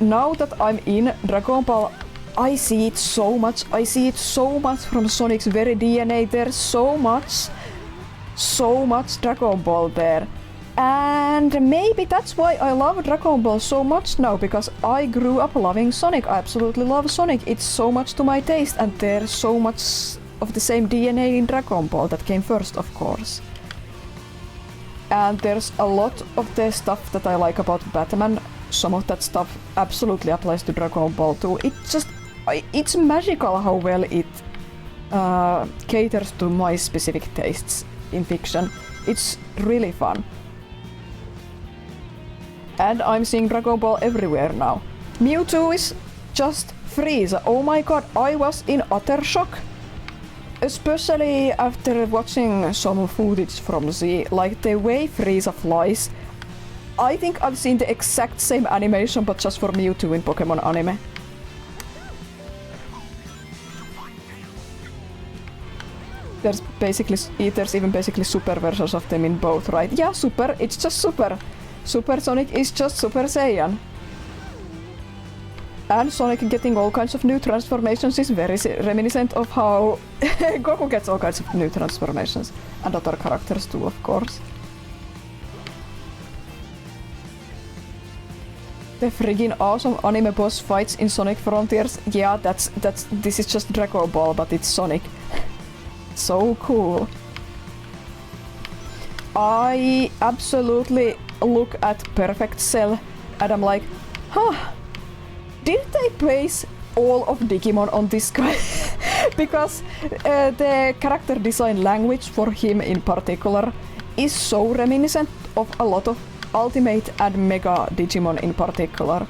now that I'm in Dragon Ball, I see it so much. I see it so much from Sonic's very DNA. There's so much Dragon Ball there. And maybe that's why I love Dragon Ball so much now, because I grew up loving Sonic. I absolutely love Sonic. It's so much to my taste, and there's so much of the same DNA in Dragon Ball that came first, of course. And there's a lot of the stuff that I like about Batman. Some of that stuff absolutely applies to Dragon Ball too. It's magical how well it caters to my specific tastes in fiction. It's really fun. And I'm seeing Dragon Ball everywhere now. Mewtwo is just Frieza. Oh my god, I was in utter shock. Especially after watching some footage from Z, like the way Frieza flies. I think I've seen the exact same animation, but just for Mewtwo in Pokemon anime. There's even basically super versions of them in both, right? Yeah, super, it's just super. Super Sonic is just Super Saiyan. And Sonic getting all kinds of new transformations is very reminiscent of how Goku gets all kinds of new transformations. And other characters too, of course. The friggin' awesome anime boss fights in Sonic Frontiers. Yeah, this is just Dragon Ball, but it's Sonic. So cool. I absolutely look at Perfect Cell and I'm like, did they base all of Digimon on this guy? Because the character design language for him in particular is so reminiscent of a lot of Ultimate and Mega Digimon in particular.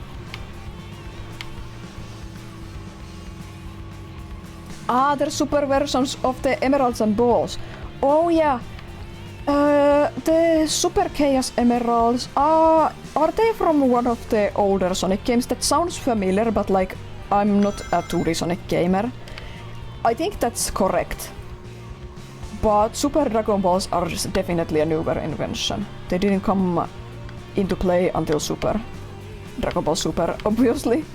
There's super versions of the Emeralds and Balls. Oh yeah, The Super Chaos Emeralds are they from one of the older Sonic games? That sounds familiar, but like I'm not a 2D Sonic gamer. I think that's correct. But Super Dragon Balls are definitely a newer invention. They didn't come into play until Super Dragon Ball Super, obviously.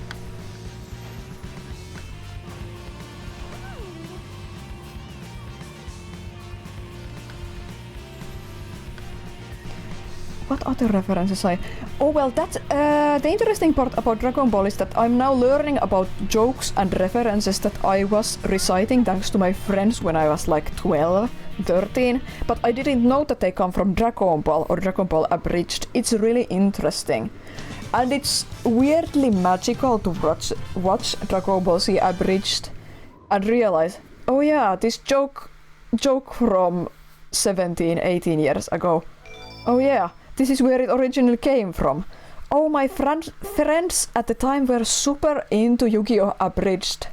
What other references Oh well, that's the interesting part about Dragon Ball is that I'm now learning about jokes and references that I was reciting thanks to my friends when I was like 12, 13, but I didn't know that they come from Dragon Ball or Dragon Ball Abridged. It's really interesting. And it's weirdly magical to watch Dragon Ball Z Abridged and realize, oh yeah, this joke from 17, 18 years ago. Oh yeah. This is where it originally came from. Oh, my friends at the time were super into Yu-Gi-Oh! Abridged.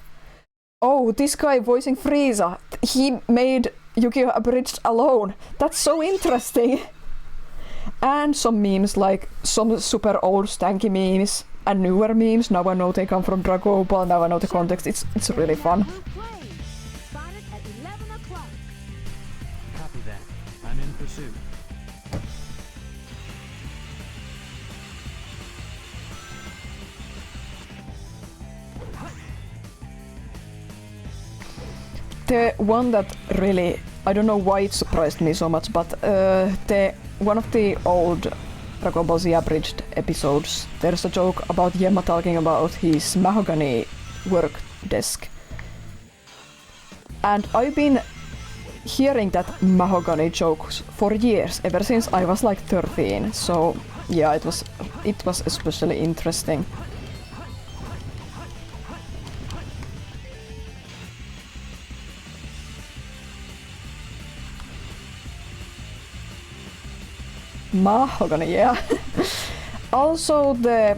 Oh, this guy voicing Frieza, he made Yu-Gi-Oh! Abridged alone. That's so interesting. And some memes, like some super old stanky memes and newer memes. Now I know they come from Dragon Ball, now I know the context. It's really fun. Copy that. I'm in pursuit. The one that really, I don't know why it surprised me so much, but one of the old Dragon Ball Z Abridged episodes, there's a joke about Yemma talking about his mahogany work desk. And I've been hearing that mahogany jokes for years, ever since I was like 13, so yeah, it was especially interesting. Mahogany, yeah. Also, the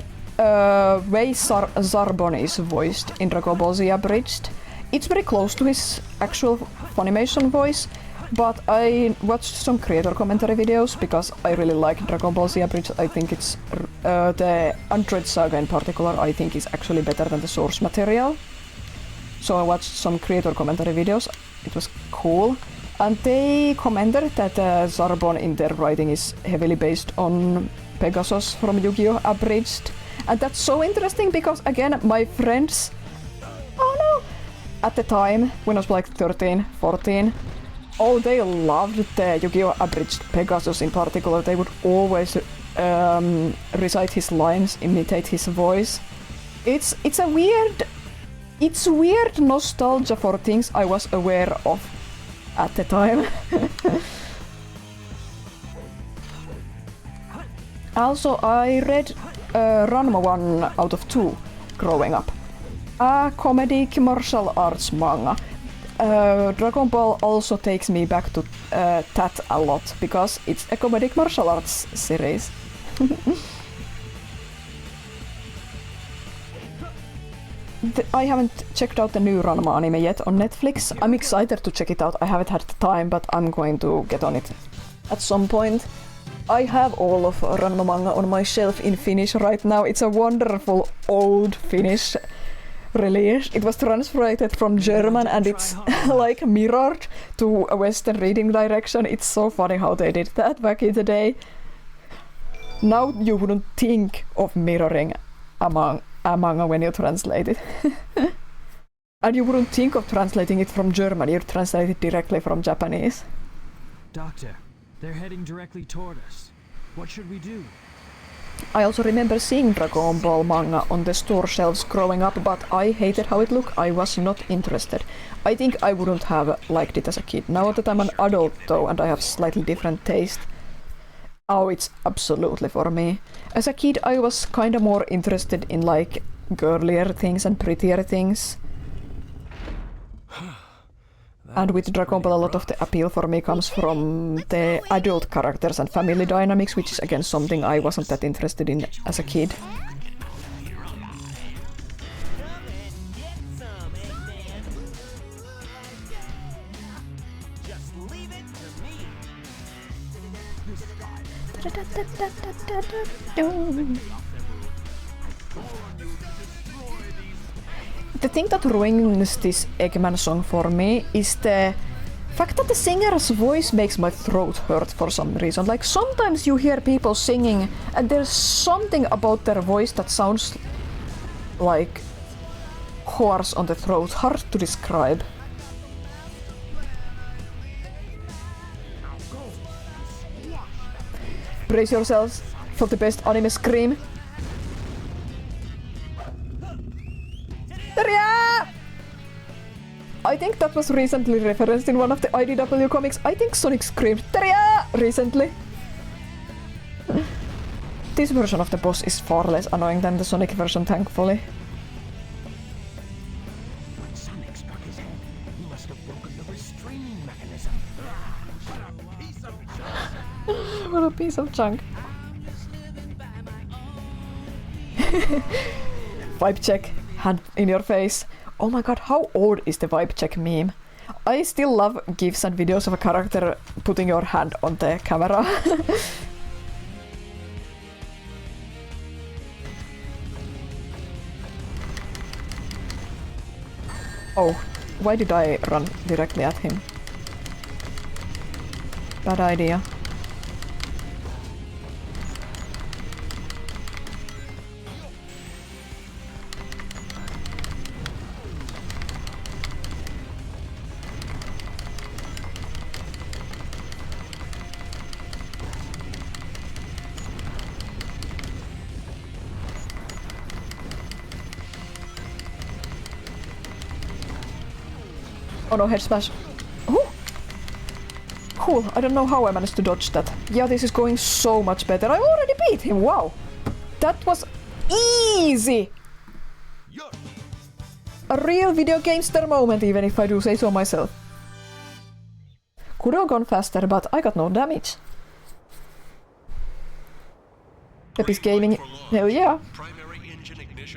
way Zarbon is voiced in Dragon Ball Z Abridged, it's very close to his actual Funimation voice, but I watched some creator commentary videos because I really like Dragon Ball Z Abridged. I think it's the Android Saga in particular, I think is actually better than the source material. So I watched some creator commentary videos. It was cool. And they commented that Zarbon in their writing is heavily based on Pegasus from Yu-Gi-Oh! Abridged. And that's so interesting because, again, my friends... Oh no! At the time, when I was like 13, 14, oh, they loved the Yu-Gi-Oh! Abridged Pegasus in particular. They would always recite his lines, imitate his voice. It's weird nostalgia for things I was aware of at the time. Also, I read Ranma 1 out of 2 growing up. A comedic martial arts manga. Dragon Ball also takes me back to that a lot, because it's a comedic martial arts series. I haven't checked out the new Ranma anime yet on Netflix. I'm excited to check it out. I haven't had the time, but I'm going to get on it at some point. I have all of Ranma manga on my shelf in Finnish right now. It's a wonderful old Finnish release. It was translated from German and it's like mirrored to a Western reading direction. It's so funny how they did that back in the day. Now you wouldn't think of mirroring a manga when you translate it. And you wouldn't think of translating it from German, you'd translate it directly from Japanese. Doctor, they're heading directly toward us. What should we do? I also remember seeing Dragon Ball manga on the store shelves growing up, but I hated how it looked. I was not interested. I think I wouldn't have liked it as a kid. Now that I'm an adult though, and I have slightly different taste, oh, it's absolutely for me. As a kid, I was kinda more interested in like girlier things and prettier things. And with Dragon Ball, a lot of the appeal for me comes from the adult characters and family dynamics, which is again something I wasn't that interested in as a kid. The thing that ruins this Eggman song for me is the fact that the singer's voice makes my throat hurt for some reason. Like sometimes you hear people singing and there's something about their voice that sounds like hoarse on the throat, hard to describe. Brace yourselves for the best anime scream. Terja! I think that was recently referenced in one of the IDW comics. I think Sonic screamed Terja! Recently. This version of the boss is far less annoying than the Sonic version, thankfully. When Sonic struck his head, he must have broken the restraining mechanism. What a piece of junk. Vibe check. Hand in your face. Oh my god, how old is the vibe check meme? I still love gifs and videos of a character putting your hand on the camera. Oh, why did I run directly at him? Bad idea. Oh no, head smash. Ooh. Cool, I don't know how I managed to dodge that. Yeah, this is going so much better. I already beat him, wow! That was easy! A real video gamester moment, even if I do say so myself. Could have gone faster, but I got no damage. Peppi's Gaming, hell yeah!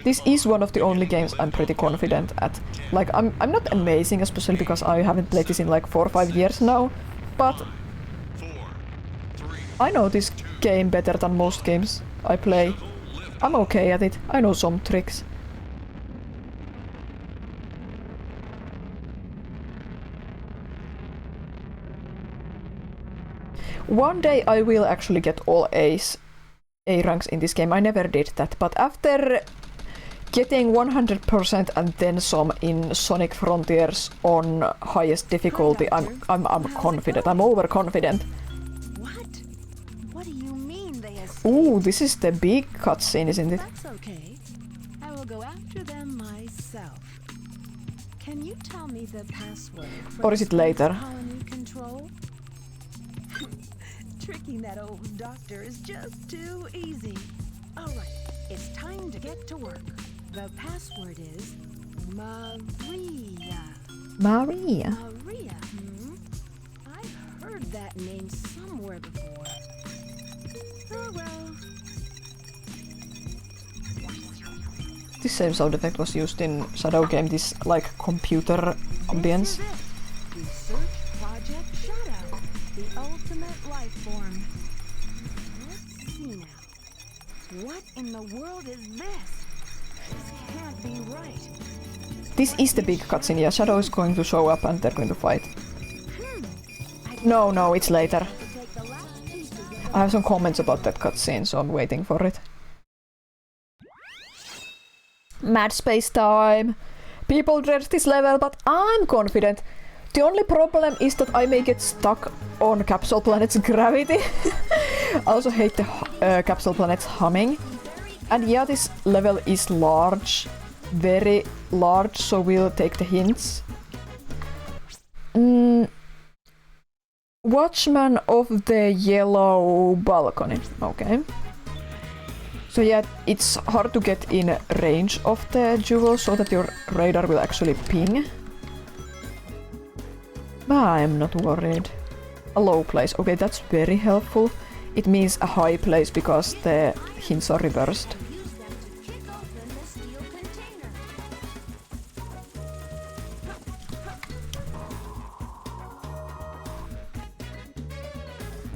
This is one of the only games I'm pretty confident at. Like, I'm not amazing, especially because I haven't played this in like 4 or 5 years now, but I know this game better than most games I play. I'm okay at it, I know some tricks. One day I will actually get all A ranks in this game. I never did that, but after getting 100% and then some in Sonic Frontiers on highest difficulty, I'm confident. I'm overconfident. What? What do you mean they escaped? Ooh, this is the big cutscene, isn't it? That's okay. I will go after them myself. Can you tell me the password? Or is it later? Colony control? Tricking that old doctor is just too easy. All right, it's time to get to work. The password is Maria. Maria. Maria. I've heard that name somewhere before. Oh well. This same sound effect was used in Shadow game, this like computer ambience. Research Project Shadow, the ultimate life form. Let's see now. What in the world is this? This can't be right. This is the big cutscene, yeah, Shadow is going to show up and they're going to fight. No, it's later. I have some comments about that cutscene, so I'm waiting for it. Mad space time! People dread this level, but I'm confident. The only problem is that I may get stuck on Capsule Planet's gravity. I also hate the Capsule Planet's humming. And yeah, this level is large. Very large, so we'll take the hints. Watchman of the Yellow Balcony. Okay. So yeah, it's hard to get in range of the jewel so that your radar will actually ping. But I'm not worried. A low place. Okay, that's very helpful. It means a high place because the hints are reversed.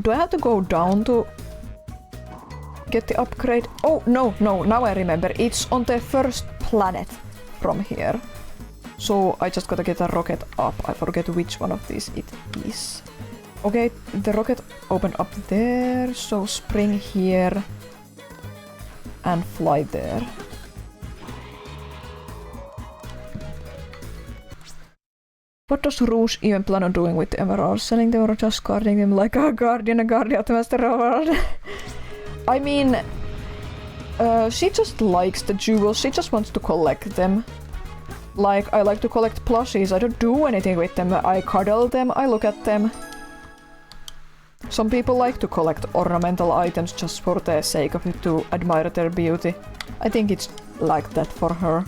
Do I have to go down to get the upgrade. Oh, no, now I remember. It's on the first planet from here. So I just gotta get a rocket up. I forget which one of these it is. Okay, the rocket opened up there, so spring here and fly there. What does Rouge even plan on doing with the emeralds? Selling them or just guarding them like a guardian of the master of the world? I mean, she just likes the jewels, she just wants to collect them. Like, I like to collect plushies, I don't do anything with them, I cuddle them, I look at them. Some people like to collect ornamental items just for the sake of it, to admire their beauty. I think it's like that for her.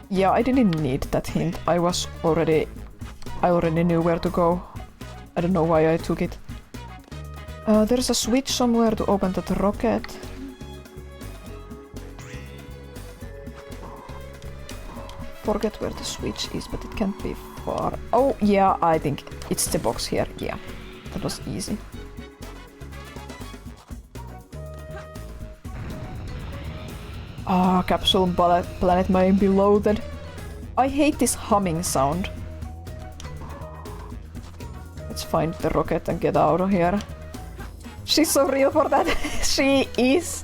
Yeah, I didn't need that hint. I already knew where to go. I don't know why I took it. There's a switch somewhere to open that rocket. Forget where the switch is, but it can't be far. Oh, yeah, I think it's the box here. Yeah, that was easy. Ah, capsule planet may be loaded. I hate this humming sound. Let's find the rocket and get out of here. She's so real for that. She is.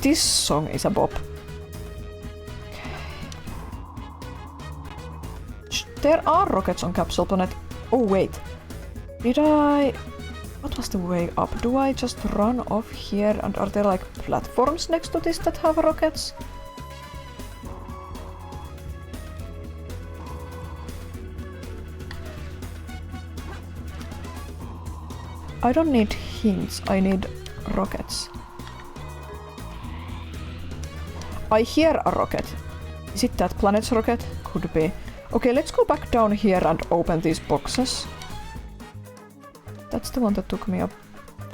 This song is a bop. There are rockets on Capsule Planet. Oh wait, did I... What was the way up? Do I just run off here and are there like platforms next to this that have rockets? I don't need hints, I need rockets. I hear a rocket. Is it that planet's rocket? Could be. Okay, let's go back down here and open these boxes. That's the one that took me up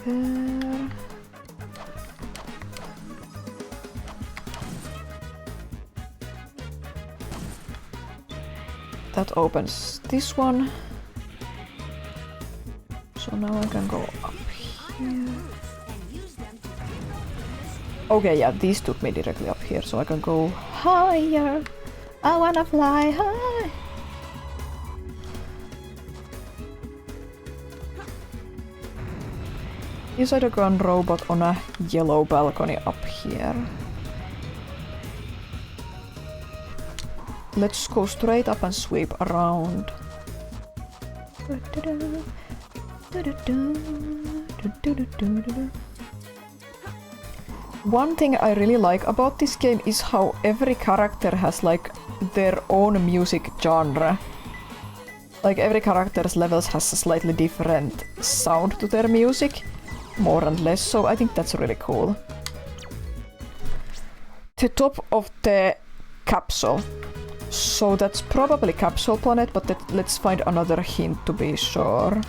there. That opens this one. So now I can go up here. Okay, yeah, these took me directly up here, so I can go higher. I wanna fly high. Inside a gun robot on a yellow balcony up here. Let's go straight up and sweep around. One thing I really like about this game is how every character has like their own music genre. Like every character's levels has a slightly different sound to their music, more and less, so I think that's really cool. The top of the capsule. So that's probably Capsule Planet, but let's find another hint to be sure.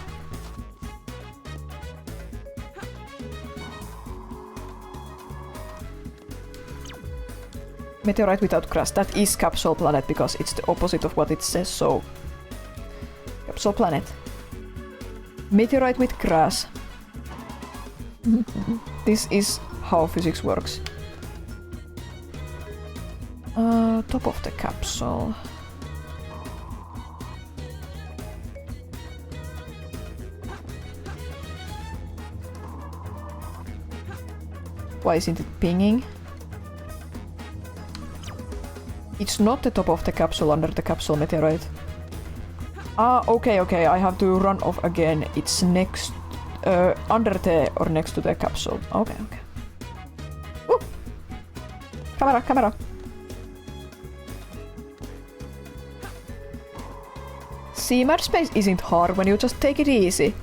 Meteorite without grass. That is Capsule Planet because it's the opposite of what it says, so... Capsule Planet. Meteorite with grass. This is how physics works. Top of the capsule. Why isn't it pinging? It's not the top of the capsule under the capsule meteorite. Ah, okay, I have to run off again. It's next... under the... or next to the capsule. Okay. Ooh! Camera! See, mad space isn't hard when you just take it easy.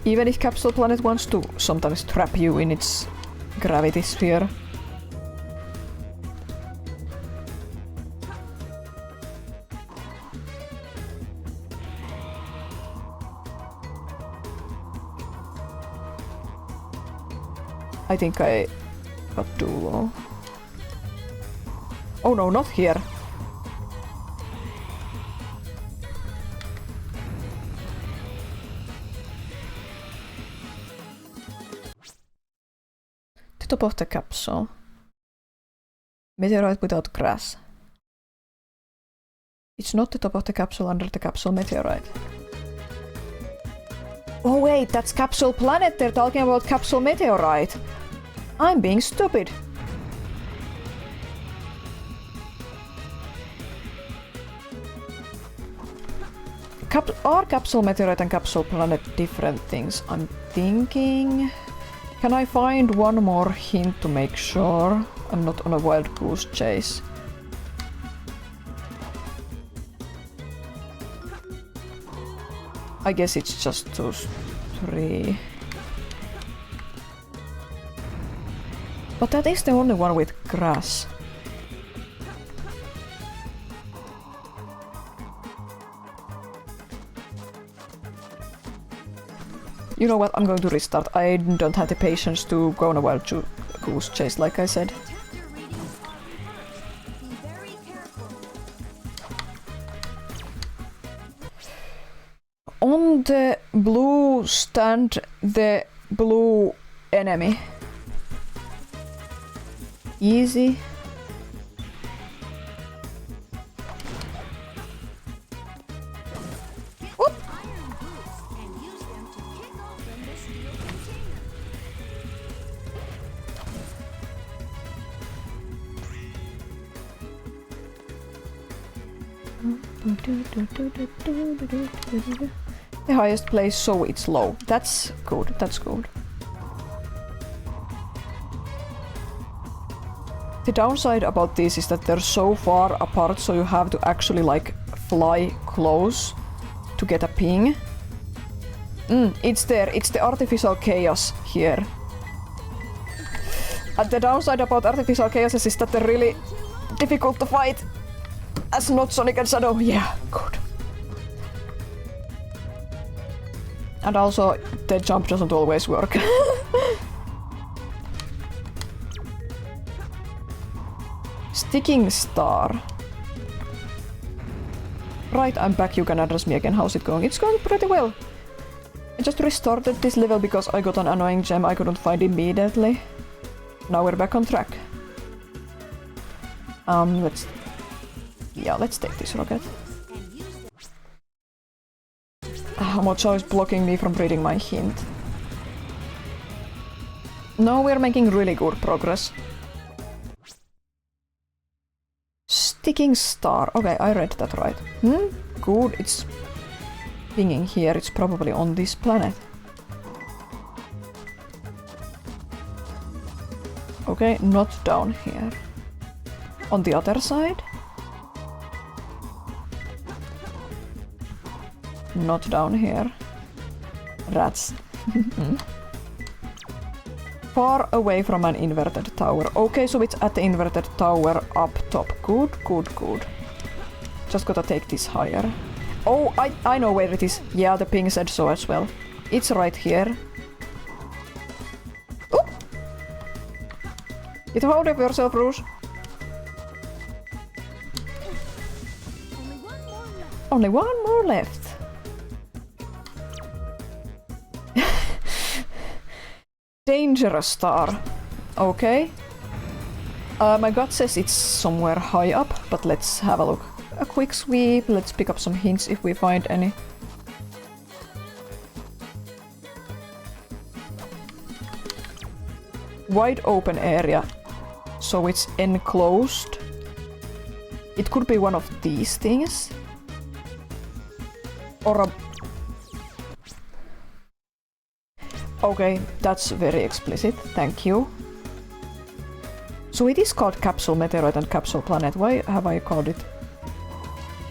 Even if Capsule Planet wants to sometimes trap you in its gravity sphere. I think I got too low. Oh no, not here. To top of the capsule. Meteorite without grass. It's not the top of the capsule under the capsule meteorite. Oh wait, that's capsule planet. They're talking about capsule meteorite. I'm being stupid. Are capsule meteorite and capsule planet different things? I'm thinking... Can I find one more hint to make sure I'm not on a wild goose chase? I guess it's just those three. But that is the only one with grass. You know what, I'm going to restart. I don't have the patience to go on a wild goose chase, like I said. On the blue stand the blue enemy. Easy. Whoop. The highest place, so it's low. That's good, that's good. The downside about this is that they're so far apart, so you have to actually like fly close to get a ping. It's there, it's the artificial chaos here. And the downside about artificial chaos is that they're really difficult to fight as not Sonic and Shadow. Yeah, good. And also, the jump doesn't always work. Sticking star. Right, I'm back. You can address me again. How's it going? It's going pretty well. I just restarted this level because I got an annoying gem I couldn't find immediately. Now we're back on track. Let's take this rocket. Mocho is blocking me from reading my hint. No, we're making really good progress. Sticking star. Okay, I read that right. Good, it's pinging here. It's probably on this planet. Okay, not down here. On the other side? Not down here. Rats. Far away from an inverted tower. Okay, so it's at the inverted tower up top. Good, good, good. Just gotta take this higher. Oh, I know where it is. Yeah, the ping said so as well. It's right here. Ooh! Get hold of yourself, Rouge. Only one more left. Dangerous star. Okay. My gut says it's somewhere high up, but let's have a look. A quick sweep. Let's pick up some hints if we find any. Wide open area. So it's enclosed. It could be one of these things. Or a... Okay, that's very explicit, thank you. So it is called Capsule Meteorite and Capsule Planet. Why have I called it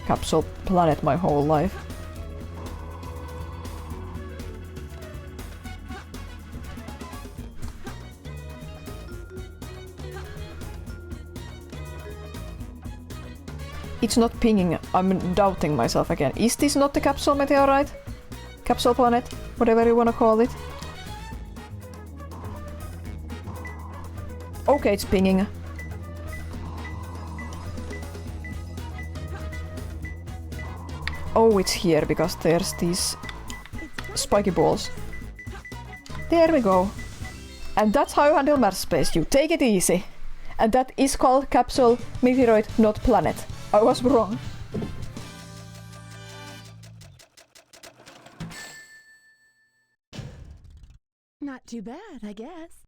Capsule Planet my whole life? It's not pinging, I'm doubting myself again. Is this not the Capsule Meteorite? Capsule Planet? Whatever you wanna call it. Okay, it's pinging. Oh, it's here because there's these spiky balls. There we go. And that's how you handle Mars space. You take it easy. And that is called capsule, meteoroid, not planet. I was wrong. Not too bad, I guess.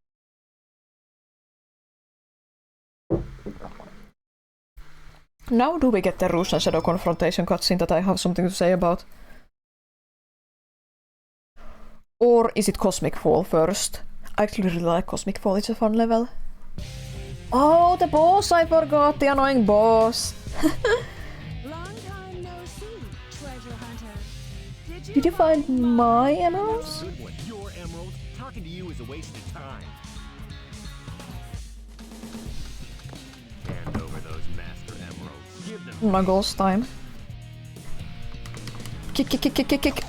Now do we get the Rouge and Shadow confrontation cutscene that I have something to say about? Or is it Cosmic Fall first? I actually really like Cosmic Fall, it's a fun level. Oh, the boss! I forgot! The annoying boss! Long time no see, treasure hunter. Did you find my emeralds? Good one. Your emeralds. Talking to you is a waste of time. Hand over those master emeralds. Give them. Knuckles time. Kick, kick, kick, kick, kick, kick.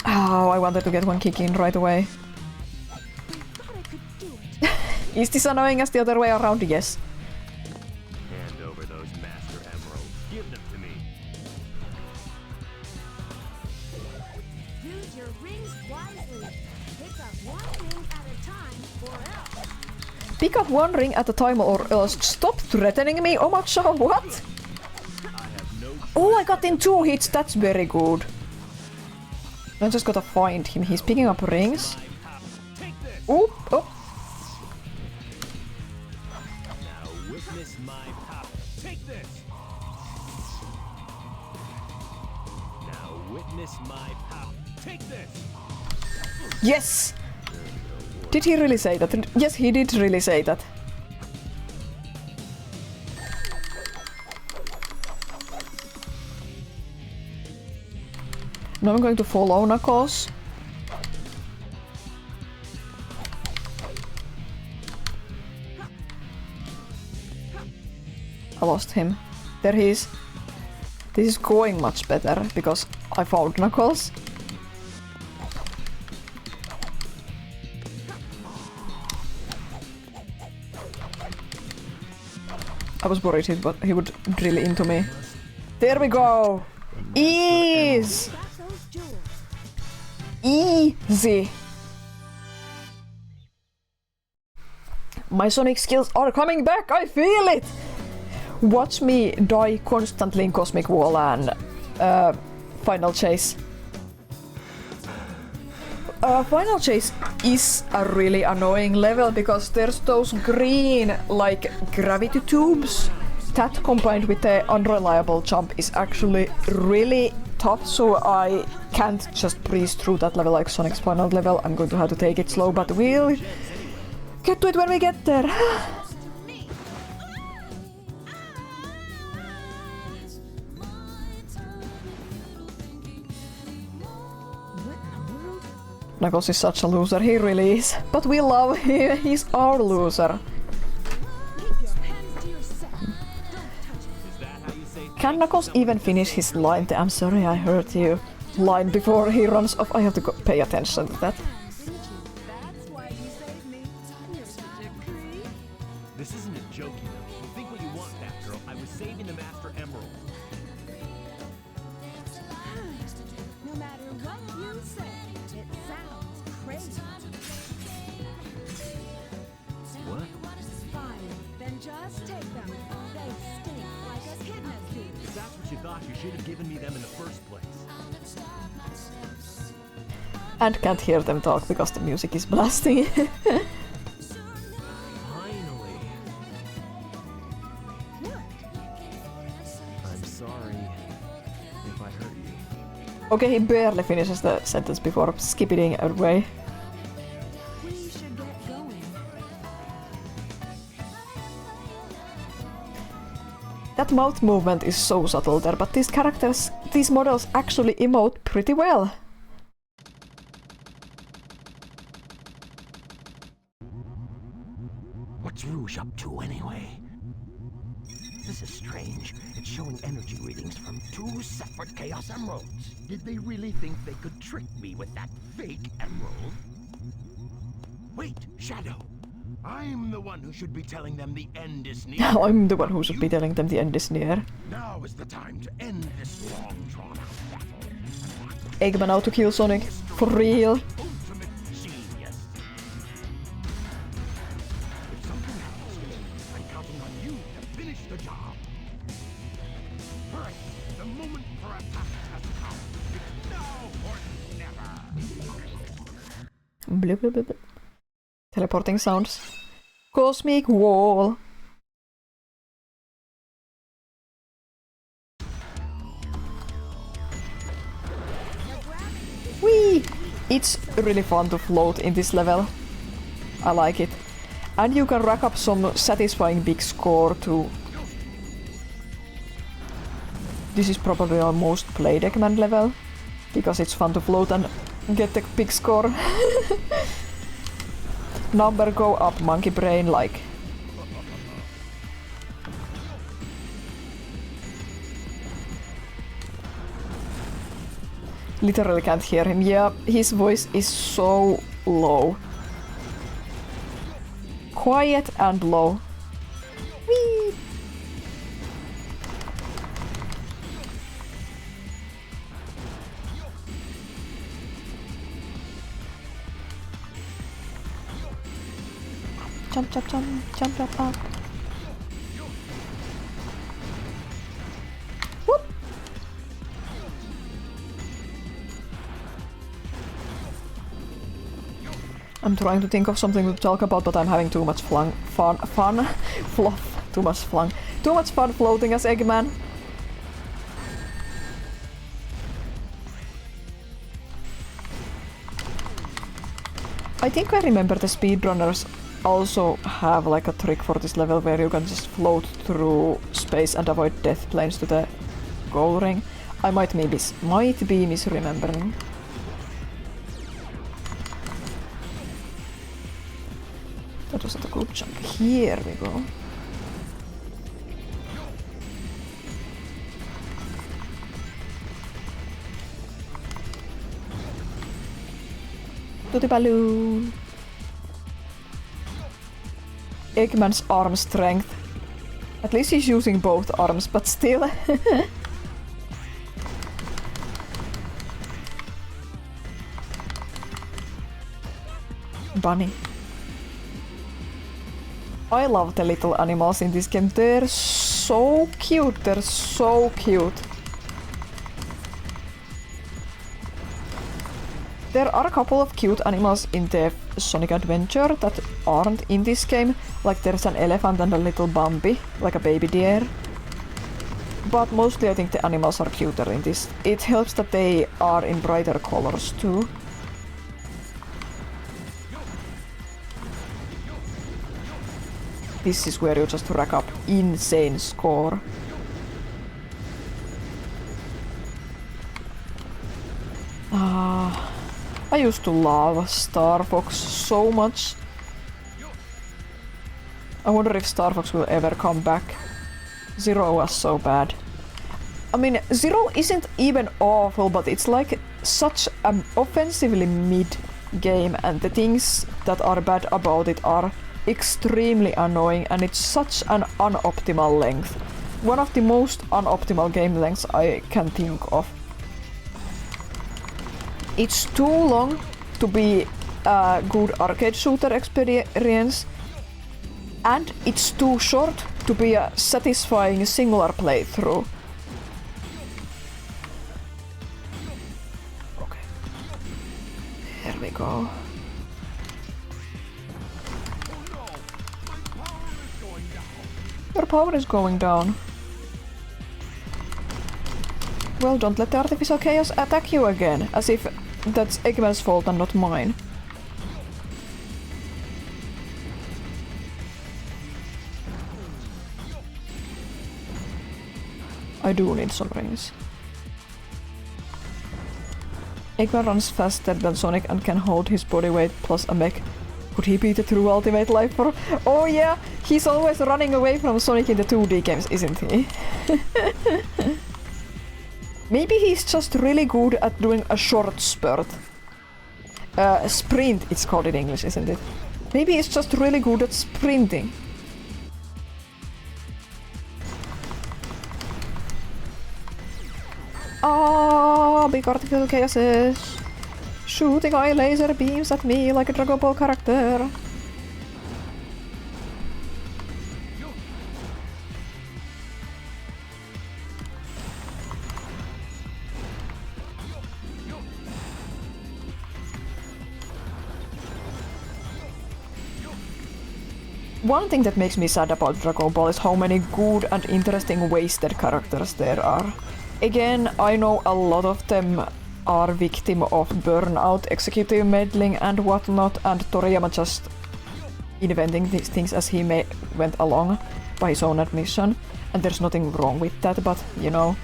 Oh, I wanted to get one kick in right away. Is this annoying as the other way around? Yes. Hand over those master emeralds. Give them to me. Use your rings wisely. Pick up one ring at a time, or else. Pick up one ring at a time or else. Stop threatening me, Omacha. What? Oh, I got in 2 hits. That's very good. I just gotta find him. He's picking up rings. Oop, oh. Now witness my power. Take this. Now witness my power. Take this. Yes! Did he really say that? Yes, he did really say that. Now I'm going to follow Knuckles. I lost him. There he is. This is going much better because I found Knuckles. I was worried he would drill into me. There we go! Ease! Easy! My Sonic skills are coming back, I feel it! Watch me die constantly in Cosmic Wall and Final Chase. Final Chase is a really annoying level because there's those green, like, gravity tubes. That combined with the unreliable jump is actually really tough, so I can't just breeze through that level like Sonic's final level. I'm going to have to take it slow, but we'll get to it when we get there. Knuckles is such a loser, he really is. But we love him, he's our loser. Can Knuckles even finish his line? I'm sorry I hurt you. Line before he runs off. I have to pay attention to that. This isn't a joke, you know. Think what you want, Batgirl. I was saving the Master Emerald. No matter what you say, it sounds crazy. What? Fine, then just take them. They stink like a kidney food. If that's what you thought, you should have given me them in the first place. And can't hear them talk because the music is blasting. Finally. I'm sorry if I hurt you. Okay, he barely finishes the sentence before skipping away. We should get going. That mouth movement is so subtle there, but these characters, these models actually emote pretty well. What's Rouge up to anyway? This is strange. It's showing energy readings from 2 separate Chaos Emeralds. Did they really think they could trick me with that fake emerald? Wait, Shadow. I'm the one who should be telling them the end is near. I'm the one who should be telling them the end is near. Now is the time to end this long drawn out battle. Eggman out to kill Sonic. For real. Ultimate genius. If something happens, I'm counting on you to finish the job. Hurry! The moment for attack has come. It's now or never. Blah, blah, blah, blah. Teleporting sounds. Cosmic wall. Whee! It's really fun to float in this level. I like it. And you can rack up some satisfying big score too. This is probably our most played Eggman level, because it's fun to float and get the big score. Number go up, monkey brain like. Literally can't hear him. Yeah, his voice is so low. Quiet and low. Whee! Jump, jump, jump, jump, jump up. Whoop! I'm trying to think of something to talk about, but I'm having too much fun, fluff, too much fun floating as Eggman. I think I remember the speedrunners also have like a trick for this level where you can just float through space and avoid death planes to the goal ring. I might be misremembering. That was not a good jump. Here we go. To the balloon. Eggman's arm strength. At least he's using both arms, but still. Bunny. I love the little animals in this game. They're so cute. They're so cute. There are a couple of cute animals in the Sonic Adventure that aren't in this game. Like there's an elephant and a little Bambi, like a baby deer. But mostly I think the animals are cuter in this. It helps that they are in brighter colors too. This is where you just rack up insane score. I used to love Star Fox so much. I wonder if Star Fox will ever come back. Zero was so bad. I mean, Zero isn't even awful, but it's like such an offensively mid game, and the things that are bad about it are extremely annoying, and it's such an unoptimal length. One of the most unoptimal game lengths I can think of. It's too long to be a good arcade shooter experience, and it's too short to be a satisfying singular playthrough. Okay. Here we go. Your power is going down. Well, don't let the artificial chaos attack you again, as if that's Eggman's fault and not mine. I do need some rings. Eggman runs faster than Sonic and can hold his body weight plus a mech. Could he be the true ultimate life form? Oh yeah, he's always running away from Sonic in the 2D games, isn't he? Maybe he's just really good at doing a short spurt. Sprint, it's called in English, isn't it? Maybe he's just really good at sprinting. Big artificial chaoses. Shooting eye laser beams at me like a Dragon Ball character. One thing that makes me sad about Dragon Ball is how many good and interesting wasted characters there are. Again, I know a lot of them are victim of burnout, executive meddling and whatnot, and Toriyama just inventing these things as he went along by his own admission. And there's nothing wrong with that, but you know.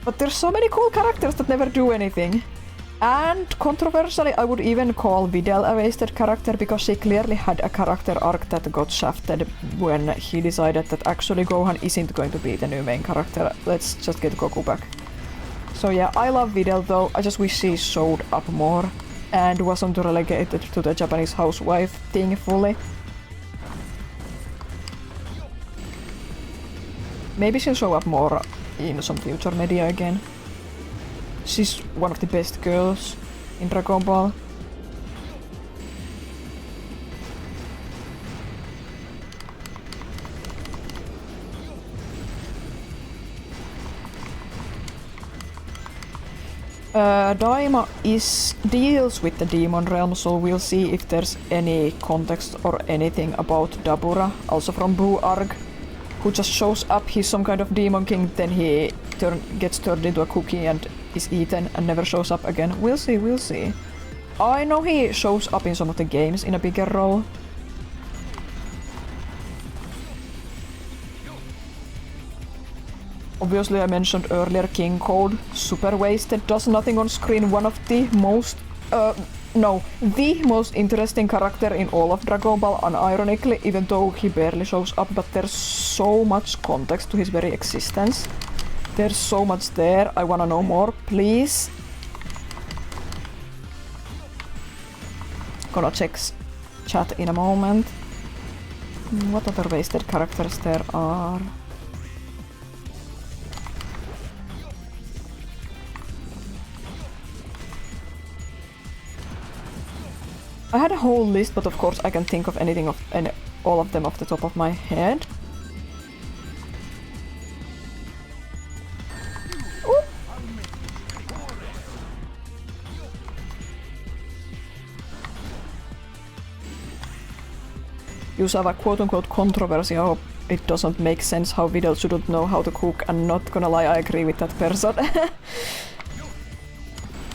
But there's so many cool characters that never do anything. And controversially, I would even call Videl a wasted character because she clearly had a character arc that got shafted when he decided that actually Gohan isn't going to be the new main character. Let's just get Goku back. So yeah, I love Videl though, I just wish she showed up more and wasn't relegated to the Japanese housewife thing fully. Maybe she'll show up more in some future media again. She's one of the best girls in Dragon Ball. Daima deals with the demon realm, so we'll see if there's any context or anything about Dabura, also from Buu arc, who just shows up. He's some kind of demon king, then he gets turned into a cookie and is eaten and never shows up again. We'll see, we'll see. I know he shows up in some of the games in a bigger role. Obviously I mentioned earlier King Code, super wasted, does nothing on screen, one of the most... the most interesting character in all of Dragon Ball, unironically, even though he barely shows up, but there's so much context to his very existence. There's so much there, I wanna know more, please. Gonna check chat in a moment. What other wasted characters there are? I had a whole list, but of course I can think of all of them off the top of my head. Ooh. You have a quote-unquote controversy how it doesn't make sense how Videl shouldn't know how to cook, and not gonna lie, I agree with that person.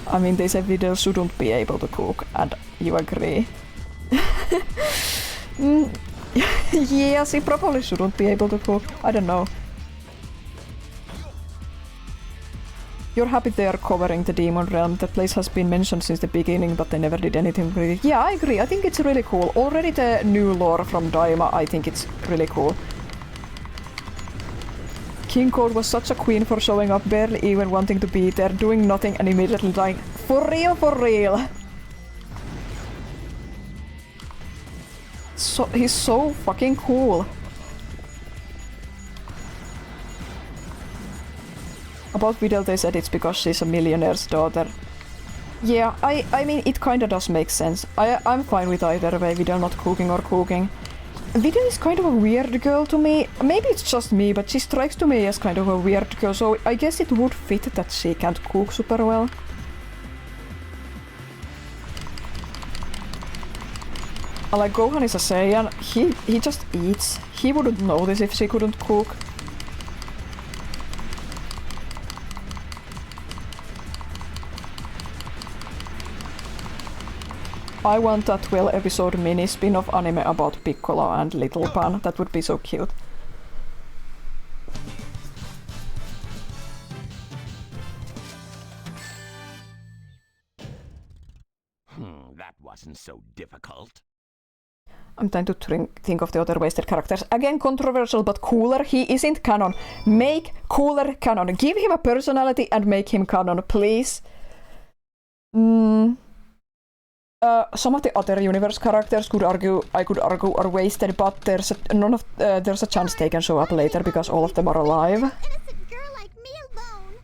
I mean, they say Videl shouldn't be able to cook, and you agree. Yes, he probably shouldn't be able to cook. I don't know. You're happy they are covering the Demon Realm. That place has been mentioned since the beginning, but they never did anything really. Yeah, I agree. I think it's really cool. Already the new lore from Daima, I think it's really cool. King Code was such a queen for showing up, barely even wanting to be there, doing nothing and immediately dying. For real, for real! So, he's so fucking cool. About Videl they said it's because she's a millionaire's daughter. Yeah, I mean, it kinda does make sense. I'm fine with either way, Videl not cooking or cooking. Videl is kind of a weird girl to me. Maybe it's just me, but she strikes to me as kind of a weird girl, so I guess it would fit that she can't cook super well. Like Gohan is a Saiyan, he just eats. He wouldn't notice if she couldn't cook. I want a 12-episode mini spin-off anime about Piccolo and Little Pan. That would be so cute. That wasn't so difficult. I'm trying to think of the other wasted characters. Again, controversial, but cooler. He isn't canon. Make cooler canon. Give him a personality and make him canon, please. Some of the other universe characters I could argue are wasted, but there's a chance they can show up later because all of them are alive. Innocent girl like me alone.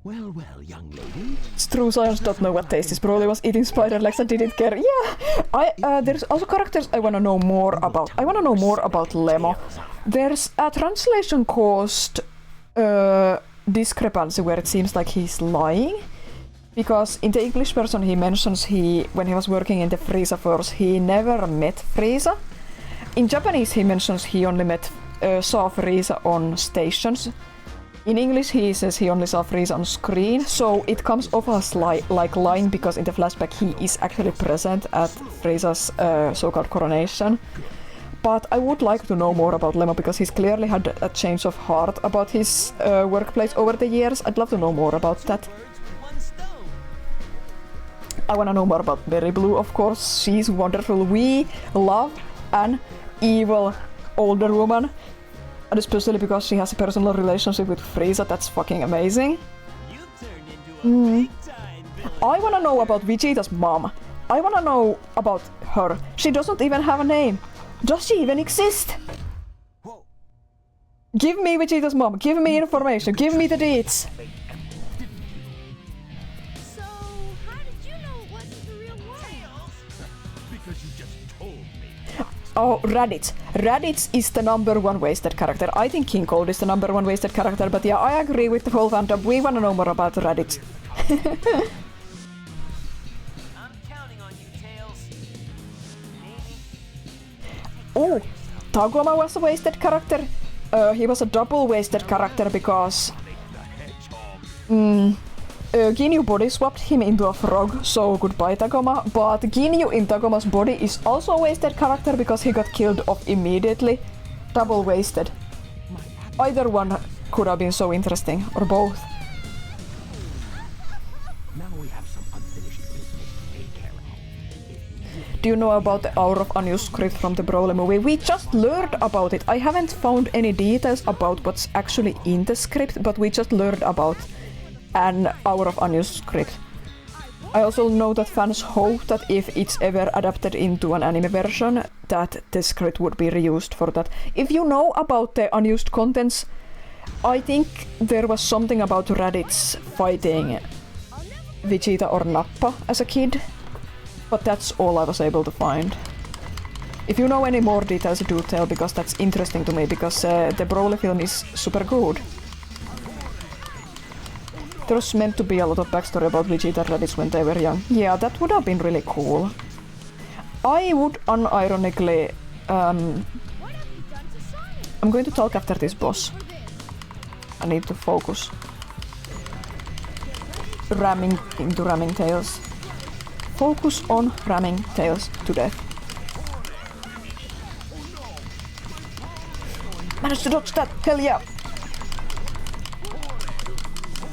Well, well, young lady. It's true science don't know what taste is. Broly was eating spider legs and didn't care. Yeah, there's also characters I wanna know more about. I wanna know more about Lemo. There's a translation caused discrepancy where it seems like he's lying. Because in the English version he mentions when he was working in the Frieza Force, he never met Frieza. In Japanese he mentions he only saw Frieza on stations. In English he says he only saw Frieza on screen, so it comes off as like lying because in the flashback he is actually present at Frieza's so-called coronation. But I would like to know more about Lemo because he's clearly had a change of heart about his workplace over the years. I'd love to know more about that. I wanna know more about Berry Blue, of course. She's wonderful. We love an evil older woman. And especially because she has a personal relationship with Frieza, that's fucking amazing. I wanna know about Vegeta's mom. I wanna know about her. She doesn't even have a name. Does she even exist? Give me Vegeta's mom. Give me information. Give me the deets. Oh, Raditz. Raditz is the #1 wasted character. I think King Cold is the #1 wasted character, but yeah, I agree with the whole fandom. We wanna know more about Raditz. Oh, Tagoma was a wasted character. He was a double wasted character because Ginyu body swapped him into a frog, so goodbye Tagoma. But Ginyu in Tagoma's body is also a wasted character because he got killed off immediately. Double wasted. Either one could have been so interesting, or both. Now we have some unfinished business to take care of. Do you know about the Hour of Unused script from the Broly movie? We just learned about it. I haven't found any details about what's actually in the script, but we just learned about an Hour of Unused script. I also know that fans hope that if it's ever adapted into an anime version, that the script would be reused for that. If you know about the unused contents, I think there was something about Raditz fighting Vegeta or Nappa as a kid, but that's all I was able to find. If you know any more details, do tell, because that's interesting to me, because the Broly film is super good. There was meant to be a lot of backstory about Vegeta and Raditz when they were young. Yeah, that would have been really cool. I would unironically... I'm going to talk after this boss. I need to focus. Ramming tails. Focus on ramming tails to death. Managed to dodge that! Hell yeah!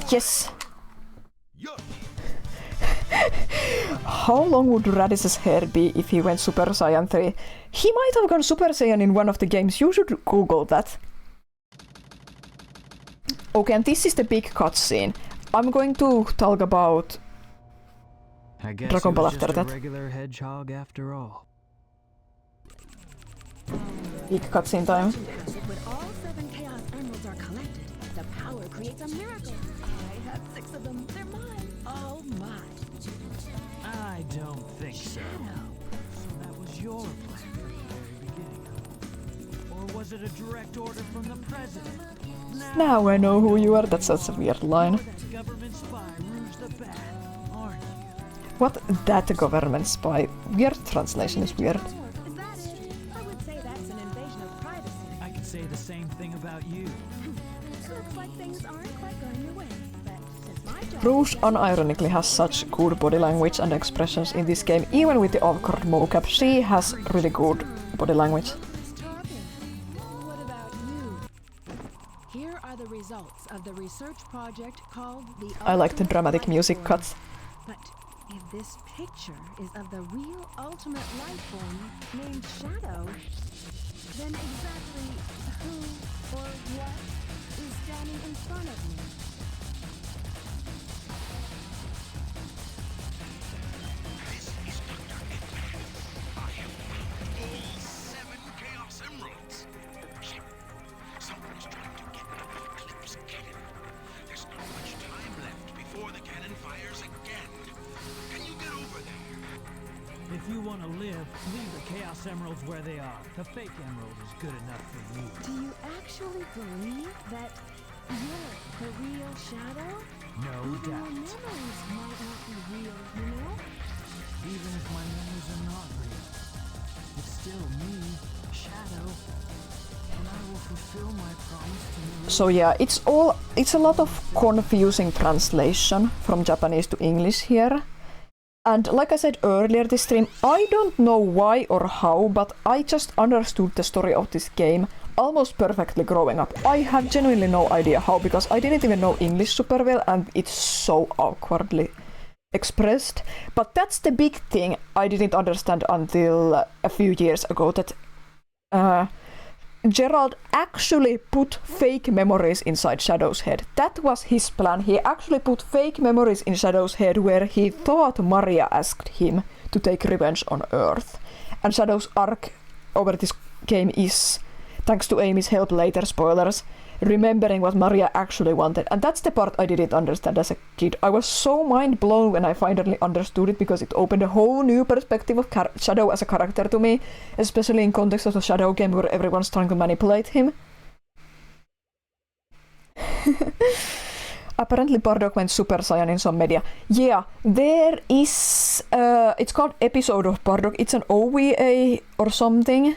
Yes! How long would Raditz's hair be if he went Super Saiyan 3? He might have gone Super Saiyan in one of the games. You should Google that. Okay, and this is the big cutscene. I'm going to talk about Dragon Ball after that. Regular hedgehog after all. Big cutscene time. When all 7 Chaos Emeralds are collected, the power creates a miracle. I have 6 of them. They're mine. All mine. I don't think so. So that was your plan from the very beginning, huh? Or was it a direct order from the president? Now I know who you are. That's such a weird line. Government spy Rouge the Bat, aren't you? What? That government spy? Weird translation is weird. I would say that's an invasion of privacy. I can say the same thing about you. Looks like things aren't quite going your way, but since my job... Rouge unironically has such good body language and expressions in this game, even with the awkward mocap. She has really good body language. What about you? Here are the results of the research project called the... I like the dramatic music cuts. But if this picture is of the real ultimate life form named Shadow, then exactly who or what is standing in front of me? This is Dr. Liv, leave the Chaos Emeralds where they are. The fake emerald is good enough for you. Do you actually believe that you're the real Shadow? No Even doubt. your memories might not be real, you know? Even if my memories are not real, it's still me, Shadow, and I will fulfill my promise to me. So yeah, it's a lot of confusing translation from Japanese to English here. And like I said earlier this stream, I don't know why or how, but I just understood the story of this game almost perfectly growing up. I have genuinely no idea how, because I didn't even know English super well and it's so awkwardly expressed. But that's the big thing I didn't understand until a few years ago, that Gerald actually put fake memories inside Shadow's head. That was his plan. He actually put fake memories in Shadow's head where he thought Maria asked him to take revenge on Earth. And Shadow's arc over this game is, thanks to Amy's help later, spoilers, remembering what Maria actually wanted. And that's the part I didn't understand as a kid. I was so mind blown when I finally understood it, because it opened a whole new perspective of Shadow as a character to me, especially in context of the Shadow game where everyone's trying to manipulate him. Apparently Bardock went Super Saiyan in some media. Yeah, there is... it's called Episode of Bardock. It's an OVA or something,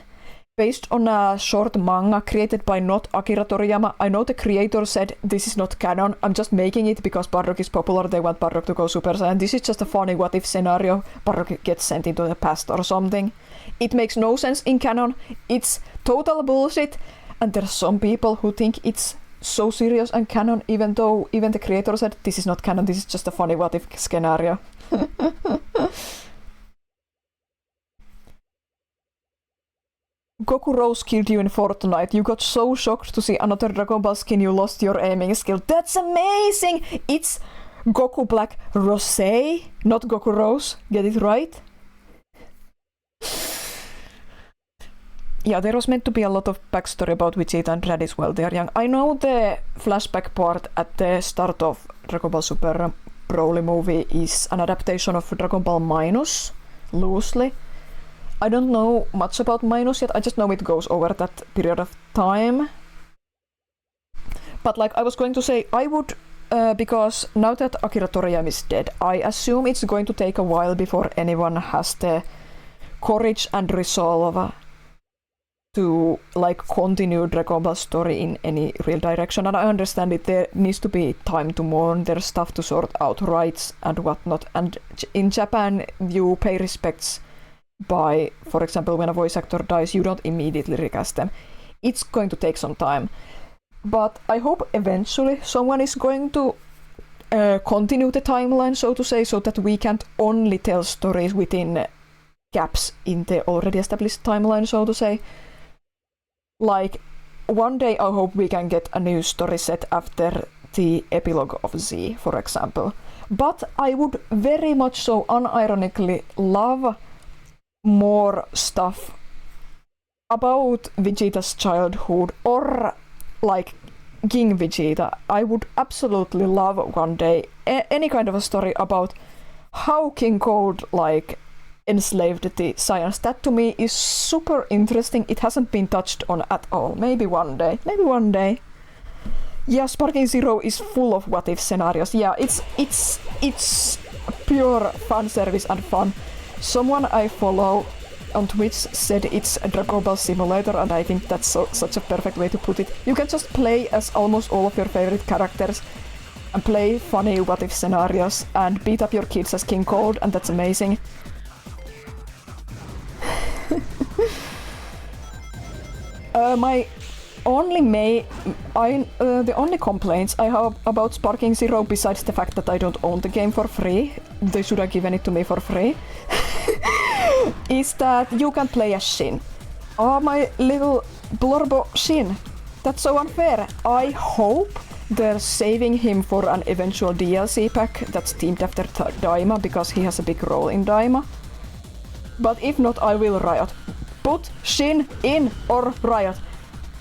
based on a short manga created by not Akira Toriyama. I know the creator said this is not canon, I'm just making it because Bardock is popular, they want Bardock to go Super Saiyan. This is just a funny what if scenario, Bardock gets sent into the past or something. It makes no sense in canon, it's total bullshit, and there's some people who think it's so serious and canon, even though even the creator said this is not canon, this is just a funny what if scenario. Goku Rose killed you in Fortnite. You got so shocked to see another Dragon Ball skin you lost your aiming skill. That's amazing! It's Goku Black Rosé, not Goku Rose. Get it right? Yeah, there was meant to be a lot of backstory about Vegeta and Raditz while they are young. I know the flashback part at the start of Dragon Ball Super Broly movie is an adaptation of Dragon Ball Minus, loosely. I don't know much about Minus yet, I just know it goes over that period of time. But like I was going to say, I would, because now that Akira Toriyama is dead, I assume it's going to take a while before anyone has the courage and resolve to like continue Dragon Ball story in any real direction. And I understand it, there needs to be time to mourn, there's stuff to sort out, rights and whatnot. And in Japan, you pay respects by, for example, when a voice actor dies, you don't immediately recast them. It's going to take some time. But I hope eventually someone is going to continue the timeline, so to say, so that we can't only tell stories within gaps in the already established timeline, so to say. Like, one day I hope we can get a new story set after the epilogue of Z, for example. But I would very much so unironically love more stuff about Vegeta's childhood, or like King Vegeta. I would absolutely love one day any kind of a story about how King Cold like enslaved the Saiyans. That to me is super interesting. It hasn't been touched on at all. Maybe one day. Yeah, Sparking Zero is full of what if scenarios. Yeah, it's pure fan service and fun. Someone I follow on Twitch said it's a Dragon Ball simulator, and I think that's such a perfect way to put it. You can just play as almost all of your favorite characters and play funny what if scenarios and beat up your kids as King Cold, and that's amazing. The only complaints I have about Sparking Zero, besides the fact that I don't own the game for free, they should have given it to me for free, is that you can play as Shin. Oh, my little Blorbo Shin. That's so unfair. I hope they're saving him for an eventual DLC pack that's themed after Daima, because he has a big role in Daima. But if not, I will riot. Put Shin in or riot.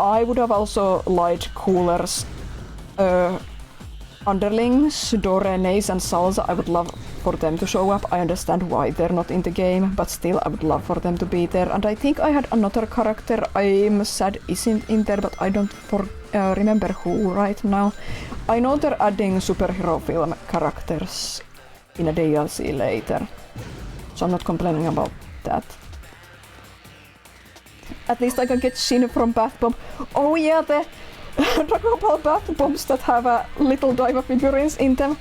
I would have also liked Cooler's underlings, Dore, Nace and Salsa. I would love for them to show up. I understand why they're not in the game, but still I would love for them to be there. And I think I had another character I'm sad isn't in there, but I don't remember who right now. I know they're adding superhero film characters in a DLC later, so I'm not complaining about that. At least I can get Shin from Bath Bomb. Oh yeah, the Dragon Ball Bath Bombs that have little Daima figurines in them.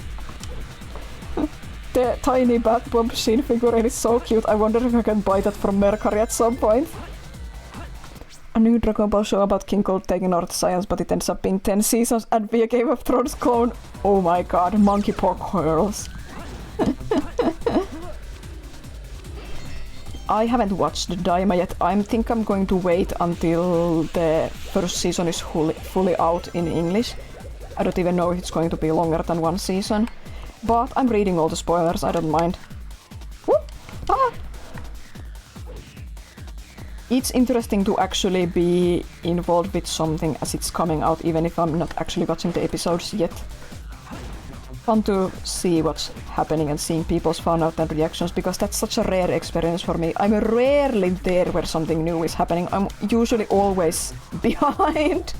The tiny Bath Bomb Shin figurine is so cute. I wonder if I can buy that from Mercari at some point. A new Dragon Ball show about King Cold taking North Science, but it ends up being 10 seasons and be a Game of Thrones clone. Oh my god, monkey pork girls. I haven't watched Daima yet. I think I'm going to wait until the first season is fully out in English. I don't even know if it's going to be longer than one season. But I'm reading all the spoilers, I don't mind. Whoop! Ah! It's interesting to actually be involved with something as it's coming out, even if I'm not actually watching the episodes yet. Fun to see what's happening and seeing people's fan art and reactions, because that's such a rare experience for me. I'm rarely there where something new is happening. I'm usually always behind.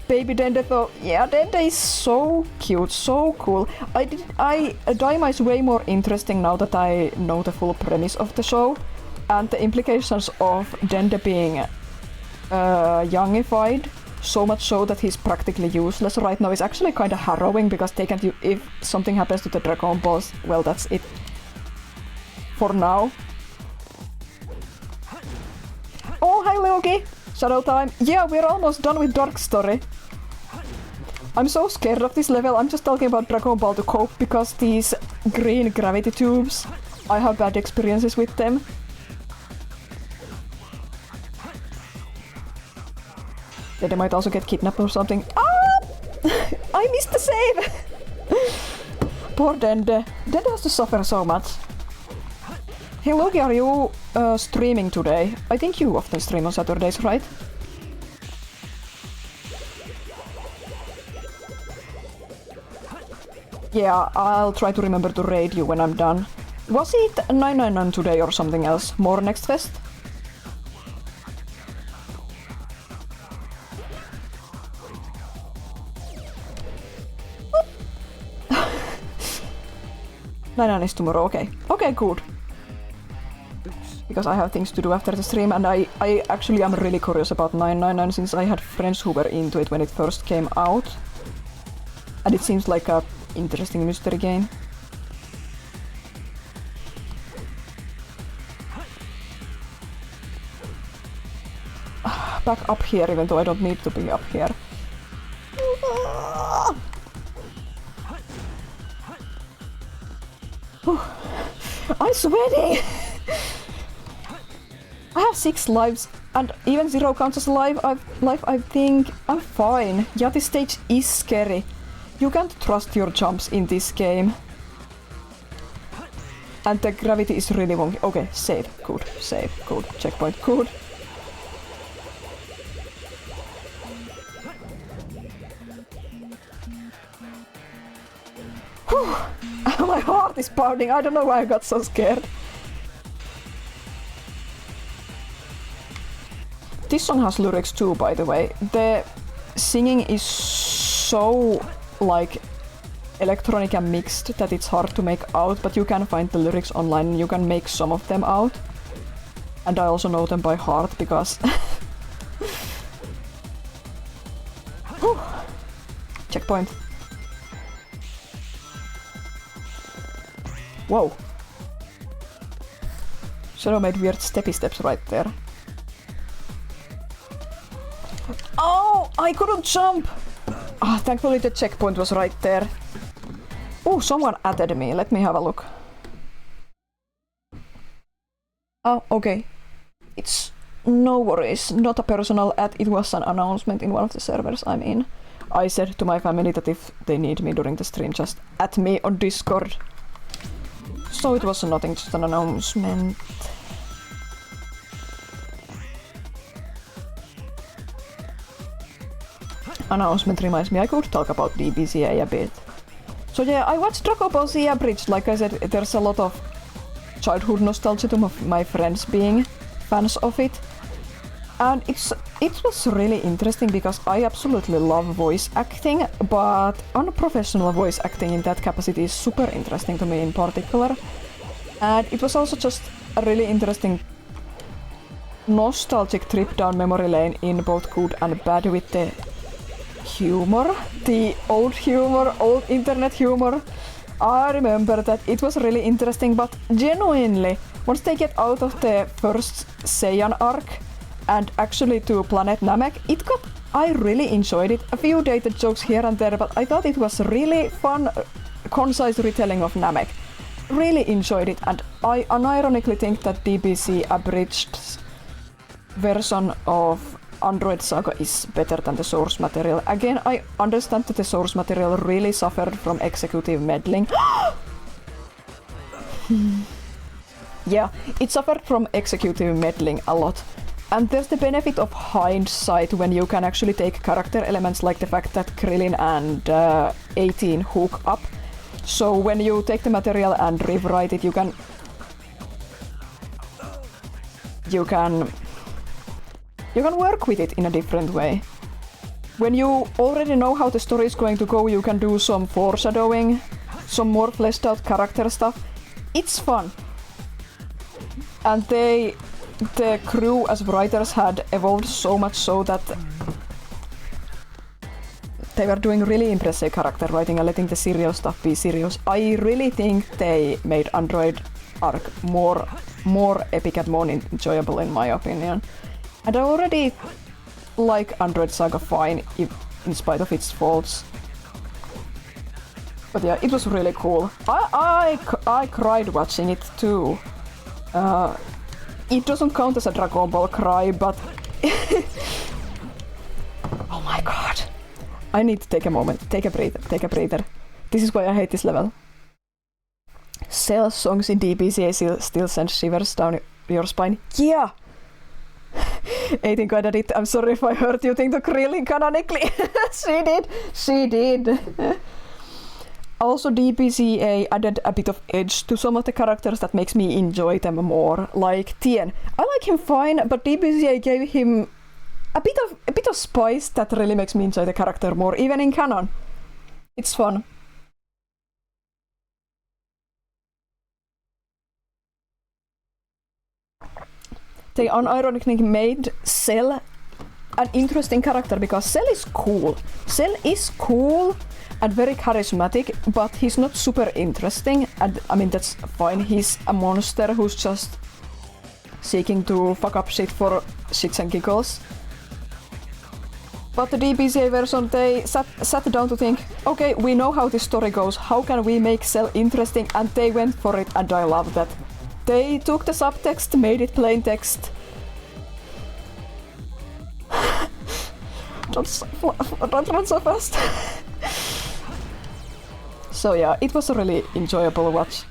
Baby Dende though, yeah, Dende is so cute, so cool. Daima is way more interesting now that I know the full premise of the show, and the implications of Dende being youngified. So much so that he's practically useless right now is actually kind of harrowing, because if something happens to the Dragon Balls, well, that's it for now. Oh, hi Loki! Shadow time! Yeah, we're almost done with Dark Story. I'm so scared of this level. I'm just talking about Dragon Ball to cope, because these green gravity tubes, I have bad experiences with them. They might also get kidnapped or something. Ah! I missed the save! Poor Dende. Dende has to suffer so much. Hey Loki, are you streaming today? I think you often stream on Saturdays, right? Yeah, I'll try to remember to raid you when I'm done. Was it 999 today or something else? More next fest? Nine is tomorrow, okay. Okay, good. Because I have things to do after the stream, and I actually am really curious about 999 since I had friends who were into it when it first came out. And it seems like a interesting mystery game. Back up here, even though I don't need to be up here. I'm sweating! I have 6 lives, and even 0 counts as life. I think I'm fine. Yeah, this stage is scary. You can't trust your jumps in this game. And the gravity is really wonky. Okay, save. Good. Save. Good. Checkpoint. Good. Whew. My heart is pounding. I don't know why I got so scared. This song has lyrics too, by the way. The singing is so like electronic and mixed that it's hard to make out, but you can find the lyrics online and you can make some of them out. And I also know them by heart because checkpoint. Whoa. Shadow made weird steppy steps right there. Oh, I couldn't jump! Ah, thankfully the checkpoint was right there. Oh, someone added me. Let me have a look. Oh, okay. It's no worries. Not a personal ad. It was an announcement in one of the servers I'm in. I said to my family that if they need me during the stream, just add me on Discord. So it was nothing, just an announcement. Announcement reminds me I could talk about DBCA a bit. So yeah, I watched Dragon Ball Z Abridged. Like I said, there's a lot of childhood nostalgia to my friends being fans of it. And it was really interesting because I absolutely love voice acting, but unprofessional voice acting in that capacity is super interesting to me in particular. And it was also just a really interesting nostalgic trip down memory lane in both good and bad with the humor. The old humor, old internet humor. I remember that it was really interesting, but genuinely, once they get out of the first Saiyan arc and actually to Planet Namek, I really enjoyed it. A few dated jokes here and there, but I thought it was really fun, concise retelling of Namek. Really enjoyed it, and I unironically think that DBZ Abridged's version of Android Saga is better than the source material. Again, I understand that the source material really suffered from executive meddling. Yeah, it suffered from executive meddling a lot. And there's the benefit of hindsight when you can actually take character elements like the fact that Krillin and 18 hook up. So when you take the material and rewrite it, you can work with it in a different way. When you already know how the story is going to go, you can do some foreshadowing, some more fleshed out character stuff. It's fun. And the crew as writers had evolved so much so that they were doing really impressive character writing and letting the serious stuff be serious. I really think they made Android arc more epic and more enjoyable in my opinion. And I already like Android Saga fine in spite of its faults. But yeah, it was really cool. I cried watching it too. It doesn't count as a Dragon Ball cry, but oh my god. I need to take a moment, take a breather. This is why I hate this level. Cell's songs in DBZ still send shivers down your spine. Yeah! 18 got it. I'm sorry if I hurt you think the Krillin canonically. She did. Also, DBZA added a bit of edge to some of the characters that makes me enjoy them more, like Tien. I like him fine, but DBZA gave him a bit of spice that really makes me enjoy the character more, even in canon. It's fun. They unironically made Cell an interesting character because Cell is cool. Cell is cool and very charismatic, but he's not super interesting, and I mean that's fine. He's a monster who's just seeking to fuck up shit for shits and giggles. But the DBZ version, they sat down to think, okay, we know how this story goes, how can we make Cell interesting, and they went for it, and I love that. They took the subtext, made it plain text. Don't run so fast. So yeah, it was a really enjoyable watch.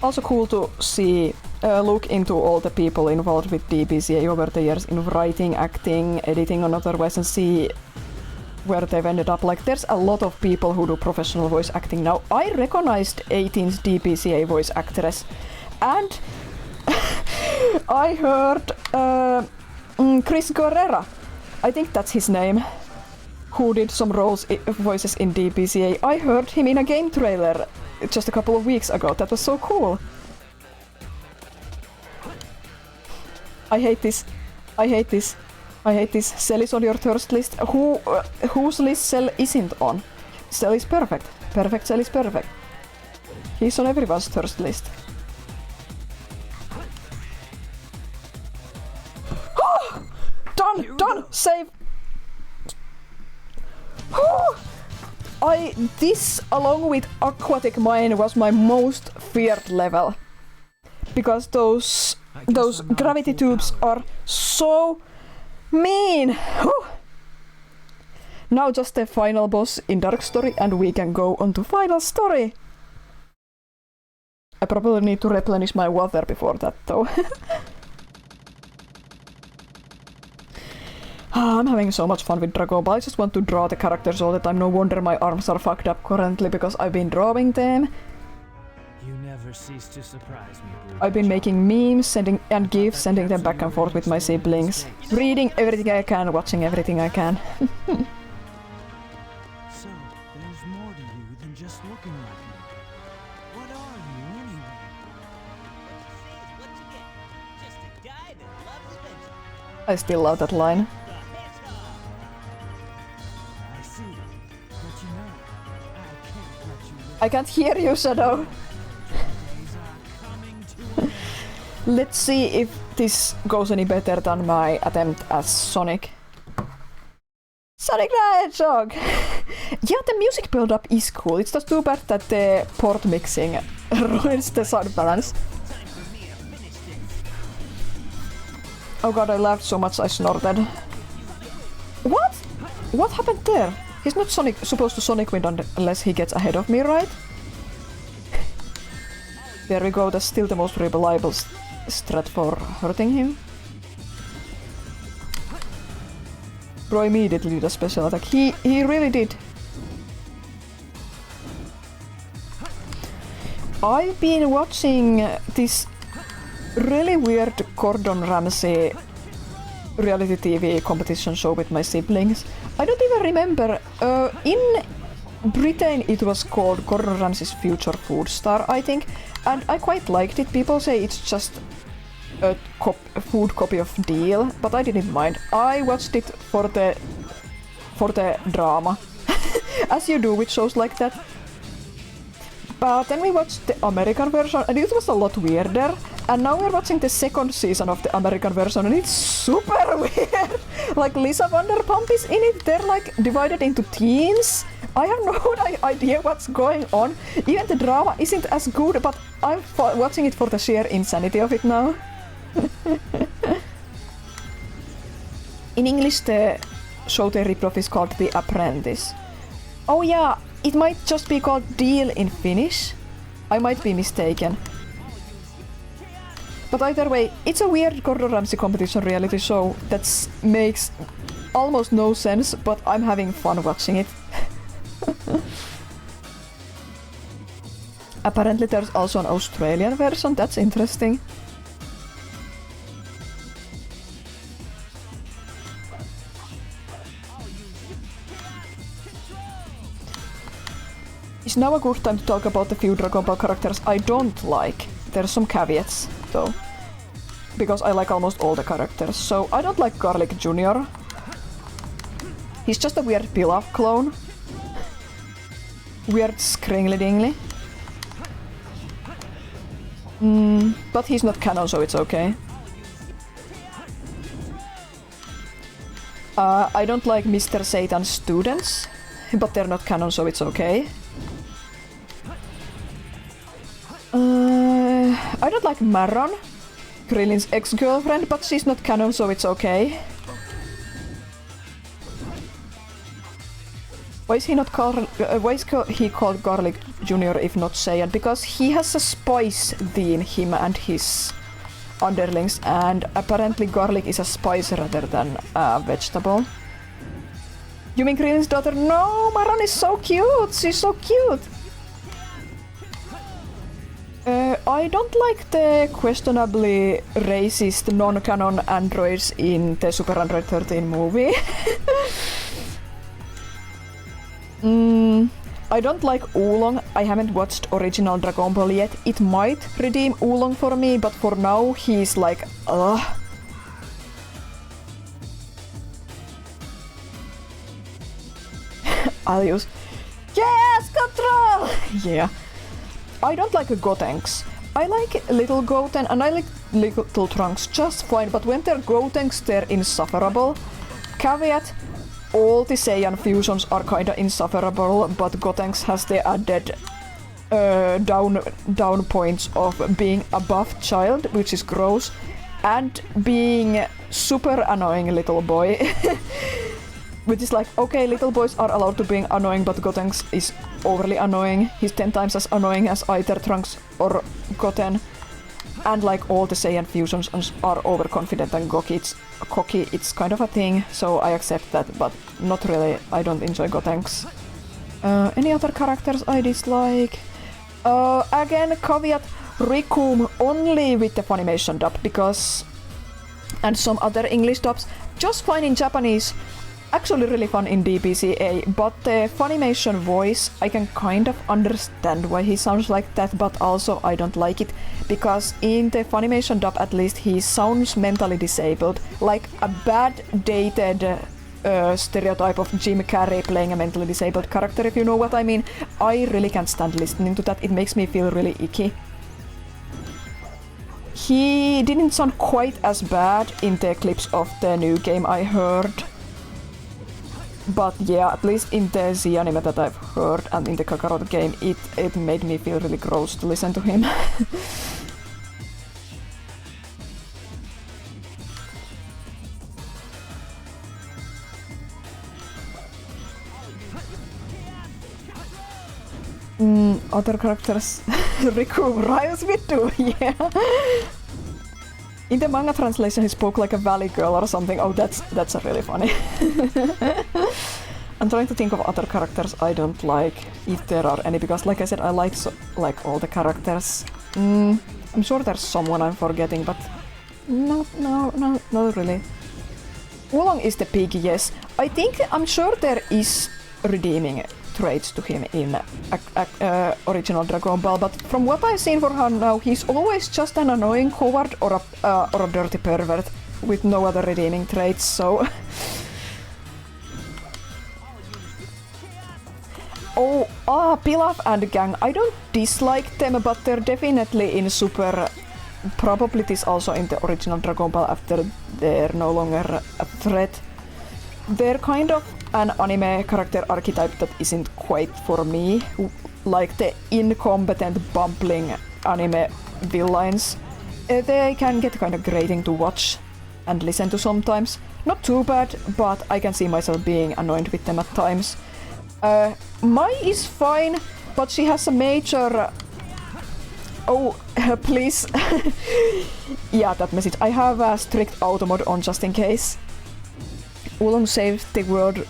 Also cool to see, look into all the people involved with DBZA over the years in writing, acting, editing and otherwise, and see where they've ended up. Like, there's a lot of people who do professional voice acting now. I recognized 18's DBZA voice actress, and I heard Chris Guerrera, I think that's his name, who did some voices in DBZA. I heard him in a game trailer just a couple of weeks ago. That was so cool. I hate this. Cell is on your thirst list. Whose list Cell isn't on? Cell is perfect. Cell is perfect. He's on everyone's thirst list. Done! Save! This, along with Aquatic Mine, was my most feared level. Because those gravity tubes are so mean! Whew. Now just the final boss in Dark Story and we can go on to Final Story! I probably need to replenish my water before that though. I'm having so much fun with Dragon Ball. I just want to draw the characters all the time. No wonder my arms are fucked up currently because I've been drawing them. You never cease to surprise me, Blue. I've been making memes, sending and gifs, sending them back and forth with my siblings. Reading everything I can, watching everything I can. So, there's more to you than just looking like me. What are you, anyway? What you get? Just a guy that loves adventure. I still love that line. I see. But you know, I can't let you live. I can't hear you, Shadow. Days are coming to an end. Let's see if this goes any better than my attempt as Sonic. Sonic the Hedgehog! Yeah, the music build-up is cool. It's just too bad that the port mixing ruins the sound balance. Time for me to finish this. Oh god, I laughed so much I snorted. What? What happened there? He's not supposed to Sonic Wind unless he gets ahead of me, right? There we go, that's still the most reliable strat for hurting him. Bro immediately did a special attack. He really did. I've been watching this really weird Gordon Ramsay reality TV competition show with my siblings. I don't even remember. In Britain it was called Gordon Ramsay's Future Food Star, I think, and I quite liked it. People say it's just a food copy of Deal, but I didn't mind. I watched it for the drama, as you do with shows like that. But then we watched the American version, and it was a lot weirder. And now we're watching the second season of the American version, and it's super weird. Like Lisa Vanderpump is in it. They're like divided into teams. I have no idea what's going on. Even the drama isn't as good, but I'm watching it for the sheer insanity of it now. In English, the show they rip off is called The Apprentice. Oh yeah, it might just be called Deal in Finnish. I might be mistaken. But either way, it's a weird Gordon Ramsay competition reality show that makes almost no sense, but I'm having fun watching it. Apparently there's also an Australian version, that's interesting. Is now a good time to talk about the few Dragon Ball characters I don't like. There's some caveats, though. Because I like almost all the characters. So, I don't like Garlic Jr. He's just a weird Pilaf clone. Weird Skringly Dingly. But he's not canon, so it's okay. I don't like Mr. Satan's students, but they're not canon, so it's okay. I don't like Marron, Krillin's ex-girlfriend, but she's not canon, so it's okay. Why is he not called? Why is he called Garlic Jr. if not Saiyan? Because he has a spice theme, him and his underlings, and apparently garlic is a spice rather than a vegetable. You mean Krillin's daughter? No, Marron is so cute. She's so cute. I don't like the questionably racist non-canon androids in the Super Android 13 movie. I don't like Oolong. I haven't watched original Dragon Ball yet. It might redeem Oolong for me, but for now he's like, ugh. I'll use... Yes! Control! Yeah. I don't like Gotenks. I like Little Goten and I like Little Trunks just fine, but when they're Gotenks, they're insufferable. Caveat, all the Saiyan fusions are kinda insufferable, but Gotenks has the added down points of being a buff child, which is gross, and being super annoying little boy. Which is like, okay, little boys are allowed to be annoying, but Gotenks is overly annoying. He's 10 times as annoying as either Trunks or Goten. and like all the Saiyan fusions are overconfident and cocky. It's kind of a thing, so I accept that, but not really. I don't enjoy Gotenks. Any other characters I dislike? Again, caveat, Rikum only with the Funimation dub, because... and some other English dubs, just fine in Japanese. Actually really fun in DBCA, but the Funimation voice, I can kind of understand why he sounds like that, but also I don't like it, because in the Funimation dub at least he sounds mentally disabled, like a bad dated stereotype of Jim Carrey playing a mentally disabled character, if you know what I mean. I really can't stand listening to that, it makes me feel really icky. He didn't sound quite as bad in the clips of the new game I heard. But yeah, at least in the Z anime that I've heard and in the Kakarot game, it made me feel really gross to listen to him. Other characters, Riku rhymes with two, yeah. In the manga translation, he spoke like a valley girl or something. Oh, that's really funny. I'm trying to think of other characters I don't like, if there are any, because like I said, I like all the characters. I'm sure there's someone I'm forgetting, but no, not really. Oolong is the pig, yes. I'm sure there is redeeming traits to him in original Dragon Ball, but from what I've seen for her now, he's always just an annoying coward or a dirty pervert with no other redeeming traits, so... Pilaf and gang, I don't dislike them, but they're definitely in Super... Probably this also in the original Dragon Ball after they're no longer a threat. They're kind of an anime character archetype that isn't quite for me, like the incompetent, bumbling anime villains. They can get kind of grating to watch and listen to sometimes. Not too bad, but I can see myself being annoyed with them at times. Mai is fine, but she has a major... please. Yeah, that message. I have a strict auto mode on just in case. Oolong saved the world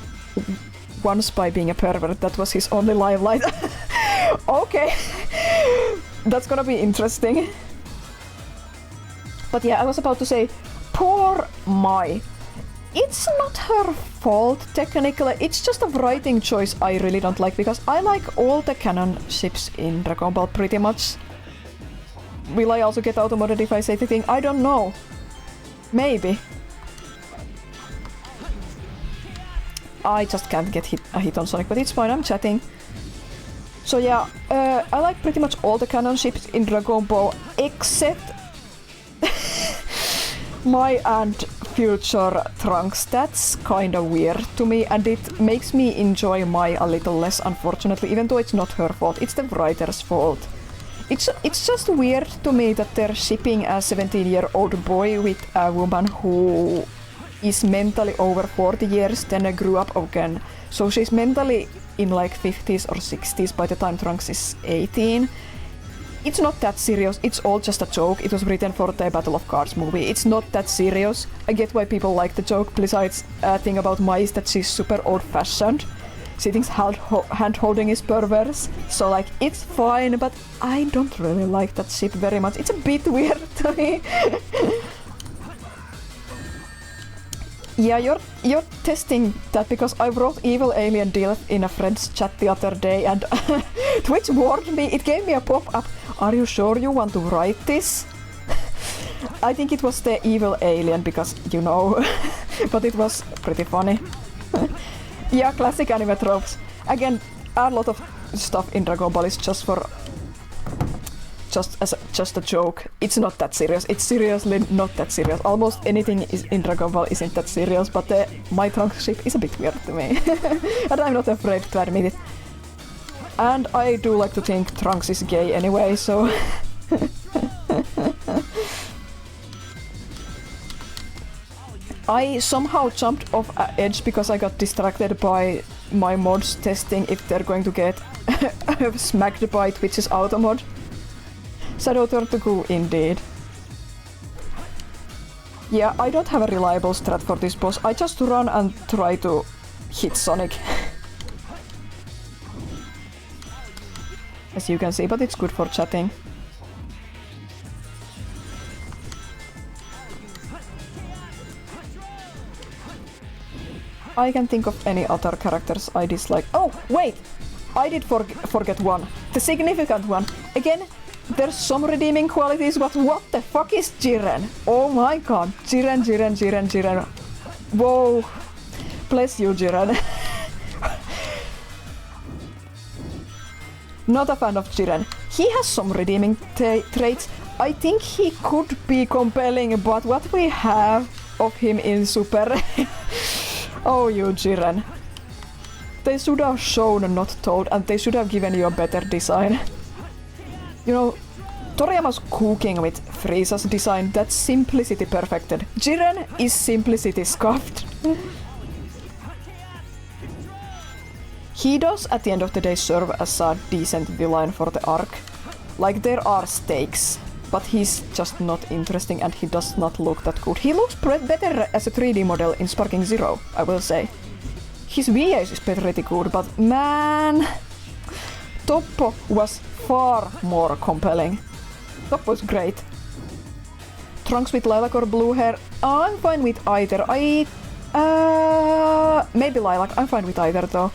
once by being a pervert. That was his only lifeline. Okay. That's gonna be interesting. But yeah, I was about to say, poor Mai. It's not her fault, technically. It's just a writing choice I really don't like, because I like all the canon ships in Dragon Ball pretty much. Will I also get auto-modded if I say the thing? I don't know. Maybe. I just can't get a hit on Sonic, but it's fine, I'm chatting. So yeah, I like pretty much all the canon ships in Dragon Ball, except Mai and future Trunks. That's kinda weird to me, and it makes me enjoy Mai a little less, unfortunately, even though it's not her fault, it's the writer's fault. It's just weird to me that they're shipping a 17-year-old boy with a woman who is mentally over 40 years, then grew up again. So she's mentally in like 50s or 60s by the time Trunks is 18. It's not that serious, it's all just a joke. It was written for the Battle of Cards movie. It's not that serious. I get why people like the joke. Besides, thing about Mai is that she's super old-fashioned. She thinks hand-holding is perverse, so like, it's fine, but I don't really like that ship very much. It's a bit weird to me. Yeah, you're testing that because I wrote Evil Alien Deal in a friend's chat the other day, and Twitch warned me, it gave me a pop-up. Are you sure you want to write this? I think it was the Evil Alien, because, you know, but it was pretty funny. Yeah, classic anime tropes. Again, a lot of stuff in Dragon Ball is just a joke. It's not that serious. It's seriously not that serious. Almost anything in Dragon Ball isn't that serious, but my Trunks ship is a bit weird to me. And I'm not afraid to admit it. And I do like to think Trunks is gay anyway, so... I somehow jumped off an edge because I got distracted by my mods testing if they're going to get smacked by Twitch's auto mod. Shadow Tortugu indeed. Yeah, I don't have a reliable strat for this boss. I just run and try to hit Sonic. As you can see, but it's good for chatting. I can think of any other characters I dislike. Oh, wait! I did forget one. The significant one. Again, there's some redeeming qualities, but what the fuck is Jiren? Oh my god. Jiren. Whoa. Bless you, Jiren. Not a fan of Jiren. He has some redeeming traits. I think he could be compelling, but what we have of him in Super... Oh, you Jiren. They should have shown, not told, and they should have given you a better design. You know, Toriyama's cooking with Frieza's design, that's simplicity perfected. Jiren is simplicity scuffed. He does, at the end of the day, serve as a decent villain for the arc. Like, there are stakes, but he's just not interesting and he does not look that good. He looks better as a 3D model in Sparking Zero, I will say. His VAs is pretty good, but man... Toppo was far more compelling. Toppo was great. Trunks with lilac or blue hair, I'm fine with either. Maybe lilac, I'm fine with either though.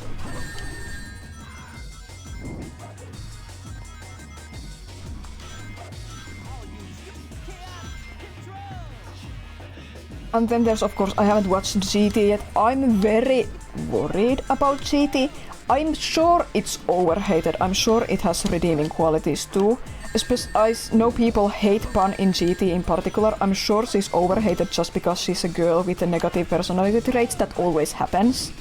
And then there's, of course, I haven't watched GT yet. I'm very worried about GT. I'm sure it's overhated. I'm sure it has redeeming qualities too. I know people hate Pan in GT in particular. I'm sure she's overhated just because she's a girl with a negative personality traits. That always happens.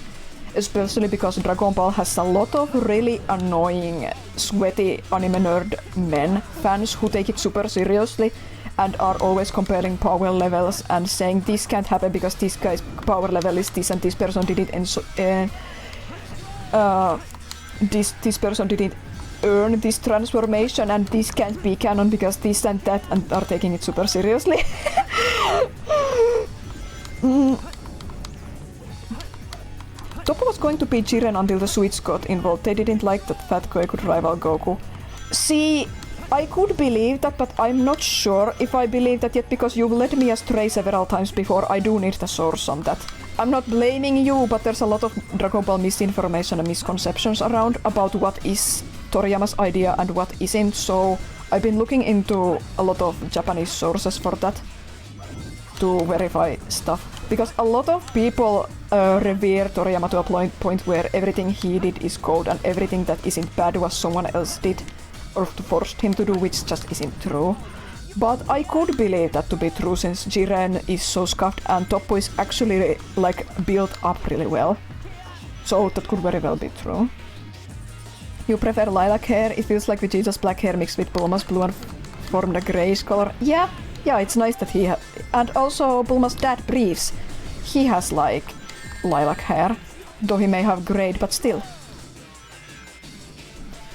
Especially because Dragon Ball has a lot of really annoying, sweaty anime nerd men fans who take it super seriously and are always comparing power levels and saying this can't happen because this guy's power level is this and this person did it, and so, this person didn't earn this transformation and this can't be canon because this and that, and are taking it super seriously. Toppo was going to be Jiren until the Switch got involved. They didn't like that Fat Guy could rival Goku. See, I could believe that, but I'm not sure if I believe that yet because you've led me astray several times before. I do need the source on that. I'm not blaming you, but there's a lot of Dragon Ball misinformation and misconceptions around about what is Toriyama's idea and what isn't, so I've been looking into a lot of Japanese sources for that to verify stuff. Because a lot of people revere Toriyama to a point where everything he did is code and everything that isn't bad was someone else did or forced him to do, which just isn't true. But I could believe that to be true since Jiren is so scuffed and Toppo is actually like built up really well. So that could very well be true. You prefer lilac hair? It feels like Vegeta's black hair mixed with Bulma's blue and formed a greyish color. Yeah, it's nice that he and also Bulma's dad Briefs. He has like lilac hair, though he may have greyed, but still.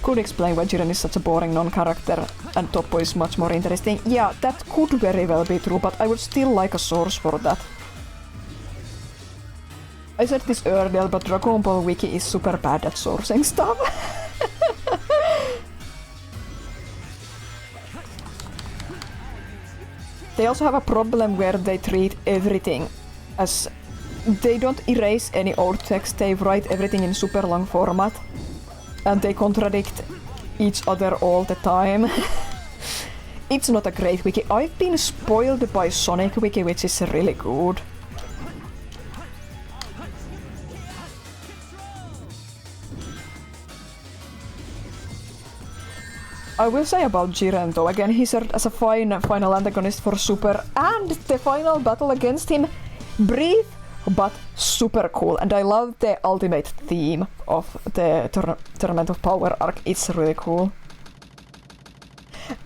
Could explain why Jiren is such a boring non-character and Toppo is much more interesting. Yeah, that could very well be true, but I would still like a source for that. I said this earlier, but Dragon Ball Wiki is super bad at sourcing stuff. They also have a problem where they treat everything as... They don't erase any old text, they write everything in super long format. And they contradict each other all the time. It's not a great wiki. I've been spoiled by Sonic Wiki, which is really good. I will say about Jiren though, again he served as a fine final antagonist for Super, and the final battle against him, brief but super cool, and I love the ultimate theme of the Tournament of Power arc. It's really cool.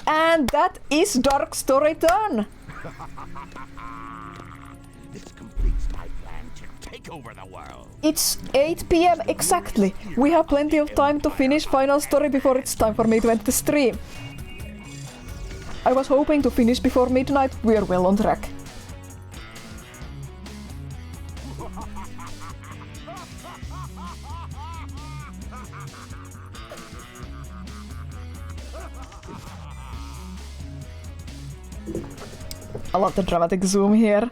And that is Dark Story done! This completes my plan to take over the world. It's 8 PM exactly. We have plenty of time to finish Final Story before it's time for me to end the stream. I was hoping to finish before midnight. We're well on track. I love the dramatic zoom here.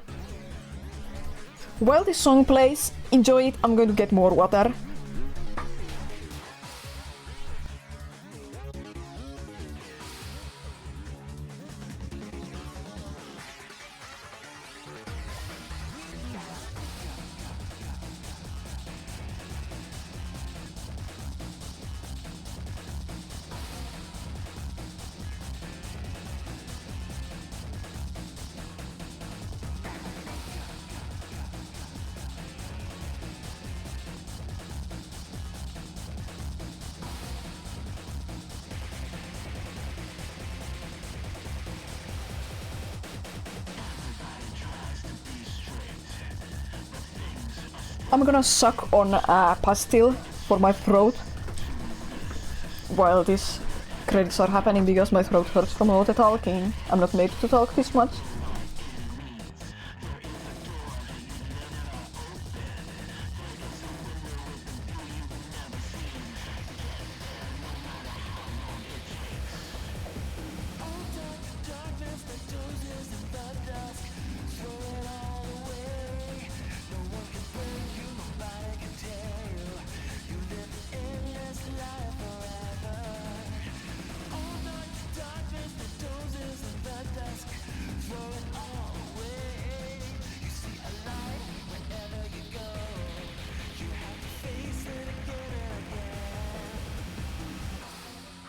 While this song plays, enjoy it, I'm going to get more water. I'm gonna suck on a pastille for my throat while these credits are happening because my throat hurts from all the talking. I'm not made to talk this much.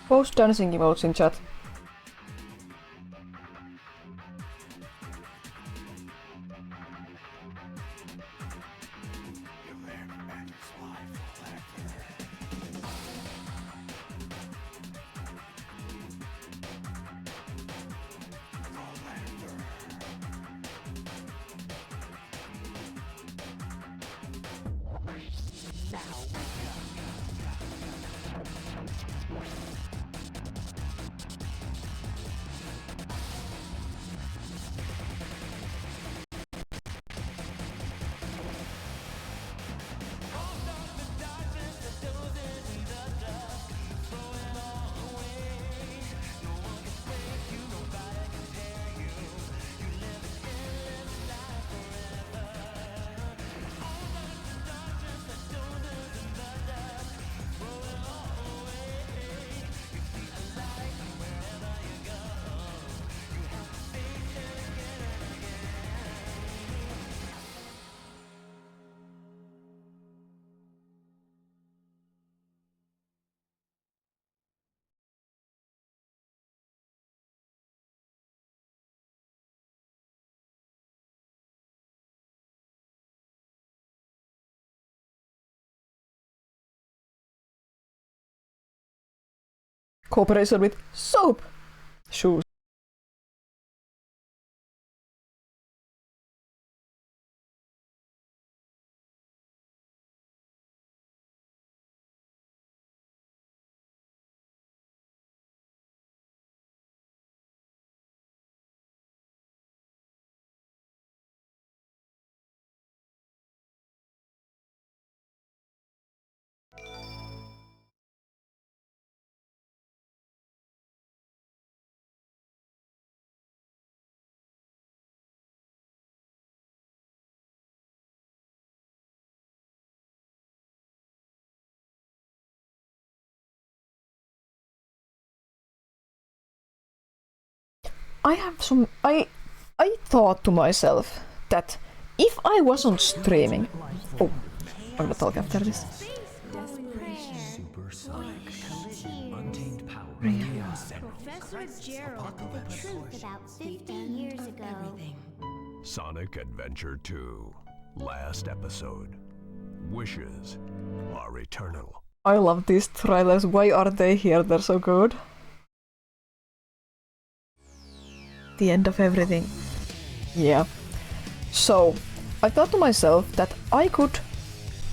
Post dancing emotes in chat. Cooperation with soap shoes. I thought to myself that if I wasn't streaming... Oh, I'm gonna talk after this. Supersonic collision, untamed power, Professor Gerald did the truth about 50 years ago. Sonic Adventure 2. Last episode. Wishes are eternal. I love these trailers. Why are they here? They're so good. The end of everything. Yeah. So, I thought to myself that I could,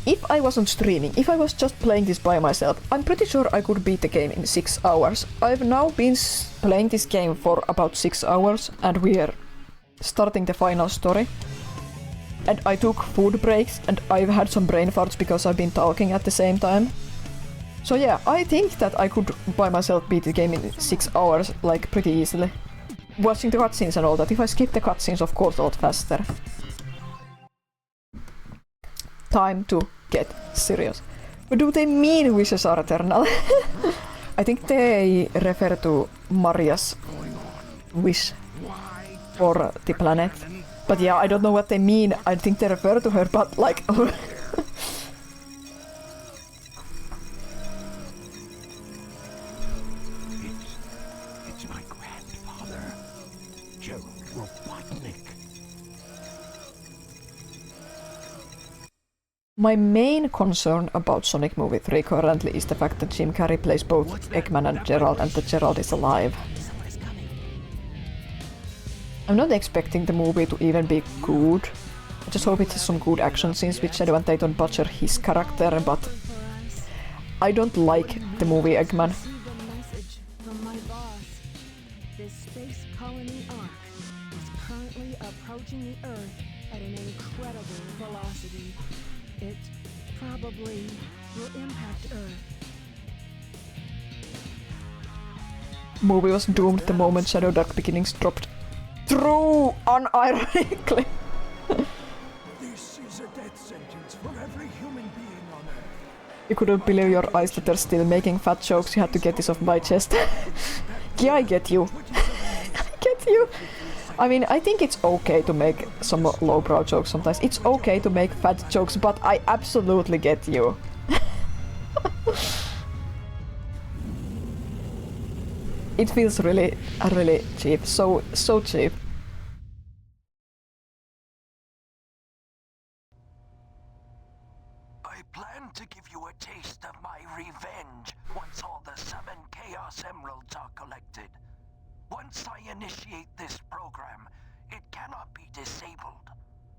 if I wasn't streaming, if I was just playing this by myself, I'm pretty sure I could beat the game in 6 hours. I've now been playing this game for about 6 hours, and we're starting the final story. And I took food breaks, and I've had some brain farts because I've been talking at the same time. So yeah, I think that I could by myself beat the game in 6 hours, like, pretty easily. watching the cutscenes and all that. If I skip the cutscenes, of course, a lot faster. Time to get serious. What do they mean wishes are eternal? I think they refer to Maria's wish for the planet. But yeah, I don't know what they mean. I think they refer to her, but like... It's my grandfather, Gerald Robotnik. My main concern about Sonic Movie 3 currently is the fact that Jim Carrey plays both Eggman and Gerald, and that Gerald is alive. I'm not expecting the movie to even be good. I just hope it has some good action scenes with Shadow and they don't butcher his character, but I don't like the movie Eggman. From my boss. This space colony Ark is currently approaching the Earth at an incredible velocity. It probably will impact Earth. Movie was doomed the moment Shadow Dark Beginnings dropped. True, unironically. This is a death sentence for every human being on Earth. You couldn't believe your eyes that they're still making fat jokes. You had to get this off my chest. Yeah, I get you. I get you. I mean, I think it's okay to make some lowbrow jokes sometimes. It's okay to make fat jokes, but I absolutely get you. It feels really cheap. So cheap. I plan to give you a taste of my revenge once all the 7 Chaos Emeralds are collected. Once I initiate this program, it cannot be disabled.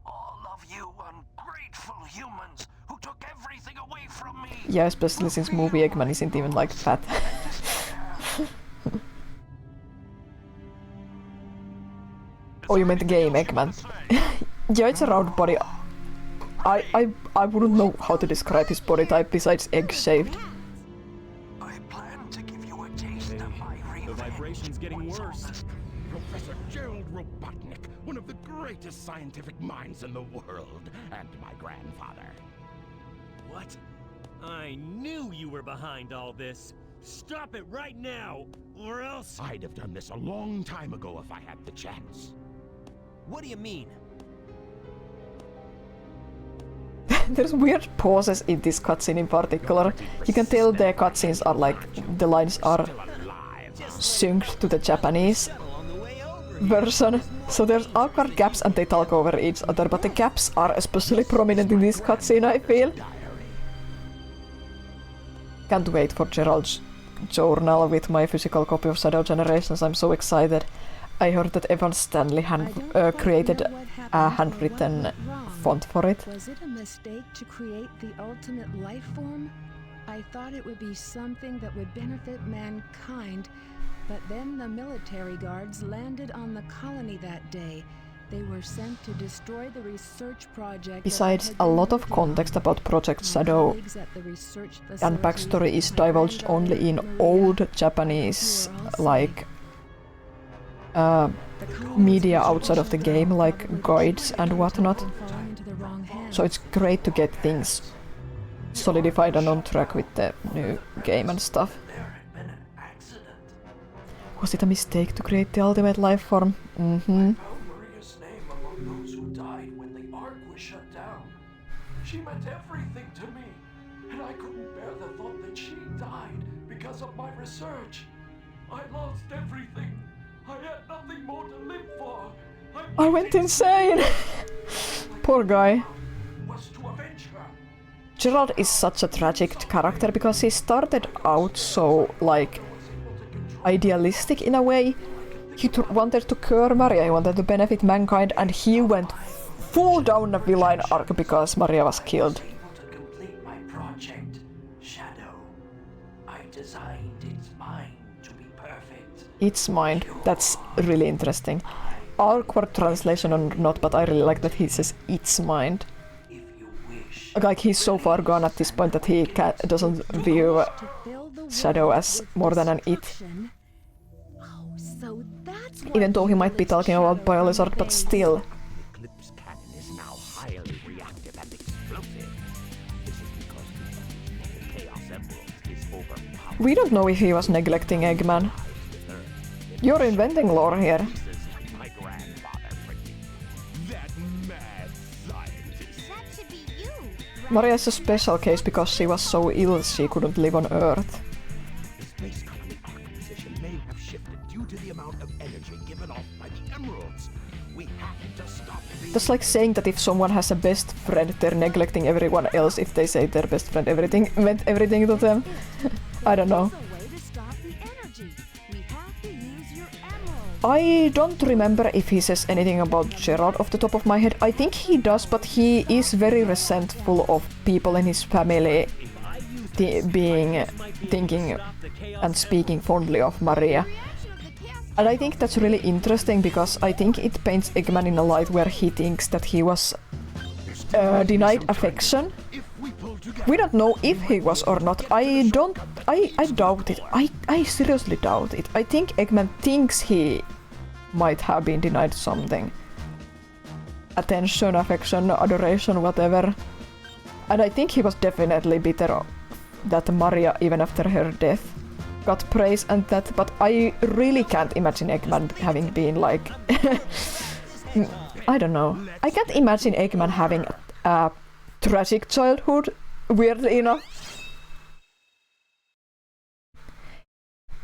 All of you ungrateful humans who took everything away from me. Yeah, especially since movie Eggman isn't even like fat. Oh, you meant the game Eggman? Yeah, it's a round body. I wouldn't know how to describe his body type besides egg-shaped. I plan to give you a taste of my revenge. The vibration's getting worse. Professor Gerald Robotnik, one of the greatest scientific minds in the world, and my grandfather. What? I knew you were behind all this. Stop it right now, or else... I'd have done this a long time ago if I had the chance. What do you mean? There's weird pauses in this cutscene in particular. You can tell the cutscenes are like, the lines are synced to the Japanese version. So there's awkward gaps and they talk over each other, but the gaps are especially prominent in this cutscene, I feel. Can't wait for Gerald's journal with my physical copy of Shadow Generations. I'm so excited. I heard that Evan Stanley created a handwritten font for it. Was it a mistake to create the ultimate life form? I thought it would be something that would benefit mankind, but then the military guards landed on the colony that day. They were sent to destroy the research project. Besides, a lot of context about Project Shadow and backstory is divulged only in old Japanese, like, media outside of the game, like guides and whatnot. So it's great to get things solidified and on track with the new game and stuff. Was it a mistake to create the ultimate life form? Mm-hmm. Maria's name among those who died when the Ark was shut down. She meant everything to me, and I couldn't bear the thought that she died because of my research. I lost everything. I had nothing more to live for. I went insane! Poor guy. Was to avenge her. Gerald is such a tragic character because he started out so, like, idealistic in a way. He wanted to cure Maria, he wanted to benefit mankind, and he went full down a villain arc because Maria was killed. To complete my project, Shadow, I designed its mind to be perfect. Its mind, that's really interesting. Awkward translation or not, but I really like that he says its mind. Like, he's so far gone at this point that he doesn't view Shadow as more than an it. Oh, so that's Even though he might be talking about Biolizard, but still. Eclipse cannon is now highly reactive and explosive. This is because the Chaos Emerald is overpowered. We don't know if he was neglecting Eggman. You're inventing lore here. My grandfather predicted. That mad scientist. That should be you. Maria is a special case because she was so ill she couldn't live on Earth. The space colony arc position may have shifted due to the amount of energy given off by the emeralds. We have to stop the... That's like saying that if someone has a best friend, they're neglecting everyone else if they say their best friend meant everything to them. I don't know. I don't remember if he says anything about Gerald off the top of my head. I think he does, but he is very resentful of people in his family thinking and speaking fondly of Maria. And I think that's really interesting because I think it paints Eggman in a light where he thinks that he was denied affection. We don't know if he was or not. I doubt it. I seriously doubt it. I think Eggman thinks he might have been denied something. Attention, affection, adoration, whatever. And I think he was definitely bitter that Maria, even after her death, got praise and that, but I really can't imagine Eggman having been like... I don't know. I can't imagine Eggman having a tragic childhood, weirdly enough.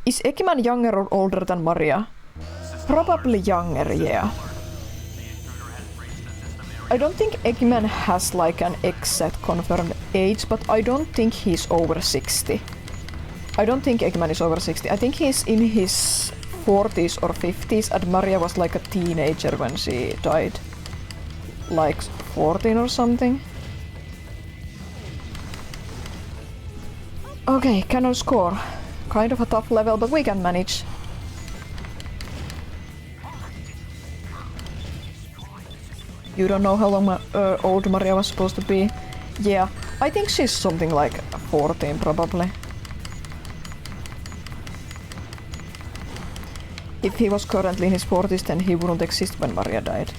Is Eggman younger or older than Maria? Probably younger, yeah. I don't think Eggman has like an exact confirmed age, but I don't think he's over 60. I don't think Eggman is over 60. I think he's in his 40s or 50s, and Maria was like a teenager when she died. Like 14 or something. Okay, cannon score. Kind of a tough level, but we can manage. You don't know how long old Maria was supposed to be? Yeah, I think she's something like 14 probably. If he was currently in his 40s, then he wouldn't exist when Maria died.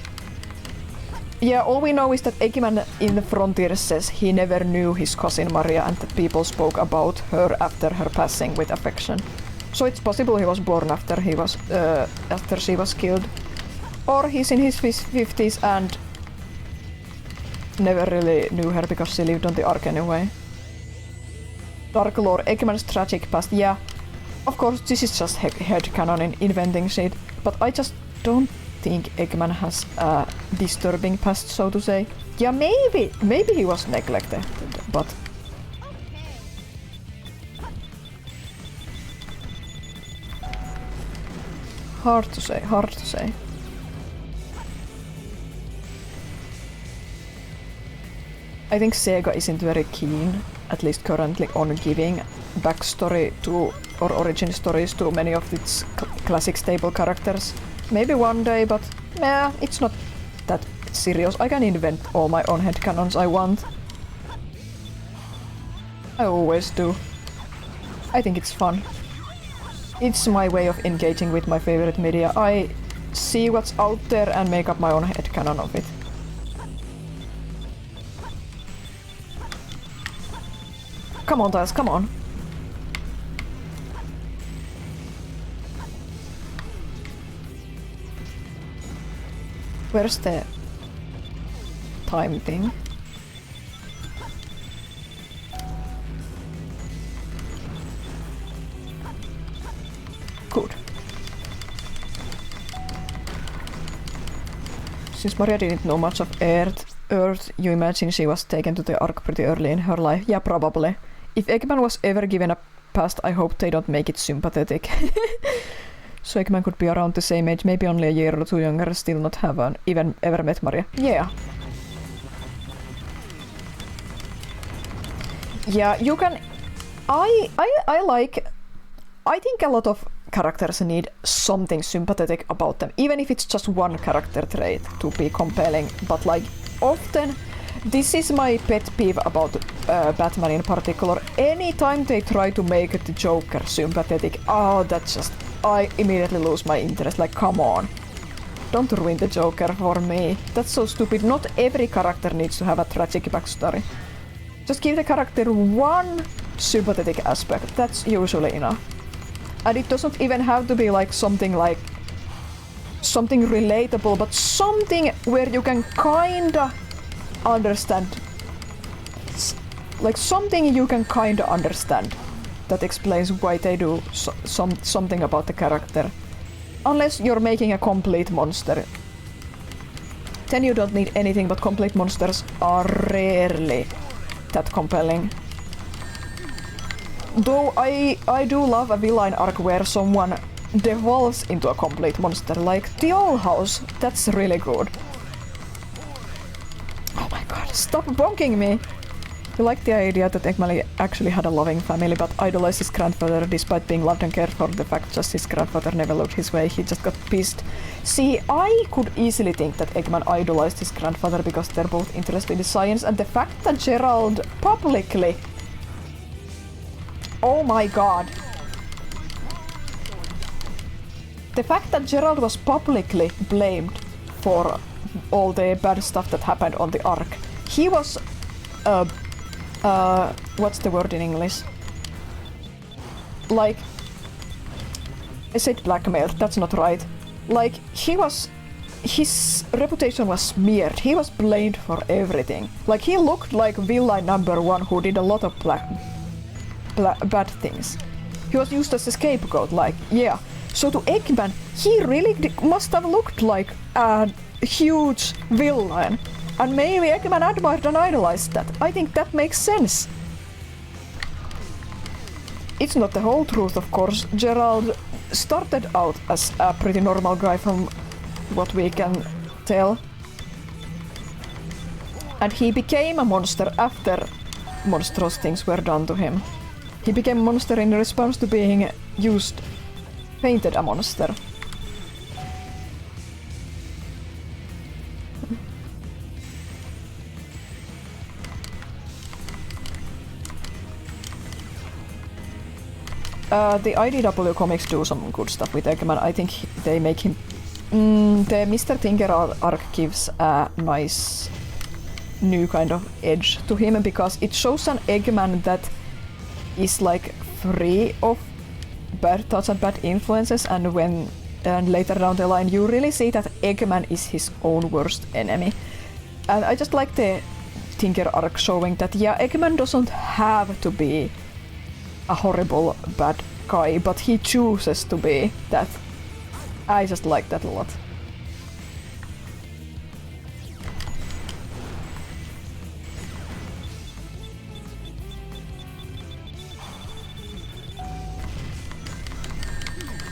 Yeah, all we know is that Eggman in the Frontier says he never knew his cousin Maria and that people spoke about her after her passing with affection. So it's possible he was born after she was killed. Or he's in his 50s and never really knew her because she lived on the Ark anyway. Dark lore, Eggman's tragic past, yeah. Of course, this is just headcanon in inventing shit, but I just don't think Eggman has a disturbing past, so to say. Yeah, maybe he was neglected, but... Hard to say. I think Sega isn't very keen, at least currently, on giving backstory to or origin stories to many of its classic stable characters. Maybe one day, but yeah, it's not that serious. I can invent all my own headcanons I want. I always do. I think it's fun. It's my way of engaging with my favorite media. I see what's out there and make up my own headcanon of it. Come on, Tiles, come on. Where's the time thing? Good. Since Maria didn't know much of Earth, you imagine she was taken to the Ark pretty early in her life? Yeah, probably. If Eggman was ever given a past, I hope they don't make it sympathetic. So Eggman could be around the same age, maybe only a year or two younger, still not have even ever met Maria. Yeah. Yeah, you can... I think a lot of characters need something sympathetic about them, even if it's just one character trait to be compelling, but like often... This is my pet peeve about Batman in particular. Anytime they try to make the Joker sympathetic, oh, that just I immediately lose my interest. Like, come on. Don't ruin the Joker for me. That's so stupid. Not every character needs to have a tragic backstory. Just give the character one sympathetic aspect. That's usually enough. And it doesn't even have to be like something relatable, but something where you can kinda understand. Like something you can kinda understand that explains why they do something about the character. Unless you're making a complete monster. Then you don't need anything, but complete monsters are rarely that compelling. Though I do love a villain arc where someone devolves into a complete monster, like the old house. That's really good. Oh my god, stop bonking me! You like the idea that Eggman actually had a loving family, but idolized his grandfather despite being loved and cared for. The fact just his grandfather never looked his way, he just got pissed. See, I could easily think that Eggman idolized his grandfather because they're both interested in science, and the fact that Gerald publicly... Oh my god. The fact that Gerald was publicly blamed for all the bad stuff that happened on the Ark. He was... what's the word in English? Like... I said blackmailed, that's not right. Like, his reputation was smeared. He was blamed for everything. Like, he looked like villain #1 who did a lot of bad things. He was used as a scapegoat, like, yeah. So to Eggman, he really must have looked like a huge villain. And maybe Eggman admired and idolized that. I think that makes sense. It's not the whole truth, of course. Gerald started out as a pretty normal guy from what we can tell. And he became a monster after monstrous things were done to him. He became a monster in response to being painted a monster. The IDW comics do some good stuff with Eggman. I think they make him... the Mr. Tinker arc gives a nice new kind of edge to him because it shows an Eggman that is like free of bad thoughts and bad influences, and later down the line you really see that Eggman is his own worst enemy. And I just like the Tinker arc showing that, yeah, Eggman doesn't have to be a horrible bad guy, but he chooses to be that. I just like that a lot.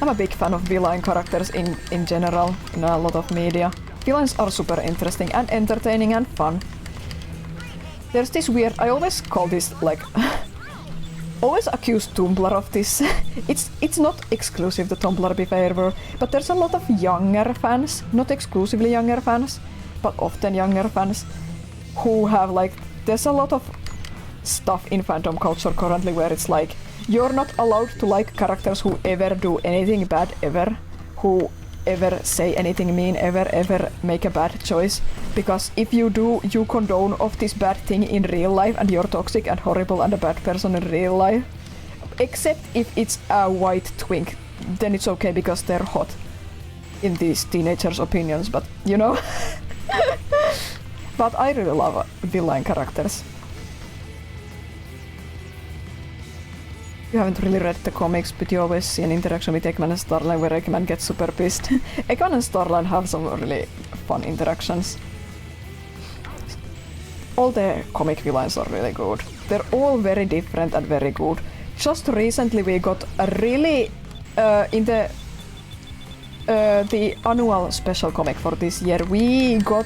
I'm a big fan of villain characters in general, in a lot of media. Villains are super interesting and entertaining and fun. There's this weird... I always call this, like... always accuse Tumblr of this. It's not exclusive to Tumblr, be fair, but there's a lot of younger fans, not exclusively younger fans, but often younger fans, who have like... There's a lot of stuff in fandom culture currently where it's like, you're not allowed to like characters who ever do anything bad ever, who ever say anything mean ever make a bad choice, because if you do, you condone of this bad thing in real life and you're toxic and horrible and a bad person in real life. Except if it's a white twink, then it's okay because they're hot in these teenagers' opinions, but you know. But I really love villain characters. You haven't really read the comics, but you always see an interaction with Eggman and Starline where Eggman gets super pissed. Eggman and Starline have some really fun interactions. All the comic villains are really good. They're all very different and very good. Just recently we got a really... in the annual special comic for this year, we got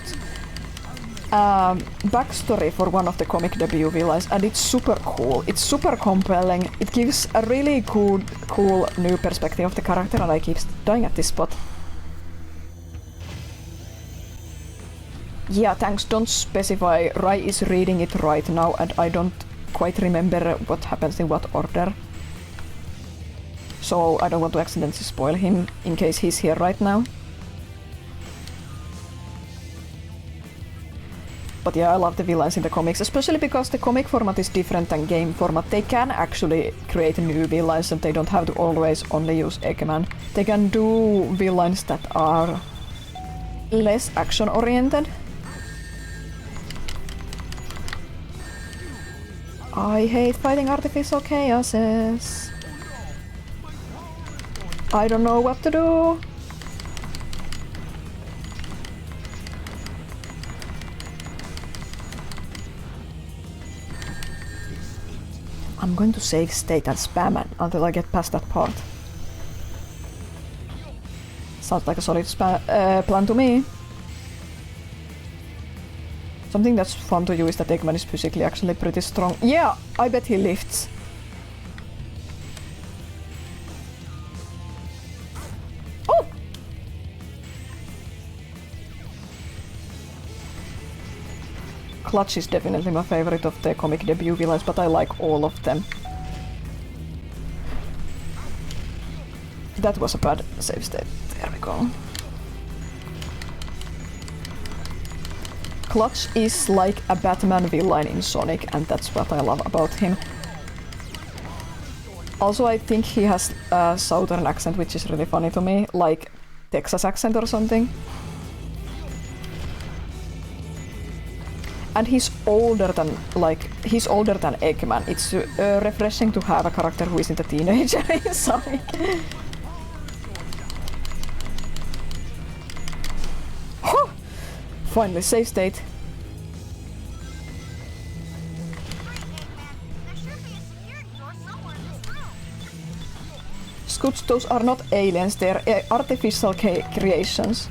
backstory for one of the comic debut villains, and it's super cool. It's super compelling. It gives a really cool new perspective of the character, and I keep dying at this spot. Yeah, thanks. Don't specify. Rai is reading it right now, and I don't quite remember what happens in what order. so I don't want to accidentally spoil him in case he's here right now. But yeah, I love the villains in the comics, especially because the comic format is different than game format. They can actually create new villains and they don't have to always only use Eggman. They can do villains that are less action-oriented. I hate fighting artificial chaoses. I don't know what to do. I'm going to save state and spam it until I get past that part. Sounds like a solid plan to me. Something that's fun to you is that Eggman is physically actually pretty strong. Yeah, I bet he lifts. Oh! Clutch is definitely my favorite of the comic debut villains, but I like all of them. That was a bad save state. There we go. Clutch is like a Batman villain in Sonic, and that's what I love about him. Also, I think he has a southern accent, which is really funny to me, like Texas accent or something. And he's older than Eggman. It's refreshing to have a character who isn't a teenager inside. Finally, save state. Scoots, those are not aliens, they're artificial creations.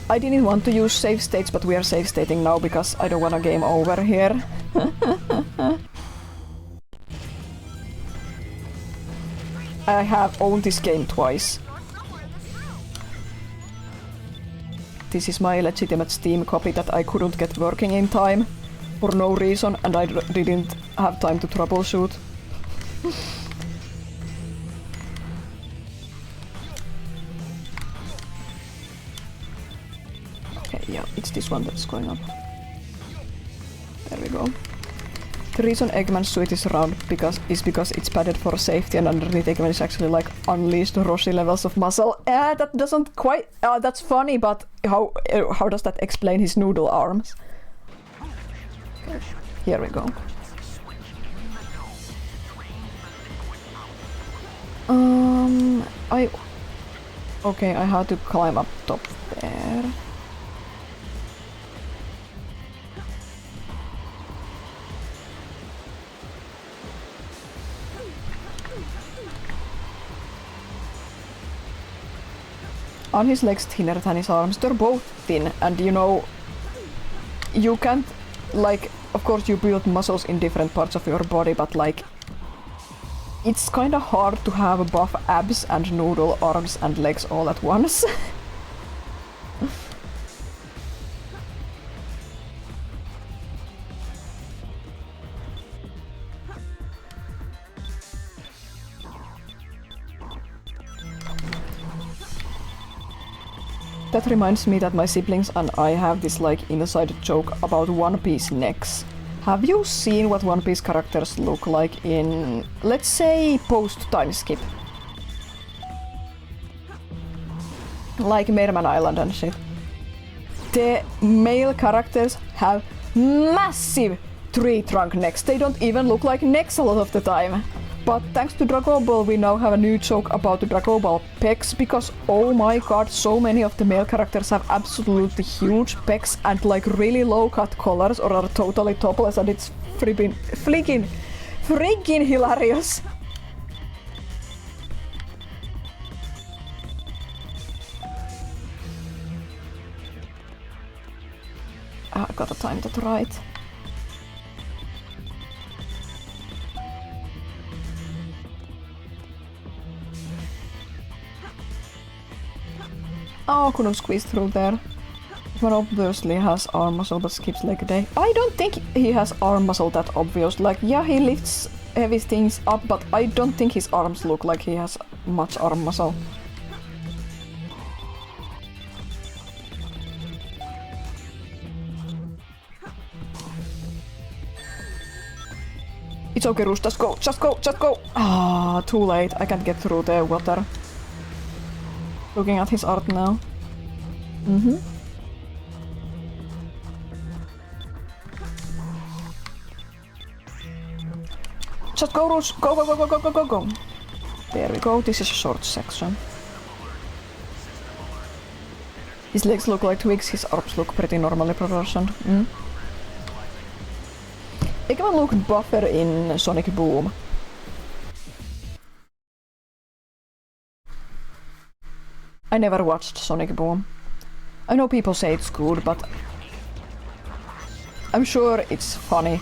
I didn't want to use save states, but we are save stating now because I don't want a game over here. I have owned this game twice. This is my legitimate Steam copy that I couldn't get working in time for no reason, and I didn't have time to troubleshoot. Okay, yeah, it's this one that's going up. There we go. The reason Eggman's suit is round is because it's padded for safety, and underneath Eggman is actually like unleashed Roshi levels of muscle. That doesn't quite... that's funny, but how does that explain his noodle arms? Okay, here we go. Okay, I had to climb up top there. Are his legs thinner than his arms? They're both thin, and you know, you can't, like, of course you build muscles in different parts of your body, but like, it's kinda hard to have buff abs and noodle arms and legs all at once. That reminds me that my siblings and I have this like inside joke about One Piece necks. Have you seen what One Piece characters look like in, let's say, post-time skip? Like Merman Island and shit. The male characters have massive tree trunk necks. They don't even look like necks a lot of the time. But thanks to Dragon Ball, we now have a new joke about the Dragon Ball pecs, because oh my god, so many of the male characters have absolutely huge pecs and like really low cut collars or are totally topless, and it's freaking hilarious. I gotta time that right. Oh, couldn't squeeze through there. Eggman obviously has arm muscle but skips leg day. I don't think he has arm muscle that obvious. Like, yeah, he lifts heavy things up, but I don't think his arms look like he has much arm muscle. It's okay, Roos, just go, just go, just go! Ah, too late, I can't get through the water. Looking at his art now. Mm-hmm. Just go, Roos! Go, go, go, go, go, go, go, go! There we go, this is a short section. His legs look like twigs, his arms look pretty normally proportioned. Mm. Eggman looked buffer in Sonic Boom. I never watched Sonic Boom. I know people say it's good, but I'm sure it's funny.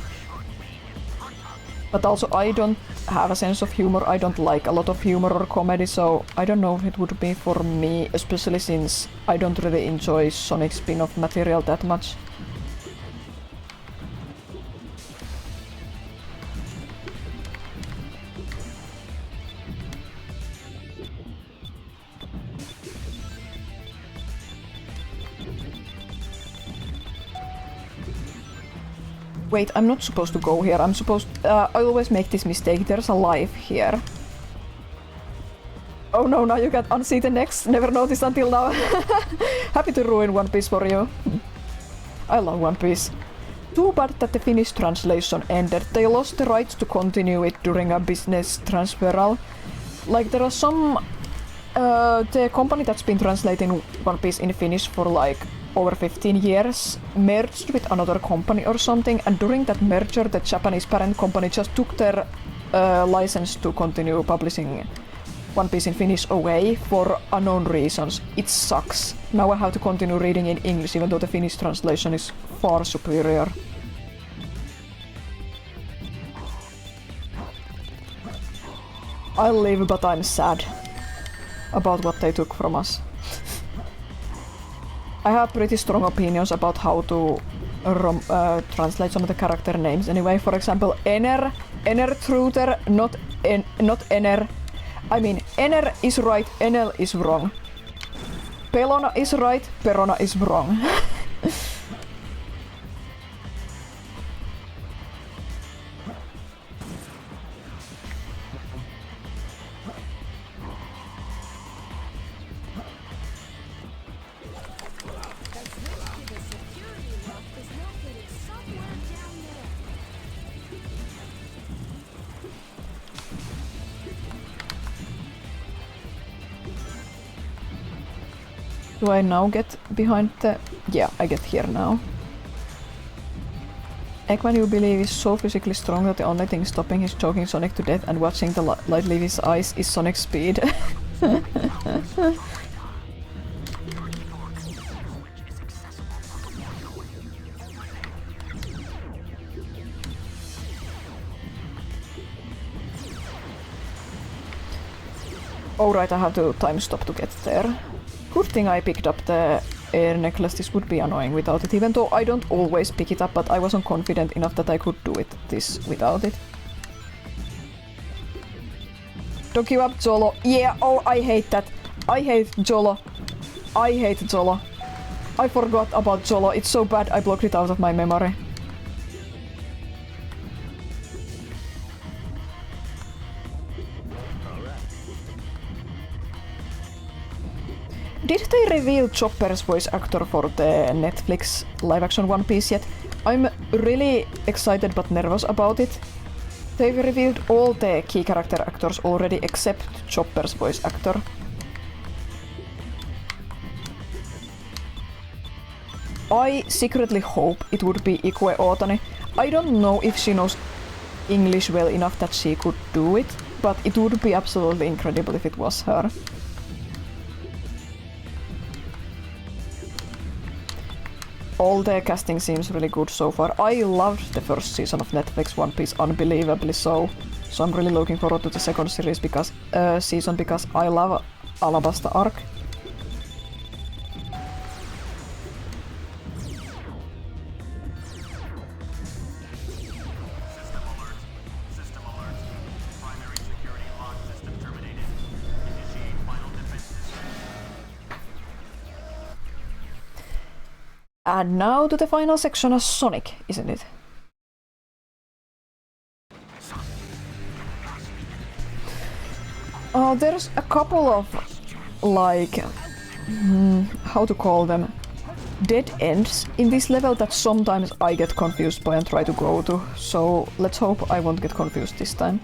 But also I don't have a sense of humor, I don't like a lot of humor or comedy, so I don't know if it would be for me, especially since I don't really enjoy Sonic spin-off material that much. Wait, I'm not supposed to go here. I'm supposed... I always make this mistake. There's a life here. Oh no, now you can't unsee the next. Never noticed until now. Happy to ruin One Piece for you. I love One Piece. Too bad that the Finnish translation ended. They lost the rights to continue it during a business transferal. Like, there are some... the company that's been translating One Piece in Finnish for like over 15 years merged with another company or something, and during that merger the Japanese parent company just took their license to continue publishing One Piece in Finnish away for unknown reasons. It sucks. Now I have to continue reading in English even though the Finnish translation is far superior. I live, but I'm sad about what they took from us. I have pretty strong opinions about how to translate some of the character names. Anyway, for example, Enertruder, not Ener. I mean, Ener is right, Enel is wrong. Pelona is right, Perona is wrong. Do I now get behind the... Yeah, I get here now. Eggman, you believe, is so physically strong that the only thing stopping his choking Sonic to death and watching the light leave his eyes is Sonic's speed. Oh right, I have to time stop to get there. Good thing I picked up the air necklace. This would be annoying without it, even though I don't always pick it up, but I wasn't confident enough that I could do this without it. Don't give up, Zolo. Yeah, oh, I hate that. I hate Zolo. I hate Zolo. I forgot about Zolo. It's so bad I blocked it out of my memory. Did they reveal Chopper's voice actor for the Netflix live-action One Piece yet? I'm really excited but nervous about it. They've revealed all the key character actors already except Chopper's voice actor. I secretly hope it would be Ikue Otani. I don't know if she knows English well enough that she could do it, but it would be absolutely incredible if it was her. All the casting seems really good so far. I loved the first season of Netflix One Piece unbelievably so I'm really looking forward to the second series season because I love Alabasta arc. And now to the final section of Sonic, isn't it? There's a couple of, like, how to call them, dead ends in this level that sometimes I get confused by and try to go to, so let's hope I won't get confused this time.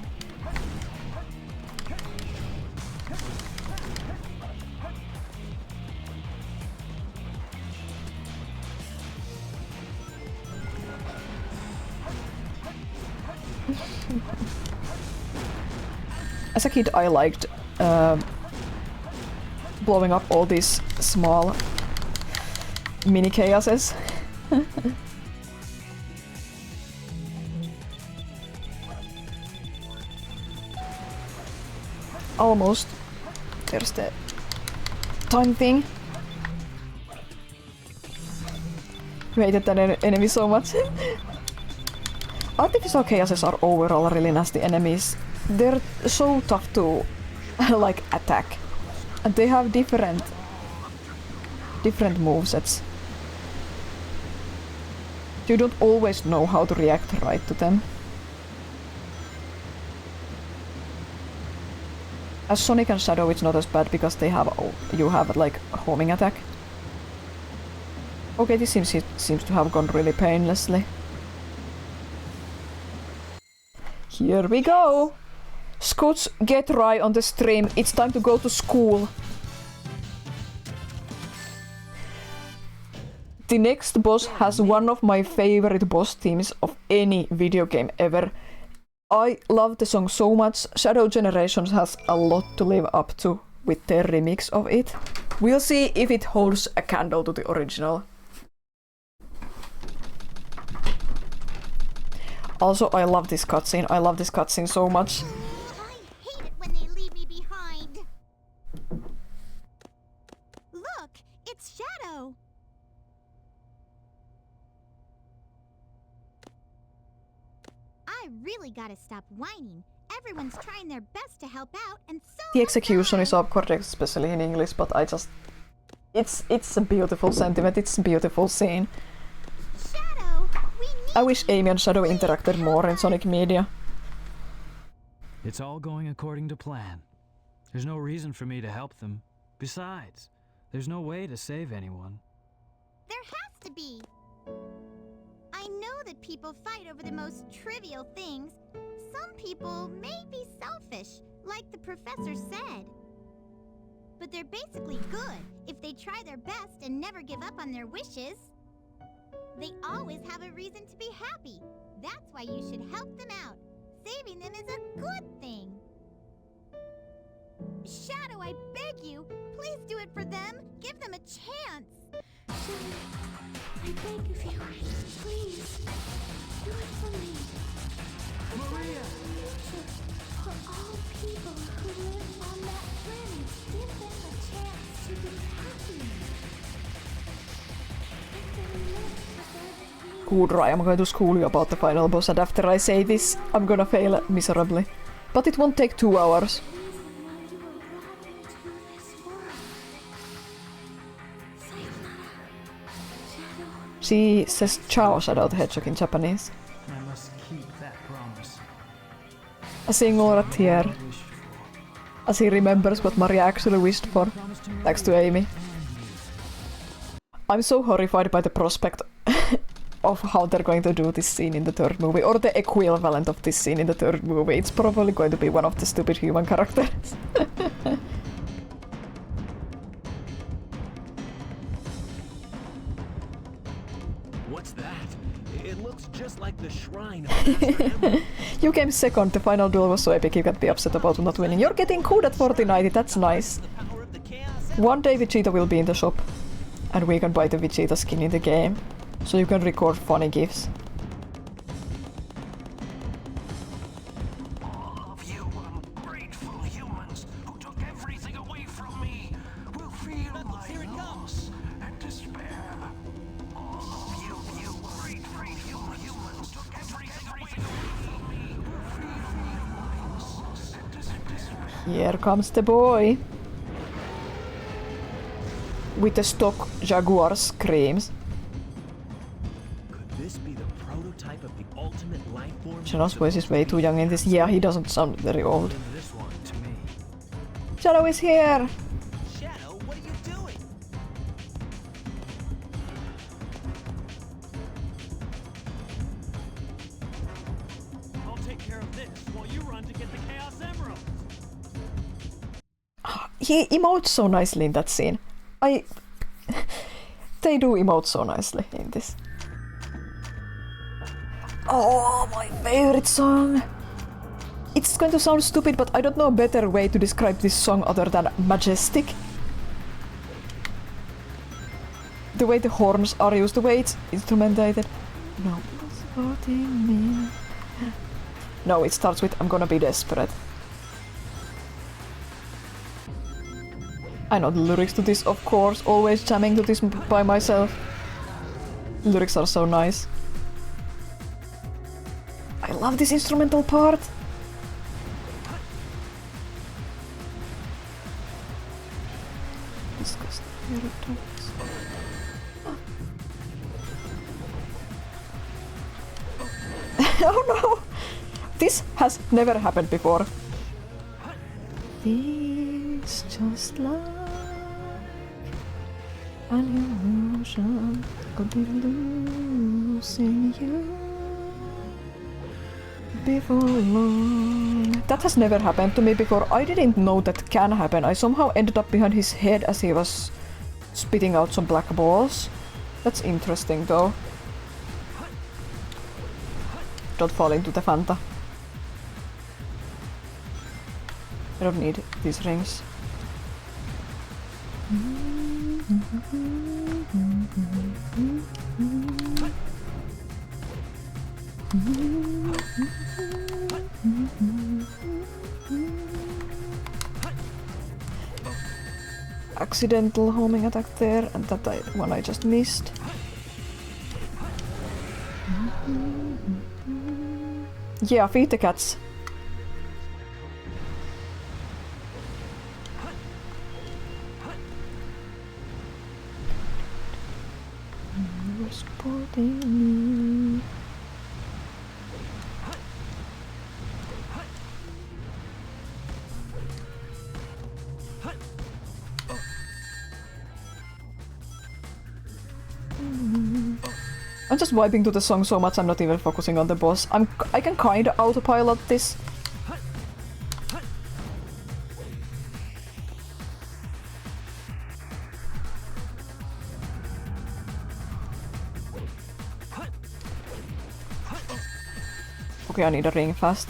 As a kid, I liked blowing up all these small mini chaoses. Almost. There's the time thing. You hated that enemy so much. Artificial chaoses are overall really nasty enemies. They're so tough to like attack, and they have different movesets. You don't always know how to react right to them. As Sonic and Shadow, it's not as bad because they have you have like a homing attack. Okay, this seems to have gone really painlessly. Here we go! Scoots, get right on the stream. It's time to go to school. The next boss has one of my favorite boss themes of any video game ever. I love the song so much. Shadow Generations has a lot to live up to with their remix of it. We'll see if it holds a candle to the original. Also, I love this cutscene. I love this cutscene so much. Look, it's Shadow. I really gotta stop whining. Everyone's trying their best to help out, and so The execution is awkward, especially in English, but I just... It's a beautiful sentiment, it's a beautiful scene. Shadow, I wish Amy and Shadow interacted more in Sonic media. It's all going according to plan. There's no reason for me to help them. Besides, there's no way to save anyone. there has to be. I know that people fight over the most trivial things. Some people may be selfish, like the professor said. But they're basically good if they try their best and never give up on their wishes. They always have a reason to be happy. That's why you should help them out. Saving them is a good thing. Shadow, I beg you, please do it for them. Give them a chance. Shadow, I beg of you, please, do it for me. Maria! For all people who live on that planet, give them a chance to be happy. Let them live for their dreams. Kudra, I'm going to school you about the final boss, and after I say this, I'm gonna fail miserably. But it won't take 2 hours. She says ciao, Shadow the Hedgehog in Japanese. I must keep that promise. A singular tear. As he remembers what Maria actually wished for. Thanks to Amy. I'm so horrified by the prospect of how they're going to do this scene in the third movie, or the equivalent of this scene in the third movie. It's probably going to be one of the stupid human characters. What's that? It looks just like the shrine of Master Emerald. You came second, the final duel was so epic you can't be upset about not winning. You're getting good at 4090, that's nice. One day Vegeta will be in the shop, and we can buy the Vegeta skin in the game, so you can record funny gifs. All of you ungrateful humans who took everything away from me will feel my loss and despair. All of you ungrateful humans who took everything away from me will feel my loss and despair. Here comes the boy. With the stock Jaguar screams. Shadow's voice is way too young in this. Yeah, he doesn't sound very old. Shadow is here! Shadow, what are you doing? I'll take care of this while you run to get the Chaos Emeralds. He emotes so nicely in that scene. They do emote so nicely in this. Oh, my favorite song! It's going to sound stupid, but I don't know a better way to describe this song other than majestic. The way the horns are used, the way it's instrumentated. No one's hurting me. No, it starts with I'm gonna be desperate. I know the lyrics to this, of course, always jamming to this by myself. The lyrics are so nice. I love this instrumental part. Discuss the topics. Oh no! This has never happened before. It's just like an illusion, could be losing you before long. That has never happened to me before. I didn't know that can happen. I somehow ended up behind his head as he was spitting out some black balls. That's interesting though. Don't fall into the Fanta. I don't need these rings. Accidental homing attack there, and that one I just missed. Yeah, feed the cats. Supporting me. I'm just vibing to the song so much I'm not even focusing on the boss. I can kinda autopilot this. Okay, I need a ring fast.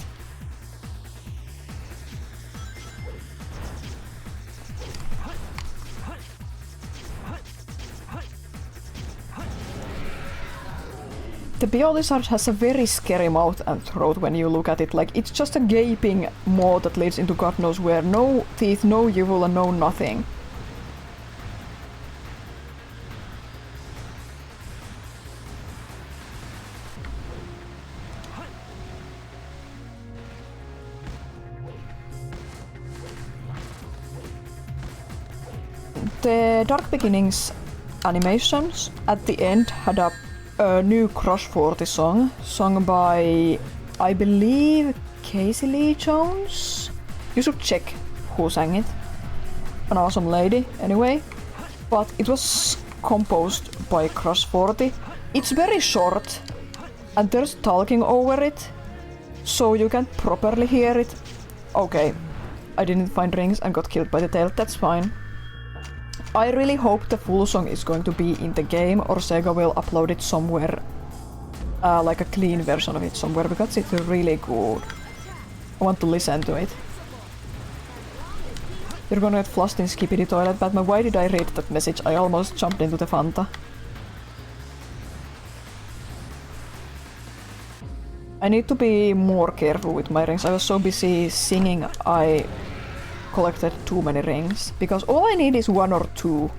The Biolizard has a very scary mouth and throat when you look at it. Like, it's just a gaping maw that leads into God knows where. No teeth, no uvula, no nothing. The Dark Beginnings animations at the end had a new Crush 40 song, sung by, I believe, Casey Lee Jones? You should check who sang it. An awesome lady, anyway. But it was composed by Crush 40. It's very short, and there's talking over it, so you can properly hear it. Okay, I didn't find rings and got killed by the tail, that's fine. I really hope the full song is going to be in the game, or Sega will upload it somewhere, like a clean version of it somewhere, because it's really good. I want to listen to it. You're gonna get flushed in Skippity Toilet, Batman. Why did I read that message? I almost jumped into the Fanta. I need to be more careful with my rings. I was so busy singing, I collected too many rings, because all I need is 1 or 2.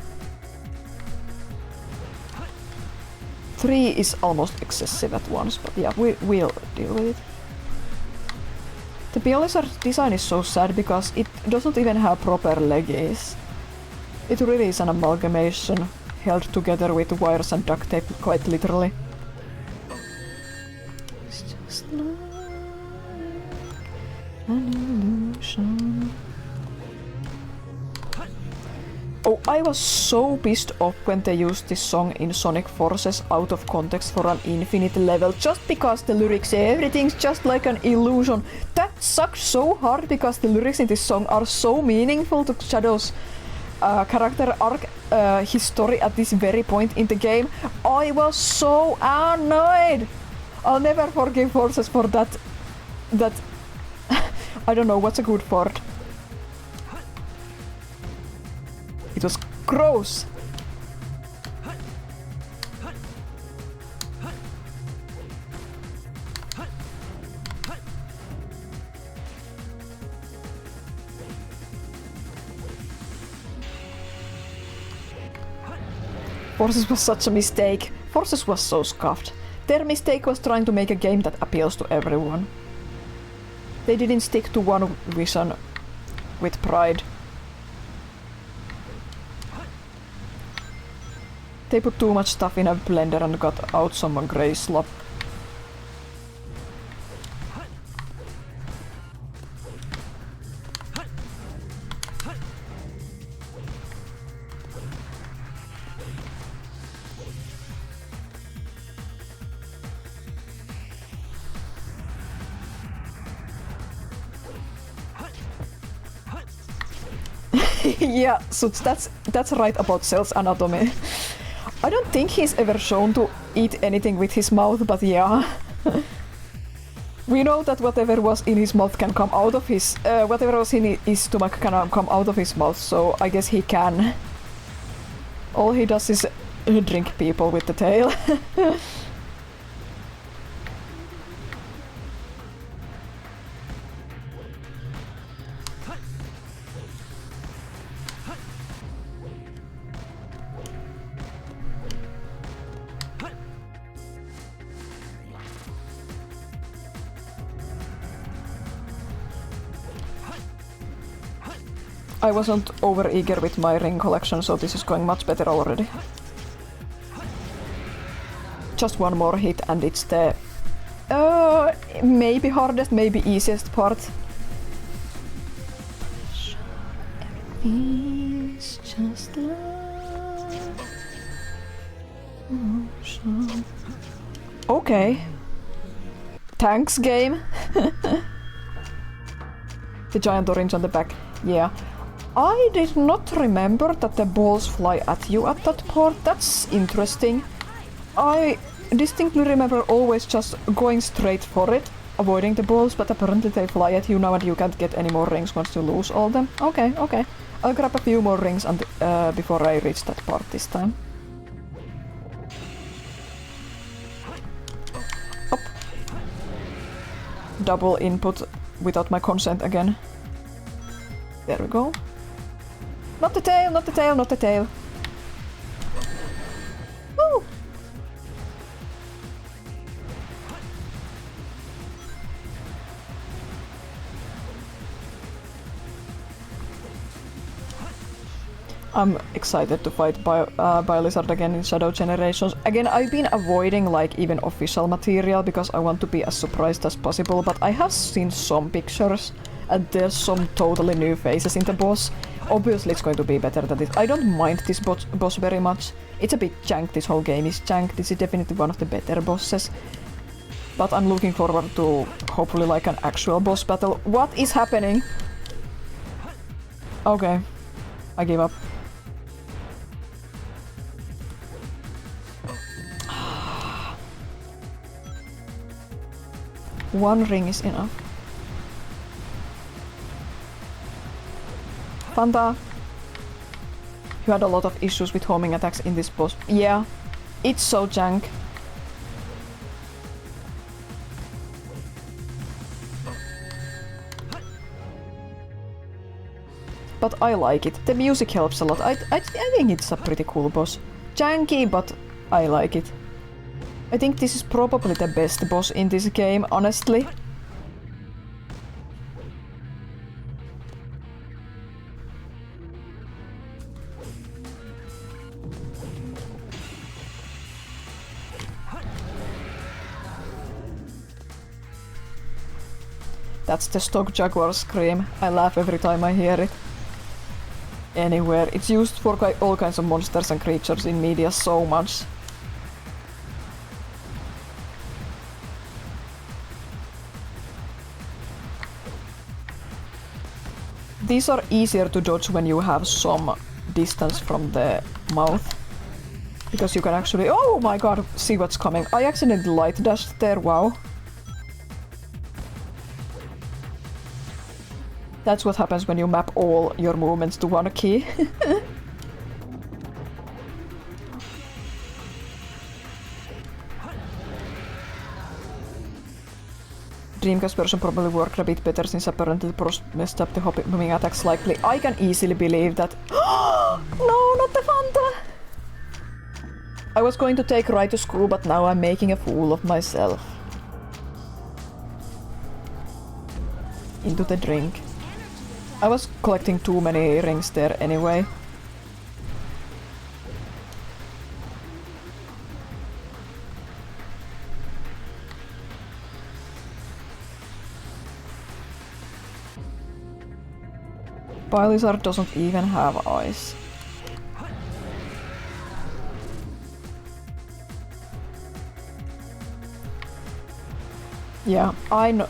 3 is almost excessive at once, but yeah, we'll deal with it. The Biolizard design is so sad because it doesn't even have proper leggies. It really is an amalgamation held together with wires and duct tape, quite literally. It's just like An illusion. Oh, I was so pissed off when they used this song in Sonic Forces out of context for an infinite level, just because the lyrics say everything's just like an illusion. That sucks so hard because the lyrics in this song are so meaningful to Shadow's character arc, his story at this very point in the game. I was so annoyed! I'll never forgive Forces for that. I don't know, what's a good word? It was gross! Forces was such a mistake. Forces was so scuffed. Their mistake was trying to make a game that appeals to everyone. They didn't stick to one vision with pride. They put too much stuff in a blender and got out some grey slop. Yeah, so that's right about Cell's anatomy. I don't think he's ever shown to eat anything with his mouth, but yeah. We know that whatever was in his mouth can come out of his... whatever was in his stomach can come out of his mouth, so I guess he can. All he does is drink people with the tail. I wasn't over eager with my ring collection, so this is going much better already. Just one more hit and it's the maybe hardest, maybe easiest part. It's just okay. Thanks, game. The giant orange on the back. Yeah. I did not remember that the balls fly at you at that part. That's interesting. I distinctly remember always just going straight for it, avoiding the balls, but apparently they fly at you now and you can't get any more rings once you lose all them. Okay, okay. I'll grab a few more rings and, before I reach that part this time. Up. Double input without my consent again. There we go. Not the tail, not the tail, not the tail. Woo! I'm excited to fight Biolizard again in Shadow Generations. Again, I've been avoiding like even official material because I want to be as surprised as possible, but I have seen some pictures and there's some totally new faces in the boss. Obviously it's going to be better than this. I don't mind this boss very much. It's a bit jank, this whole game is jank. This is definitely one of the better bosses. But I'm looking forward to hopefully like an actual boss battle. What is happening? Okay, I give up. One ring is enough. Fanta, you had a lot of issues with homing attacks in this boss. Yeah, it's so jank. But I like it. The music helps a lot. I think it's a pretty cool boss. Janky, but I like it. I think this is probably the best boss in this game, honestly. That's the stock Jaguar scream. I laugh every time I hear it. Anywhere. It's used for all kinds of monsters and creatures in media so much. These are easier to dodge when you have some distance from the mouth. Because you can actually— oh my god, see what's coming. I accidentally light dashed there, wow. That's what happens when you map all your movements to one key. Dreamcast version probably worked a bit better since apparently Pros messed up the homing attacks slightly. I can easily believe that. No, not the Fanta! I was going to take Rai to school, but now I'm making a fool of myself. Into the drink. I was collecting too many rings there anyway. Biolizard doesn't even have eyes. Yeah, I know.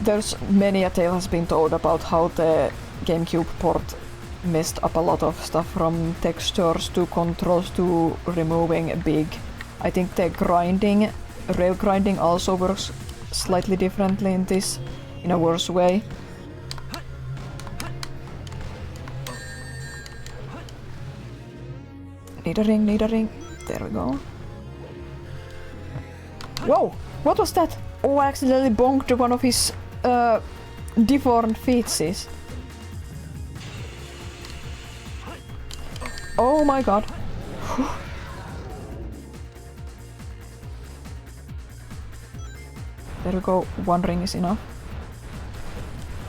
There's many a tale has been told about how the GameCube port messed up a lot of stuff, from textures to controls to removing big. I think the grinding, rail grinding also works slightly differently in this, in a worse way. Need a ring, need a ring. There we go. Whoa! What was that? Oh, I accidentally bonked one of his deformed feetsies. Oh my god. There we go. One ring is enough.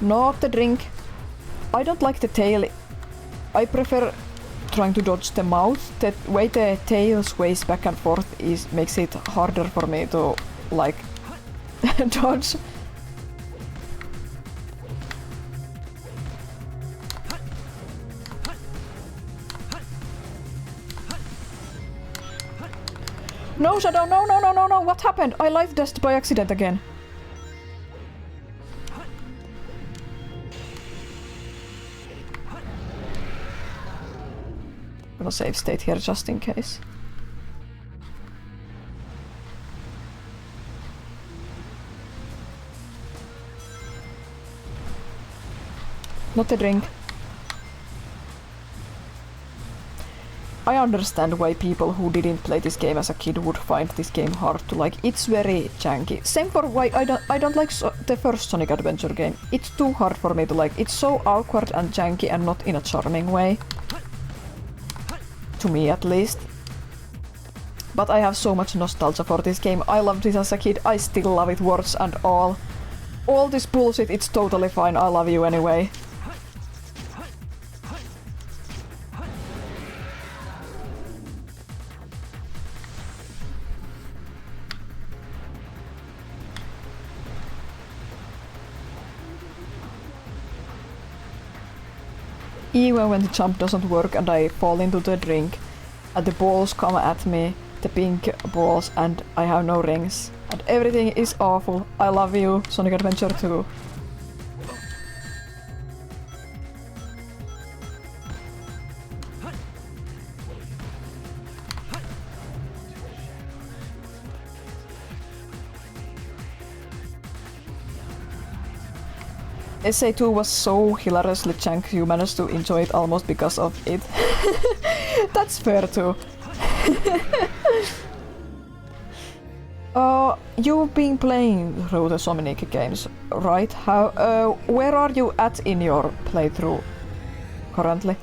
Not the drink. I don't like the tail. I prefer trying to dodge the mouth. The way the tail sways back and forth makes it harder for me to, like, dodge. No, Shadow, no, no, no, no, no, what happened? I life dashed by accident again. I'm gonna save state here just in case. Not a drink. I understand why people who didn't play this game as a kid would find this game hard to like. It's very janky. Same for why I don't like the first Sonic Adventure game. It's too hard for me to like. It's so awkward and janky and not in a charming way. To me at least. But I have so much nostalgia for this game. I loved this as a kid. I still love it, warts and all. All this bullshit, it's totally fine. I love you anyway. Even when the jump doesn't work and I fall into the drink, and the balls come at me, the pink balls, and I have no rings. And everything is awful. I love you, Sonic Adventure 2. SA2 was so hilariously jank you managed to enjoy it almost because of it. That's fair too. You've been playing through the Sonic games, right? Where are you at in your playthrough currently?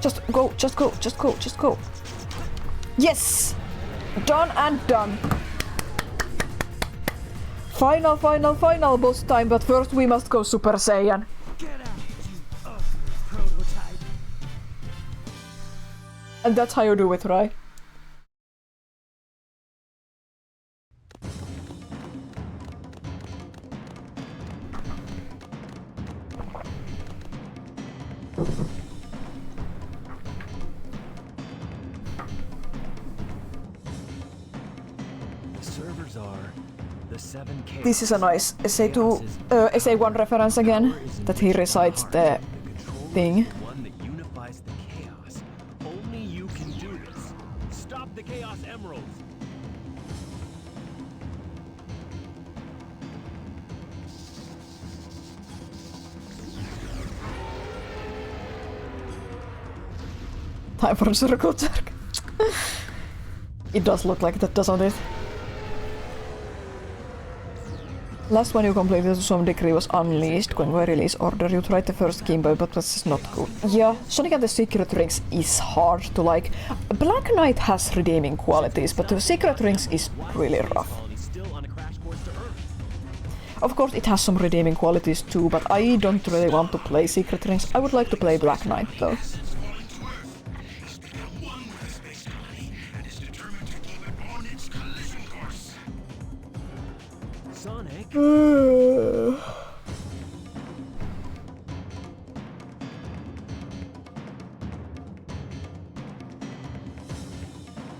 Just go, just go, just go, just go. Yes! Done and done. Final, final, final boss time, but first we must go Super Saiyan. Get out, you ugly prototype. And that's how you do it, right? The servers are the 7 chaos. This is a nice SA1 reference again, that he recites the thing. One that unifies the chaos. Only you can do this. Stop the chaos emeralds. Time for a circle jerk. It does look like that, doesn't it? Last one you completed to some degree was Unleashed. Going by release order, you tried the first Game Boy, but that's not good. Yeah, Sonic and the Secret Rings is hard to like. Black Knight has redeeming qualities, but the Secret Rings is really rough. Of course it has some redeeming qualities too, but I don't really want to play Secret Rings. I would like to play Black Knight though.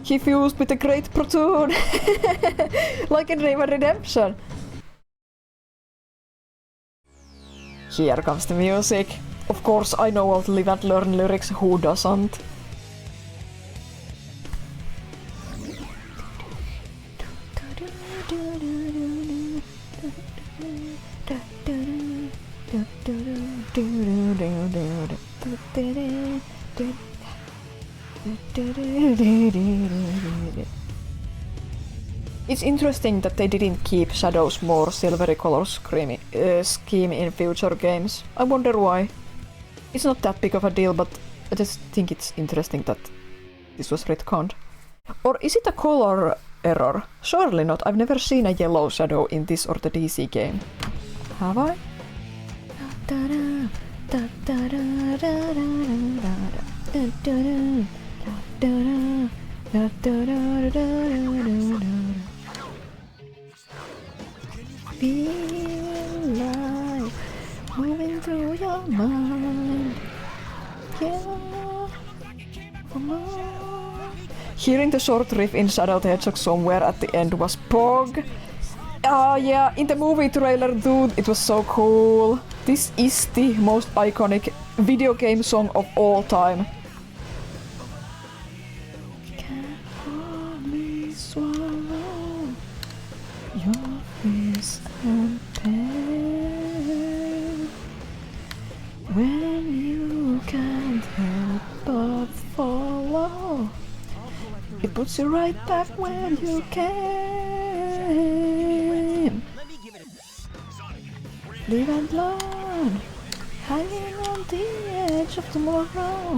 He fused with a great platoon, like in Rayman Redemption. Here comes the music. Of course, I know all the Live and Learn lyrics, who doesn't? It's interesting that they didn't keep Shadow's more silvery color scheme in future games. I wonder why. It's not that big of a deal, but I just think it's interesting that this was retconned. Or is it a color error? Surely not. I've never seen a yellow Shadow in this or the DC game. Have I? Feel like moving through your mind. Yeah. Come on. Hearing the short riff in Shadow the Hedgehog somewhere at the end was Pog. Yeah, in the movie trailer, dude, it was so cool. This is the most iconic video game song of all time. Can't hardly swallow your fears and pain when you can't help but follow. It puts you right back when you came. Live and learn, hanging on the edge of tomorrow.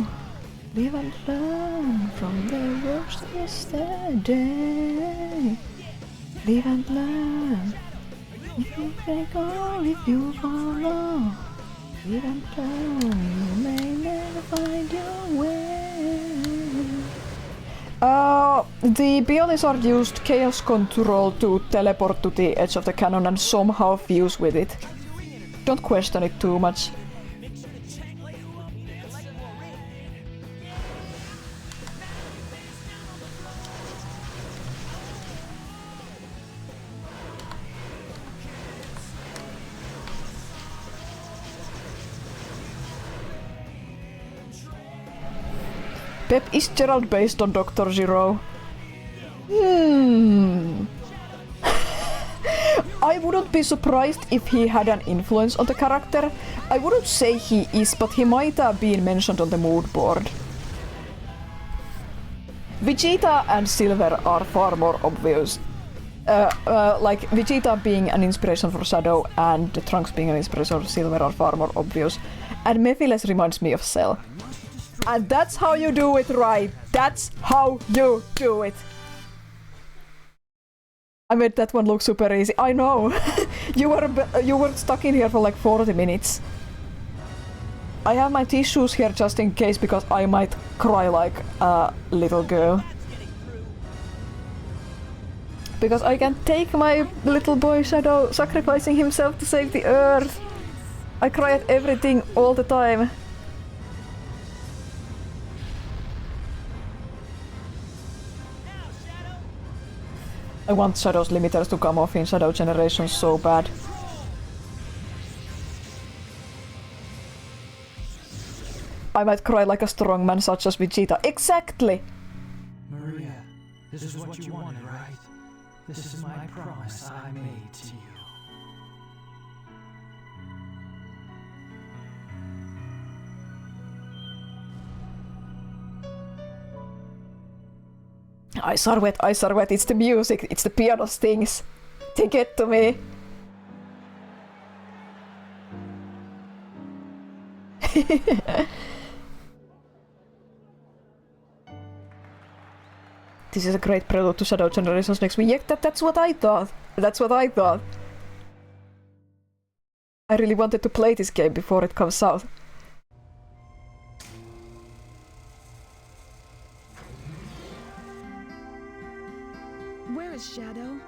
Live and learn from the worst yesterday. Live and learn, if you break or if you follow. Live and learn, you may never find your way. The Biolizard used Chaos Control to teleport to the edge of the cannon and somehow fuse with it. Don't question it too much. Pep is Gerald based on Dr. Zero. I wouldn't be surprised if he had an influence on the character. I wouldn't say he is, but he might have been mentioned on the mood board. Vegeta and Silver are far more obvious. Like Vegeta being an inspiration for Shadow and Trunks being an inspiration for Silver are far more obvious. And Mephiles reminds me of Cell. And that's how you do it right. That's how you do it. I made that one look super easy. I know. you were stuck in here for like 40 minutes. I have my tissues here just in case because I might cry like a little girl. Because I can't take my little boy Shadow sacrificing himself to save the earth. I cry at everything all the time. I want Shadow's limiters to come off in Shadow Generation so bad. I might cry like a strong man such as Vegeta. Exactly! Maria, this is what you wanted, right? This is my promise I made to you. Ice are wet, it's the music, it's the piano stings. They get to me. This is a great prelude to Shadow Generations next week. Yeah, that's what I thought. That's what I thought. I really wanted to play this game before it comes out. Where is Shadow?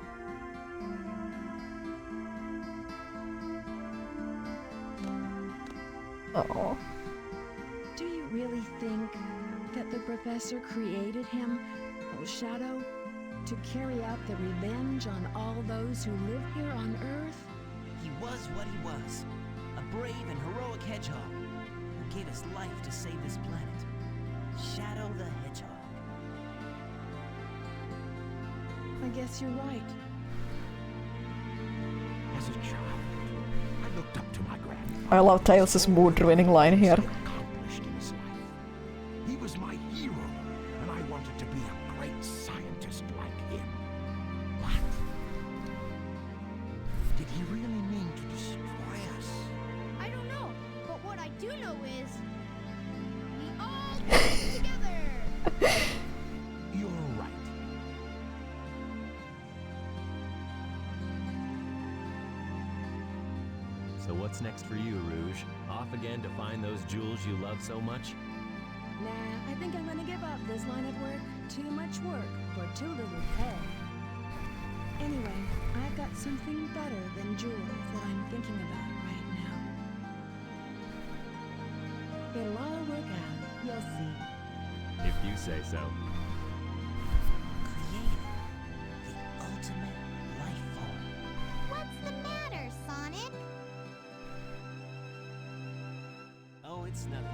Oh. Do you really think that the professor created him, Shadow, to carry out the revenge on all those who live here on Earth? He was what he was. A brave and heroic hedgehog who gave his life to save this planet. Shadow the Hedgehog. I guess you're right. As a child, I looked up to my grandfather. I love Tails' mood-ruining line here. Accomplished in his life. He was my hero, and I wanted to be a great scientist like him. But did he really mean to destroy us? I don't know, but what I do know is we all work together. You're right. So what's next for you, Rouge? Off again to find those jewels you love so much? Nah, I think I'm gonna give up this line of work. Too much work for too little pay. Anyway, I've got something better than jewels that I'm thinking about right now. It'll all work out, you'll see. If you say so. Created the ultimate life form. What's the matter, Sonic? Oh, it's nothing.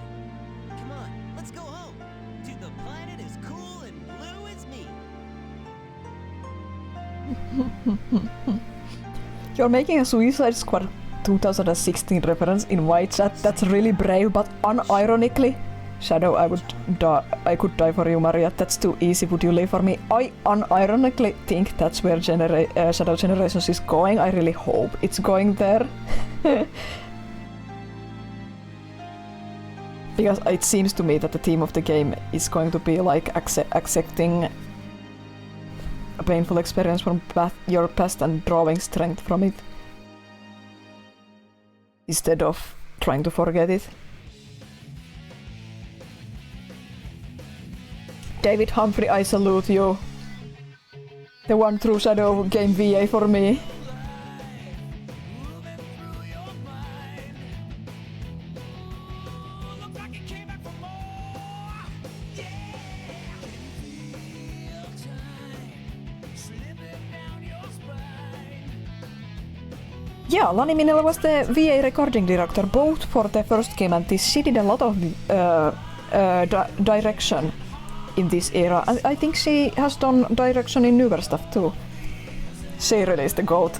Come on, let's go home. To the planet as cool and blue as me. You're making a Suicide Squad 2016 reference in my chat. That's really brave, but unironically, Shadow, I could die for you, Maria. That's too easy. Would you live for me? I unironically think that's where Shadow Generations is going. I really hope it's going there. Because it seems to me that the theme of the game is going to be like accepting a painful experience from your past and drawing strength from it, instead of trying to forget it. David Humphrey, I salute you. The one true Shadow game VA for me. Yeah, Lani Minella was the VA recording director both for the first game and this. She did a lot of direction in this era. I think she has done direction in newer stuff too. She really is the GOAT.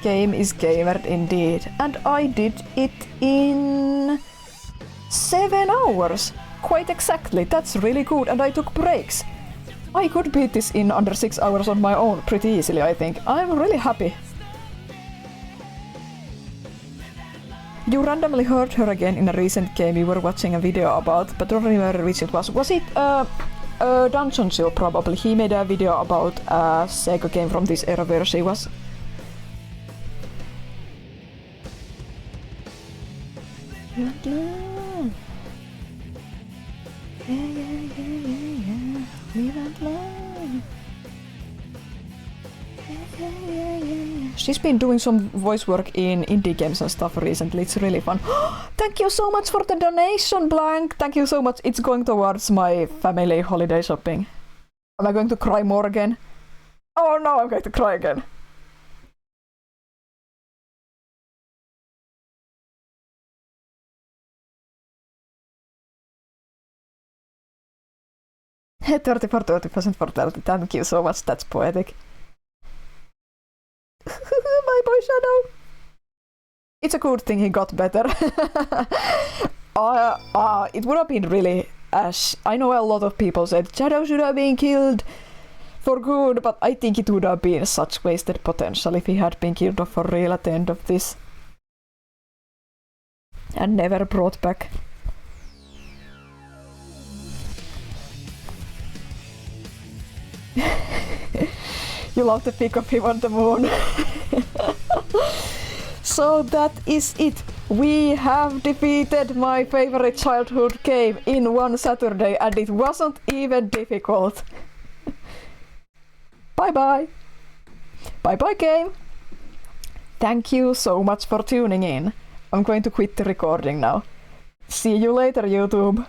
Game is gamered indeed, and I did it in 7 hours. Quite exactly, that's really good, and I took breaks. I could beat this in under 6 hours on my own pretty easily, I think. I'm really happy. You randomly heard her again in a recent game you were watching a video about, but don't remember which it was. Was it Dungeon Chill probably? He made a video about a Sega game from this era where she was. She's been doing some voice work in indie games and stuff recently. It's really fun. Thank you so much for the donation, Blank. Thank you so much. It's going towards my family holiday shopping. Am I going to cry more again? Oh no, I'm going to cry again. Hey, 30 for 30% for 30. Thank you so much. That's poetic. My boy Shadow. It's a good thing he got better. It would have been really ash. I know a lot of people said Shadow should have been killed for good, but I think it would have been such wasted potential if he had been killed off for real at the end of this. And never brought back. You love the pic of him on the moon. So that is it. We have defeated my favorite childhood game in one Saturday, and it wasn't even difficult. Bye bye. Bye bye, game. Thank you so much for tuning in. I'm going to quit the recording now. See you later, YouTube.